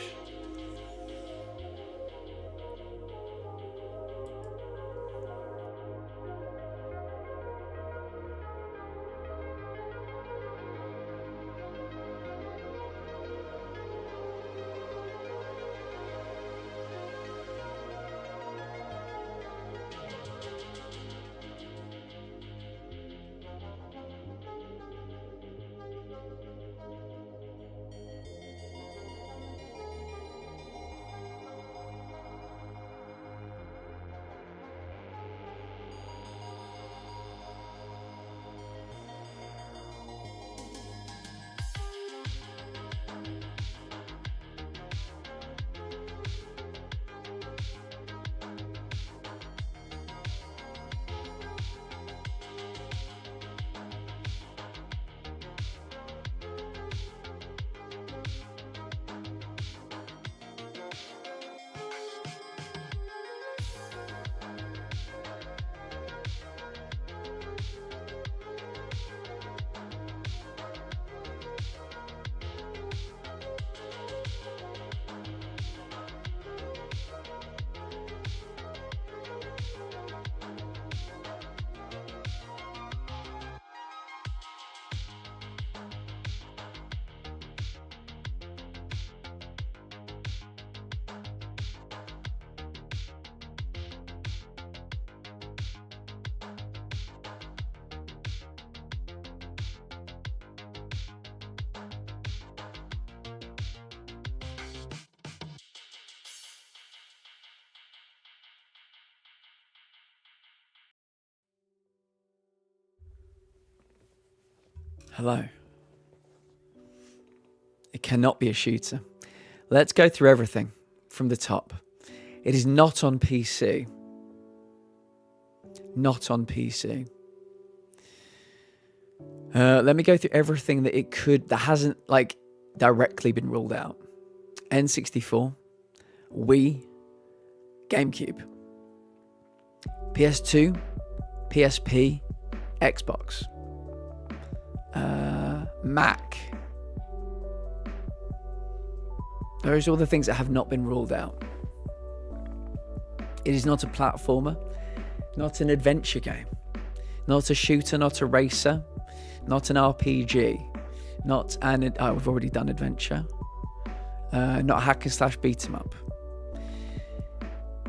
Hello. It cannot be a shooter. Let's go through everything from the top. It is not on PC. Not on PC. Let me go through everything that it could, that hasn't like directly been ruled out. N64, Wii, GameCube, PS2, PSP, Xbox, Mac. Those are all the things that have not been ruled out. It is not a platformer, not an adventure game, not a shooter, not a racer, not an RPG, not an... Oh, we've already done adventure. Not a hack and slash beat 'em up.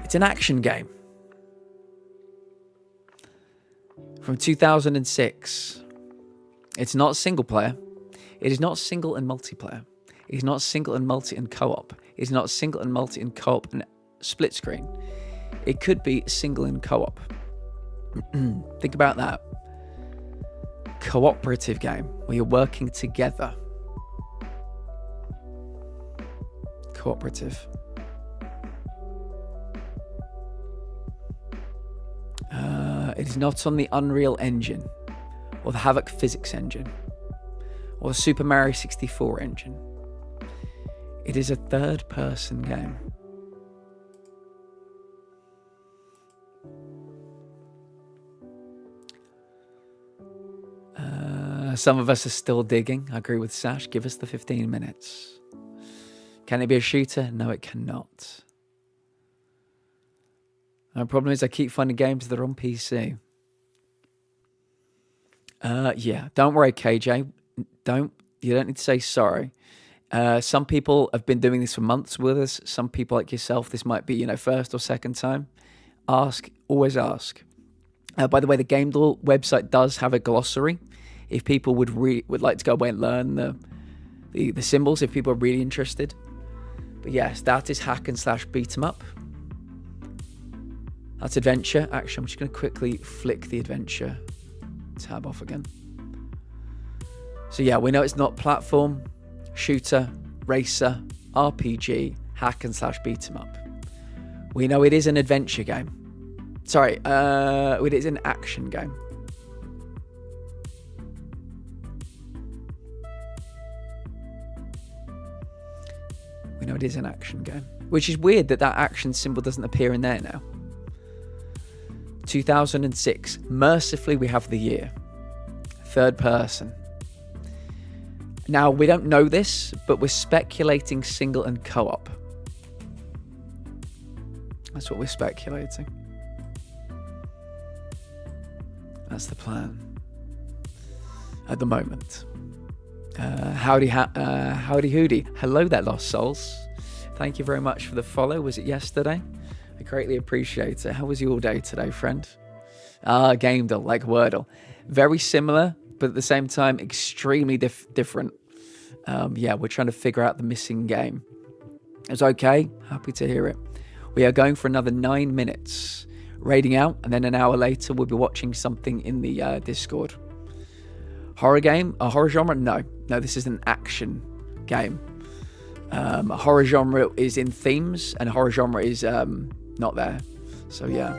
It's an action game. From 2006. It's not single player. It is not single and multiplayer. It is not single and multi and co-op. It is not single and multi and co-op and split screen. It could be single and co-op. Think about that. Cooperative game where you're working together. Cooperative. It is not on the Unreal Engine, or the Havoc Physics Engine, or the Super Mario 64 engine. It is a third-person game. Some of us are still digging. I agree with Sash. Give us the 15 minutes. Can it be a shooter? No, it cannot. My problem is I keep finding games that are on PC. Yeah, don't worry, KJ. You don't need to say sorry. Some people have been doing this for months with us. Some people like yourself, this might be, first or second time. Ask, always ask. By the way, the GameDall website does have a glossary. If people would like to go away and learn the symbols, if people are really interested. But yes, that is hack and slash beat 'em up. That's adventure. Actually, I'm just going to quickly flick the adventure tab off again. So yeah, we know it's not platform, shooter, racer, RPG, hack and slash beat 'em up. We know it is an adventure game. Sorry, it is an action game. We know it is an action game, which is weird that action symbol doesn't appear in there now. 2006. Mercifully, we have the year. Third person. Now, we don't know this, but we're speculating single and co-op. That's what we're speculating. That's the plan. At the moment. Howdy hoody. Hello there, Lost Souls. Thank you very much for the follow. Was it yesterday? I greatly appreciate it. How was your day today, friend? GameDall, like Wordle. Very similar, but at the same time, extremely different. Yeah, we're trying to figure out the missing game. It's okay. Happy to hear it. We are going for another 9 minutes. Raiding out, and then an hour later, we'll be watching something in the Discord. Horror game? A horror genre? No, this is an action game. Horror genre is in themes, and horror genre is not there. So yeah.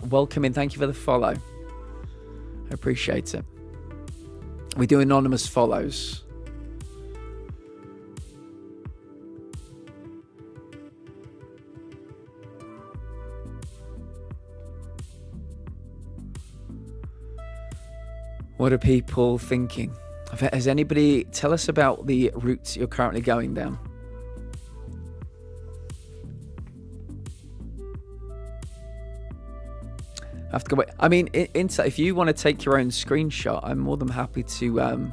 Welcome in. Thank you for the follow. I appreciate it. We do anonymous follows. What are people thinking? Has anybody... Tell us about the routes you're currently going down. I have to go... I mean, if you want to take your own screenshot, I'm more than happy to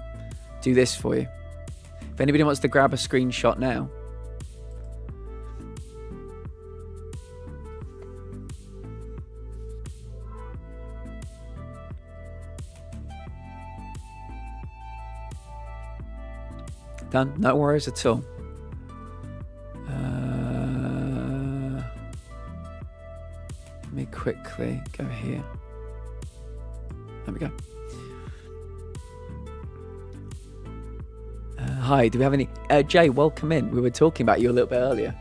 do this for you. If anybody wants to grab a screenshot now... Done. No worries at all. Let me quickly go here. There we go. Hi, do we have any... Jay, welcome in. We were talking about you a little bit earlier.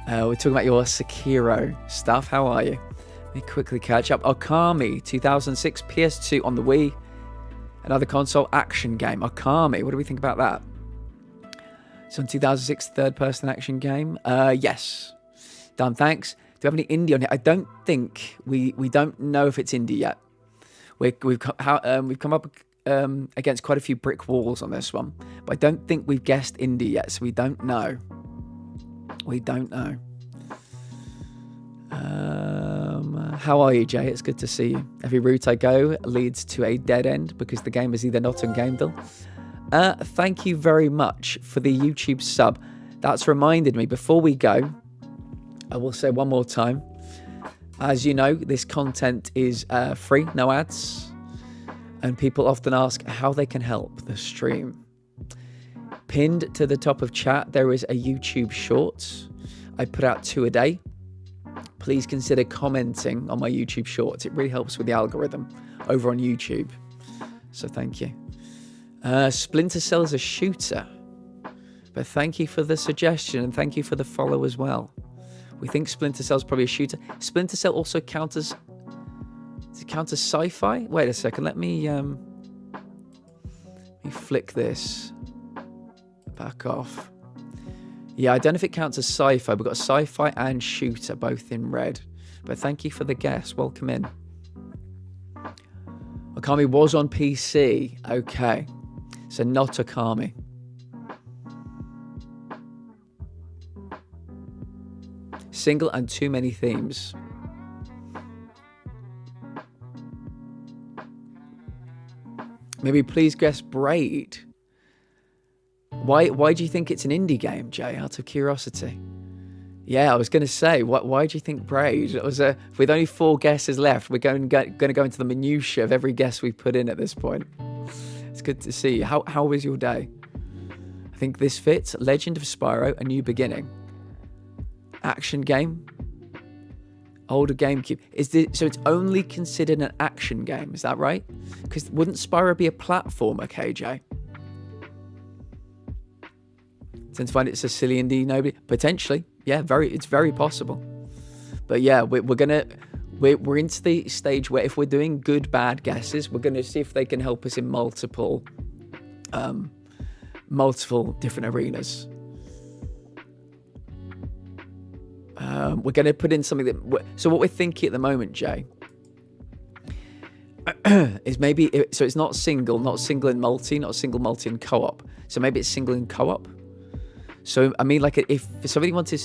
We're talking about your Sekiro stuff. How are you? Let me quickly catch up. Okami, 2006, PS2 on the Wii. Another console action game. Okami, what do we think about that? So in 2006, third-person action game. Yes. Done, thanks. Do we have any indie on here? I don't think... We don't know if it's indie yet. We've come up against quite a few brick walls on this one. But I don't think we've guessed indie yet, so we don't know. We don't know. How are you, Jay? It's good to see you. Every route I go leads to a dead end because the game is either not on GameDall. Thank you very much for the YouTube sub. That's reminded me, before we go, I will say one more time. As you know, this content is free, no ads. And people often ask how they can help the stream. Pinned to the top of chat, there is a YouTube Shorts. I put out 2 a day. Please consider commenting on my YouTube Shorts. It really helps with the algorithm over on YouTube. So thank you. Splinter Cell is a shooter. But thank you for the suggestion and thank you for the follow as well. We think Splinter Cell is probably a shooter. Splinter Cell also counts as Does it count as sci-fi? Wait a second. Let me flick this back off. Yeah, I don't know if it counts as sci-fi. We've got sci-fi and shooter both in red. But thank you for the guess. Welcome in. Okami was on PC. Okay. So not Okami. Single and too many themes. Maybe please guess Braid. Why do you think it's an indie game, Jay? Out of curiosity. Yeah, I was going to say, why do you think Braid? It was with only 4 guesses left, we're going to go into the minutiae of every guess we put in at this point. It's good to see. How was your day? I think this fits. Legend of Spyro, A New Beginning. Action game. Older GameCube. So it's only considered an action game, is that right? Because wouldn't Spyro be a platformer, KJ? Tend to find it's a silly indie nobody. Potentially. Yeah, it's very possible. But yeah, we're into the stage where if we're doing good, bad guesses, we're gonna see if they can help us in multiple different arenas. We're going to put in something that... So what we're thinking at the moment, Jay, is maybe... So it's not single in multi, not single, multi, and co-op. So maybe it's single in co-op. So, I mean, like, if somebody wanted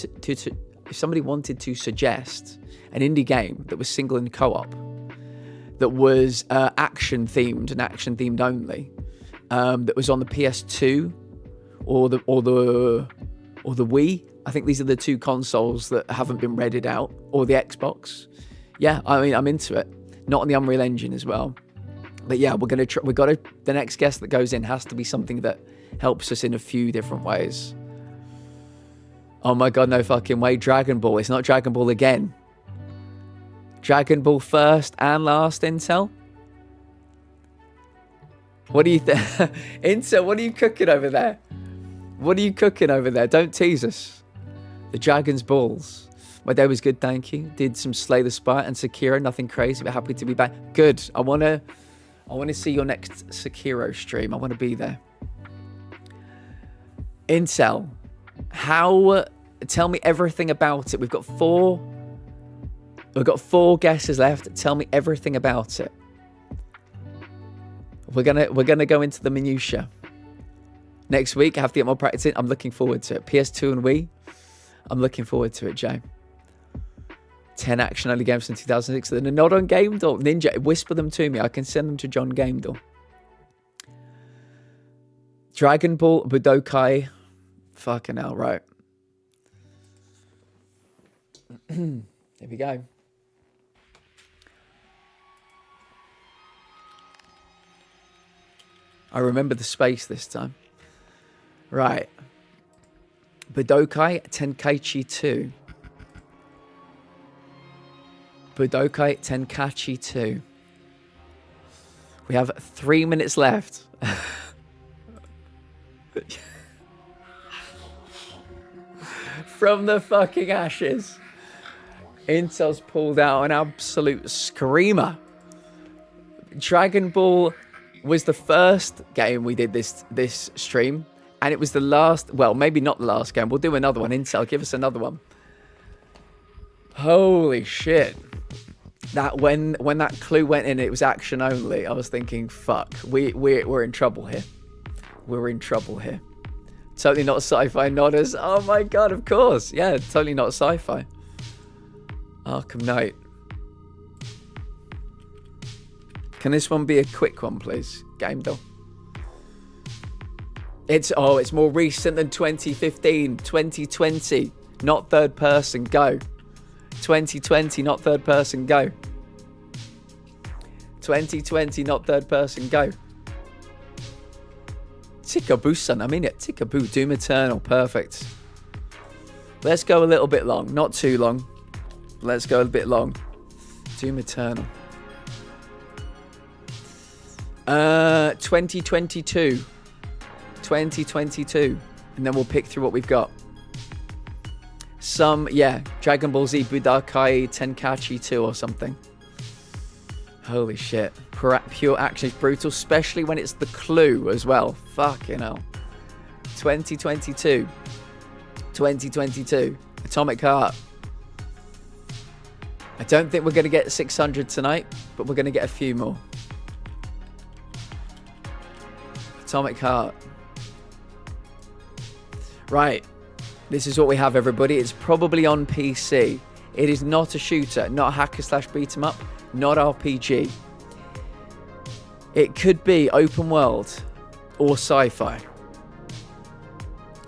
to suggest an indie game that was single in co-op, that was action-themed and action-themed only, that was on the PS2 or the Wii... I think these are the 2 consoles that haven't been redded out, or the Xbox. Yeah, I mean, I'm into it. Not on the Unreal Engine as well. But yeah, the next guest that goes in has to be something that helps us in a few different ways. Oh my God, no fucking way. Dragon Ball. It's not Dragon Ball again. Dragon Ball first and last, Intel? What do you think? Intel, what are you cooking over there? What are you cooking over there? Don't tease us. The Dragon's Balls. My day was good, thank you. Did some Slay the Spire and Sekiro, nothing crazy, but happy to be back. Good. I wanna see your next Sekiro stream. I wanna be there. Intel, tell me everything about it. We've got 4 guesses left. Tell me everything about it. We're gonna go into the minutiae. Next week, I have to get more practice in. I'm looking forward to it. PS2 and Wii. I'm looking forward to it, Jay. 10 action-only games from 2006. They're not on Game Door. Ninja, whisper them to me. I can send them to John Game Door. Dragon Ball Budokai. Fucking hell, right. Here we go. I remember the space this time. Right. Budokai Tenkaichi 2. Budokai Tenkaichi 2. We have 3 minutes left. From the fucking ashes. Intel's pulled out an absolute screamer. Dragon Ball was the first game we did this stream. And it was the last, well, maybe not the last game. We'll do another one. Intel, give us another one. Holy shit. That when that clue went in, it was action only. I was thinking, fuck, we're in trouble here. We're in trouble here. Totally not sci-fi nodders. Oh my God, of course. Yeah, totally not sci-fi. Arkham Knight. Can this one be a quick one, please? Game Door. It's more recent than 2015, 2020, not third person, go. 2020, not third person, go. 2020, not third person, go. Tikaboo-san, I mean it, Tikaboo, Doom Eternal, perfect. Let's go a little bit long, not too long. Let's go a bit long. Doom Eternal. 2022. 2022, and then we'll pick through what we've got. Dragon Ball Z Budokai Tenkaichi 2 or something. Holy shit. Pure action is brutal, especially when it's the clue as well. Fucking hell. 2022. 2022. Atomic Heart. I don't think we're going to get 600 tonight, but we're going to get a few more. Atomic Heart. Right. This is what we have, everybody. It's probably on PC. It is not a shooter, not a hacker slash beat 'em up, not RPG. It could be open world or sci-fi.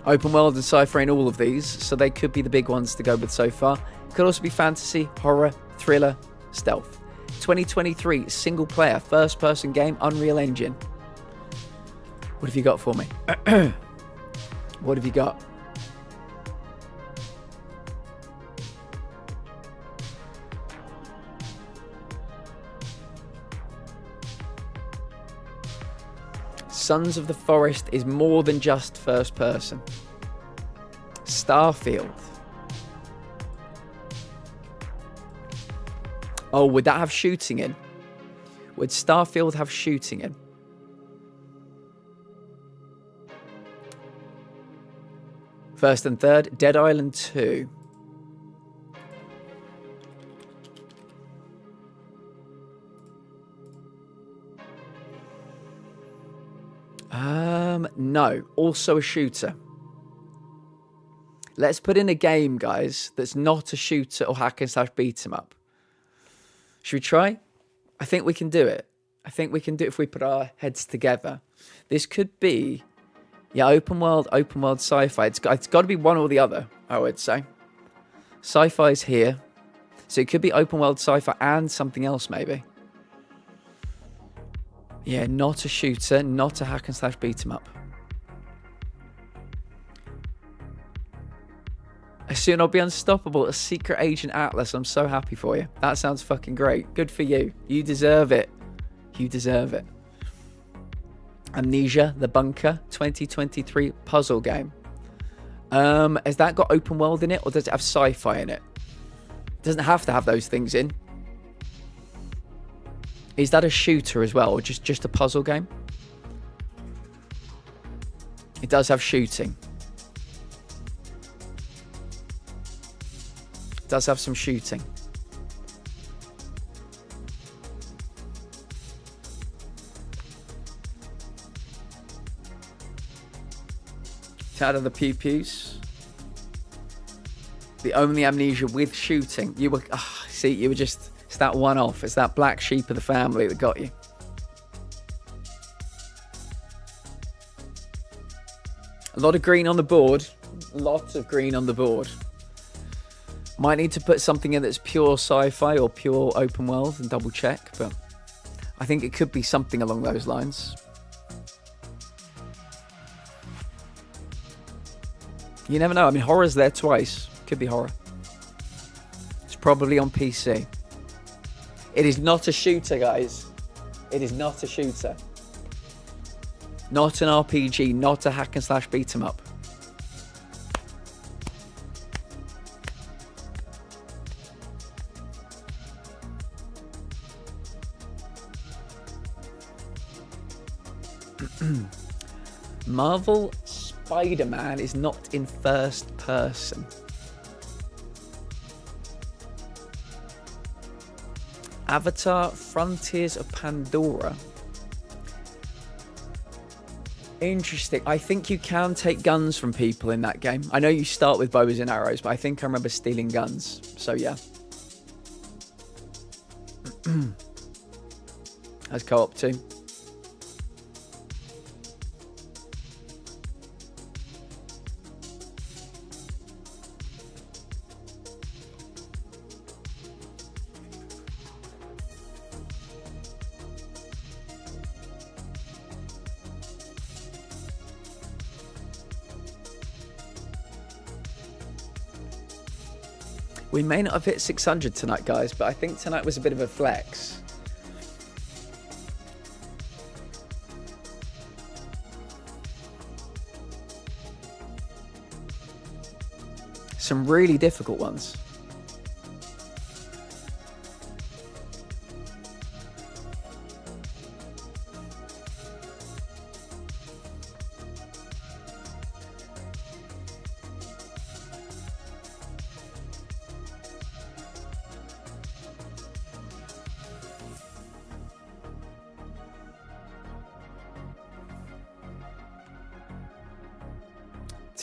Open world and sci-fi in all of these, so they could be the big ones to go with so far. It could also be fantasy, horror, thriller, stealth. 2023 single player, first person game, Unreal Engine. What have you got for me? What have you got? Sons of the Forest is more than just first person. Starfield. Oh, would that have shooting in? Would Starfield have shooting in? First and third, Dead Island 2. No, also a shooter. Let's put in a game, guys, that's not a shooter or hack and slash beat 'em up. Should we try? I think we can do it. I think we can do it if we put our heads together. This could be, yeah, open world sci-fi. It's got to be one or the other, I would say. Sci-fi is here. So it could be open world sci-fi and something else, maybe. Yeah, not a shooter, not a hack and slash beat 'em up. Soon I'll be unstoppable. A secret agent Atlas. I'm so happy for you. That sounds fucking great. Good for you. You deserve it. You deserve it. Amnesia, The Bunker, 2023 puzzle game. Has that got open world in it, or does it have sci-fi in it? It doesn't have to have those things in. Is that a shooter as well, or just a puzzle game? It does have shooting. It does have some shooting. It's out of the pew-pews. The only Amnesia with shooting. You were, see, you were just, it's that one off. It's that black sheep of the family that got you. A lot of green on the board. Lots of green on the board. Might need to put something in that's pure sci-fi or pure open world and double check, but I think it could be something along those lines. You never know. I mean, horror's there twice. Could be horror. It's probably on PC. It is not a shooter, guys. It is not a shooter. Not an RPG, not a hack and slash beat 'em up. Marvel Spider-Man is not in first person. Avatar Frontiers of Pandora. Interesting. I think you can take guns from people in that game. I know you start with bows and arrows, but I think I remember stealing guns. So yeah. Has co-op too. We may not have hit 600 tonight, guys, but I think tonight was a bit of a flex. Some really difficult ones.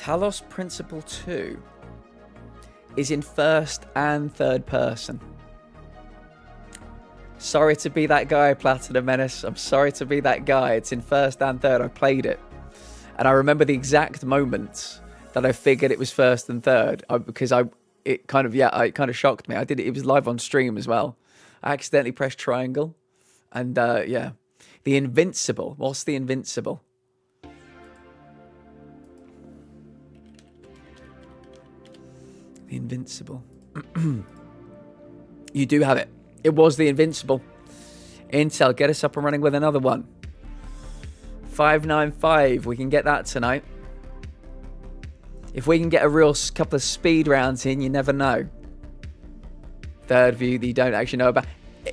Talos Principle 2 is in first and third person. Sorry to be that guy, Platinum Menace. I'm sorry to be that guy. It's in first and third. I played it. And I remember the exact moment that I figured it was first and third. It kind of shocked me. It was live on stream as well. I accidentally pressed triangle. And yeah. The Invincible. What's the Invincible? The Invincible. You do have it. It was the Invincible. Intel, get us up and running with another one. 595. We can get that tonight. If we can get a real couple of speed rounds in, you never know. Third view that you don't actually know about.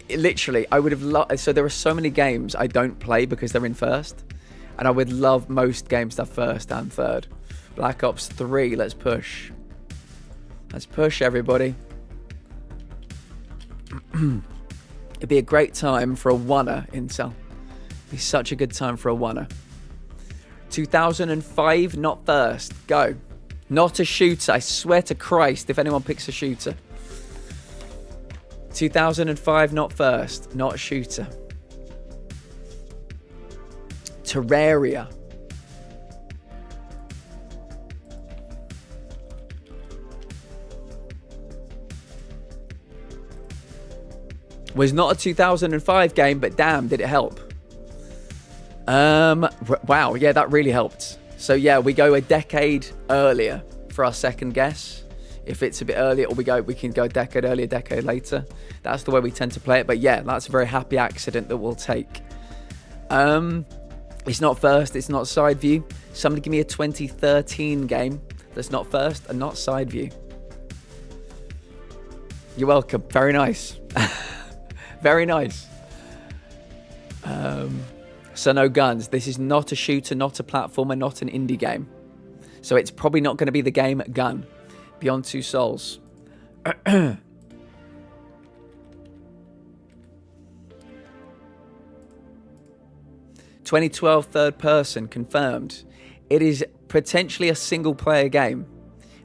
Literally, I would have loved... So there are so many games I don't play because they're in first. And I would love most games to have first and third. Black Ops 3, let's push. Let's push, everybody. It'd be a great time for a oneer, Intel. It'd be such a good time for a oneer. 2005, not first. Go. Not a shooter. I swear to Christ if anyone picks a shooter. 2005, not first. Not a shooter. Terraria. Was not a 2005 game, but damn, did it help. Wow, yeah, that really helped. So yeah, we go a decade earlier for our second guess. If it's a bit earlier, or we can go a decade earlier, decade later. That's the way we tend to play it. But yeah, that's a very happy accident that we'll take. It's not first, it's not side view. Somebody give me a 2013 game that's not first and not side view. You're welcome. Very nice. Very nice. So no guns. This is not a shooter, not a platformer, not an indie game. So it's probably not going to be the game Gun. Beyond Two Souls. 2012 third person confirmed. It is potentially a single player game.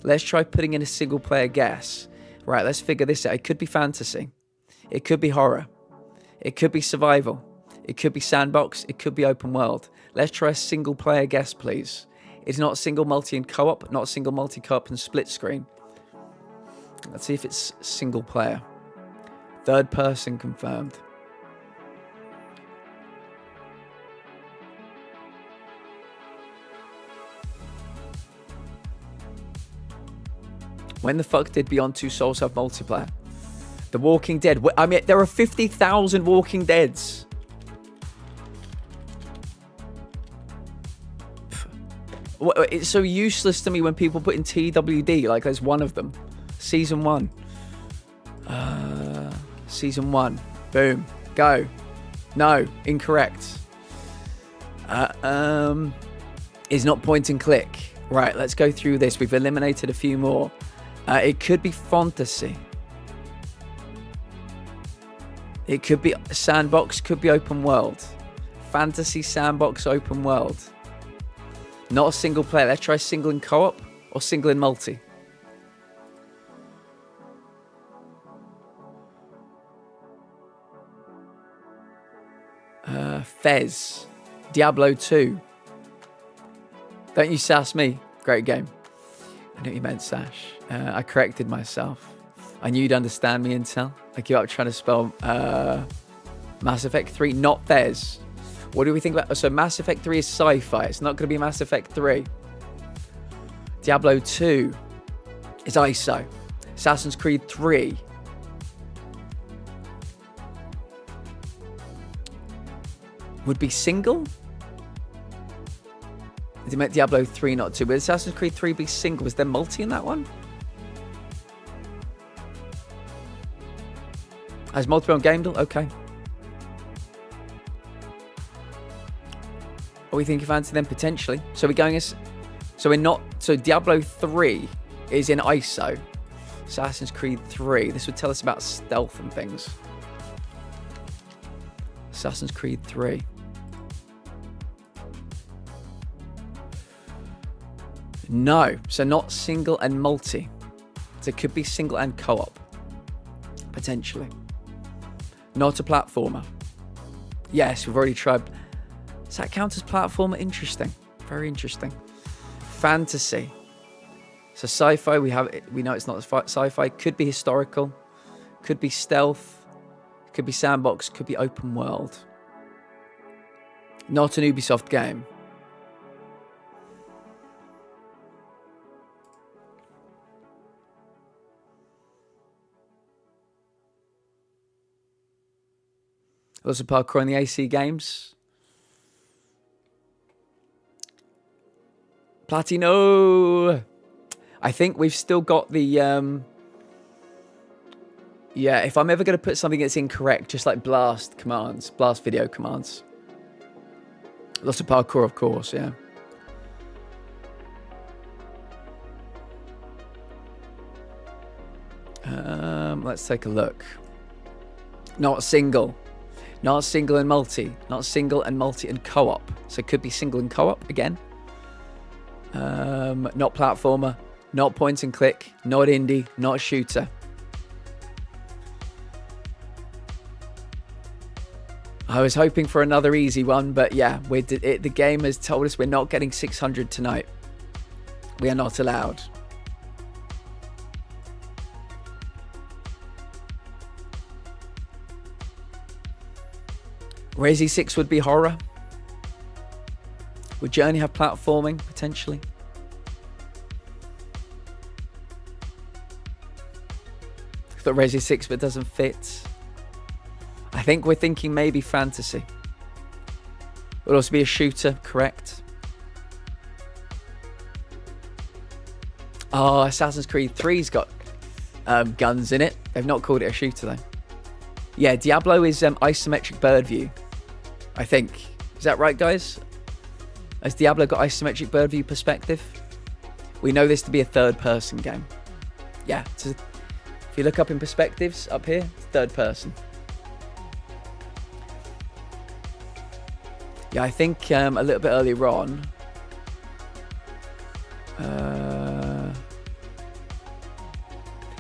Let's try putting in a single player guess. Right, let's figure this out. It could be fantasy. It could be horror. It could be survival. It could be sandbox. It could be open world. Let's try a single player guess, please. It's not single multi and co-op, not single multi co-op and split screen. Let's see if it's single player. Third person confirmed. When the fuck did Beyond Two Souls have multiplayer? The Walking Dead. I mean, there are 50,000 Walking Deads. It's so useless to me when people put in TWD, like there's one of them. Season 1. Season 1. Boom. Go. No. Incorrect. Is not point and click. Right, let's go through this. We've eliminated a few more. It could be fantasy. It could be sandbox, could be open world. Fantasy, sandbox, open world. Not a single player. Let's try single in co-op or single in multi. Fez. Diablo 2. Don't you sass me. Great game. I know you meant Sash. I corrected myself. I knew you'd understand me, Intel. I give up trying to spell Mass Effect 3, not Fez. What do we think about... So Mass Effect 3 is sci-fi. It's not going to be Mass Effect 3. Diablo 2 is ISO. Assassin's Creed 3. Would be single? They meant Diablo 3, not 2. Would Assassin's Creed 3 be single? Was there multi in that one? Has multiplayer on Gamedal? Okay. Are we thinking fancy then? Potentially. So we're going as... So we're not... So Diablo 3 is in ISO. Assassin's Creed 3. This would tell us about stealth and things. Assassin's Creed 3. No. So not single and multi. So it could be single and co-op. Potentially. Not a platformer. Yes, we've already tried. Does that count as platformer? Interesting. Very interesting. Fantasy. So sci-fi, we know it's not sci-fi. Could be historical. Could be stealth. Could be sandbox. Could be open world. Not an Ubisoft game. Lots of parkour in the AC games. Platino. I think we've still got the... yeah, if I'm ever going to put something that's incorrect, just like blast commands, blast video commands. Lots of parkour, of course, yeah. Let's take a look. Not single. Not single and multi. Not single and multi and co-op. So it could be single and co-op again. Not platformer. Not point and click. Not indie. Not shooter. I was hoping for another easy one, but yeah, the game has told us we're not getting 600 tonight. We are not allowed. Resi 6 would be horror. Would Journey have platforming, potentially? I thought Resi 6, but it doesn't fit. I think we're thinking maybe fantasy. Would also be a shooter, correct? Oh, Assassin's Creed 3's got guns in it. They've not called it a shooter, though. Yeah, Diablo is isometric bird view, I think. Is that right, guys? Has Diablo got isometric bird view perspective? We know this to be a third-person game. Yeah, if you look up in perspectives up here, it's third person. Yeah, I think a little bit earlier on.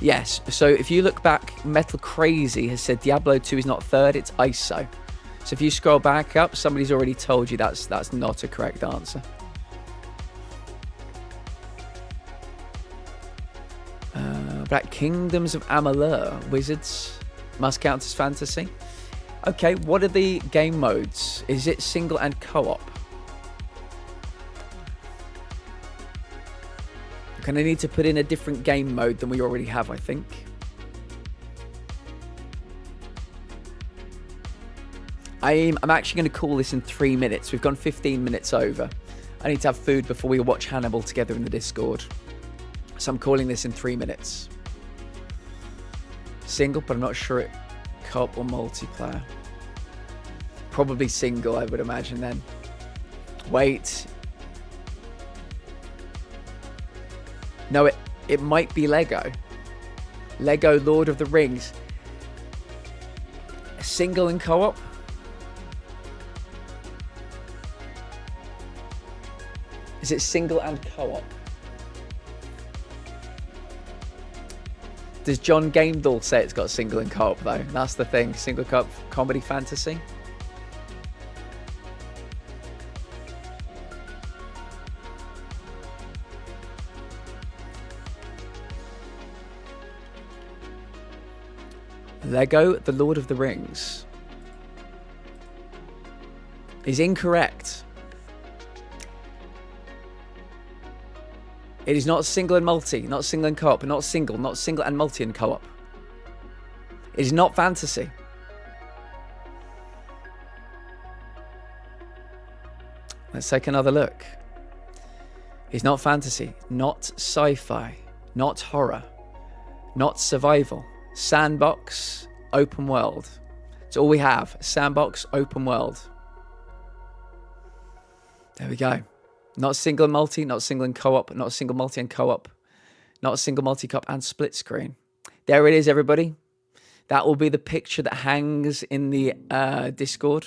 Yes, so if you look back, Metal Crazy has said Diablo 2 is not third, it's ISO. So if you scroll back up, somebody's already told you that's not a correct answer. Black Kingdoms of Amalur, Wizards, must count as fantasy. Okay, what are the game modes? Is it single and co-op? I'm going to need to put in a different game mode than we already have, I think. I'm actually going to call this in 3 minutes. We've gone 15 minutes over. I need to have food before we watch Hannibal together in the Discord. So I'm calling this in 3 minutes. Single, but I'm not sure it co-op or multiplayer. Probably single, I would imagine then. Wait. No, it might be Lego. Lego Lord of the Rings. Single and co-op? Is it single and co-op? Does John Gamedall say it's got single and co-op though? That's the thing. Single co-op comedy fantasy? Lego The Lord of the Rings is incorrect. It is not single and multi, not single and co-op, not single and multi and co-op. It is not fantasy. Let's take another look. It's not fantasy, not sci-fi, not horror, not survival. Sandbox, open world. It's all we have. Sandbox, open world. There we go. Not single and multi, not single and co-op, not single multi and co-op, not single multi co-op and split screen. There it is, everybody. That will be the picture that hangs in the Discord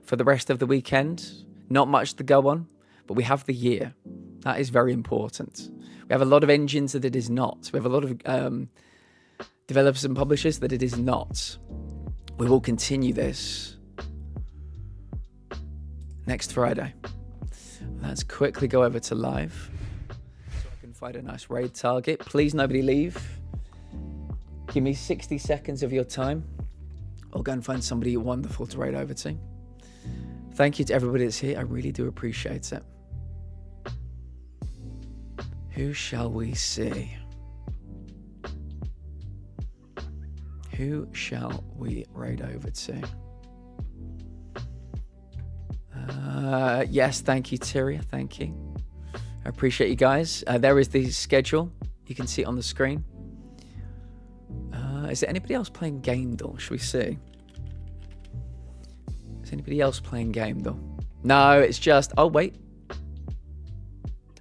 for the rest of the weekend. Not much to go on, but we have the year. That is very important. We have a lot of engines that it is not. We have a lot of developers and publishers that it is not. We will continue this next Friday. Let's quickly go over to live so I can find a nice raid target. Please, nobody leave. Give me 60 seconds of your time. I'll go and find somebody wonderful to raid over to. Thank you to everybody that's here. I really do appreciate it. Who shall we see? Who shall we raid over to? Yes, thank you, Tyria. Thank you. I appreciate you guys. There is the schedule. You can see it on the screen. Is there anybody else playing Gamedall? Should we see? Is anybody else playing Gamedall? No, it's just... Oh, wait.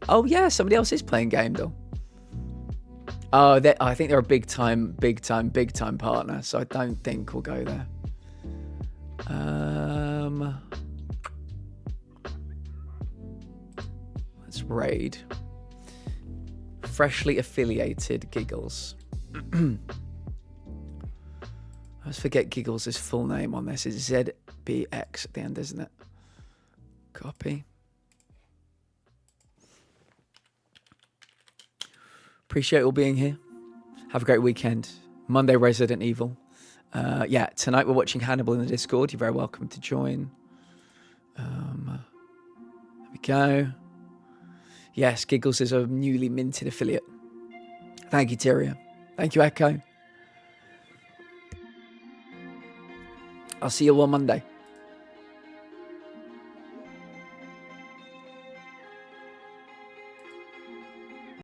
Oh, yeah, somebody else is playing Gamedall. Oh, I think they're a big time partner, so I don't think we'll go there. Let's raid. Freshly affiliated Giggles. I always forget Giggles' full name on this. It's ZBX at the end, isn't it? Copy. Appreciate all being here. Have a great weekend. Monday, Resident Evil. Yeah, tonight we're watching Hannibal in the Discord. You're very welcome to join. There we go. Yes, Giggles is a newly minted affiliate. Thank you, Tyria. Thank you, Echo. I'll see you all on Monday.